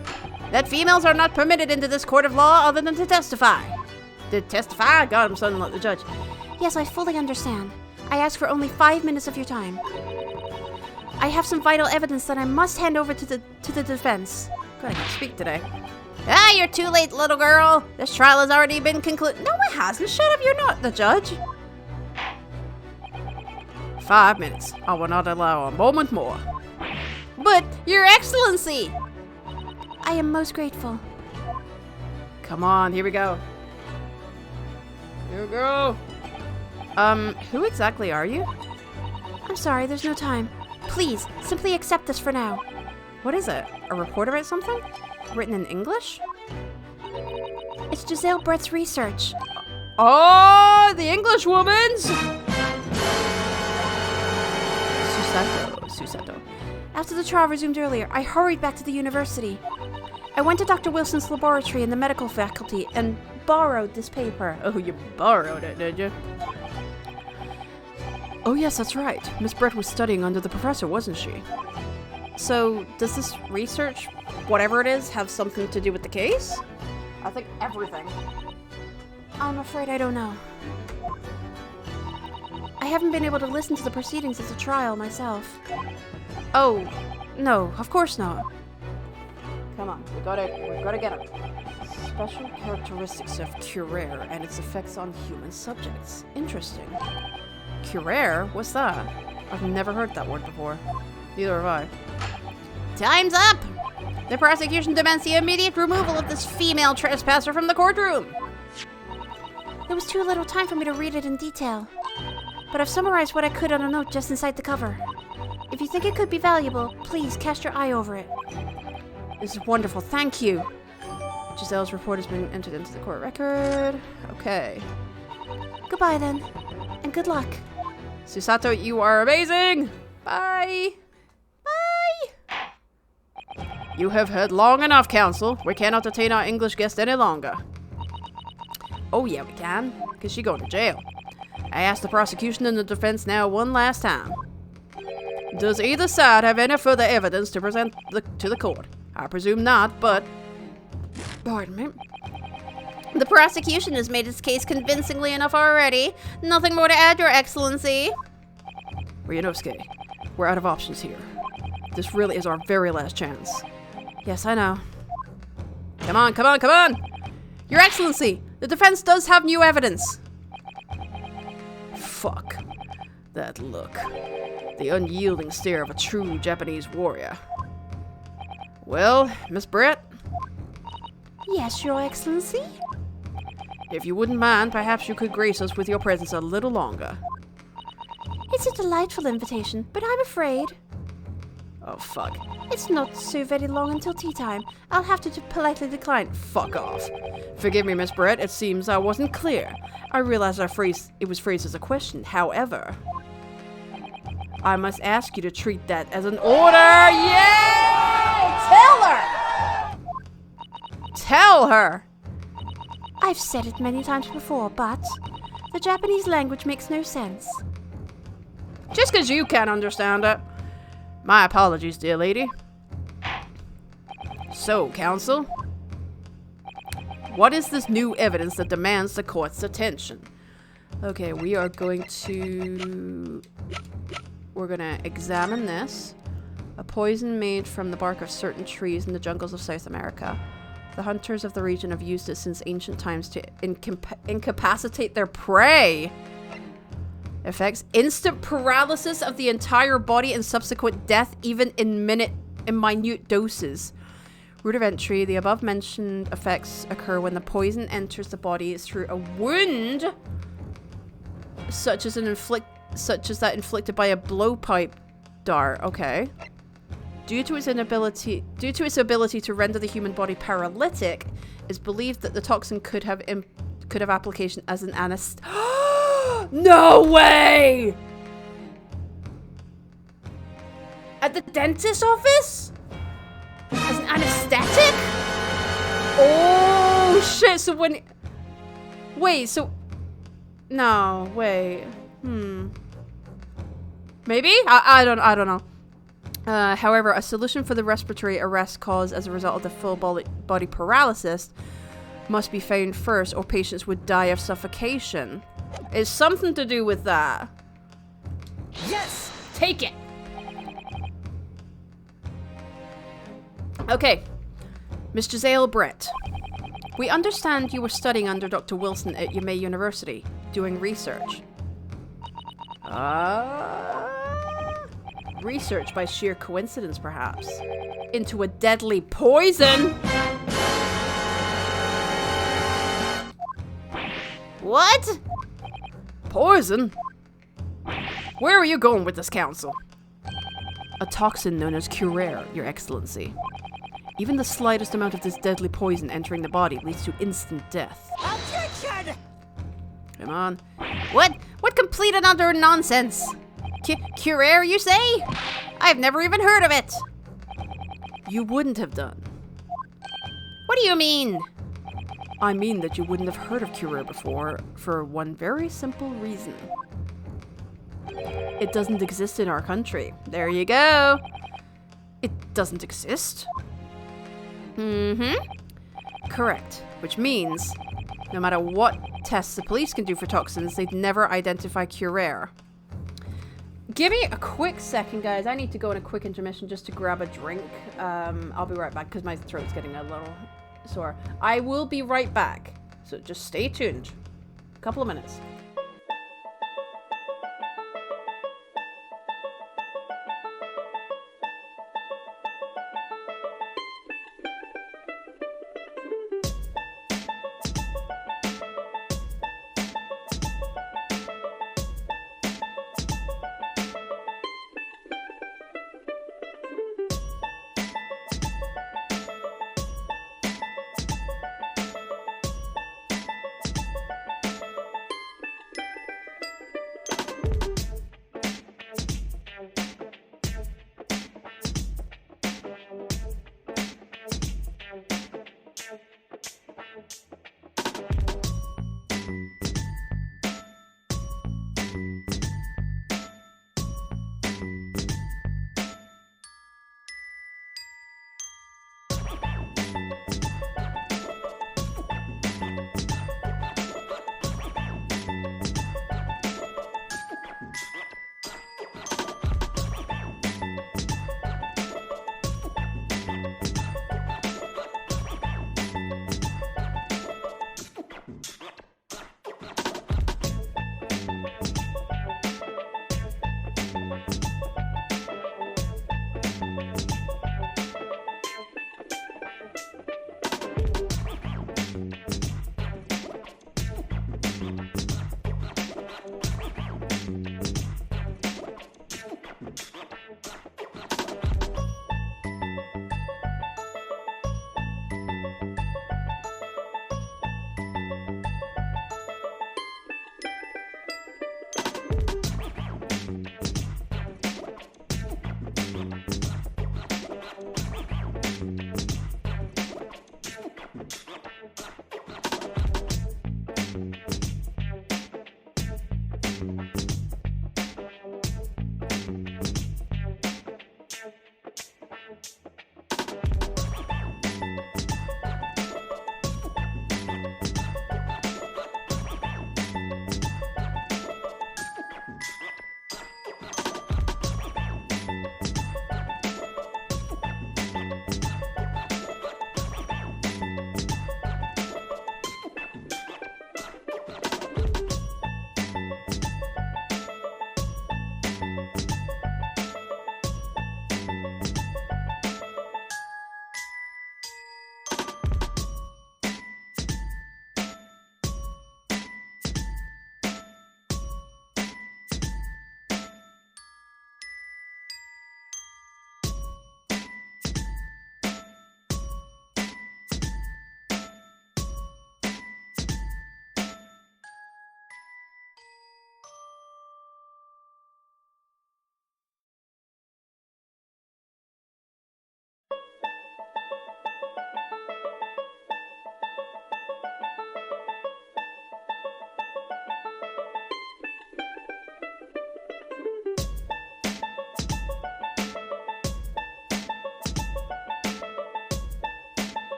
that females are not permitted into this court of law other than to testify. To testify? God, I'm sounding like the judge. Yes, I fully understand. I ask for only 5 minutes of your time. I have some vital evidence that I must hand over to the defense. God, I can speak today. Ah, you're too late, little girl. This trial has already been concluded. No, it hasn't. Shut up, you're not the judge. 5 minutes. I will not allow a moment more. But, Your Excellency! I am most grateful. Come on, here we go. Here we go. Who exactly are you? I'm sorry, there's no time. Please, simply accept this for now. What is it? A report about something? Written in English? It's Giselle Brett's research. Oh, the English woman's! Susato. After the trial resumed earlier, I hurried back to the university. I went to Dr. Wilson's laboratory in the medical faculty and borrowed this paper. Oh, you borrowed it, did you? Oh yes, that's right. Miss Brett was studying under the professor, wasn't she? So, does this research, whatever it is, have something to do with the case? I think everything. I'm afraid I don't know. I haven't been able to listen to the proceedings of the trial myself. Oh, no, of course not. Come on, we gotta get it. Special characteristics of Curare and its effects on human subjects. Interesting. Curare? What's that? I've never heard that word before. Neither have I. Time's up! The prosecution demands the immediate removal of this female trespasser from the courtroom. There was too little time for me to read it in detail, but I've summarized what I could on a note just inside the cover. If you think it could be valuable, please cast your eye over it. This is wonderful, thank you. Giselle's report has been entered into the court record. Okay. Goodbye then, and good luck. Susato, you are amazing! Bye! You have heard long enough, counsel. We cannot detain our English guest any longer. Oh yeah, we can, because she's going to jail. I ask the prosecution and the defense now one last time. Does either side have any further evidence to present to the court? I presume not, but... Pardon me. The prosecution has made its case convincingly enough already. Nothing more to add, Your Excellency. Ryanovsky, we're out of options here. This really is our very last chance. Yes, I know. Come on! Your Excellency, the defense does have new evidence. Fuck. That look. The unyielding stare of a true Japanese warrior. Well, Miss Brett? Yes, Your Excellency? If you wouldn't mind, perhaps you could grace us with your presence a little longer. It's a delightful invitation, but I'm afraid... Oh, fuck. It's not so very long until tea time. I'll have to politely decline. Fuck off. Forgive me, Miss Brett. It seems I wasn't clear. I realized it was phrased as a question. However, I must ask you to treat that as an order. Yeah! Tell her! I've said it many times before, but the Japanese language makes no sense. Just because you can't understand it. My apologies, dear lady. So, counsel, what is this new evidence that demands the court's attention? Okay, we're gonna examine this. A poison made from the bark of certain trees in the jungles of South America. The hunters of the region have used it since ancient times to incapacitate their prey. Effects instant paralysis of the entire body and subsequent death even in minute doses. Route of entry. The above mentioned effects occur when the poison enters the body through a wound such as that inflicted by a blowpipe dart. Okay. Due to its ability to render the human body paralytic, it's believed that the toxin could have application as an anesthetic. No way! At the dentist's office? As an anesthetic? Oh shit! So when... Wait, so... No, wait. Maybe? I don't know. However, a solution for the respiratory arrest caused as a result of the full body paralysis must be found first, or patients would die of suffocation. It's something to do with that. Yes! Take it! Okay. Miss Giselle Brett. We understand you were studying under Dr. Wilson at Yamei University, doing research. Research by sheer coincidence, perhaps. Into a deadly poison! What? Poison? Where are you going with this, counsel? A toxin known as Curare, Your Excellency. Even the slightest amount of this deadly poison entering the body leads to instant death. Objection! Come on. What complete and utter nonsense? Curare, you say? I've never even heard of it. You wouldn't have done. What do you mean? I mean that you wouldn't have heard of Curare before, for one very simple reason. It doesn't exist in our country. There you go. It doesn't exist? Mm-hmm. Correct. Which means, no matter what tests the police can do for toxins, they'd never identify Curare. Give me a quick second, guys. I need to go in a quick intermission just to grab a drink. I'll be right back because my throat's getting a little sore. I will be right back. So just stay tuned. A couple of minutes.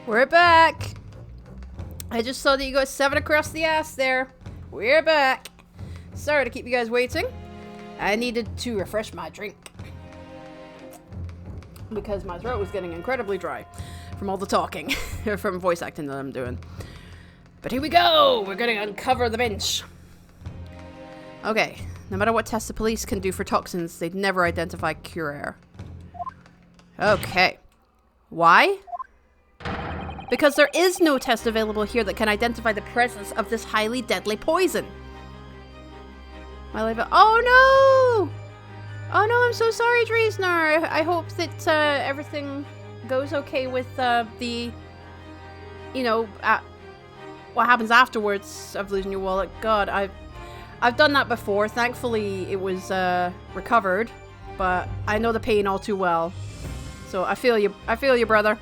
We're back. I just saw that you got 7 across the ass there. We're back. Sorry to keep you guys waiting. I needed to refresh my drink because my throat was getting incredibly dry from all the talking, from voice acting that I'm doing. But here we go. We're going to uncover the bench. Okay. No matter what tests the police can do for toxins, they'd never identify Curer. Okay. Why? Because there is no test available here that can identify the presence of this highly deadly poison. My life. Oh no! Oh no, I'm so sorry, Dresner. I hope that everything goes okay with the, you know, what happens afterwards of losing your wallet. God, I've done that before. Thankfully, it was recovered, but I know the pain all too well. So I feel you. I feel you, brother.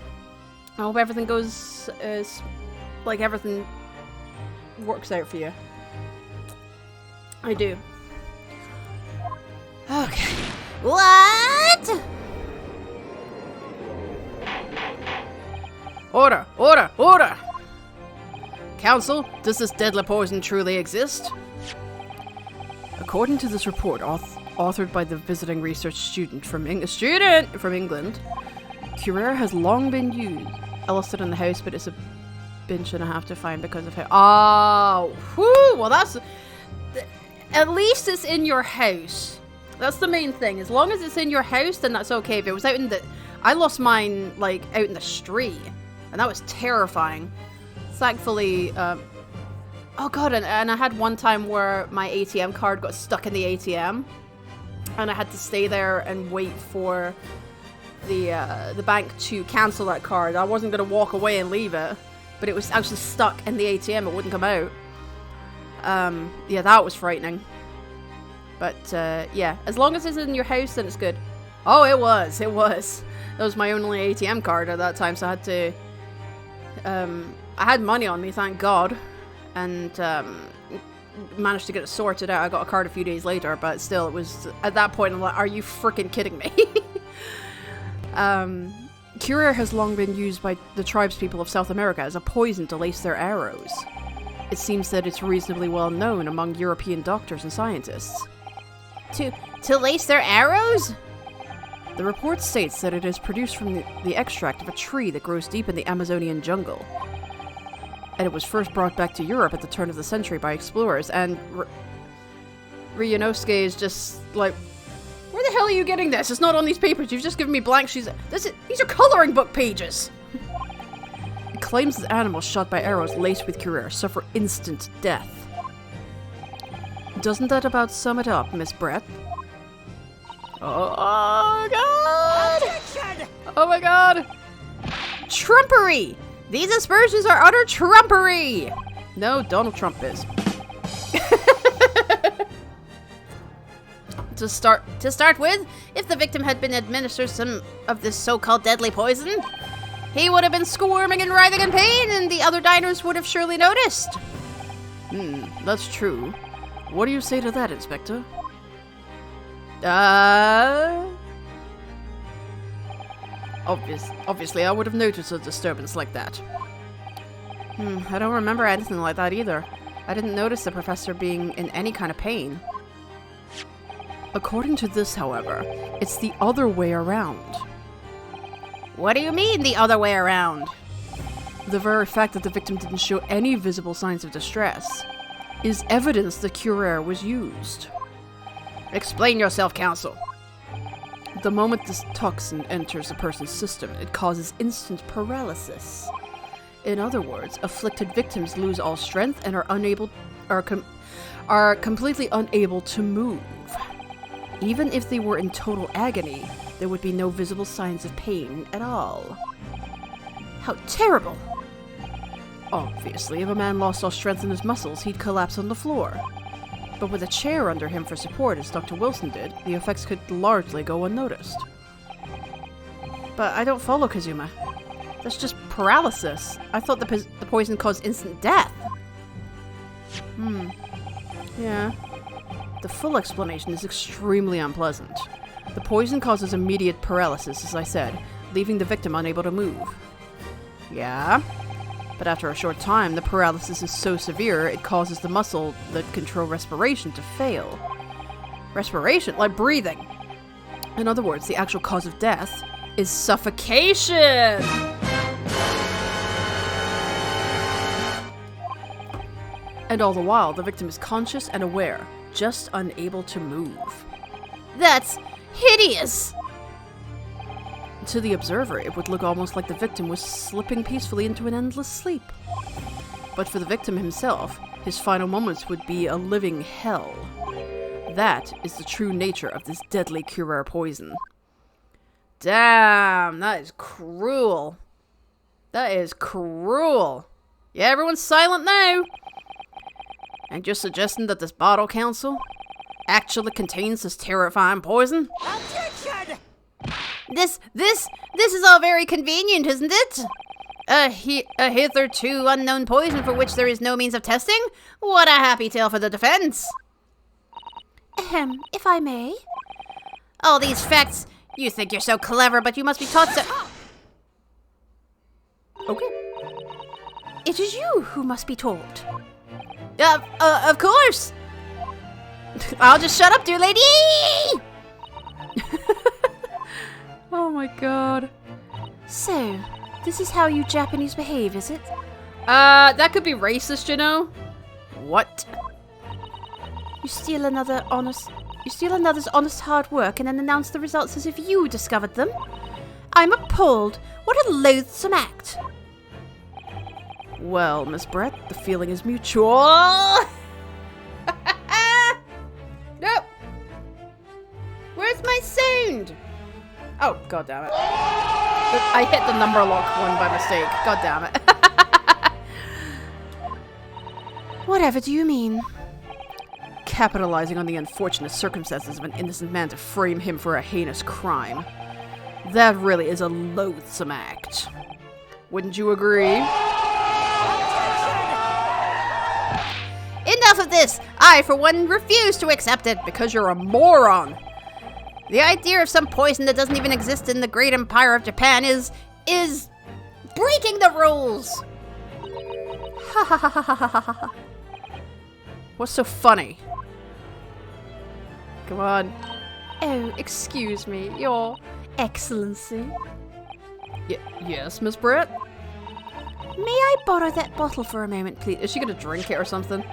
I hope everything goes like everything works out for you. I do. Okay. What? Order! Order! Order! Council, does this deadly poison truly exist? According to this report, authored by the visiting research student from England, Curer has long been used. Ellisted in the house, but it's a bench and a half to find because of how. Oh, whew, well that's. At least it's in your house. That's the main thing. As long as it's in your house, then that's okay. If it was out in the. I lost mine, like, out in the street, and that was terrifying. Thankfully, oh god, and I had one time where my ATM card got stuck in the ATM, and I had to stay there and wait for the bank to cancel that card. I wasn't going to walk away and leave it, but it was actually stuck in the ATM. It wouldn't come out. Yeah, that was frightening. But, yeah, as long as it's in your house, then it's good. Oh, it was. That was my only ATM card at that time, so I had to, I had money on me, thank God, and, managed to get it sorted out. I got a card a few days later, but still, it was, at that point, I'm like, are you freaking kidding me? Curer has long been used by the tribespeople of South America as a poison to lace their arrows. It seems that it's reasonably well known among European doctors and scientists. To lace their arrows? The report states that it is produced from the extract of a tree that grows deep in the Amazonian jungle. And it was first brought back to Europe at the turn of the century by explorers, and Ryunosuke is just like, where the hell are you getting this? It's not on these papers. You've just given me blank sheets. These are coloring book pages. It claims that animals shot by arrows laced with Curer suffer instant death. Doesn't that about sum it up, Miss Brett? Oh god! Oh my god! Trumpery! These aspersions are utter trumpery! No, Donald Trump is. To start with, if the victim had been administered some of this so-called deadly poison, he would have been squirming and writhing in pain, and the other diners would have surely noticed. That's true. What do you say to that, Inspector? Obviously, I would have noticed a disturbance like that. I don't remember anything like that either. I didn't notice the professor being in any kind of pain. According to this, however, it's the other way around. What do you mean, the other way around? The very fact that the victim didn't show any visible signs of distress is evidence the Curer was used. Explain yourself, Counsel. The moment this toxin enters a person's system, it causes instant paralysis. In other words, afflicted victims lose all strength and are completely unable to move. Even if they were in total agony, there would be no visible signs of pain at all. How terrible! Obviously, if a man lost all strength in his muscles, he'd collapse on the floor. But with a chair under him for support, as Dr. Wilson did, the effects could largely go unnoticed. But I don't follow, Kazuma. That's just paralysis. I thought the poison caused instant death. Yeah. The full explanation is extremely unpleasant. The poison causes immediate paralysis, as I said, leaving the victim unable to move. Yeah. But after a short time, the paralysis is so severe, it causes the muscle that control respiration to fail. Respiration? Like breathing. In other words, the actual cause of death is suffocation! And all the while, the victim is conscious and aware, just unable to move. That's hideous! To the observer, it would look almost like the victim was slipping peacefully into an endless sleep. But for the victim himself, his final moments would be a living hell. That is the true nature of this deadly Curare poison. Damn, that is cruel. That is cruel. Yeah, everyone's silent now. And you're suggesting that this bottle, Council, actually contains this terrifying poison? This is all very convenient, isn't it? A hitherto unknown poison for which there is no means of testing? What a happy tale for the defense! If I may. All these facts, you think you're so clever, but you must be taught so... Okay. It is you who must be taught. Of course! I'll just shut up, dear lady! Oh my god. So, this is how you Japanese behave, is it? That could be racist, you know? What? You steal another's honest hard work and then announce the results as if you discovered them? I'm appalled. What a loathsome act. Well, Miss Brett, the feeling is mutual. Nope. Where's my sound? Oh, god damn it. I hit the number lock one by mistake. God damn it. Whatever do you mean? Capitalizing on the unfortunate circumstances of an innocent man to frame him for a heinous crime. That really is a loathsome act. Wouldn't you agree? Enough of this! I, for one, refuse to accept it. Because you're a moron. The idea of some poison that doesn't even exist in the great empire of Japan is breaking the rules! Ha ha ha ha ha ha ha. What's so funny? Come on. Oh, excuse me, Your Excellency. Yes, Miss Brett? May I borrow that bottle for a moment, please? Is she gonna drink it or something?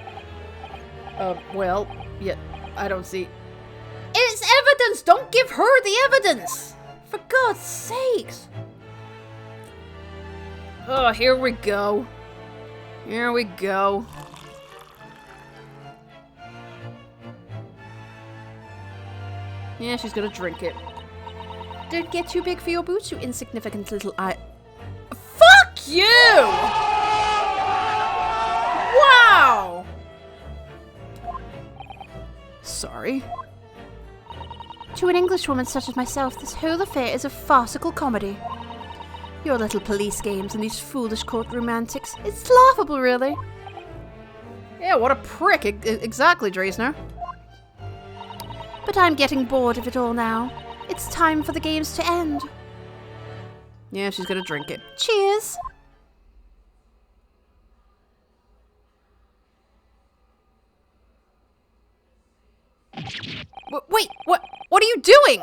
Well, yeah, I don't see. It's evidence! Don't give her the evidence! For God's sakes! Oh, here we go. Here we go. Yeah, she's gonna drink it. Don't get too big for your boots, you insignificant little Fuck you! Wow! Sorry. To an Englishwoman such as myself, this whole affair is a farcical comedy. Your little police games and these foolish courtroom antics, it's laughable, really. Yeah, what a prick. Exactly, Dresner. But I'm getting bored of it all now. It's time for the games to end. Yeah, she's gonna drink it. Cheers! Wait, what are you doing?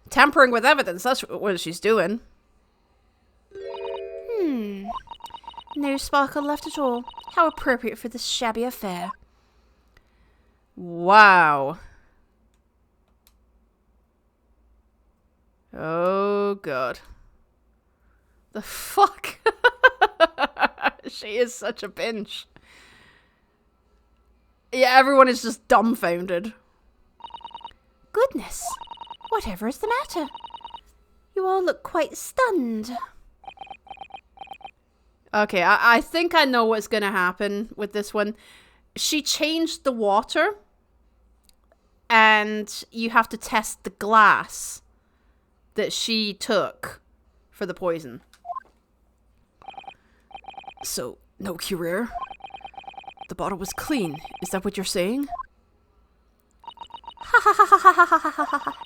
Tampering with evidence, that's what she's doing. No sparkle left at all. How appropriate for this shabby affair. Wow. Oh, God. The fuck? She is such a bitch. Yeah, everyone is just dumbfounded. Goodness, whatever is the matter? You all look quite stunned. Okay, I think I know what's gonna happen with this one. She changed the water, and you have to test the glass that she took for the poison. So, no Curare? The bottle was clean. Is that what you're saying? Ha ha ha ha ha ha ha ha ha.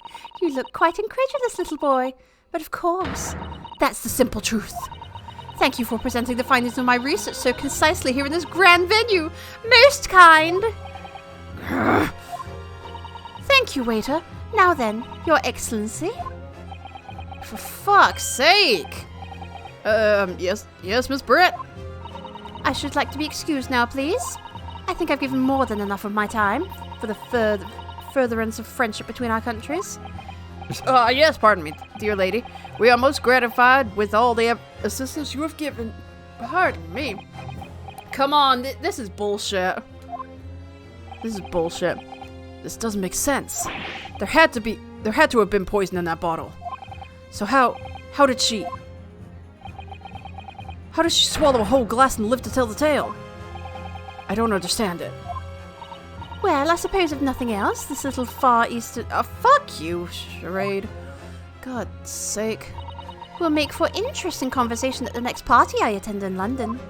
You look quite incredulous, little boy. But of course, that's the simple truth. Thank you for presenting the findings of my research so concisely here in this grand venue. Most kind. Thank you, waiter. Now then, Your Excellency. For fuck's sake! Yes, Miss Brett? I should like to be excused now, please. I think I've given more than enough of my time for the furtherance of friendship between our countries. Yes, pardon me, dear lady. We are most gratified with all the assistance you have given. Pardon me. Come on, this is bullshit. This is bullshit. This doesn't make sense. There had to have been poison in that bottle. So how did she swallow a whole glass and live to tell the tale? I don't understand it. Well, I suppose if nothing else, this little Far Eastern... Oh, fuck you, charade. God's sake. will make for interesting conversation at the next party I attend in London.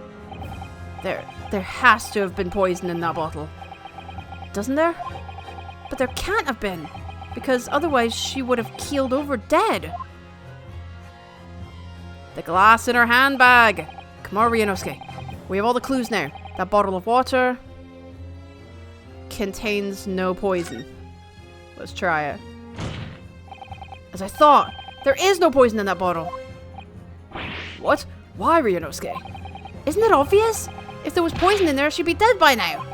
There has to have been poison in that bottle. Doesn't there? But there can't have been, because otherwise she would have keeled over dead. The glass in her handbag. Come on, Ryunosuke. We have all the clues now. That bottle of water contains no poison. Let's try it. As I thought, there is no poison in that bottle. What? Why, Ryunosuke? Isn't it obvious? If there was poison in there, she'd be dead by now.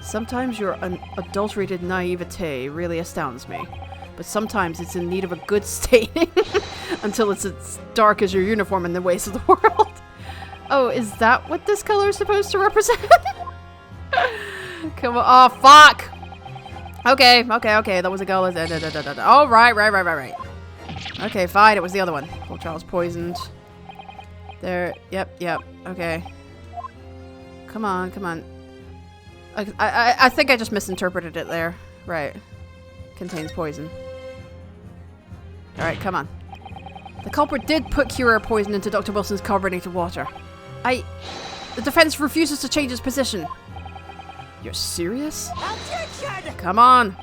Sometimes your unadulterated naivete really astounds me. But sometimes it's in need of a good staining until it's as dark as your uniform in the ways of the world. Oh, is that what this color is supposed to represent? Come on. Oh, fuck! Okay. That was a girl. Oh, right. Okay, fine. It was the other one. Old Charles poisoned. There. Yep. Okay. Come on. I think I just misinterpreted it there. Right. Contains poison. Alright, come on. The culprit did put Cura poison into Dr. Wilson's carbonated water. The defense refuses to change its position. You're serious? Come on.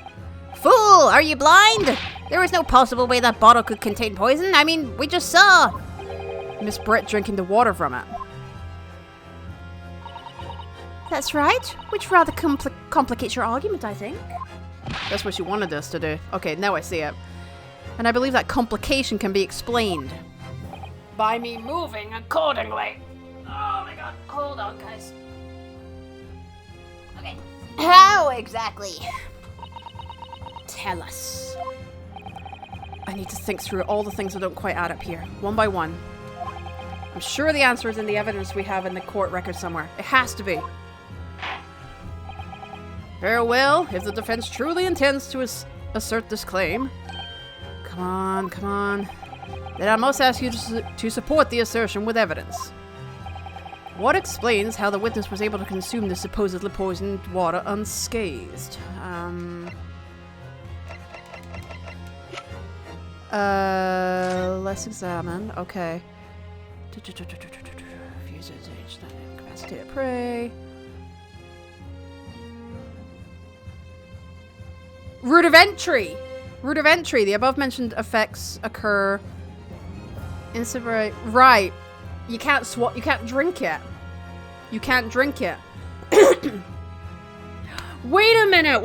Fool, are you blind? There was no possible way that bottle could contain poison. I mean, we just saw Miss Brett drinking the water from it. That's right, which rather complicates your argument, I think. That's what you wanted us to do. Okay, now I see it. And I believe that complication can be explained by me moving accordingly. Oh my god, hold on, guys. Okay, how exactly? Tell us. I need to think through all the things that don't quite add up here, one by one. I'm sure the answer is in the evidence we have in the court record somewhere. It has to be. Very well, if the defense truly intends to assert this claim. Come on. Then I must ask you to support the assertion with evidence. What explains how the witness was able to consume the supposedly poisoned water unscathed? Let's examine. Okay. Capacity to prey. Route of entry. The above-mentioned effects occur in separate. Right. You can't drink it. You can't drink it. Wait a minute.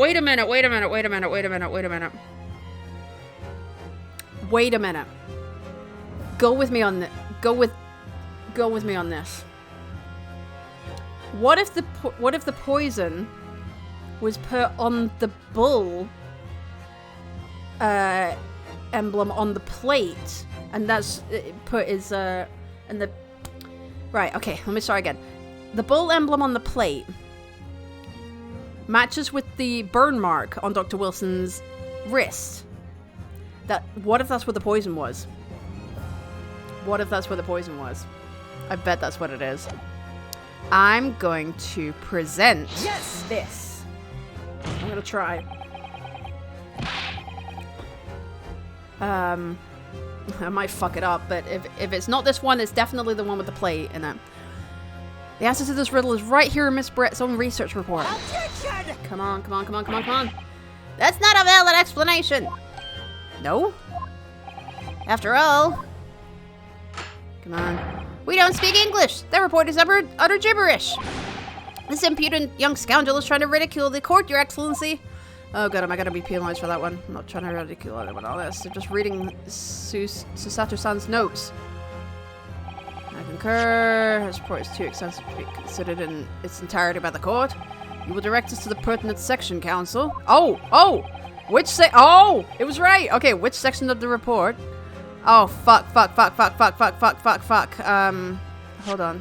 Go with me on this. Go with me on this. What if the poison was put on the bull emblem on the plate, and that's put is and the right. Okay, let me start again. The bull emblem on the plate matches with the burn mark on Dr. Wilson's wrist. What if that's where the poison was? I bet that's what it is. I'm going to present this. I'm gonna try. I might fuck it up, but if it's not this one, it's definitely the one with the plate in it. The answer to this riddle is right here in Miss Brett's own research report. Come on. That's not a valid explanation. No? After all, come on. We don't speak English. That report is utter gibberish. This impudent young scoundrel is trying to ridicule the court, Your Excellency. Oh god, am I gonna be penalized for that one? I'm not trying to ridicule anyone on this. They're just reading Susato-san's notes. I concur. This report is too extensive to be considered in its entirety by the court. You will direct us to the pertinent section, Counsel. Oh! Which oh! It was right! Okay, which section of the report? Oh, fuck. Hold on.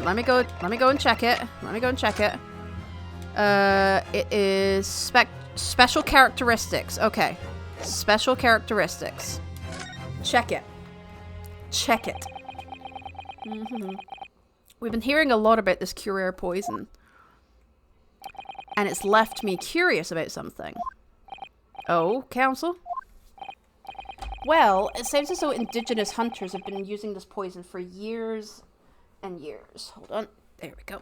Let me go and check it. It is special characteristics. Okay. Special characteristics. Check it. We've been hearing a lot about this Curare poison. And it's left me curious about something. Oh, Counsel? Well, it seems as though indigenous hunters have been using this poison for years and years. Hold on. There we go.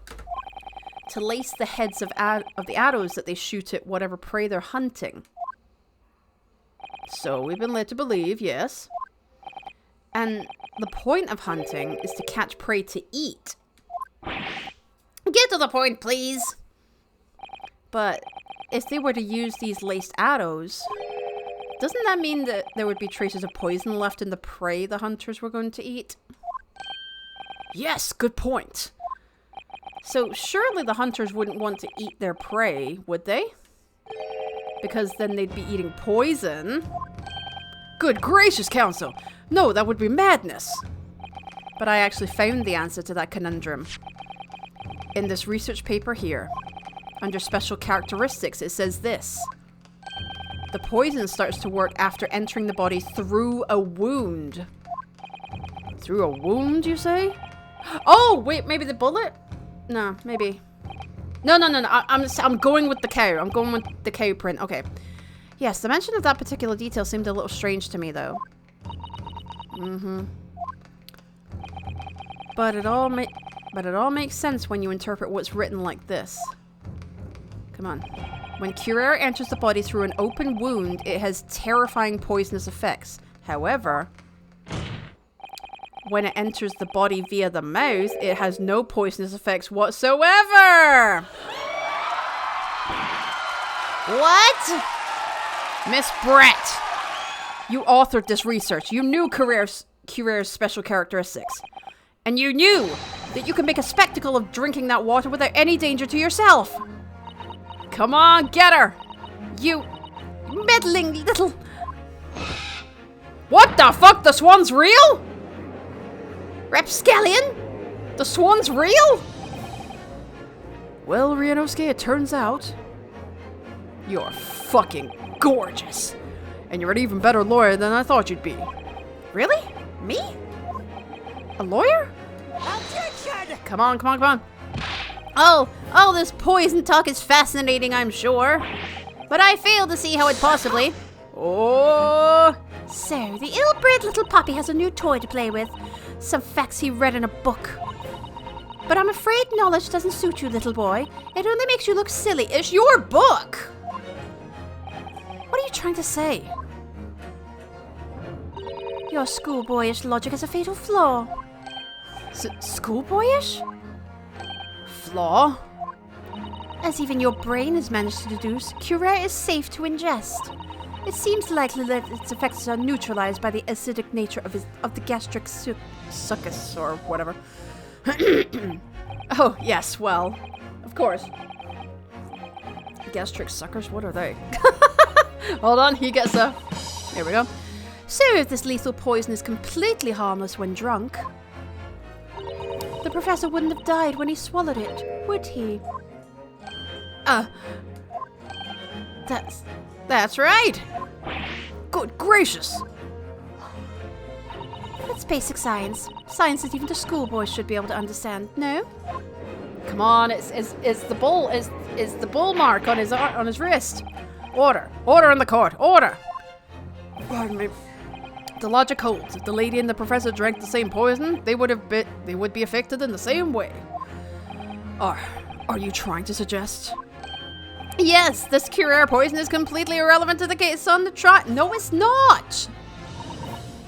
To lace the heads of the arrows that they shoot at whatever prey they're hunting. So we've been led to believe, yes. And the point of hunting is to catch prey to eat. Get to the point, please. But if they were to use these laced arrows, doesn't that mean that there would be traces of poison left in the prey the hunters were going to eat? Yes, good point. So surely the hunters wouldn't want to eat their prey, would they? Because then they'd be eating poison. Good gracious, Counsel! No, that would be madness! But I actually found the answer to that conundrum. In this research paper here, under special characteristics, it says this. The poison starts to work after entering the body through a wound. Through a wound, you say? Oh, wait, maybe the bullet? No, maybe. No. I'm going with the cow. I'm going with the cow print. Okay. Yes, the mention of that particular detail seemed a little strange to me, though. But it all makes sense when you interpret what's written like this. Come on. When Curare enters the body through an open wound, it has terrifying poisonous effects. However, when it enters the body via the mouth, it has no poisonous effects whatsoever! What? Miss Brett! You authored this research. You knew Curare's special characteristics. And you knew that you could make a spectacle of drinking that water without any danger to yourself. Come on, get her! You meddling little... What the fuck? The swan's real? Rapscallion? The swan's real? Well, Ryunosuke, it turns out you're fucking gorgeous. And you're an even better lawyer than I thought you'd be. Really? Me? A lawyer? Objection! Come on. Oh, this poison talk is fascinating, I'm sure. But I fail to see how it possibly... Oh! So, the ill-bred little puppy has a new toy to play with. Some facts he read in a book. But I'm afraid knowledge doesn't suit you, little boy. It only makes you look silly. It's your book! What are you trying to say? Your schoolboyish logic has a fatal flaw. Schoolboyish? Flaw? As even your brain has managed to deduce, Curare is safe to ingest. It seems likely that its effects are neutralized by the acidic nature of the gastric succus, or whatever. Oh, yes, well, of course. Gastric suckers, what are they? Hold on, he gets a... Here we go. So if this lethal poison is completely harmless when drunk, the professor wouldn't have died when he swallowed it, would he? That's right. Good gracious. It's basic science. Science that even the schoolboys should be able to understand, no? Come on, it's the bull mark on his wrist. Order in the court. Order. Pardon me. The logic holds. If the lady and the professor drank the same poison, they would be affected in the same way. Are you trying to suggest? Yes, this Curare poison is completely irrelevant to the case on the trial. No, it's not.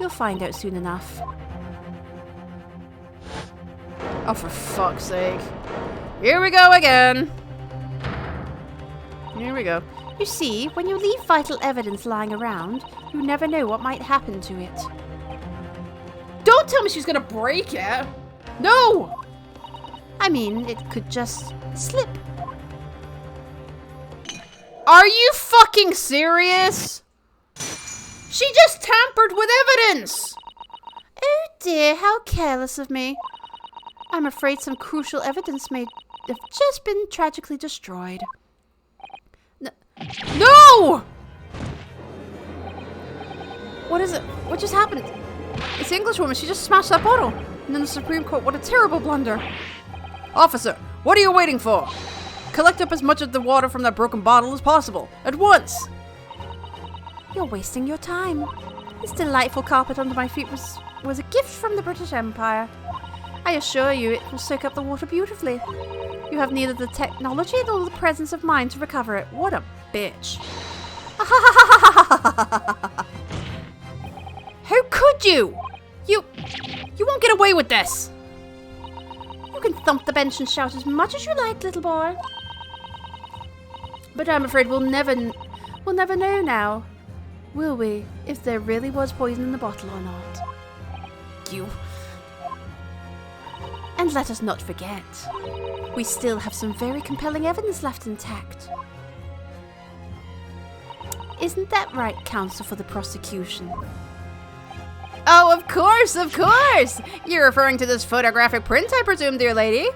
You'll find out soon enough. Oh, for fuck's sake. Here we go again. Here we go. You see, when you leave vital evidence lying around, you never know what might happen to it. Don't tell me she's gonna break it. No! I mean, it could just slip. Are you fucking serious? She just tampered with evidence! Oh dear, how careless of me. I'm afraid some crucial evidence may have just been tragically destroyed. No! What is it? What just happened? It's the Englishwoman. She just smashed that bottle. And then the Supreme Court. What a terrible blunder. Officer, what are you waiting for? Collect up as much of the water from that broken bottle as possible. At once! You're wasting your time. This delightful carpet under my feet was a gift from the British Empire. I assure you it will soak up the water beautifully. You have neither the technology nor the presence of mind to recover it. What a bitch. How could you? You won't get away with this. You can thump the bench and shout as much as you like, little boy. But I'm afraid we'll never know now, will we, if there really was poison in the bottle or not. You... And let us not forget, we still have some very compelling evidence left intact. Isn't that right, counsel for the prosecution? Oh, of course, of course! You're referring to this photographic print, I presume, dear lady?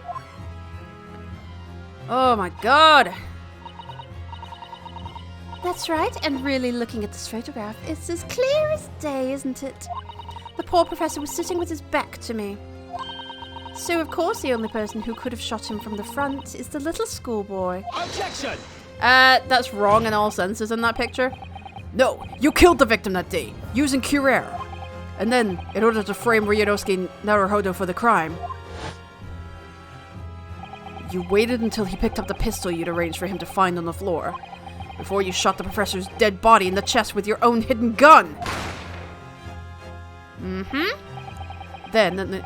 Oh my god. That's right, and really looking at this photograph, it's as clear as day, isn't it? The poor professor was sitting with his back to me. So, of course, the only person who could have shot him from the front is the little schoolboy. Objection! That's wrong in all senses in that picture. No, you killed the victim that day, using Curare. And then, in order to frame Ryunosuke Naruhodo for the crime, you waited until he picked up the pistol you'd arranged for him to find on the floor, before you shot the professor's dead body in the chest with your own hidden gun. Mm-hmm. Then,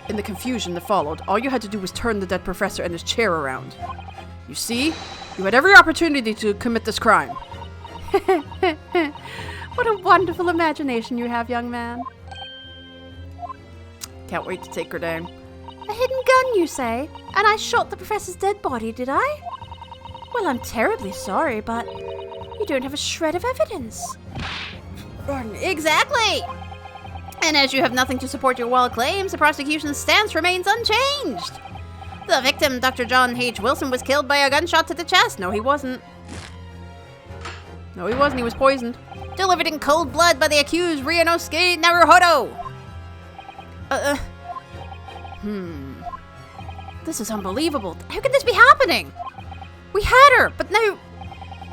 in the confusion that followed, all you had to do was turn the dead professor and his chair around. You see? You had every opportunity to commit this crime. What a wonderful imagination you have, young man. Can't wait to take her down. A hidden gun, you say? And I shot the professor's dead body, did I? Well, I'm terribly sorry, but you don't have a shred of evidence. Exactly! And as you have nothing to support your wild claims, the prosecution's stance remains unchanged. The victim, Dr. John H. Wilson, was killed by a gunshot to the chest. No, he wasn't. No, he wasn't. He was poisoned. Delivered in cold blood by the accused Ryunosuke Naruhodo. This is unbelievable. How can this be happening? We had her, but now...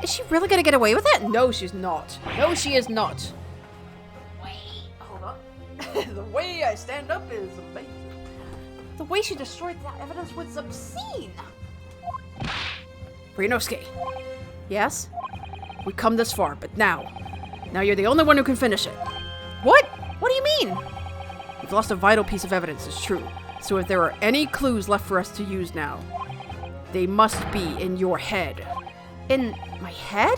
Is she really going to get away with it? No, she's not. No, she is not. Hold on. The way I stand up is amazing. The way she destroyed that evidence was obscene. Ryunosuke, Yes? we've come this far, but now you're the only one who can finish it. What? What do you mean? We've lost a vital piece of evidence, it's true. So if there are any clues left for us to use now, they must be in your head. In my head?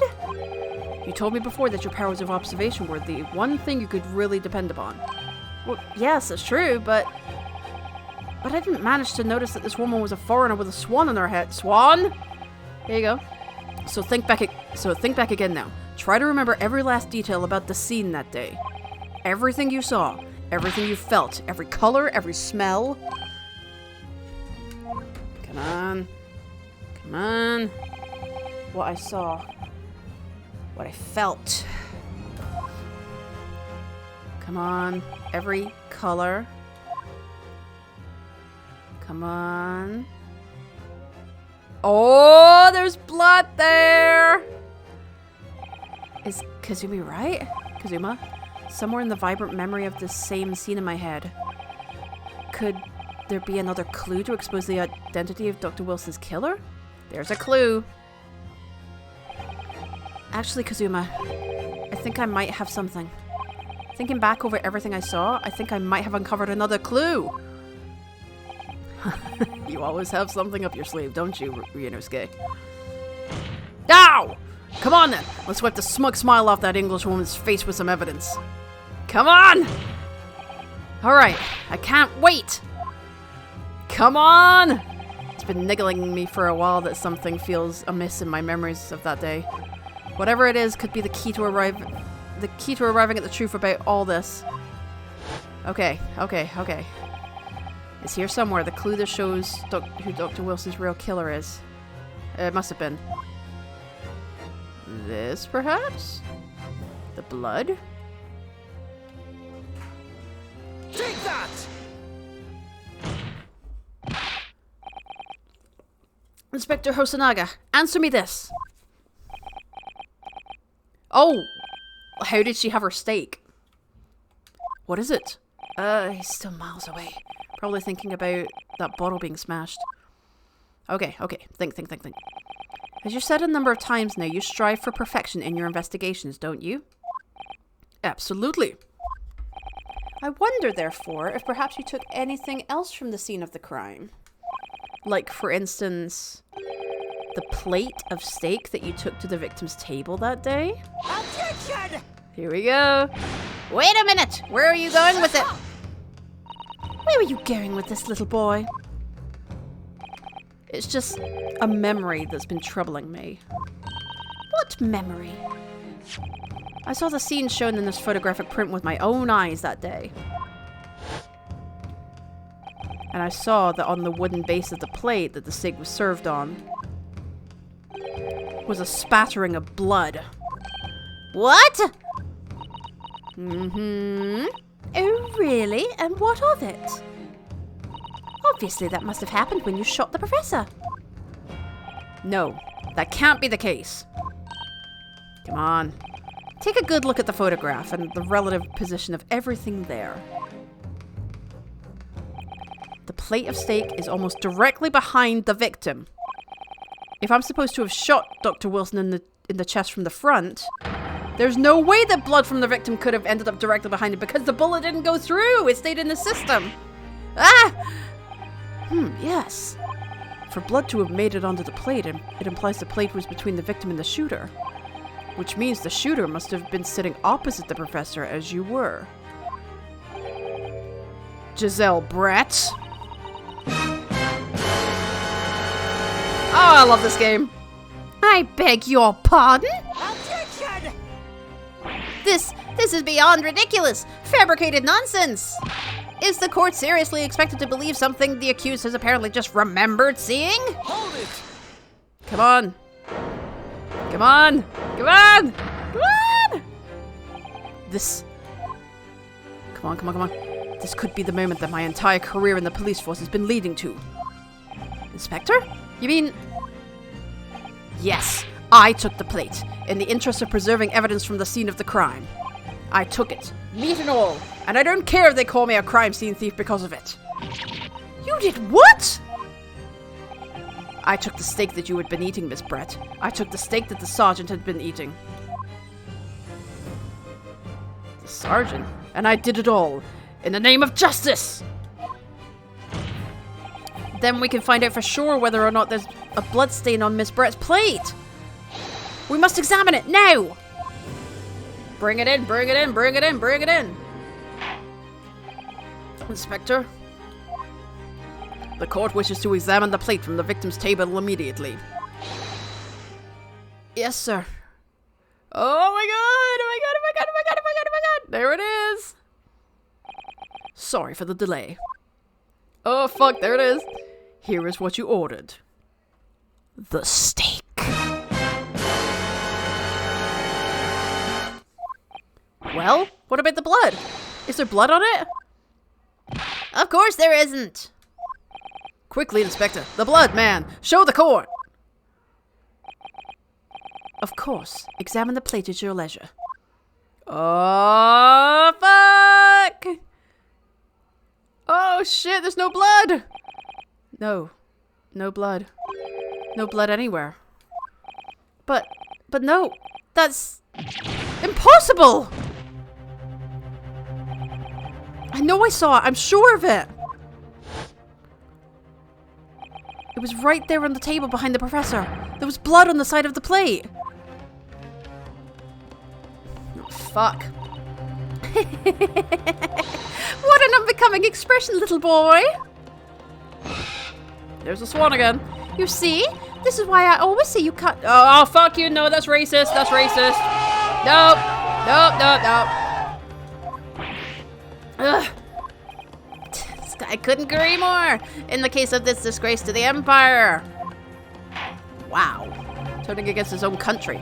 You told me before that your powers of observation were the one thing you could really depend upon. Well, yes, that's true, but I didn't manage to notice that this woman was a foreigner with a swan on her head. Swan? There you go. So think back again now. Try to remember every last detail about the scene that day. Everything you saw, everything you felt, every color, every smell. Come on. Come on. What I saw. What I felt. Come on. Every color. Come on. Oh, there's blood there. Is Kazumi right? Kazuma? Somewhere in the vibrant memory of this same scene in my head. Could there be another clue to expose the identity of Dr. Wilson's killer? There's a clue. Actually, Kazuma, I think I might have something. Thinking back over everything I saw, I think I might have uncovered another clue. You always have something up your sleeve, don't you, Ryunosuke? Ow! Come on then, let's wipe the smug smile off that English woman's face with some evidence. Come on! Alright, I can't wait! Come on! It's been niggling me for a while that something feels amiss in my memories of that day. Whatever it is could be the key to arriving at the truth about all this. Okay. It's here somewhere, the clue that shows who Dr. Wilson's real killer is. It must have been. This, perhaps? The blood? Take that! Inspector Hosonaga, answer me this. Oh! How did she have her steak? What is it? He's still miles away. Probably thinking about that bottle being smashed. Okay. Think. As you said a number of times now, you strive for perfection in your investigations, don't you? Absolutely. I wonder, therefore, if perhaps you took anything else from the scene of the crime. Like, for instance, the plate of steak that you took to the victim's table that day? Objection! Here we go. Wait a minute! Where are you going with it? Where are you going with this, little boy? It's just a memory that's been troubling me. What memory? I saw the scene shown in this photographic print with my own eyes that day. And I saw that on the wooden base of the plate that the steak was served on was a spattering of blood. What? Mm-hmm. Oh, really? And what of it? Obviously, that must have happened when you shot the professor. No, that can't be the case. Come on. Take a good look at the photograph and the relative position of everything there. The plate of steak is almost directly behind the victim. If I'm supposed to have shot Dr. Wilson in the chest from the front, there's no way that blood from the victim could have ended up directly behind it because the bullet didn't go through. It stayed in the system. Ah! Yes. For blood to have made it onto the plate, it implies the plate was between the victim and the shooter. Which means the shooter must have been sitting opposite the professor as you were. Giselle Brett. Oh, I love this game. I beg your pardon? Objection! This is beyond ridiculous! Fabricated nonsense! Is the court seriously expected to believe something the accused has apparently just remembered seeing? Hold it! Come on. Come on. Come on. Come on. This. Come on. This could be the moment that my entire career in the police force has been leading to. Inspector? You mean... Yes, I took the plate, in the interest of preserving evidence from the scene of the crime. I took it, meat and all, and I don't care if they call me a crime scene thief because of it. You did what? I took the steak that you had been eating, Miss Brett. I took the steak that the sergeant had been eating. The sergeant? And I did it all, in the name of justice! Then we can find out for sure whether or not there's a blood stain on Miss Brett's plate. We must examine it now! Bring it in. Inspector, the court wishes to examine the plate from the victim's table immediately. Yes, sir. Oh my god! There it is! Sorry for the delay. Oh fuck, there it is. Here is what you ordered. The steak. Well, what about the blood? Is there blood on it? Of course there isn't! Quickly, Inspector. The blood, man. Show the court. Of course. Examine the plate at your leisure. Oh, fuck! Oh, shit, there's no blood! No. No blood. No blood anywhere. But no. That's... impossible! know I saw it. I'm sure of it. It was right there on the table behind the professor. There was blood on the side of the plate. Oh, fuck. What an unbecoming expression, little boy. There's the swan again. You see? This is why I always say you can't. Oh, fuck you. No, that's racist. That's racist. Nope. Nope. Ugh. I couldn't agree more in the case of this disgrace to the Empire. Wow. Turning against his own country.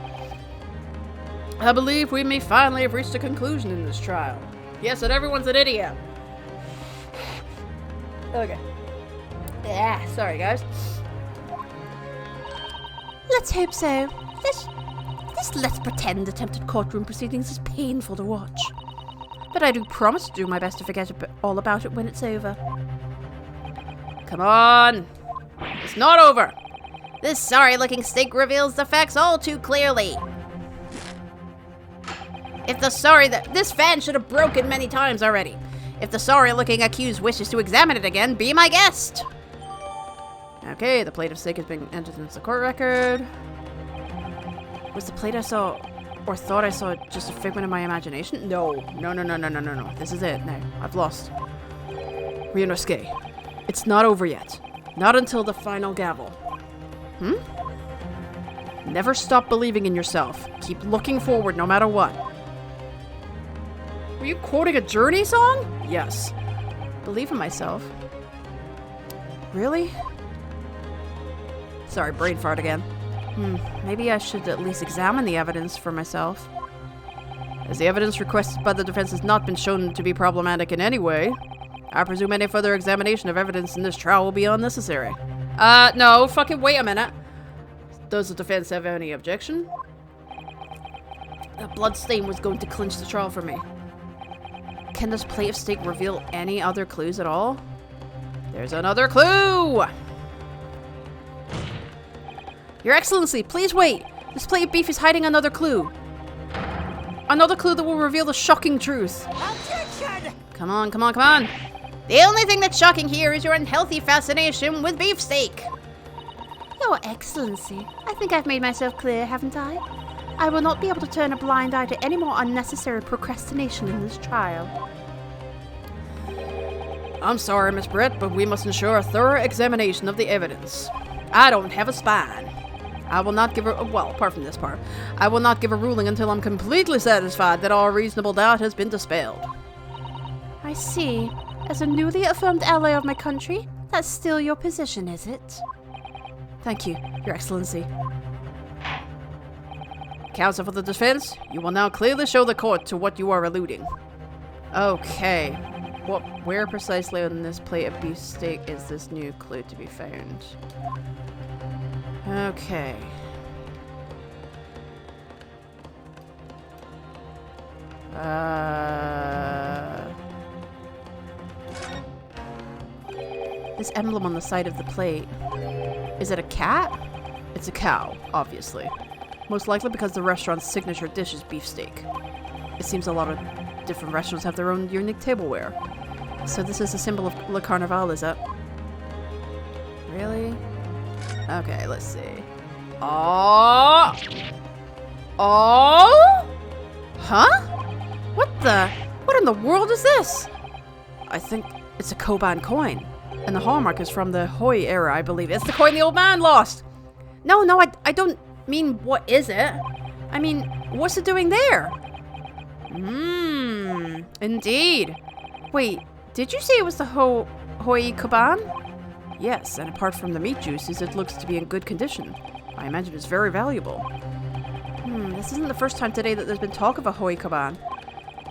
I believe we may finally have reached a conclusion in this trial. Yes, that everyone's an idiot. Okay. Yeah, sorry guys. Let's hope so. Let's pretend attempted courtroom proceedings is painful to watch. But I do promise to do my best to forget all about it when it's over. Come on. It's not over. This sorry-looking steak reveals the facts all too clearly. This fan should have broken many times already. If the sorry-looking accused wishes to examine it again, be my guest. Okay, the plate of steak has been entered into the court record. Was the plate I saw or thought I saw just a figment of my imagination? No. This is it now. I've lost. Ryunosuke, it's not over yet. Not until the final gavel. Never stop believing in yourself. Keep looking forward no matter what. Were you quoting a Journey song? Yes. Believe in myself. Really? Sorry, brain fart again. Maybe I should at least examine the evidence for myself. As the evidence requested by the defense has not been shown to be problematic in any way, I presume any further examination of evidence in this trial will be unnecessary. No, fucking wait a minute. Does the defense have any objection? That bloodstain was going to clinch the trial for me. Can this plate of steak reveal any other clues at all? There's another clue! Your Excellency, please wait! This plate of beef is hiding another clue. Another clue that will reveal the shocking truth. Objection! Come on. The only thing that's shocking here is your unhealthy fascination with beefsteak. Your Excellency, I think I've made myself clear, haven't I? I will not be able to turn a blind eye to any more unnecessary procrastination in this trial. I'm sorry, Miss Brett, but we must ensure a thorough examination of the evidence. I don't have a spine. I will not give apart from this part, I will not give a ruling until I'm completely satisfied that all reasonable doubt has been dispelled. I see. As a newly affirmed ally of my country, that's still your position, is it? Thank you, Your Excellency. Counsel for the defense, you will now clearly show the court to what you are alluding. Okay. Where precisely on this plate of beefsteak is this new clue to be found? Okay. This emblem on the side of the plate. Is it a cat? It's a cow, obviously. Most likely because the restaurant's signature dish is beefsteak. It seems a lot of different restaurants have their own unique tableware. So this is a symbol of Le Carnaval, is it? Really? Okay, let's see. Oh! Huh? What in the world is this? I think it's a Koban coin. And the hallmark is from the Hoi era, I believe. It's the coin the old man lost! No, I don't mean what is it? I mean, what's it doing there? Indeed. Wait, did you say it was the Hoi Koban? Yes, and apart from the meat juices, it looks to be in good condition. I imagine it's very valuable. This isn't the first time today that there's been talk of a Hoi Koban.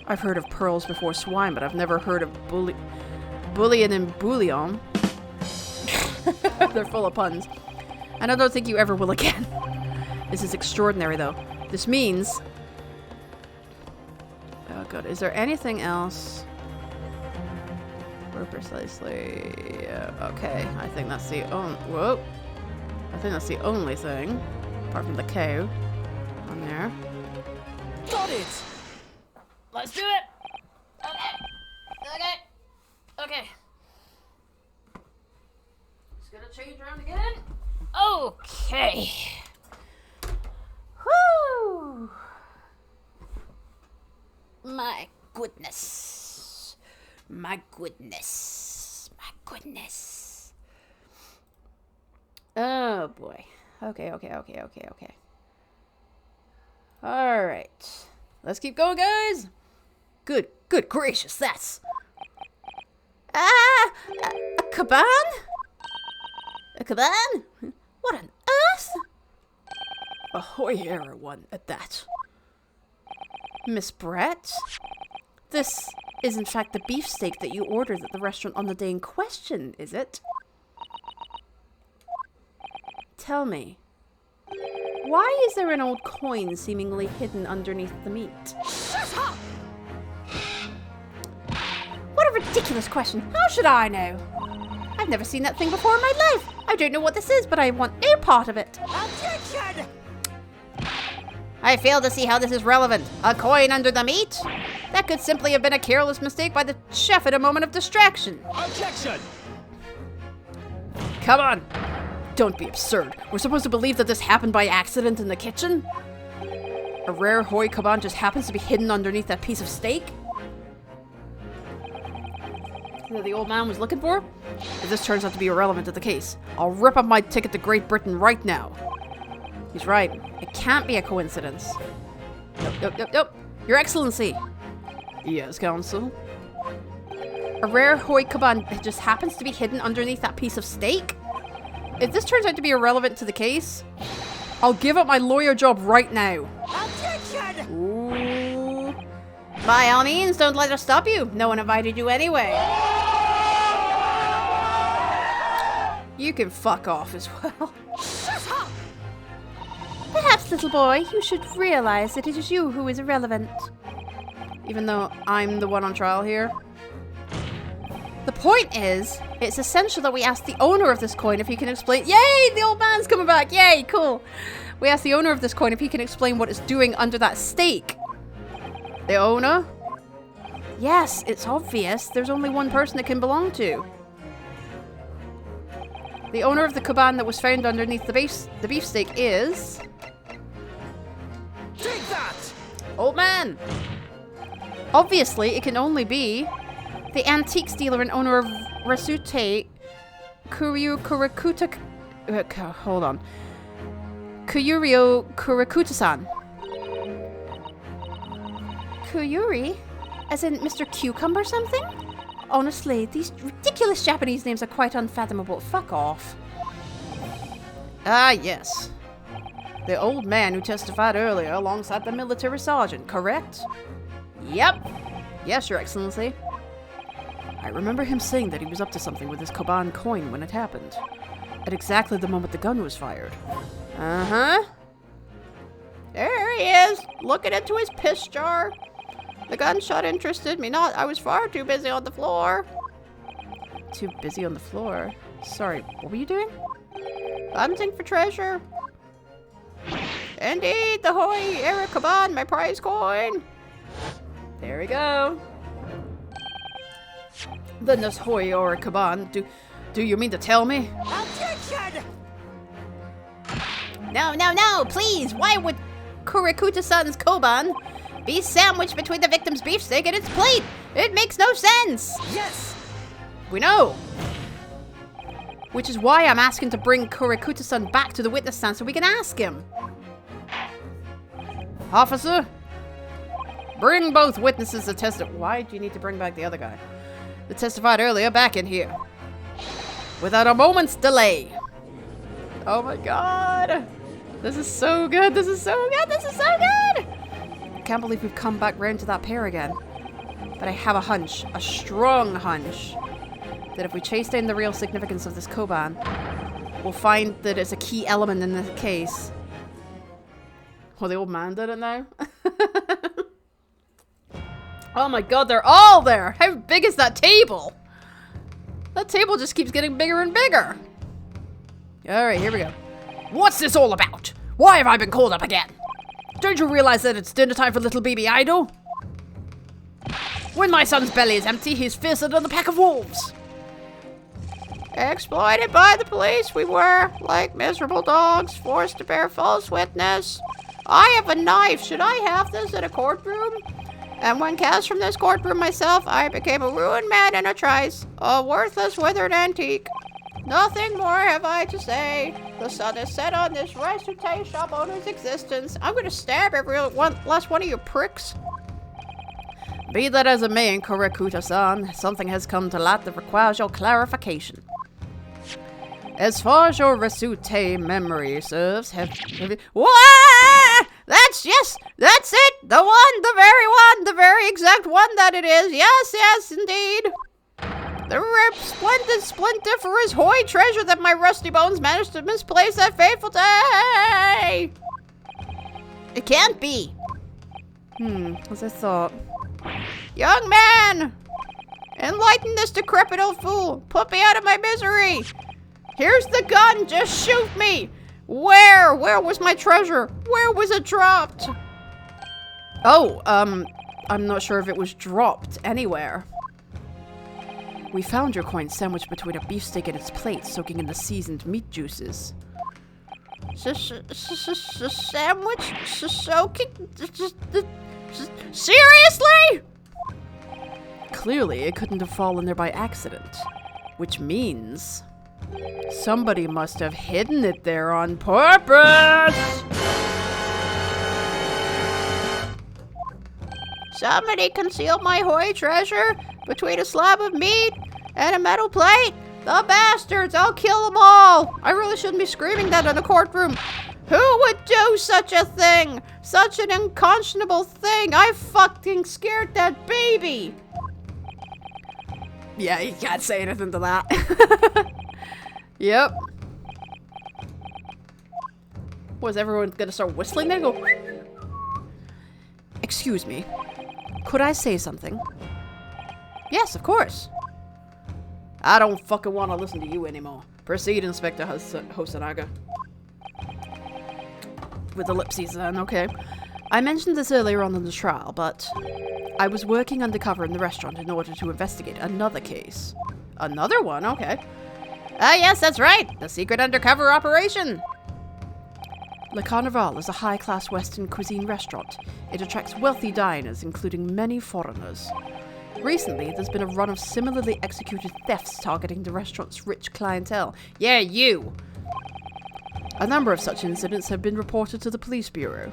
I've heard of pearls before swine, but I've never heard of bullion and bouillon. They're full of puns. And I don't think you ever will again. This is extraordinary, though. This means... Oh, God. Is there anything else? Where precisely? Okay. I think that's the only... Whoa. I think that's the only thing. Apart from the cow. On there. Got it! Let's do it! Okay. Okay. Just gonna change around again. Okay. Whew. My goodness. My goodness. My goodness. Oh boy. Okay. Alright. Let's keep going, guys. Good gracious, that's... a caban? A caban? What on earth? A Hoyera one at that. Miss Brett? This is in fact the beefsteak that you ordered at the restaurant on the day in question, is it? Tell me, why is there an old coin seemingly hidden underneath the meat? Shut up! What a ridiculous question. How should I know? I've never seen that thing before in my life. I don't know what this is, but I want no part of it. Objection! I fail to see how this is relevant. A coin under the meat? That could simply have been a careless mistake by the chef at a moment of distraction. Objection! Come on. Don't be absurd. We're supposed to believe that this happened by accident in the kitchen? A rare Hoi Kaban just happens to be hidden underneath that piece of steak? That the old man was looking for? If this turns out to be irrelevant to the case, I'll rip up my ticket to Great Britain right now. He's right. It can't be a coincidence. Nope. Your Excellency. Yes, Counsel. A rare Hoi Kaban just happens to be hidden underneath that piece of steak? If this turns out to be irrelevant to the case, I'll give up my lawyer job right now. Objection! Ooh. By all means, don't let us stop you. No one invited you anyway. You can fuck off as well. Shut up! Perhaps, little boy, you should realize that it is you who is irrelevant. Even though I'm the one on trial here. The point is, it's essential that we ask the owner of this coin if he can explain— Yay! The old man's coming back! Yay! Cool! We ask the owner of this coin if he can explain what it's doing under that steak. The owner? Yes, it's obvious. There's only one person it can belong to. The owner of the caban that was found underneath the beefsteak is... Take that! Old man! Obviously, it can only be the antiques dealer and owner of Rasute Kurakuta... hold on. Kuyurio Kurakuta-san. Kuyuri? As in Mr. Cucumber something? Honestly, these ridiculous Japanese names are quite unfathomable. Fuck off. Ah, yes. The old man who testified earlier alongside the military sergeant, correct? Yep. Yes, Your Excellency. I remember him saying that he was up to something with his Koban coin when it happened. At exactly the moment the gun was fired. Uh-huh. There he is, looking into his piss jar. The gunshot interested me not. I was far too busy on the floor. Too busy on the floor? Sorry, what were you doing? Hunting for treasure. Indeed, the Hoi Era Kaban, my prize coin. There we go. Then this Hoi Era Kaban, do you mean to tell me? Objection! No, please. Why would Kurikuta-san's Koban be sandwiched between the victim's beefsteak and its plate? It makes no sense. Yes. We know. Which is why I'm asking to bring Kurikuta-san back to the witness stand so we can ask him. Officer, bring both witnesses to testify. Why do you need to bring back the other guy? That testified earlier back in here. Without a moment's delay. Oh my god. This is so good. This is so good. This is so good. I can't believe we've come back round to that pair again. But I have a hunch, a strong hunch, that if we chase down the real significance of this Koban, we'll find that it's a key element in this case. Oh, the old man did it now? Oh my god, they're all there! How big is that table? That table just keeps getting bigger and bigger. Alright, here we go. What's this all about? Why have I been called up again? Don't you realize that it's dinner time for little baby Idol? When my son's belly is empty, he's fiercer than a pack of wolves. Exploited by the police, we were, like miserable dogs, forced to bear false witness. I have a knife. Should I have this in a courtroom? And when cast from this courtroom myself, I became a ruined man in a trice, a worthless, withered antique. Nothing more have I to say. The sun is set on this rice-to-taste shop owner's existence. I'm going to stab every last one of you pricks. Be that as it may, Kurakuta-san, something has come to light that requires your clarification. As far as your Resute memory serves, have you... What? That's it! The very exact one that it is. Yes, indeed. The resplendent, splendiferous hoy treasure that my rusty bones managed to misplace that fateful day! It can't be. As I thought. Young man! Enlighten this decrepit old fool! Put me out of my misery! Here's the gun! Just shoot me! Where? Where was my treasure? Where was it dropped? Oh, I'm not sure if it was dropped anywhere. We found your coin sandwiched between a beefsteak and its plate, soaking in the seasoned meat juices. Sandwich? Soaking? Seriously? Clearly, it couldn't have fallen there by accident. Which means... somebody must have hidden it there on purpose! Somebody concealed my hoy treasure between a slab of meat and a metal plate? The bastards! I'll kill them all! I really shouldn't be screaming that in a courtroom. Who would do such a thing? Such an unconscionable thing! I fucking scared that baby! Yeah, you can't say anything to that. Yep. Was everyone gonna start whistling then? Go. Excuse me. Could I say something? Yes, of course. I don't fucking want to listen to you anymore. Proceed, Inspector Hosanaga. With ellipses then, okay. I mentioned this earlier on in the trial, but I was working undercover in the restaurant in order to investigate another case. Another one? Okay. Yes, that's right. The secret undercover operation. Le Carnival is a high-class Western cuisine restaurant. It attracts wealthy diners, including many foreigners. Recently, there's been a run of similarly executed thefts targeting the restaurant's rich clientele. Yeah, you. A number of such incidents have been reported to the police bureau.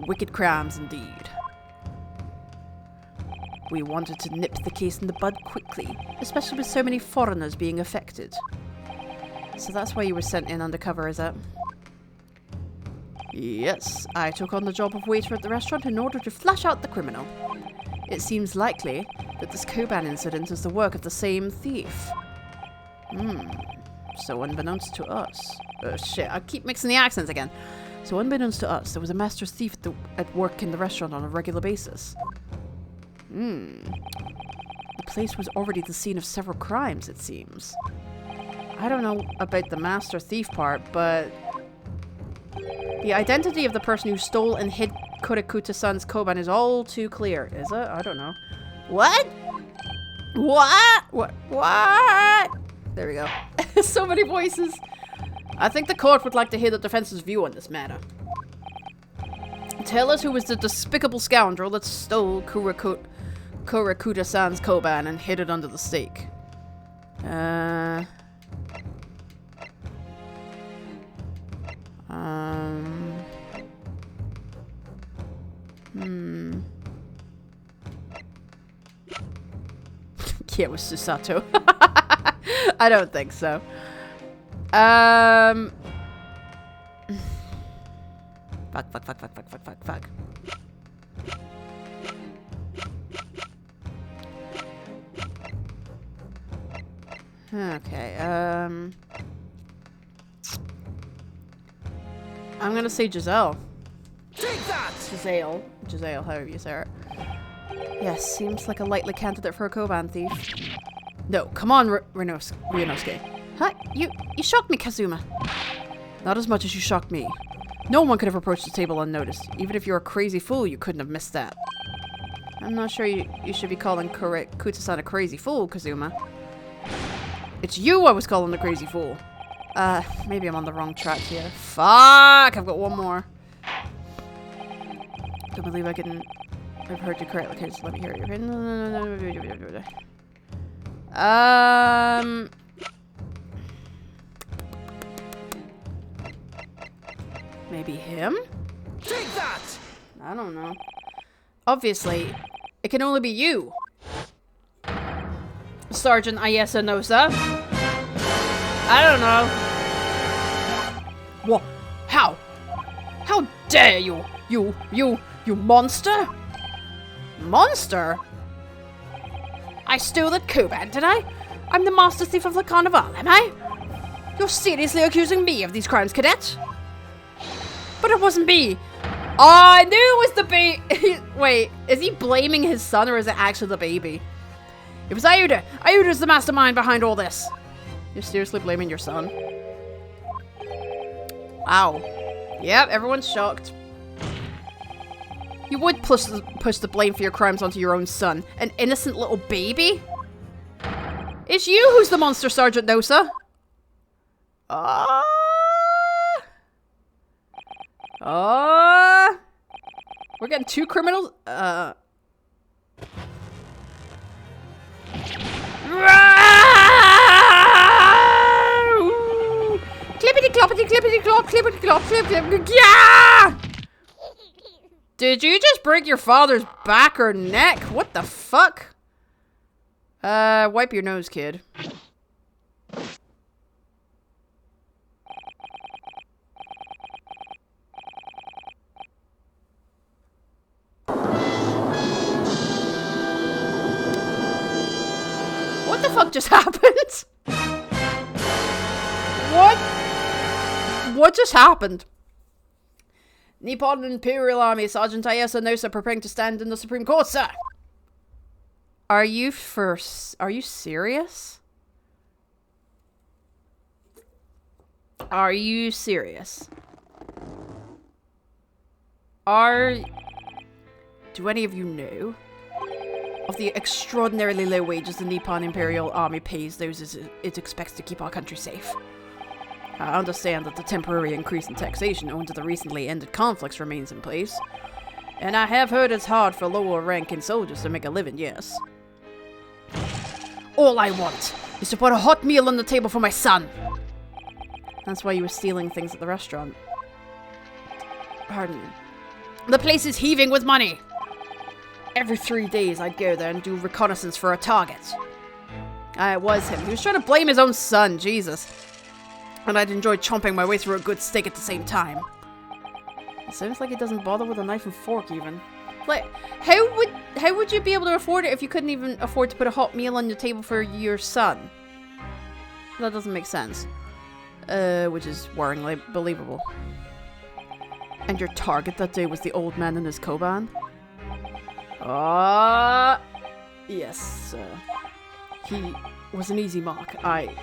Wicked crimes indeed. We wanted to nip the case in the bud quickly, especially with so many foreigners being affected. So that's why you were sent in undercover, is it? Yes, I took on the job of waiter at the restaurant in order to flush out the criminal. It seems likely that this Koban incident is the work of the same thief. So unbeknownst to us... Oh shit, I keep mixing the accents again. So unbeknownst to us, there was a master thief at work in the restaurant on a regular basis. The place was already the scene of several crimes, it seems. I don't know about the master thief part, but... the identity of the person who stole and hid Kurikuta-san's Koban is all too clear, is it? I don't know. What? What? There we go. So many voices. I think the court would like to hear the defense's view on this matter. Tell us who was the despicable scoundrel that stole Kurikuta-san's Koban and hid it under the steak. Yeah, it was Susato. I don't think so. Fuck. Okay, I'm gonna say Giselle. Take that! Giselle, however you say it. Yes, seems like a likely candidate for a Koban thief. No, come on, Ryunosuke. Huh? You shocked me, Kazuma. Not as much as you shocked me. No one could have approached the table unnoticed. Even if you're a crazy fool, you couldn't have missed that. I'm not sure you should be calling Kuta-san a crazy fool, Kazuma. It's you I was calling a crazy fool. Maybe I'm on the wrong track here. Fuck! I've got one more. Don't believe I've heard you correctly. Okay, just let me hear you. Maybe him? Take that! I don't know. Obviously, it can only be you. Sergeant Ayesa Nosa. I don't know. What? How? How dare you? You monster? Monster? I stole that Koban, did I? I'm the master thief of the Carnival, am I? You're seriously accusing me of these crimes, cadet? But it wasn't me. Oh, I knew it was the baby. Wait, is he blaming his son or is it actually the baby? It was Ayuda. Ayuda's the mastermind behind all this. You're seriously blaming your son? Wow. Yep, everyone's shocked. You would push the blame for your crimes onto your own son. An innocent little baby? It's you who's the monster, Sergeant Nosa. We're getting two criminals? Clippity cloppity clippity clop clippity clop clip clip. Yeah! Did you just break your father's back or neck? What the fuck? Wipe your nose, kid. What the fuck just happened? What just happened? Nippon Imperial Army, Sergeant Ayesa Nosa preparing to stand in the Supreme Court, sir. Are you serious? Are you serious? Do any of you know of the extraordinarily low wages the Nippon Imperial Army pays those it expects to keep our country safe? I understand that the temporary increase in taxation owing to the recently ended conflicts remains in place. And I have heard it's hard for lower ranking soldiers to make a living, yes. All I want is to put a hot meal on the table for my son. That's why you were stealing things at the restaurant. Pardon me. The place is heaving with money. Every 3 days I'd go there and do reconnaissance for a target. It was him. He was trying to blame his own son, Jesus. And I'd enjoy chomping my way through a good steak at the same time. It sounds like he doesn't bother with a knife and fork even. Like, how would you be able to afford it if you couldn't even afford to put a hot meal on your table for your son? That doesn't make sense. Which is worryingly believable. And your target that day was the old man in his Koban? Yes, he was an easy mark. I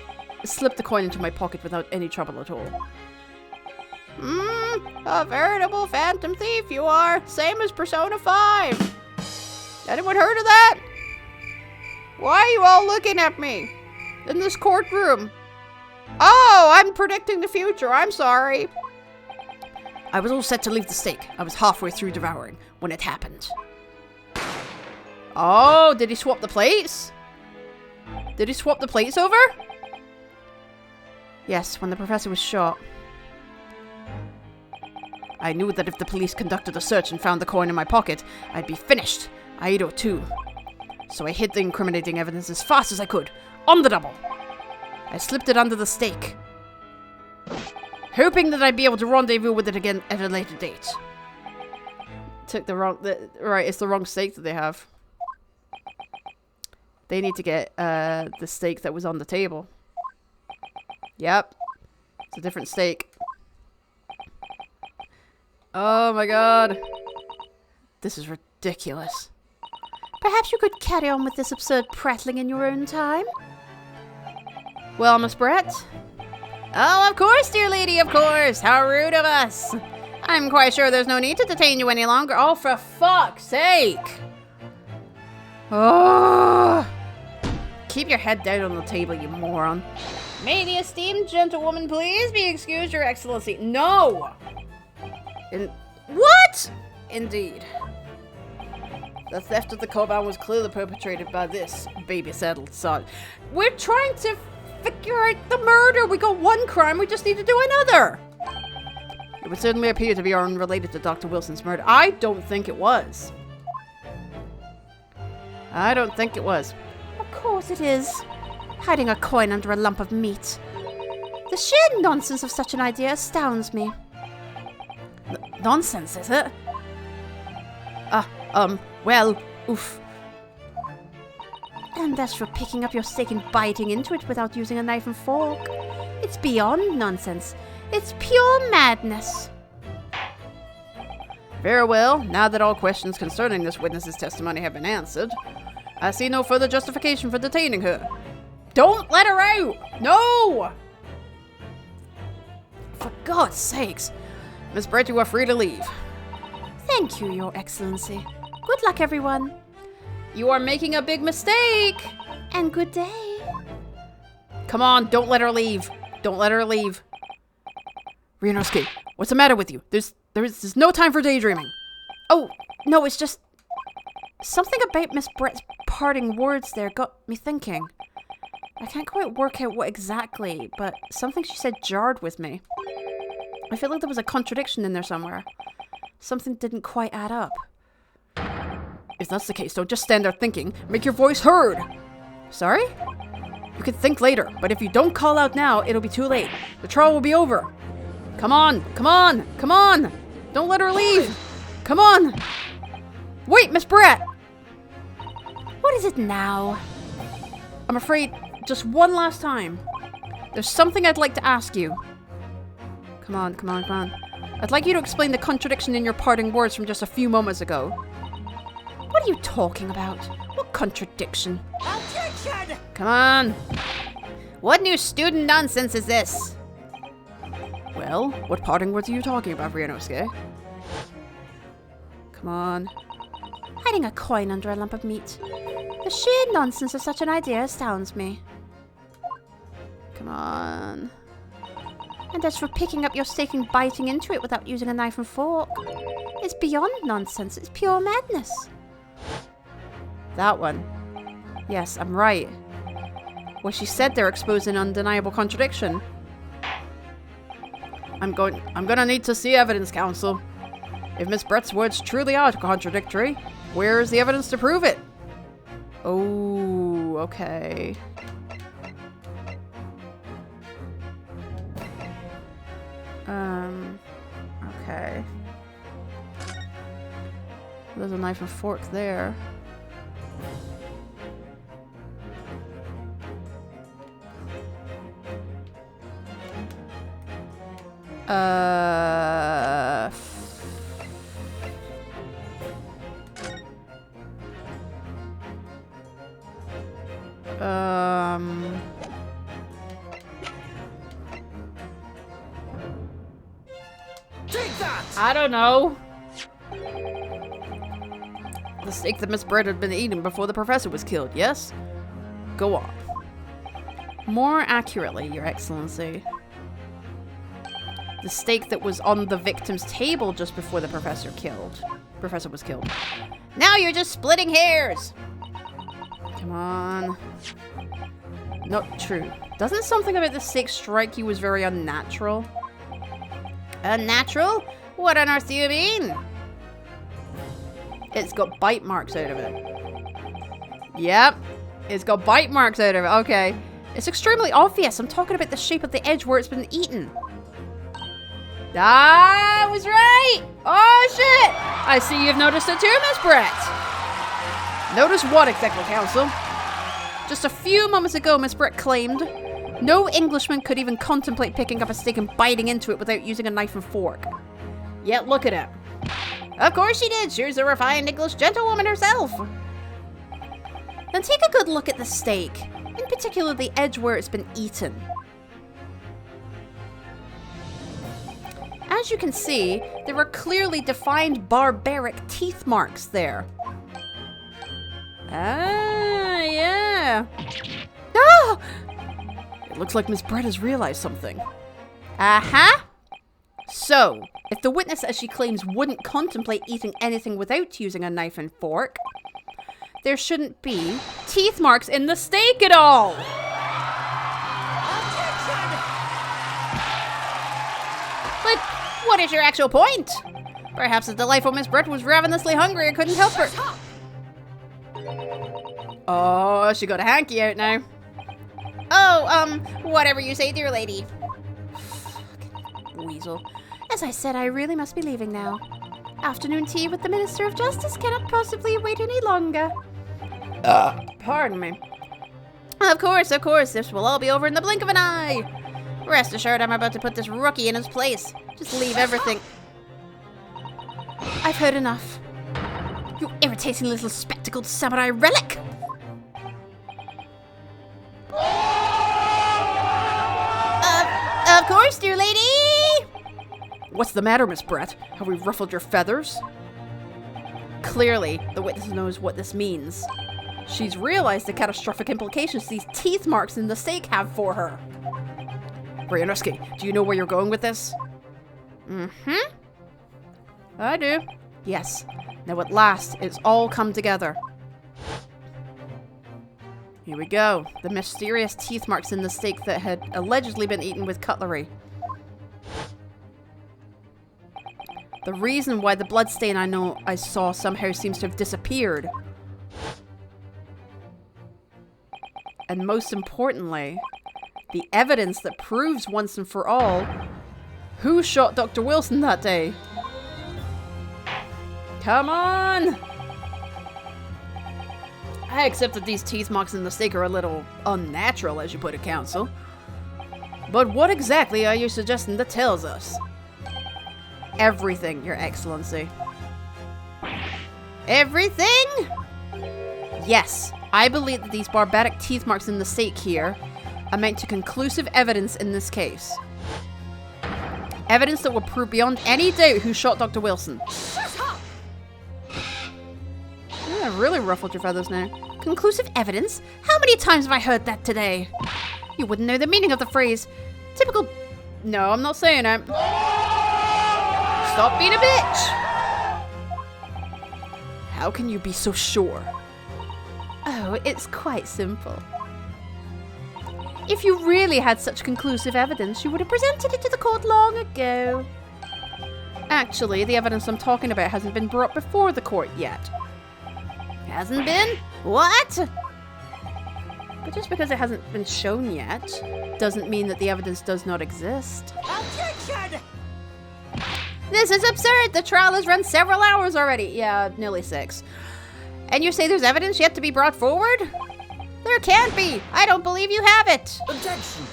slipped the coin into my pocket without any trouble at all. A veritable phantom thief you are. Same as Persona 5. Anyone heard of that? Why are you all looking at me? In this courtroom? Oh, I'm predicting the future. I'm sorry. I was all set to leave the steak. I was halfway through devouring when it happened. Oh, did he swap the plates? Did he swap the plates over? Yes, when the professor was shot. I knew that if the police conducted a search and found the coin in my pocket, I'd be finished. Aido too. So I hid the incriminating evidence as fast as I could, on the double. I slipped it under the steak, hoping that I'd be able to rendezvous with it again at a later date. Took the wrong... right, it's the wrong steak that they have. They need to get the steak that was on the table. Yep. It's a different steak. Oh my god. This is ridiculous. Perhaps you could carry on with this absurd prattling in your own time? Well, Miss Brett? Oh, of course, dear lady, of course. How rude of us. I'm quite sure there's no need to detain you any longer. Oh, for fuck's sake. Oh! Keep your head down on the table, you moron. May the esteemed gentlewoman please be excused, Your Excellency. No! What? Indeed. The theft of the koban was clearly perpetrated by this baby-saddled son. We're trying to figure out the murder. We got one crime, we just need to do another. It would certainly appear to be unrelated to Dr. Wilson's murder. I don't think it was. I don't think it was. Of course it is. Hiding a coin under a lump of meat. The sheer nonsense of such an idea astounds me. Nonsense, is it? Well, oof. And as for picking up your steak and biting into it without using a knife and fork, it's beyond nonsense. It's pure madness. Very well, now that all questions concerning this witness's testimony have been answered, I see no further justification for detaining her. Don't let her out! No! For God's sakes. Miss Brett, you are free to leave. Thank you, Your Excellency. Good luck, everyone. You are making a big mistake! And good day. Come on, don't let her leave. Don't let her leave. Ryunosuke, what's the matter with you? There's no time for daydreaming. Oh, no, it's just... Something about Miss Brett's parting words there got me thinking. I can't quite work out what exactly, but something she said jarred with me. I feel like there was a contradiction in there somewhere. Something didn't quite add up. If that's the case, don't just stand there thinking. Make your voice heard. Sorry? You can think later, but if you don't call out now, it'll be too late. The trial will be over. Come on, come on, come on! Don't let her leave! Come on! Wait, Miss Brett! What is it now? I'm afraid, just one last time. There's something I'd like to ask you. Come on, come on, come on. I'd like you to explain the contradiction in your parting words from just a few moments ago. What are you talking about? What contradiction? Objection! Come on. What new student nonsense is this? Well, what parting words are you talking about, Ryunosuke? Come on. Hiding a coin under a lump of meat. The sheer nonsense of such an idea astounds me. Come on. And as for picking up your steak and biting into it without using a knife and fork, it's beyond nonsense. It's pure madness. That one. Yes, I'm right. What she said there exposed an undeniable contradiction. I'm gonna need to see evidence, Counsel. If Miss Brett's words truly are contradictory, where is the evidence to prove it? Oh, okay. Okay. There's a knife and fork there. Take that! I don't know. The steak that Miss Brett had been eating before the professor was killed, yes? Go on. More accurately, Your Excellency. The steak that was on the victim's table just before the professor was killed. Now you're just splitting hairs! Come on. Not true. Doesn't something about the steak strike you as very unnatural? Unnatural? What on earth do you mean? It's got bite marks out of it. Yep. It's got bite marks out of it. Okay. It's extremely obvious. I'm talking about the shape of the edge where it's been eaten. I was right! Oh, shit! I see you've noticed it too, Miss Brett. Notice what exactly, Counsel? Just a few moments ago, Miss Brett claimed no Englishman could even contemplate picking up a steak and biting into it without using a knife and fork. Yet look at it. Of course she did. She's a refined English gentlewoman herself. Then take a good look at the steak, in particular the edge where it's been eaten. As you can see, there are clearly defined barbaric teeth marks there. Ah, yeah. Ah! It looks like Miss Brett has realized something. Uh-huh. So, if the witness, as she claims, wouldn't contemplate eating anything without using a knife and fork, there shouldn't be teeth marks in the steak at all. But what is your actual point? Perhaps the delightful Miss Brett was ravenously hungry and couldn't help her. Oh, she got a hanky out now. Oh, whatever you say, dear lady. Weasel. As I said, I really must be leaving now. Afternoon tea with the Minister of Justice cannot possibly wait any longer. Pardon me. Of course, this will all be over in the blink of an eye. Rest assured, I'm about to put this rookie in his place. Just leave everything. I've heard enough. You irritating little spectacled samurai relic! Of course, dear lady! What's the matter, Miss Brett? Have we ruffled your feathers? Clearly, the witness knows what this means. She's realized the catastrophic implications these teeth marks in the steak have for her. Bryanuski, do you know where you're going with this? Mm-hmm. I do. Yes. Now at last, it's all come together. Here we go. The mysterious teeth marks in the steak that had allegedly been eaten with cutlery. The reason why the bloodstain I saw somehow seems to have disappeared. And most importantly, the evidence that proves once and for all who shot Dr. Wilson that day. Come on! I accept that these teeth marks in the steak are a little unnatural, as you put it, counsel. But what exactly are you suggesting that tells us? Everything, Your Excellency. Everything? Yes, I believe that these barbaric teeth marks in the steak here amount to conclusive evidence in this case. Evidence that will prove beyond any doubt who shot Dr. Wilson. Yeah, really ruffled your feathers now. Conclusive evidence? How many times have I heard that today? You wouldn't know the meaning of the phrase. Typical... No, I'm not saying it. Stop being a bitch! How can you be so sure? Oh, it's quite simple. If you really had such conclusive evidence, you would have presented it to the court long ago. Actually, the evidence I'm talking about hasn't been brought before the court yet. Hasn't been? What? But just because it hasn't been shown yet, doesn't mean that the evidence does not exist. Objection! This is absurd. The trial has run several hours already. Yeah, nearly 6. And you say there's evidence yet to be brought forward? There can't be. I don't believe you have it. Objection!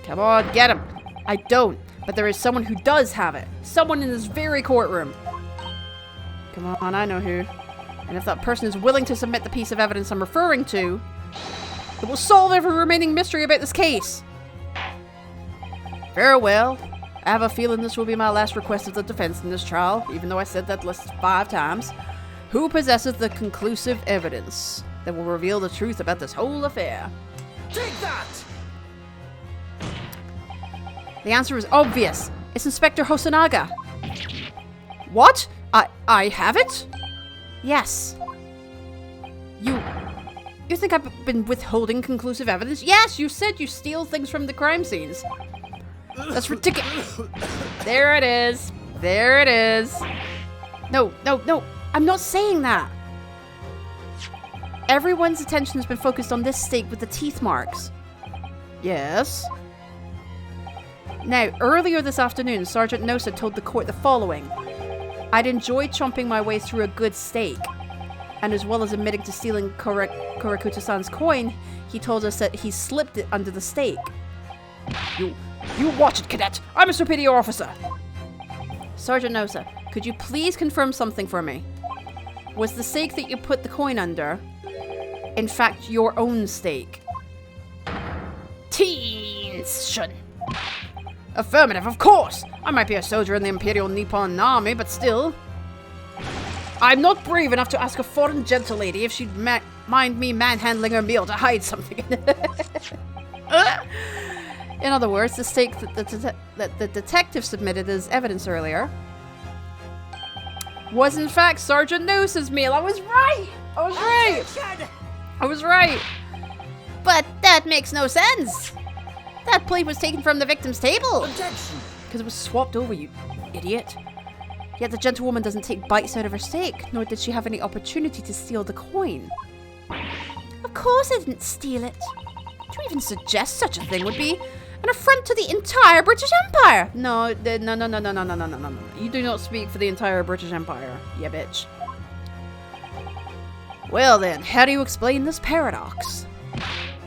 Come on, get him. I don't, but there is someone who does have it. Someone in this very courtroom. Come on, I know who. And if that person is willing to submit the piece of evidence I'm referring to, it will solve every remaining mystery about this case. Very well. I have a feeling this will be my last request of the defense in this trial, even though I said that list 5 times. Who possesses the conclusive evidence that will reveal the truth about this whole affair? Take that! The answer is obvious. It's Inspector Hosonaga. What? I have it? Yes. You think I've been withholding conclusive evidence? Yes, you said you steal things from the crime scenes. That's ridiculous. There it is. There it is. No. I'm not saying that. Everyone's attention has been focused on this steak with the teeth marks. Yes. Now, earlier this afternoon, Sergeant Nosa told the court the following. I'd enjoy chomping my way through a good steak. And as well as admitting to stealing Korakuta-san's coin, he told us that he slipped it under the steak. You watch it, cadet. I'm a superior officer. Sergeant Nosa, could you please confirm something for me? Was the steak that you put the coin under, in fact, your own steak? Teen-shun. Affirmative, of course. I might be a soldier in the Imperial Nippon Army, but still. I'm not brave enough to ask a foreign gentlelady if she'd mind me manhandling her meal to hide something. In other words, the steak that the detective submitted as evidence earlier was in fact Sergeant Noose's meal. I was right! I was right! But that makes no sense. That plate was taken from the victim's table. Because it was swapped over, you idiot. Yet the gentlewoman doesn't take bites out of her steak, nor did she have any opportunity to steal the coin. Of course I didn't steal it. To even suggest such a thing would be an affront to the entire British Empire. No. You do not speak for the entire British Empire, ya bitch. Well then, how do you explain this paradox?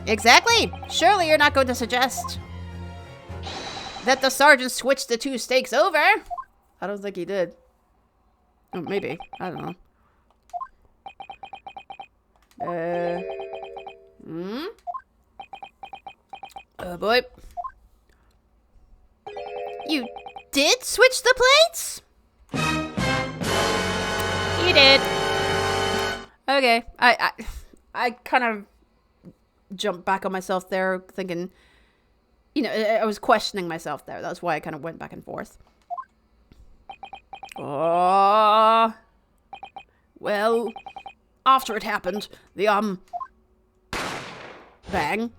Exactly. Surely you're not going to suggest that the sergeant switched the two steaks over. I don't think he did. Oh, maybe. I don't know. Oh boy. You did switch the plates? You did. Okay. I kind of jumped back on myself there, thinking, you know, I was questioning myself there. That's why I kind of went back and forth. Oh. Well, after it happened, the, bang.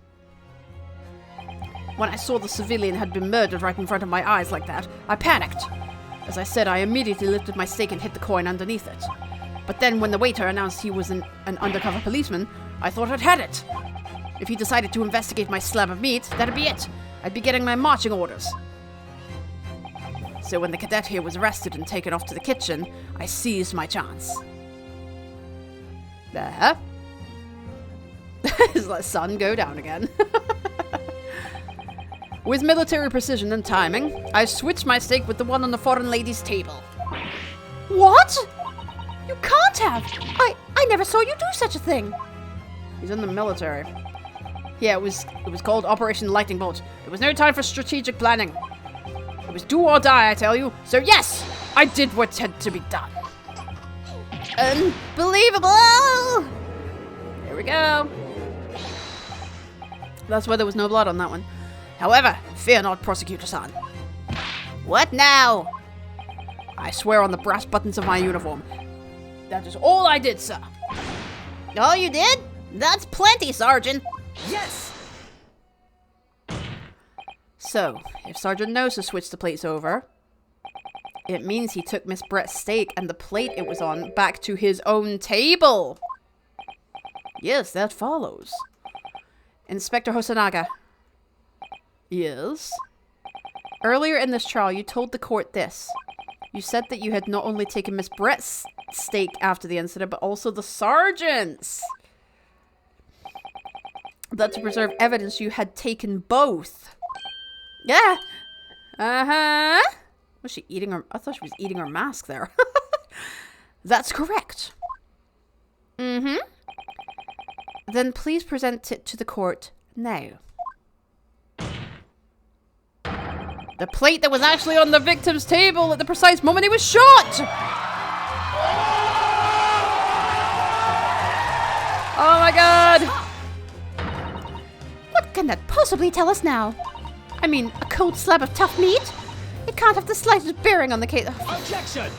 When I saw the civilian had been murdered right in front of my eyes like that, I panicked. As I said, I immediately lifted my stake and hit the coin underneath it. But then when the waiter announced he was an undercover policeman, I thought I'd had it. If he decided to investigate my slab of meat, that'd be it. I'd be getting my marching orders. So when the cadet here was arrested and taken off to the kitchen, I seized my chance. There. Just let sun go down again. With military precision and timing, I switched my steak with the one on the foreign lady's table. What? You can't have. I never saw you do such a thing. He's in the military. Yeah, it was called Operation Lightning Bolt. It was no time for strategic planning. It was do or die, I tell you. So yes, I did what had to be done. Unbelievable! Here we go. That's why there was no blood on that one. However, fear not, Prosecutor-san. What now? I swear on the brass buttons of my uniform. That is all I did, sir. All you did? That's plenty, Sergeant. Yes! So, if Sergeant Nosa switched the plates over, it means he took Miss Brett's steak and the plate it was on back to his own table. Yes, that follows. Inspector Hosonaga. Yes? Earlier in this trial, you told the court this. You said that you had not only taken Miss Brett's steak after the incident, but also the sergeant's. That to preserve evidence, you had taken both. Yeah. Uh-huh. Was she eating her... I thought she was eating her mask there. That's correct. Mm-hmm. Then please present it to the court now. The plate that was actually on the victim's table at the precise moment he was shot! Oh my god! What can that possibly tell us now? I mean, a cold slab of tough meat? It can't have the slightest bearing on the case. Objection!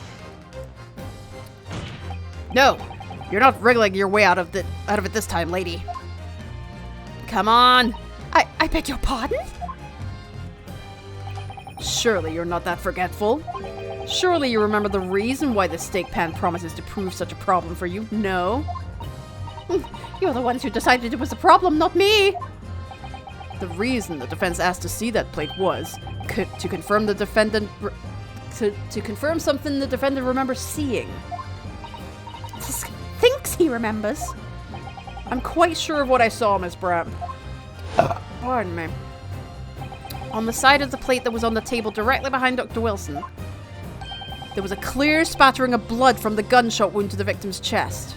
No, you're not wriggling your way out of it this time, lady. Come on. I beg your pardon? Surely you're not that forgetful. Surely you remember the reason why the steak pan promises to prove such a problem for you. No? You're the ones who decided it was a problem, not me. The reason the defense asked to see that plate was to confirm the defendant to confirm something the defendant remembers seeing. Just thinks he remembers. I'm quite sure of what I saw, Miss Brett. Pardon me. On the side of the plate that was on the table directly behind Dr. Wilson, there was a clear spattering of blood from the gunshot wound to the victim's chest.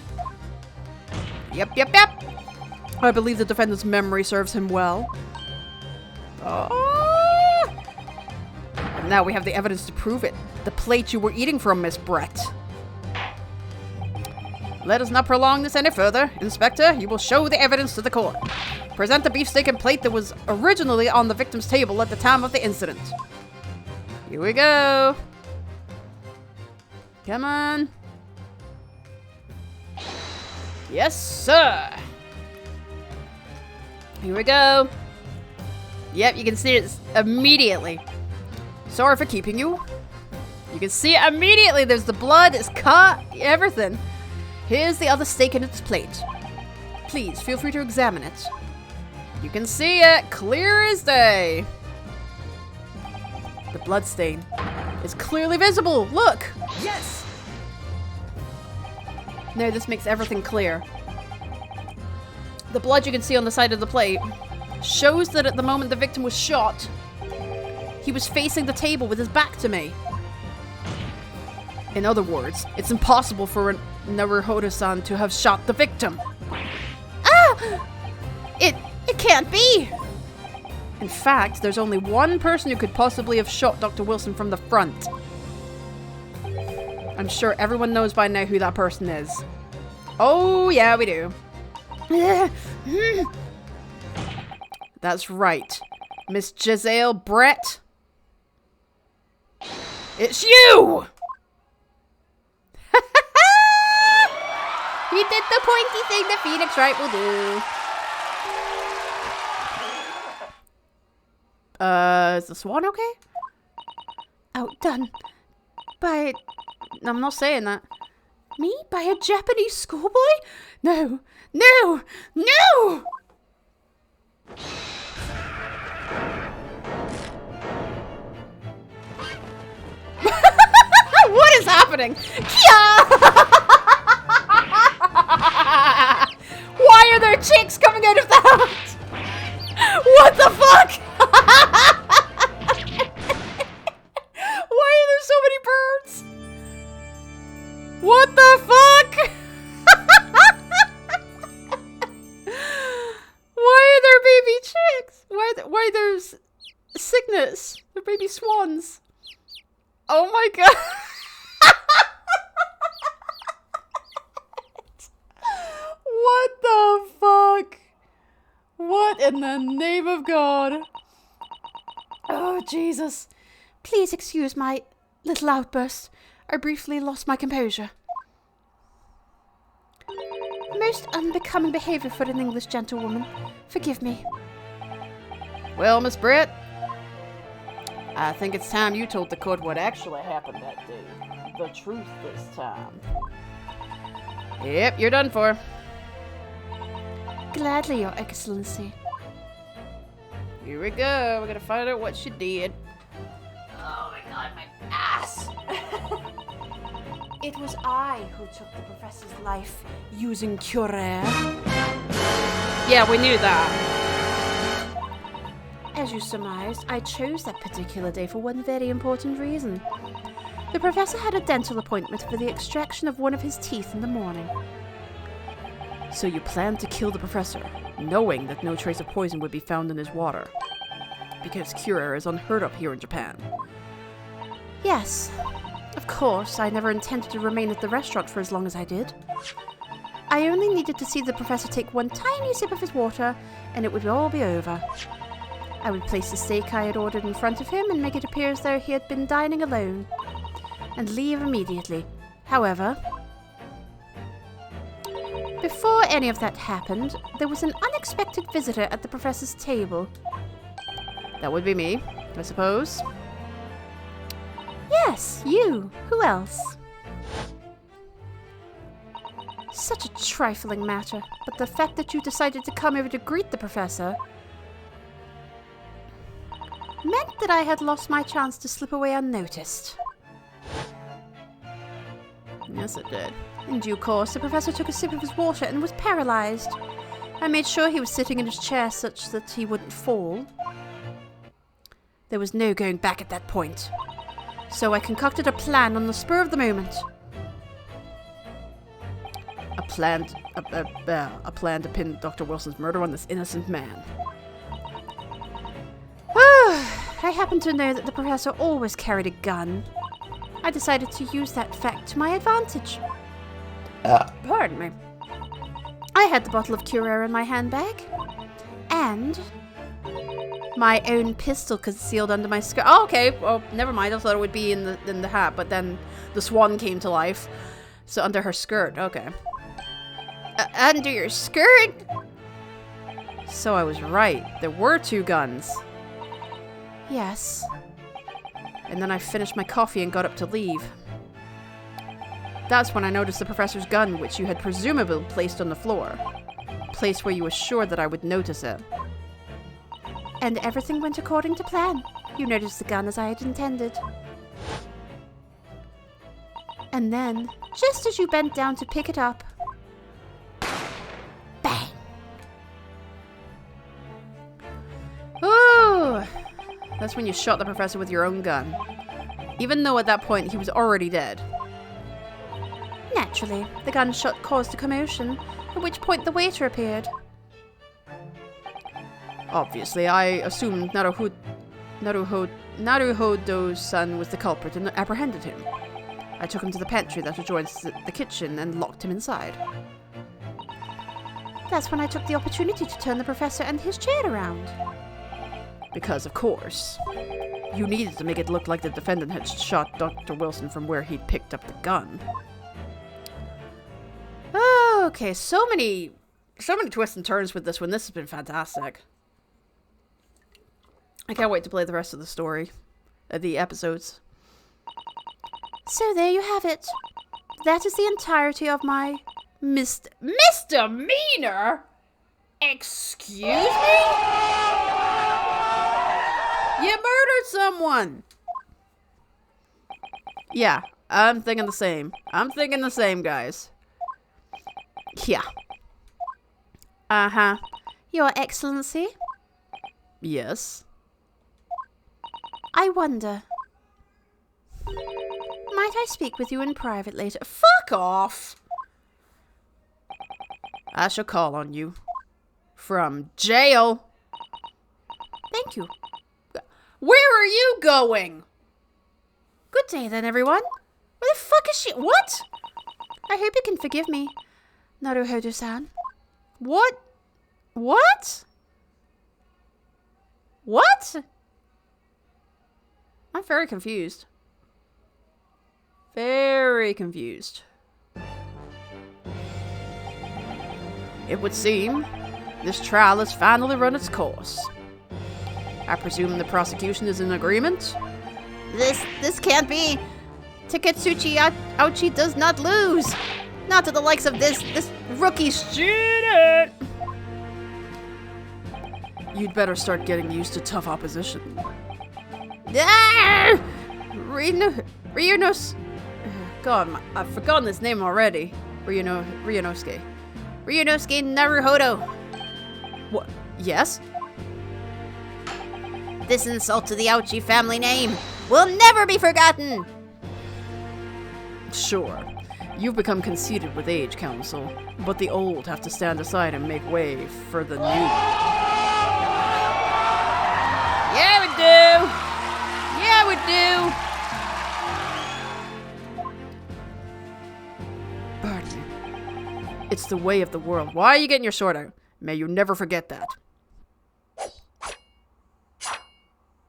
Yep. I believe the defendant's memory serves him well. Oh. And now we have the evidence to prove it. The plate you were eating from, Miss Brett. Let us not prolong this any further. Inspector, you will show the evidence to the court. Present the beefsteak and plate that was originally on the victim's table at the time of the incident. Here we go. Come on. Yes, sir. Here we go. Yep, you can see it immediately. Sorry for keeping you. You can see it immediately. There's the blood, it's cut, everything. Here's the other steak in its plate. Please, feel free to examine it. You can see it, clear as day. The blood stain is clearly visible. Look! Yes! No, this makes everything clear. The blood you can see on the side of the plate shows that at the moment the victim was shot, he was facing the table with his back to me. In other words, it's impossible for Naruhodo-san to have shot the victim. Ah! It can't be! In fact, there's only one person who could possibly have shot Dr. Wilson from the front. I'm sure everyone knows by now who that person is. Oh, yeah, we do. That's right. Miss Giselle Brett. It's you! He did the pointy thing that Phoenix Wright will do. Is the swan okay? Outdone by... I'm not saying that. me? By a Japanese schoolboy? No. No! No! What is happening? Why are there chicks coming out of that? What the fuck? Why are there so many birds? What the fuck? Why are there baby chicks? Why there's cygnets? They're baby swans. Oh my god. What the fuck? What in the name of God? Oh, Jesus. Please excuse my little outburst. I briefly lost my composure. Most unbecoming behavior for an English gentlewoman. Forgive me. Well, Miss Britt, I think it's time you told the court what actually happened that day. The truth this time. Yep, you're done for. Gladly, Your Excellency. Here we go. We're gonna find out what she did. Oh my god, my ass! It was I who took the professor's life using Curer. Yeah, we knew that. As you surmised, I chose that particular day for one very important reason. The professor had a dental appointment for the extraction of one of his teeth in the morning. So you planned to kill the professor, knowing that no trace of poison would be found in his water. Because Curer is unheard of here in Japan. Yes. Of course, I never intended to remain at the restaurant for as long as I did. I only needed to see the professor take one tiny sip of his water, and it would all be over. I would place the steak I had ordered in front of him and make it appear as though he had been dining alone, and leave immediately. However, before any of that happened, there was an unexpected visitor at the professor's table. That would be me, I suppose. Yes, you. Who else? Such a trifling matter, but the fact that you decided to come over to greet the professor meant that I had lost my chance to slip away unnoticed. Yes, it did. In due course, the professor took a sip of his water and was paralyzed. I made sure he was sitting in his chair such that he wouldn't fall. There was no going back at that point. So I concocted a plan on the spur of the moment. A plan to pin Dr. Wilson's murder on this innocent man. I happened to know that the professor always carried a gun. I decided to use that fact to my advantage. Pardon me. I had the bottle of Curare in my handbag. And my own pistol concealed under my skirt. Oh, okay. Well, never mind. I thought it would be in the hat, but then the swan came to life. So under her skirt. Okay. Under your skirt? So I was right. There were 2 guns. Yes. And then I finished my coffee and got up to leave. That's when I noticed the professor's gun, which you had presumably placed on the floor. Place where you were sure that I would notice it. And everything went according to plan. You noticed the gun as I had intended. And then, just as you bent down to pick it up, bang! Ooh! That's when you shot the professor with your own gun. Even though at that point he was already dead. Naturally, the gunshot caused a commotion, at which point the waiter appeared. Obviously, I assumed Naruhodo's son was the culprit and apprehended him. I took him to the pantry that adjoins the kitchen and locked him inside. That's when I took the opportunity to turn the professor and his chair around. Because, of course, you needed to make it look like the defendant had shot Dr. Wilson from where he'd picked up the gun. Okay, so many twists and turns with this one. This has been fantastic. I can't wait to play the rest of the story. The episodes. So there you have it. That is the entirety of my misdemeanor? Excuse me? You murdered someone! Yeah, I'm thinking the same. Guys. Yeah. Uh-huh. Your Excellency? Yes. I wonder. Might I speak with you in private later? Fuck off! I shall call on you. From jail. Thank you. Where are you going? Good day then, everyone. Where the fuck is she? What? I hope you can forgive me, Naruhodo-san. What? What? What? I'm very confused. Very confused. It would seem this trial has finally run its course. I presume the prosecution is in agreement? This can't be. Taketsuchi Ouchi does not lose. Not to the likes of this rookie student. You'd better start getting used to tough opposition. Ah! Ryunos... God, I've forgotten his name already. Ryunosuke. Ryunosuke Naruhodo. What? Yes? This insult to the Ouchi family name will never be forgotten. Sure. You've become conceited with age, Council, but the old have to stand aside and make way for the new. Yeah, we do! Yeah, we do! Pardon me. It's the way of the world. Why are you getting your sword out? May you never forget that.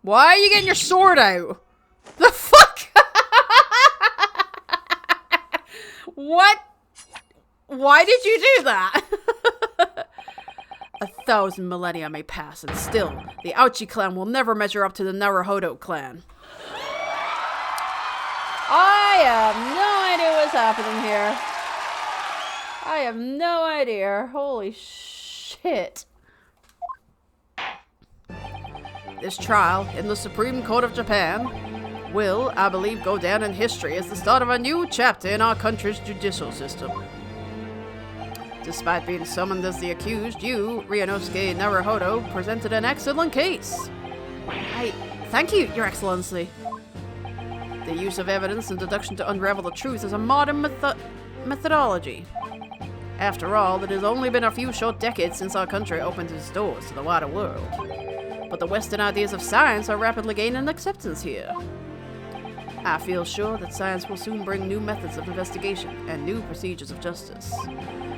Why are you getting your sword out? The fuck? What? Why did you do that? 1,000 millennia may pass, and still, the Ouchi clan will never measure up to the Naruhodo clan. I have no idea what's happening here. I have no idea. Holy shit. This trial in the Supreme Court of Japan will, I believe, go down in history as the start of a new chapter in our country's judicial system. Despite being summoned as the accused, you, Ryunosuke Naruhodo, presented an excellent case. Thank you, Your Excellency. The use of evidence and deduction to unravel the truth is a modern methodology. After all, it has only been a few short decades since our country opened its doors to the wider world. But the Western ideas of science are rapidly gaining acceptance here. I feel sure that science will soon bring new methods of investigation and new procedures of justice.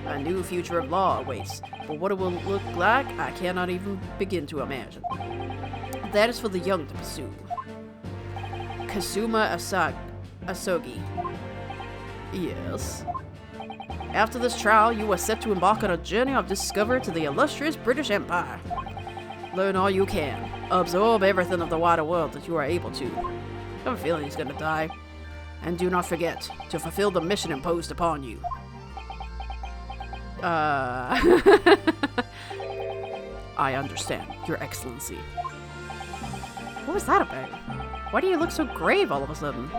A new future of law awaits, but what it will look like, I cannot even begin to imagine. That is for the young to pursue. Kazuma Asogi. Yes. After this trial, you are set to embark on a journey of discovery to the illustrious British Empire. Learn all you can. Absorb everything of the wider world that you are able to. I have a feeling he's gonna die. And do not forget to fulfill the mission imposed upon you. I understand, Your Excellency. What was that about? Why do you look so grave all of a sudden?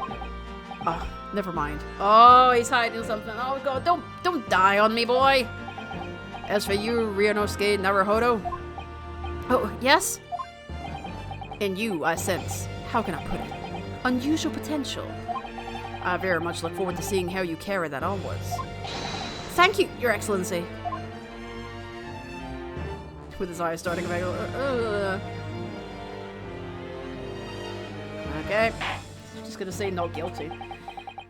Oh, never mind. Oh, he's hiding something. Oh god, don't die on me, boy. As for you, Ryunosuke Naruhodo. Oh, yes? In you, I sense, how can I put it? Unusual potential. I very much look forward to seeing how you carry that onwards. Thank you, Your Excellency. With his eyes starting to Okay, just gonna say not guilty.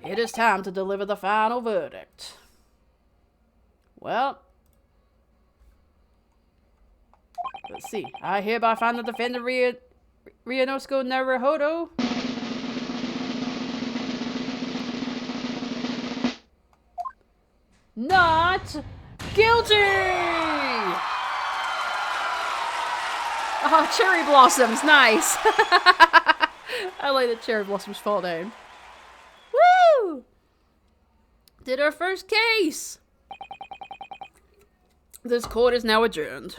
It is time to deliver the final verdict. Well, let's see. I hereby find the defendant Ryunosuke Naruhodo not guilty! Oh, cherry blossoms, nice! I like the cherry blossoms fall down. Woo! Did our first case! This court is now adjourned.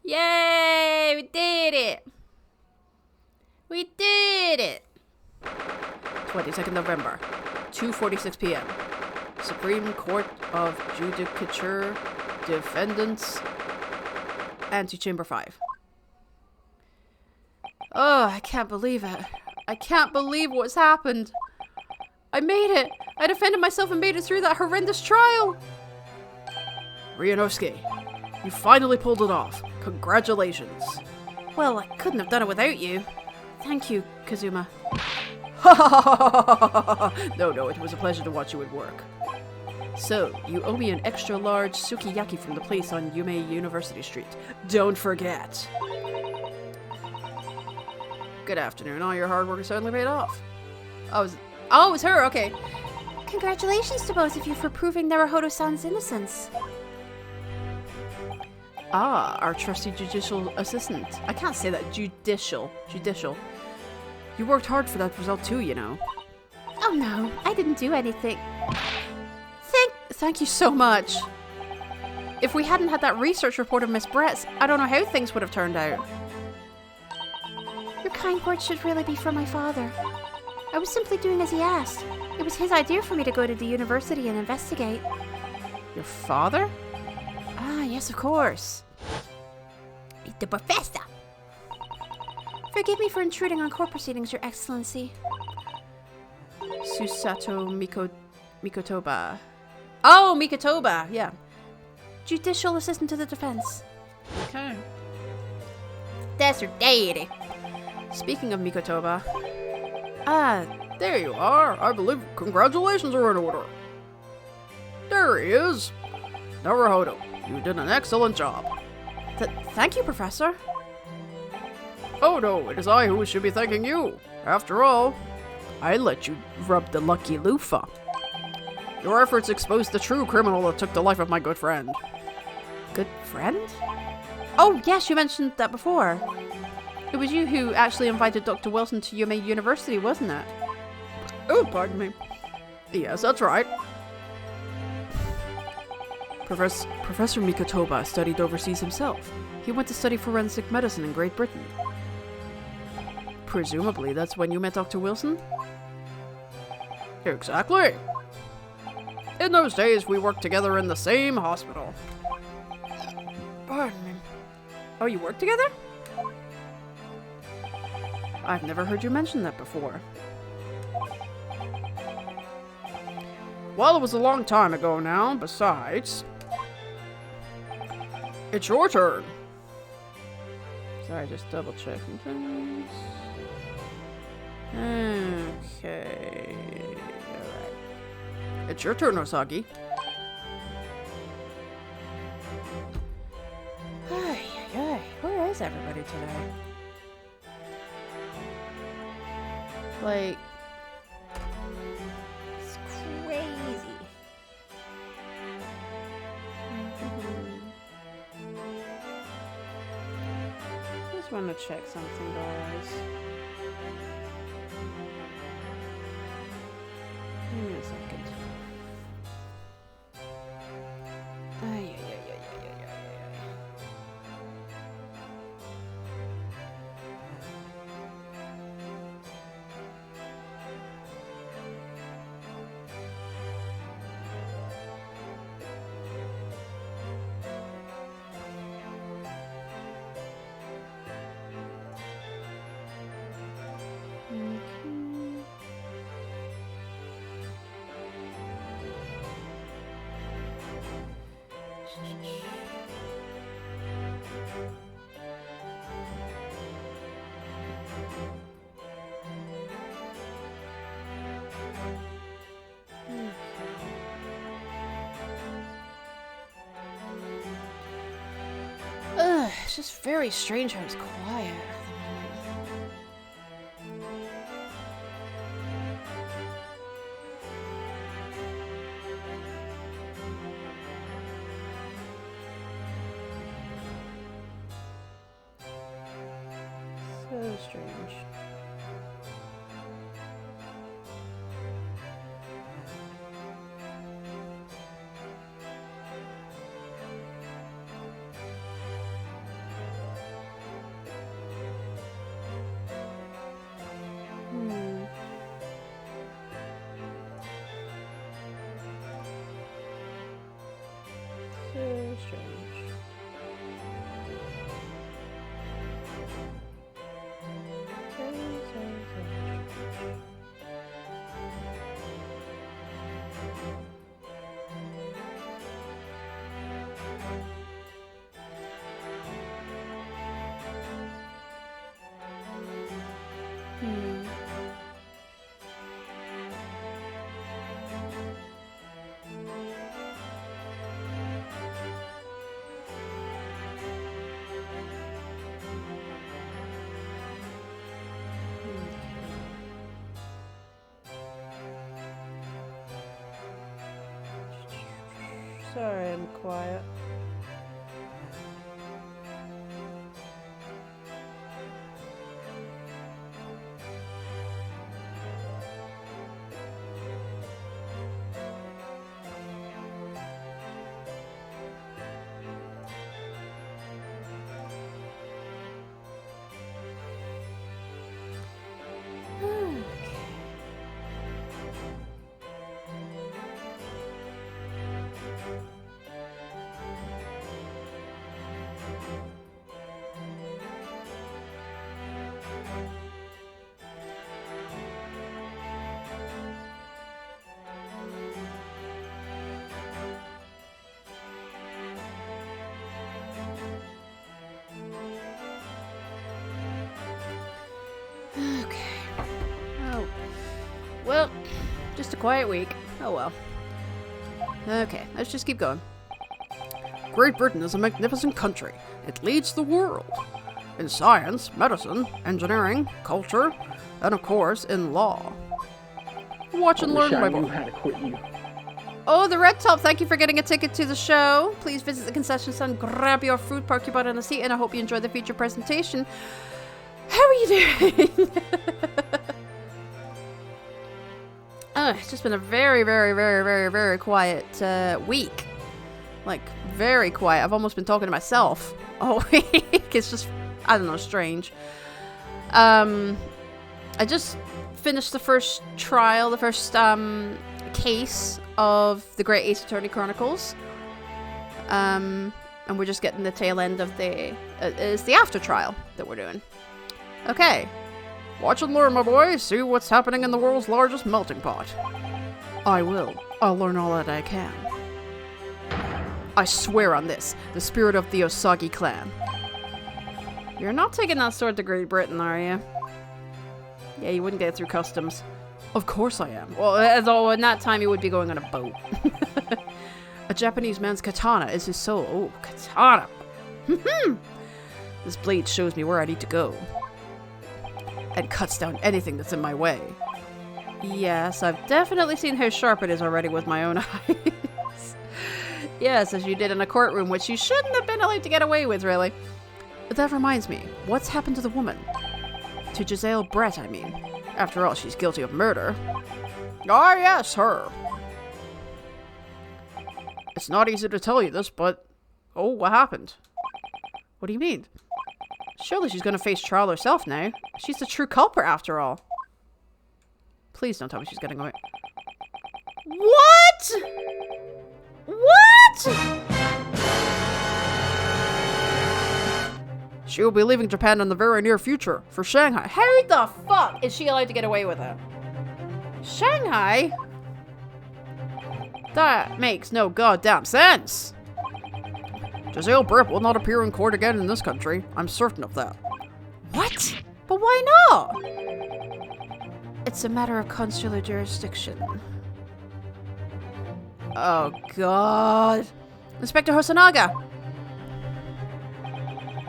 Yay! We did it! We did it! 22nd November, 2:46 p.m. Supreme Court of Judicature, Defendants, Antechamber 5. Oh, I can't believe it. I can't believe what's happened. I made it! I defended myself and made it through that horrendous trial! Ryunosuke, you finally pulled it off. Congratulations. Well, I couldn't have done it without you. Thank you, Kazuma. No, it was a pleasure to watch you at work. So, you owe me an extra large sukiyaki from the place on Yume University Street. Don't forget. Good afternoon. All your hard work has certainly paid off. Oh, it was her. Okay. Congratulations to both of you for proving Naruhodo-san's innocence. Ah, our trusty judicial assistant. I can't say that. Judicial. You worked hard for that result too, you know. Oh no, I didn't do anything. Thank you so much. If we hadn't had that research report of Miss Brett's, I don't know how things would have turned out. Your kind words should really be from my father. I was simply doing as he asked. It was his idea for me to go to the university and investigate. Your father? Ah, yes, of course. The professor. Forgive me for intruding on court proceedings, Your Excellency. Susato Mikotoba. Oh, Mikotoba, yeah. Judicial assistant to the defense. Okay. That's her deity. Speaking of Mikotoba. There you are. I believe congratulations are in order. There he is. Naruhodo, you did an excellent job. Thank you, Professor. Oh no, it is I who should be thanking you. After all, I let you rub the lucky loofah. Your efforts exposed the true criminal that took the life of my good friend. Good friend? Oh, yes, you mentioned that before. It was you who actually invited Dr. Wilson to Yume University, wasn't it? Oh, pardon me. Yes, that's right. Professor Mikotoba studied overseas himself. He went to study forensic medicine in Great Britain. Presumably, that's when you met Dr. Wilson? Exactly. In those days, we worked together in the same hospital. Pardon me. Oh, you worked together? I've never heard you mention that before. Well, it was a long time ago now, besides. It's your turn. Sorry, just double checking things. Okay. Alright. It's your turn, Osagi. Ay, ay, ay. Where is everybody today? Like, it's crazy. Just want to check something, guys. Give me a second. Ay, ay, ay, ay, ay, ay, ay, ay. It's just very strange how it's quiet at the moment. So strange. So strange. So Sorry, I'm quiet. Okay. Oh. Well, just a quiet week. Oh well. Okay, let's just keep going. Great Britain is a magnificent country. It leads the world in science, medicine, engineering, culture, and of course in law. Watch and learn, my boy. How to quit you. Oh, the red top, thank you for getting a ticket to the show. Please visit the concession stand, grab your fruit, park your butt on a seat, and I hope you enjoy the feature presentation. How are you doing? It's just been a very, very, very, very, very quiet week. Like, very quiet. I've almost been talking to myself all week. It's just, I don't know, strange. I just finished the first trial, the first case of the Great Ace Attorney Chronicles. And we're just getting the tail end of it's the after trial that we're doing. Okay. Watch and learn, my boy. See what's happening in the world's largest melting pot. I will. I'll learn all that I can. I swear on this, the spirit of the Osagi clan. You're not taking that sword to Great Britain, are you? Yeah, you wouldn't get through customs. Of course I am. Well, although in that time you would be going on a boat. A Japanese man's katana is his soul. Oh, katana. This blade shows me where I need to go. And cuts down anything that's in my way. Yes, I've definitely seen how sharp it is already with my own eyes. Yes, as you did in a courtroom, which you shouldn't have been allowed to get away with, really. But that reminds me, what's happened to the woman? To Giselle Brett, I mean. After all, she's guilty of murder. Ah, yes, her. It's not easy to tell you this, but... Oh, what happened? What do you mean? Surely she's going to face trial herself now. She's the true culprit, after all. Please don't tell me she's getting away. What? What? She will be leaving Japan in the very near future for Shanghai. How the fuck is she allowed to get away with it? Shanghai? That makes no goddamn sense. Giselle Brett will not appear in court again in this country. I'm certain of that. What? But why not? It's a matter of consular jurisdiction. Oh, God. Inspector Hosonaga!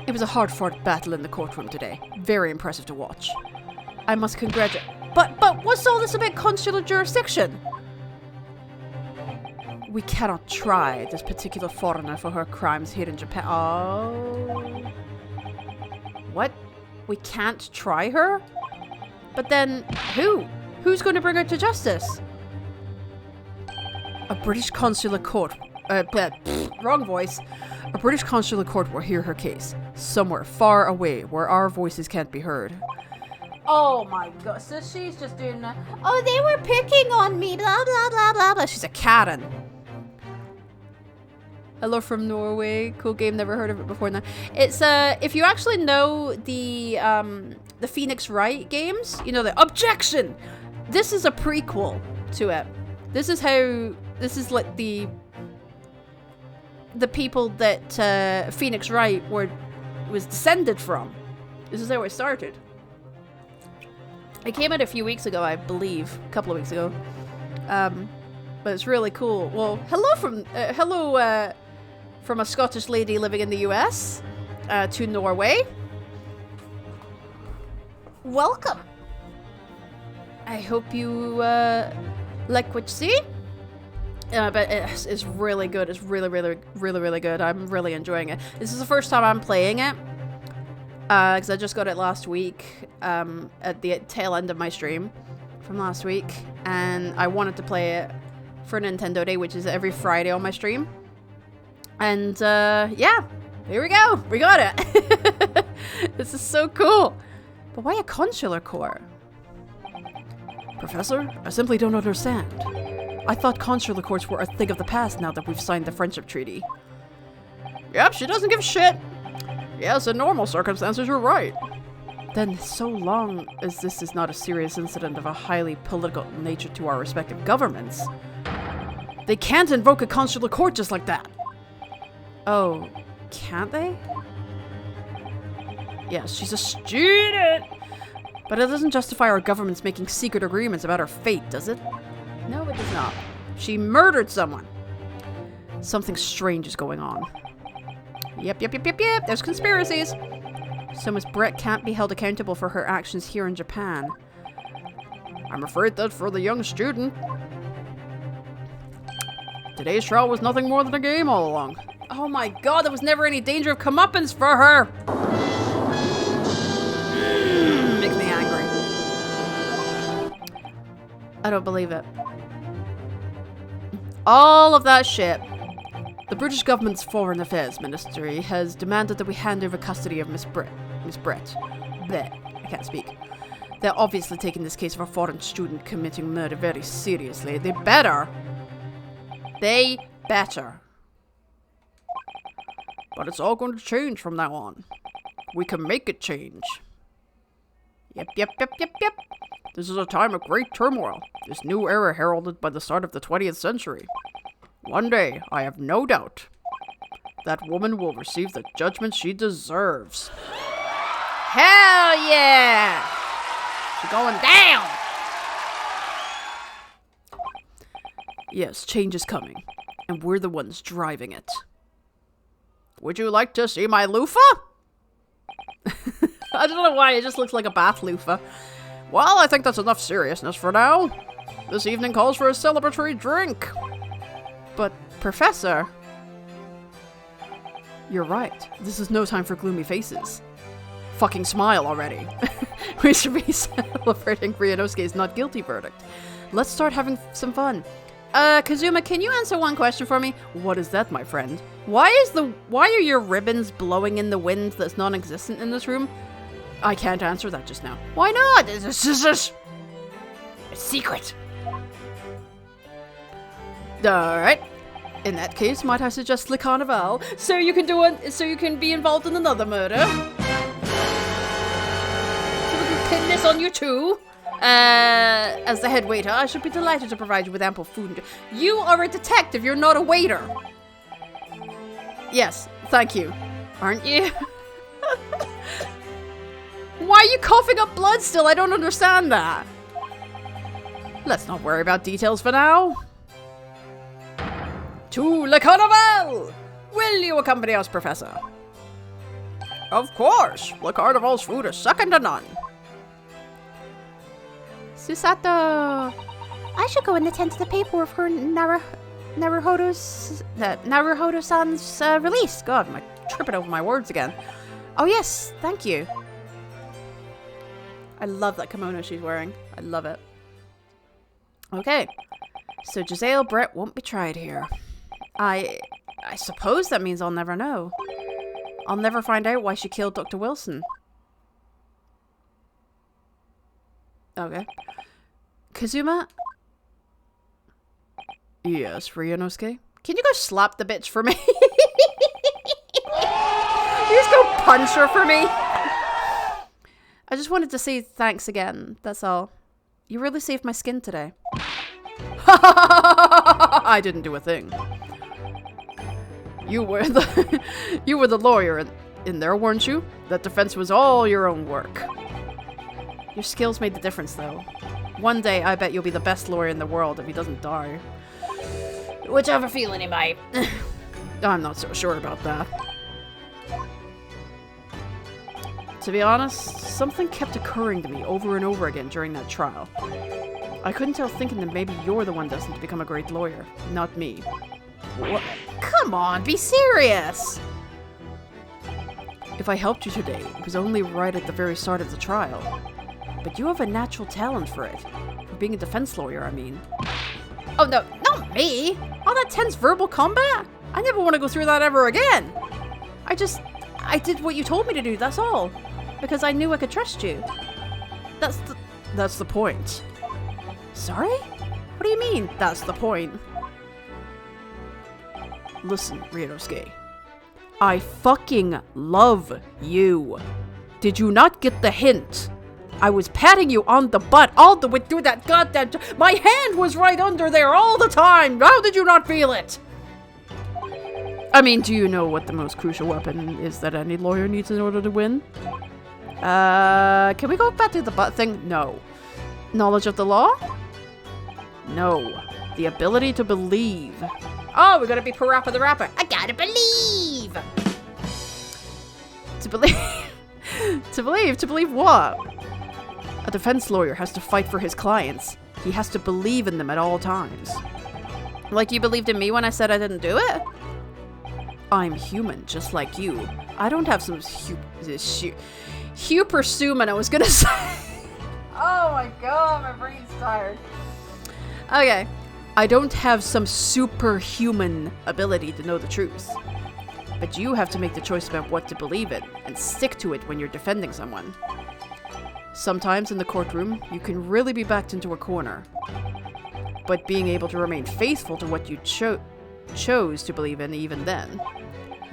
It was a hard-fought battle in the courtroom today. Very impressive to watch. I must congratulate... But what's all this about consular jurisdiction? We cannot try this particular foreigner for her crimes here in Japan. Oh. What? We can't try her? But then, who? Who's going to bring her to justice? A British consular court... wrong voice. A British consular court will hear her case. Somewhere far away, where our voices can't be heard. Oh my god, so she's just doing that. Oh, they were picking on me, blah, blah, blah, blah, blah. She's a Karen. Hello from Norway. Cool game, never heard of it before now. It's, if you actually know the Phoenix Wright games, you know the objection! This is a prequel to it. This is like the people that Phoenix Wright was descended from. This is how it started. It came out a few weeks ago, I believe. A couple of weeks ago. But it's really cool. Well, hello from a Scottish lady living in the US to Norway. Welcome. I hope you like what you see. But it's really good. It's really, really, really, really good. I'm really enjoying it. This is the first time I'm playing it. Because I just got it last week. At the tail end of my stream from last week. And I wanted to play it for Nintendo Day, which is every Friday on my stream. And, yeah. Here we go. We got it. This is so cool. But why a consular court? Professor, I simply don't understand. I thought consular courts were a thing of the past now that we've signed the friendship treaty. Yep, she doesn't give a shit. Yes, in normal circumstances, you're right. Then, so long as this is not a serious incident of a highly political nature to our respective governments, they can't invoke a consular court just like that. Oh, can't they? Yes, she's a student. But it doesn't justify our governments making secret agreements about her fate, does it? No, it does not. She murdered someone. Something strange is going on. Yep. There's conspiracies. So Miss Brett can't be held accountable for her actions here in Japan. I'm afraid that for the young student, today's trial was nothing more than a game all along. Oh my god, there was never any danger of comeuppance for her! Makes me angry. I don't believe it. All of that shit. The British government's Foreign Affairs Ministry has demanded that we hand over custody of Miss Brett. Bleh, I can't speak. They're obviously taking this case of a foreign student committing murder very seriously. They better. They better. But it's all going to change from now on. We can make it change. Yep. This is a time of great turmoil. This new era heralded by the start of the 20th century. One day, I have no doubt, that woman will receive the judgment she deserves. Hell yeah! She's going down! Yes, change is coming. And we're the ones driving it. Would you like to see my loofah? I don't know why, it just looks like a bath loofah. Well, I think that's enough seriousness for now. This evening calls for a celebratory drink. But, Professor... You're right. This is no time for gloomy faces. Fucking smile already. We should be celebrating Ryunosuke's not guilty verdict. Let's start having some fun. Kazuma, can you answer one question for me? What is that, my friend? Why are your ribbons blowing in the wind that's non-existent in this room? I can't answer that just now. Why not? It's a secret. Alright. In that case, might I suggest Le Carnival, so you can be involved in another murder? So we can pin this on you too. As the head waiter, I should be delighted to provide you with ample food. You are a detective, you're not a waiter. Yes, thank you. Aren't you? Why are you coughing up blood still? I don't understand that. Let's not worry about details for now. To Le Carnival! Will you accompany us, Professor? Of course! Le Carnival's food is second to none. Susato! I should go and attend to the paperwork for Naruhodo-san's release. God, I'm tripping over my words again. Oh yes, thank you. I love that kimono she's wearing. I love it. Okay. So Giselle Brett won't be tried here. I suppose that means I'll never know. I'll never find out why she killed Dr. Wilson. Okay. Kazuma? Yes, Ryunosuke? Can you go slap the bitch for me? You just go punch her for me? I just wanted to say thanks again, that's all. You really saved my skin today. I didn't do a thing. You were the lawyer in there, weren't you? That defense was all your own work. Your skills made the difference, though. One day, I bet you'll be the best lawyer in the world if he doesn't die. Which I have a feeling he might. I'm not so sure about that. To be honest, something kept occurring to me over and over again during that trial. I couldn't help thinking that maybe you're the one destined to become a great lawyer, not me. What? Come on, be serious! If I helped you today, it was only right at the very start of the trial. But you have a natural talent for it. For being a defense lawyer, I mean. Oh no, not me! All that tense verbal combat? I never want to go through that ever again! I did what you told me to do, that's all. Because I knew I could trust you. That's the point. Sorry? What do you mean, that's the point? Listen, Ryunosuke. I fucking love you. Did you not get the hint? I was patting you on the butt all the way through that goddamn... My hand was right under there all the time! How did you not feel it? I mean, do you know what the most crucial weapon is that any lawyer needs in order to win? Can we go back to the butt thing? No. Knowledge of the law? No. The ability to believe. Oh, we gotta be Parappa the Rapper. I gotta believe! To believe... To believe what? A defense lawyer has to fight for his clients. He has to believe in them at all times. Like you believed in me when I said I didn't do it? I'm human, just like you. I don't have some superhuman, I was gonna say. Oh my god, my brain's tired. Okay. I don't have some superhuman ability to know the truth. But you have to make the choice about what to believe in, and stick to it when you're defending someone. Sometimes in the courtroom, you can really be backed into a corner. But being able to remain faithful to what you chose to believe in even then,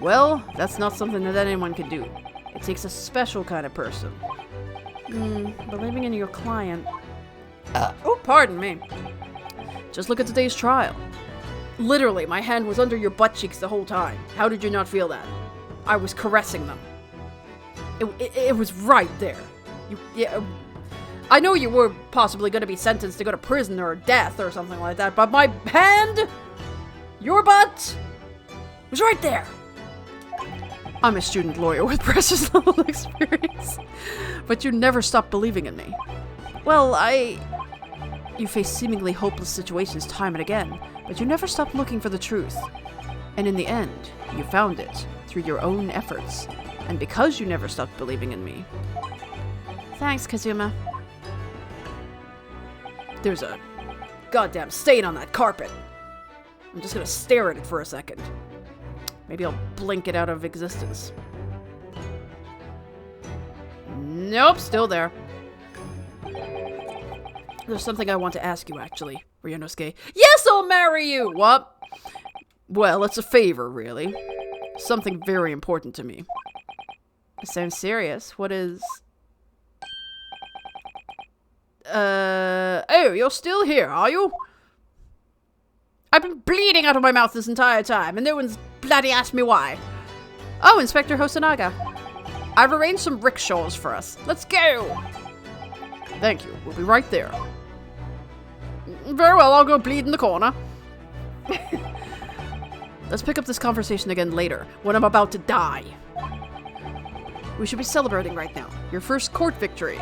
well, that's not something that anyone can do. It takes a special kind of person. Believing in your client... oh, pardon me. Just look at today's trial. Literally, my hand was under your butt cheeks the whole time. How did you not feel that? I was caressing them. It was right there. I know you were possibly going to be sentenced to go to prison or death or something like that, but my hand, your butt, was right there. I'm a student lawyer with precious little experience, but you never stopped believing in me. Well, you face seemingly hopeless situations time and again, but you never stopped looking for the truth. And in the end, you found it through your own efforts, and because you never stopped believing in me. Thanks, Kazuma. There's a goddamn stain on that carpet. I'm just gonna stare at it for a second. Maybe I'll blink it out of existence. Nope, still there. There's something I want to ask you, actually, Ryunosuke. Yes, I'll marry you! What? Well, it's a favor, really. Something very important to me. It sounds serious. What is... Oh, you're still here, are you? I've been bleeding out of my mouth this entire time, and no one's bloody asked me why. Oh, Inspector Hosonaga. I've arranged some rickshaws for us. Let's go! Thank you. We'll be right there. Very well, I'll go bleed in the corner. Let's pick up this conversation again later, when I'm about to die. We should be celebrating right now. Your first court victory.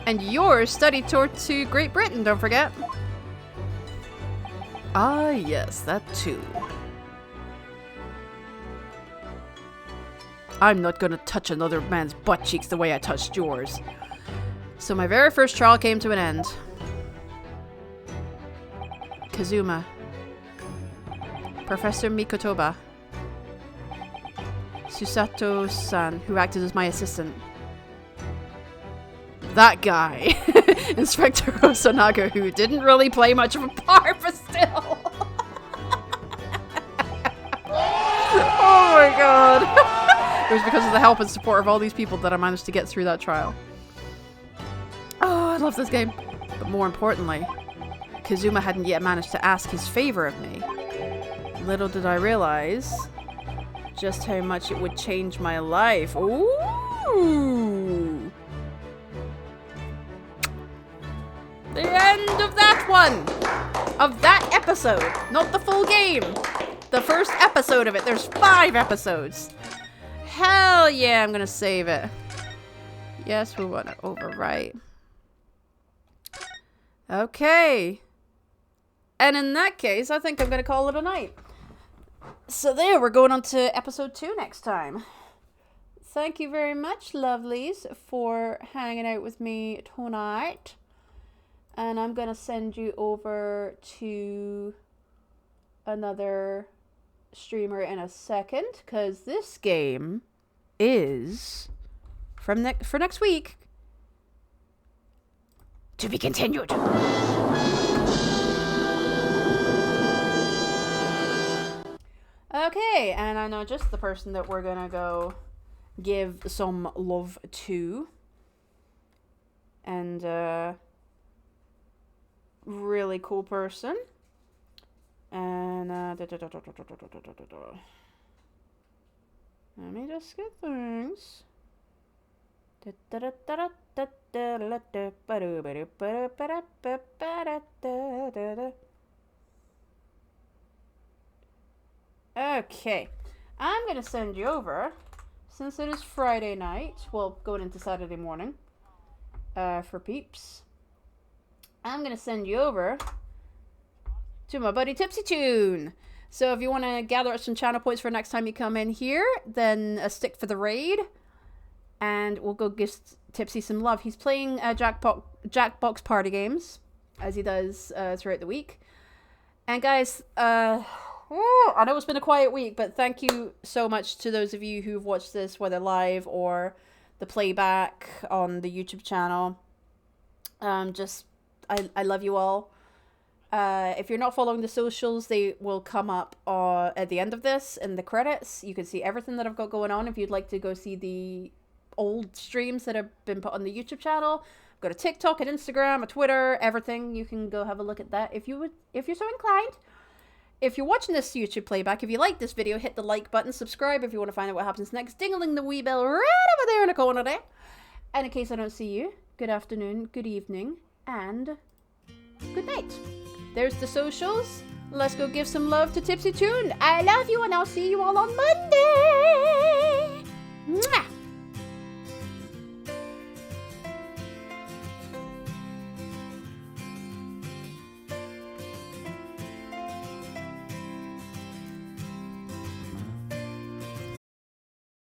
And your study tour to Great Britain, don't forget. Ah, yes, that too. I'm not gonna touch another man's butt cheeks the way I touched yours. So my very first trial came to an end. Kazuma. Professor Mikotoba. Susato-san, who acted as my assistant. That guy. Inspector Hosonaga, who didn't really play much of a part, but still. Oh my god. It was because of the help and support of all these people that I managed to get through that trial. Oh, I love this game. But more importantly, Kazuma hadn't yet managed to ask his favor of me. Little did I realize just how much it would change my life. Ooh! The end of that one! Of that episode! Not the full game! The first episode of it. There's 5 episodes. Hell yeah, I'm gonna save it. Yes, we want to overwrite. Okay. And in that case, I think I'm gonna call it a night. So there, we're going on to episode 2 next time. Thank you very much, lovelies, for hanging out with me tonight. And I'm gonna send you over to another streamer in a second, because this game is for next week. To be continued. Okay, and I know just the person that we're gonna go give some love to. And, really cool person. And, let me just get things. Okay, I'm gonna send you over, since it is Friday night, well, going into Saturday morning, for peeps. I'm gonna send you over to my buddy Tipsy Tune. So if you want to gather up some channel points for next time you come in here, then a stick for the raid, and we'll go give Tipsy some love. He's playing Jackbox party games, as he does throughout the week. And guys, I know it's been a quiet week, but thank you so much to those of you who've watched this, whether live or the playback on the YouTube channel. I love you all. If you're not following the socials, they will come up at the end of this in the credits. You can see everything that I've got going on if you'd like to go see the old streams that have been put on the YouTube channel. I've got a TikTok, an Instagram, a Twitter, everything. You can go have a look at that if you're so inclined. If you're watching this YouTube playback, if you like this video, hit the like button, subscribe if you want to find out what happens next, dingling the wee bell right over there in the corner there. And in case I don't see you, good afternoon, good evening, and good night. There's the socials. Let's go give some love to Tipsy Tune. I love you, and I'll see you all on Monday. Mwah!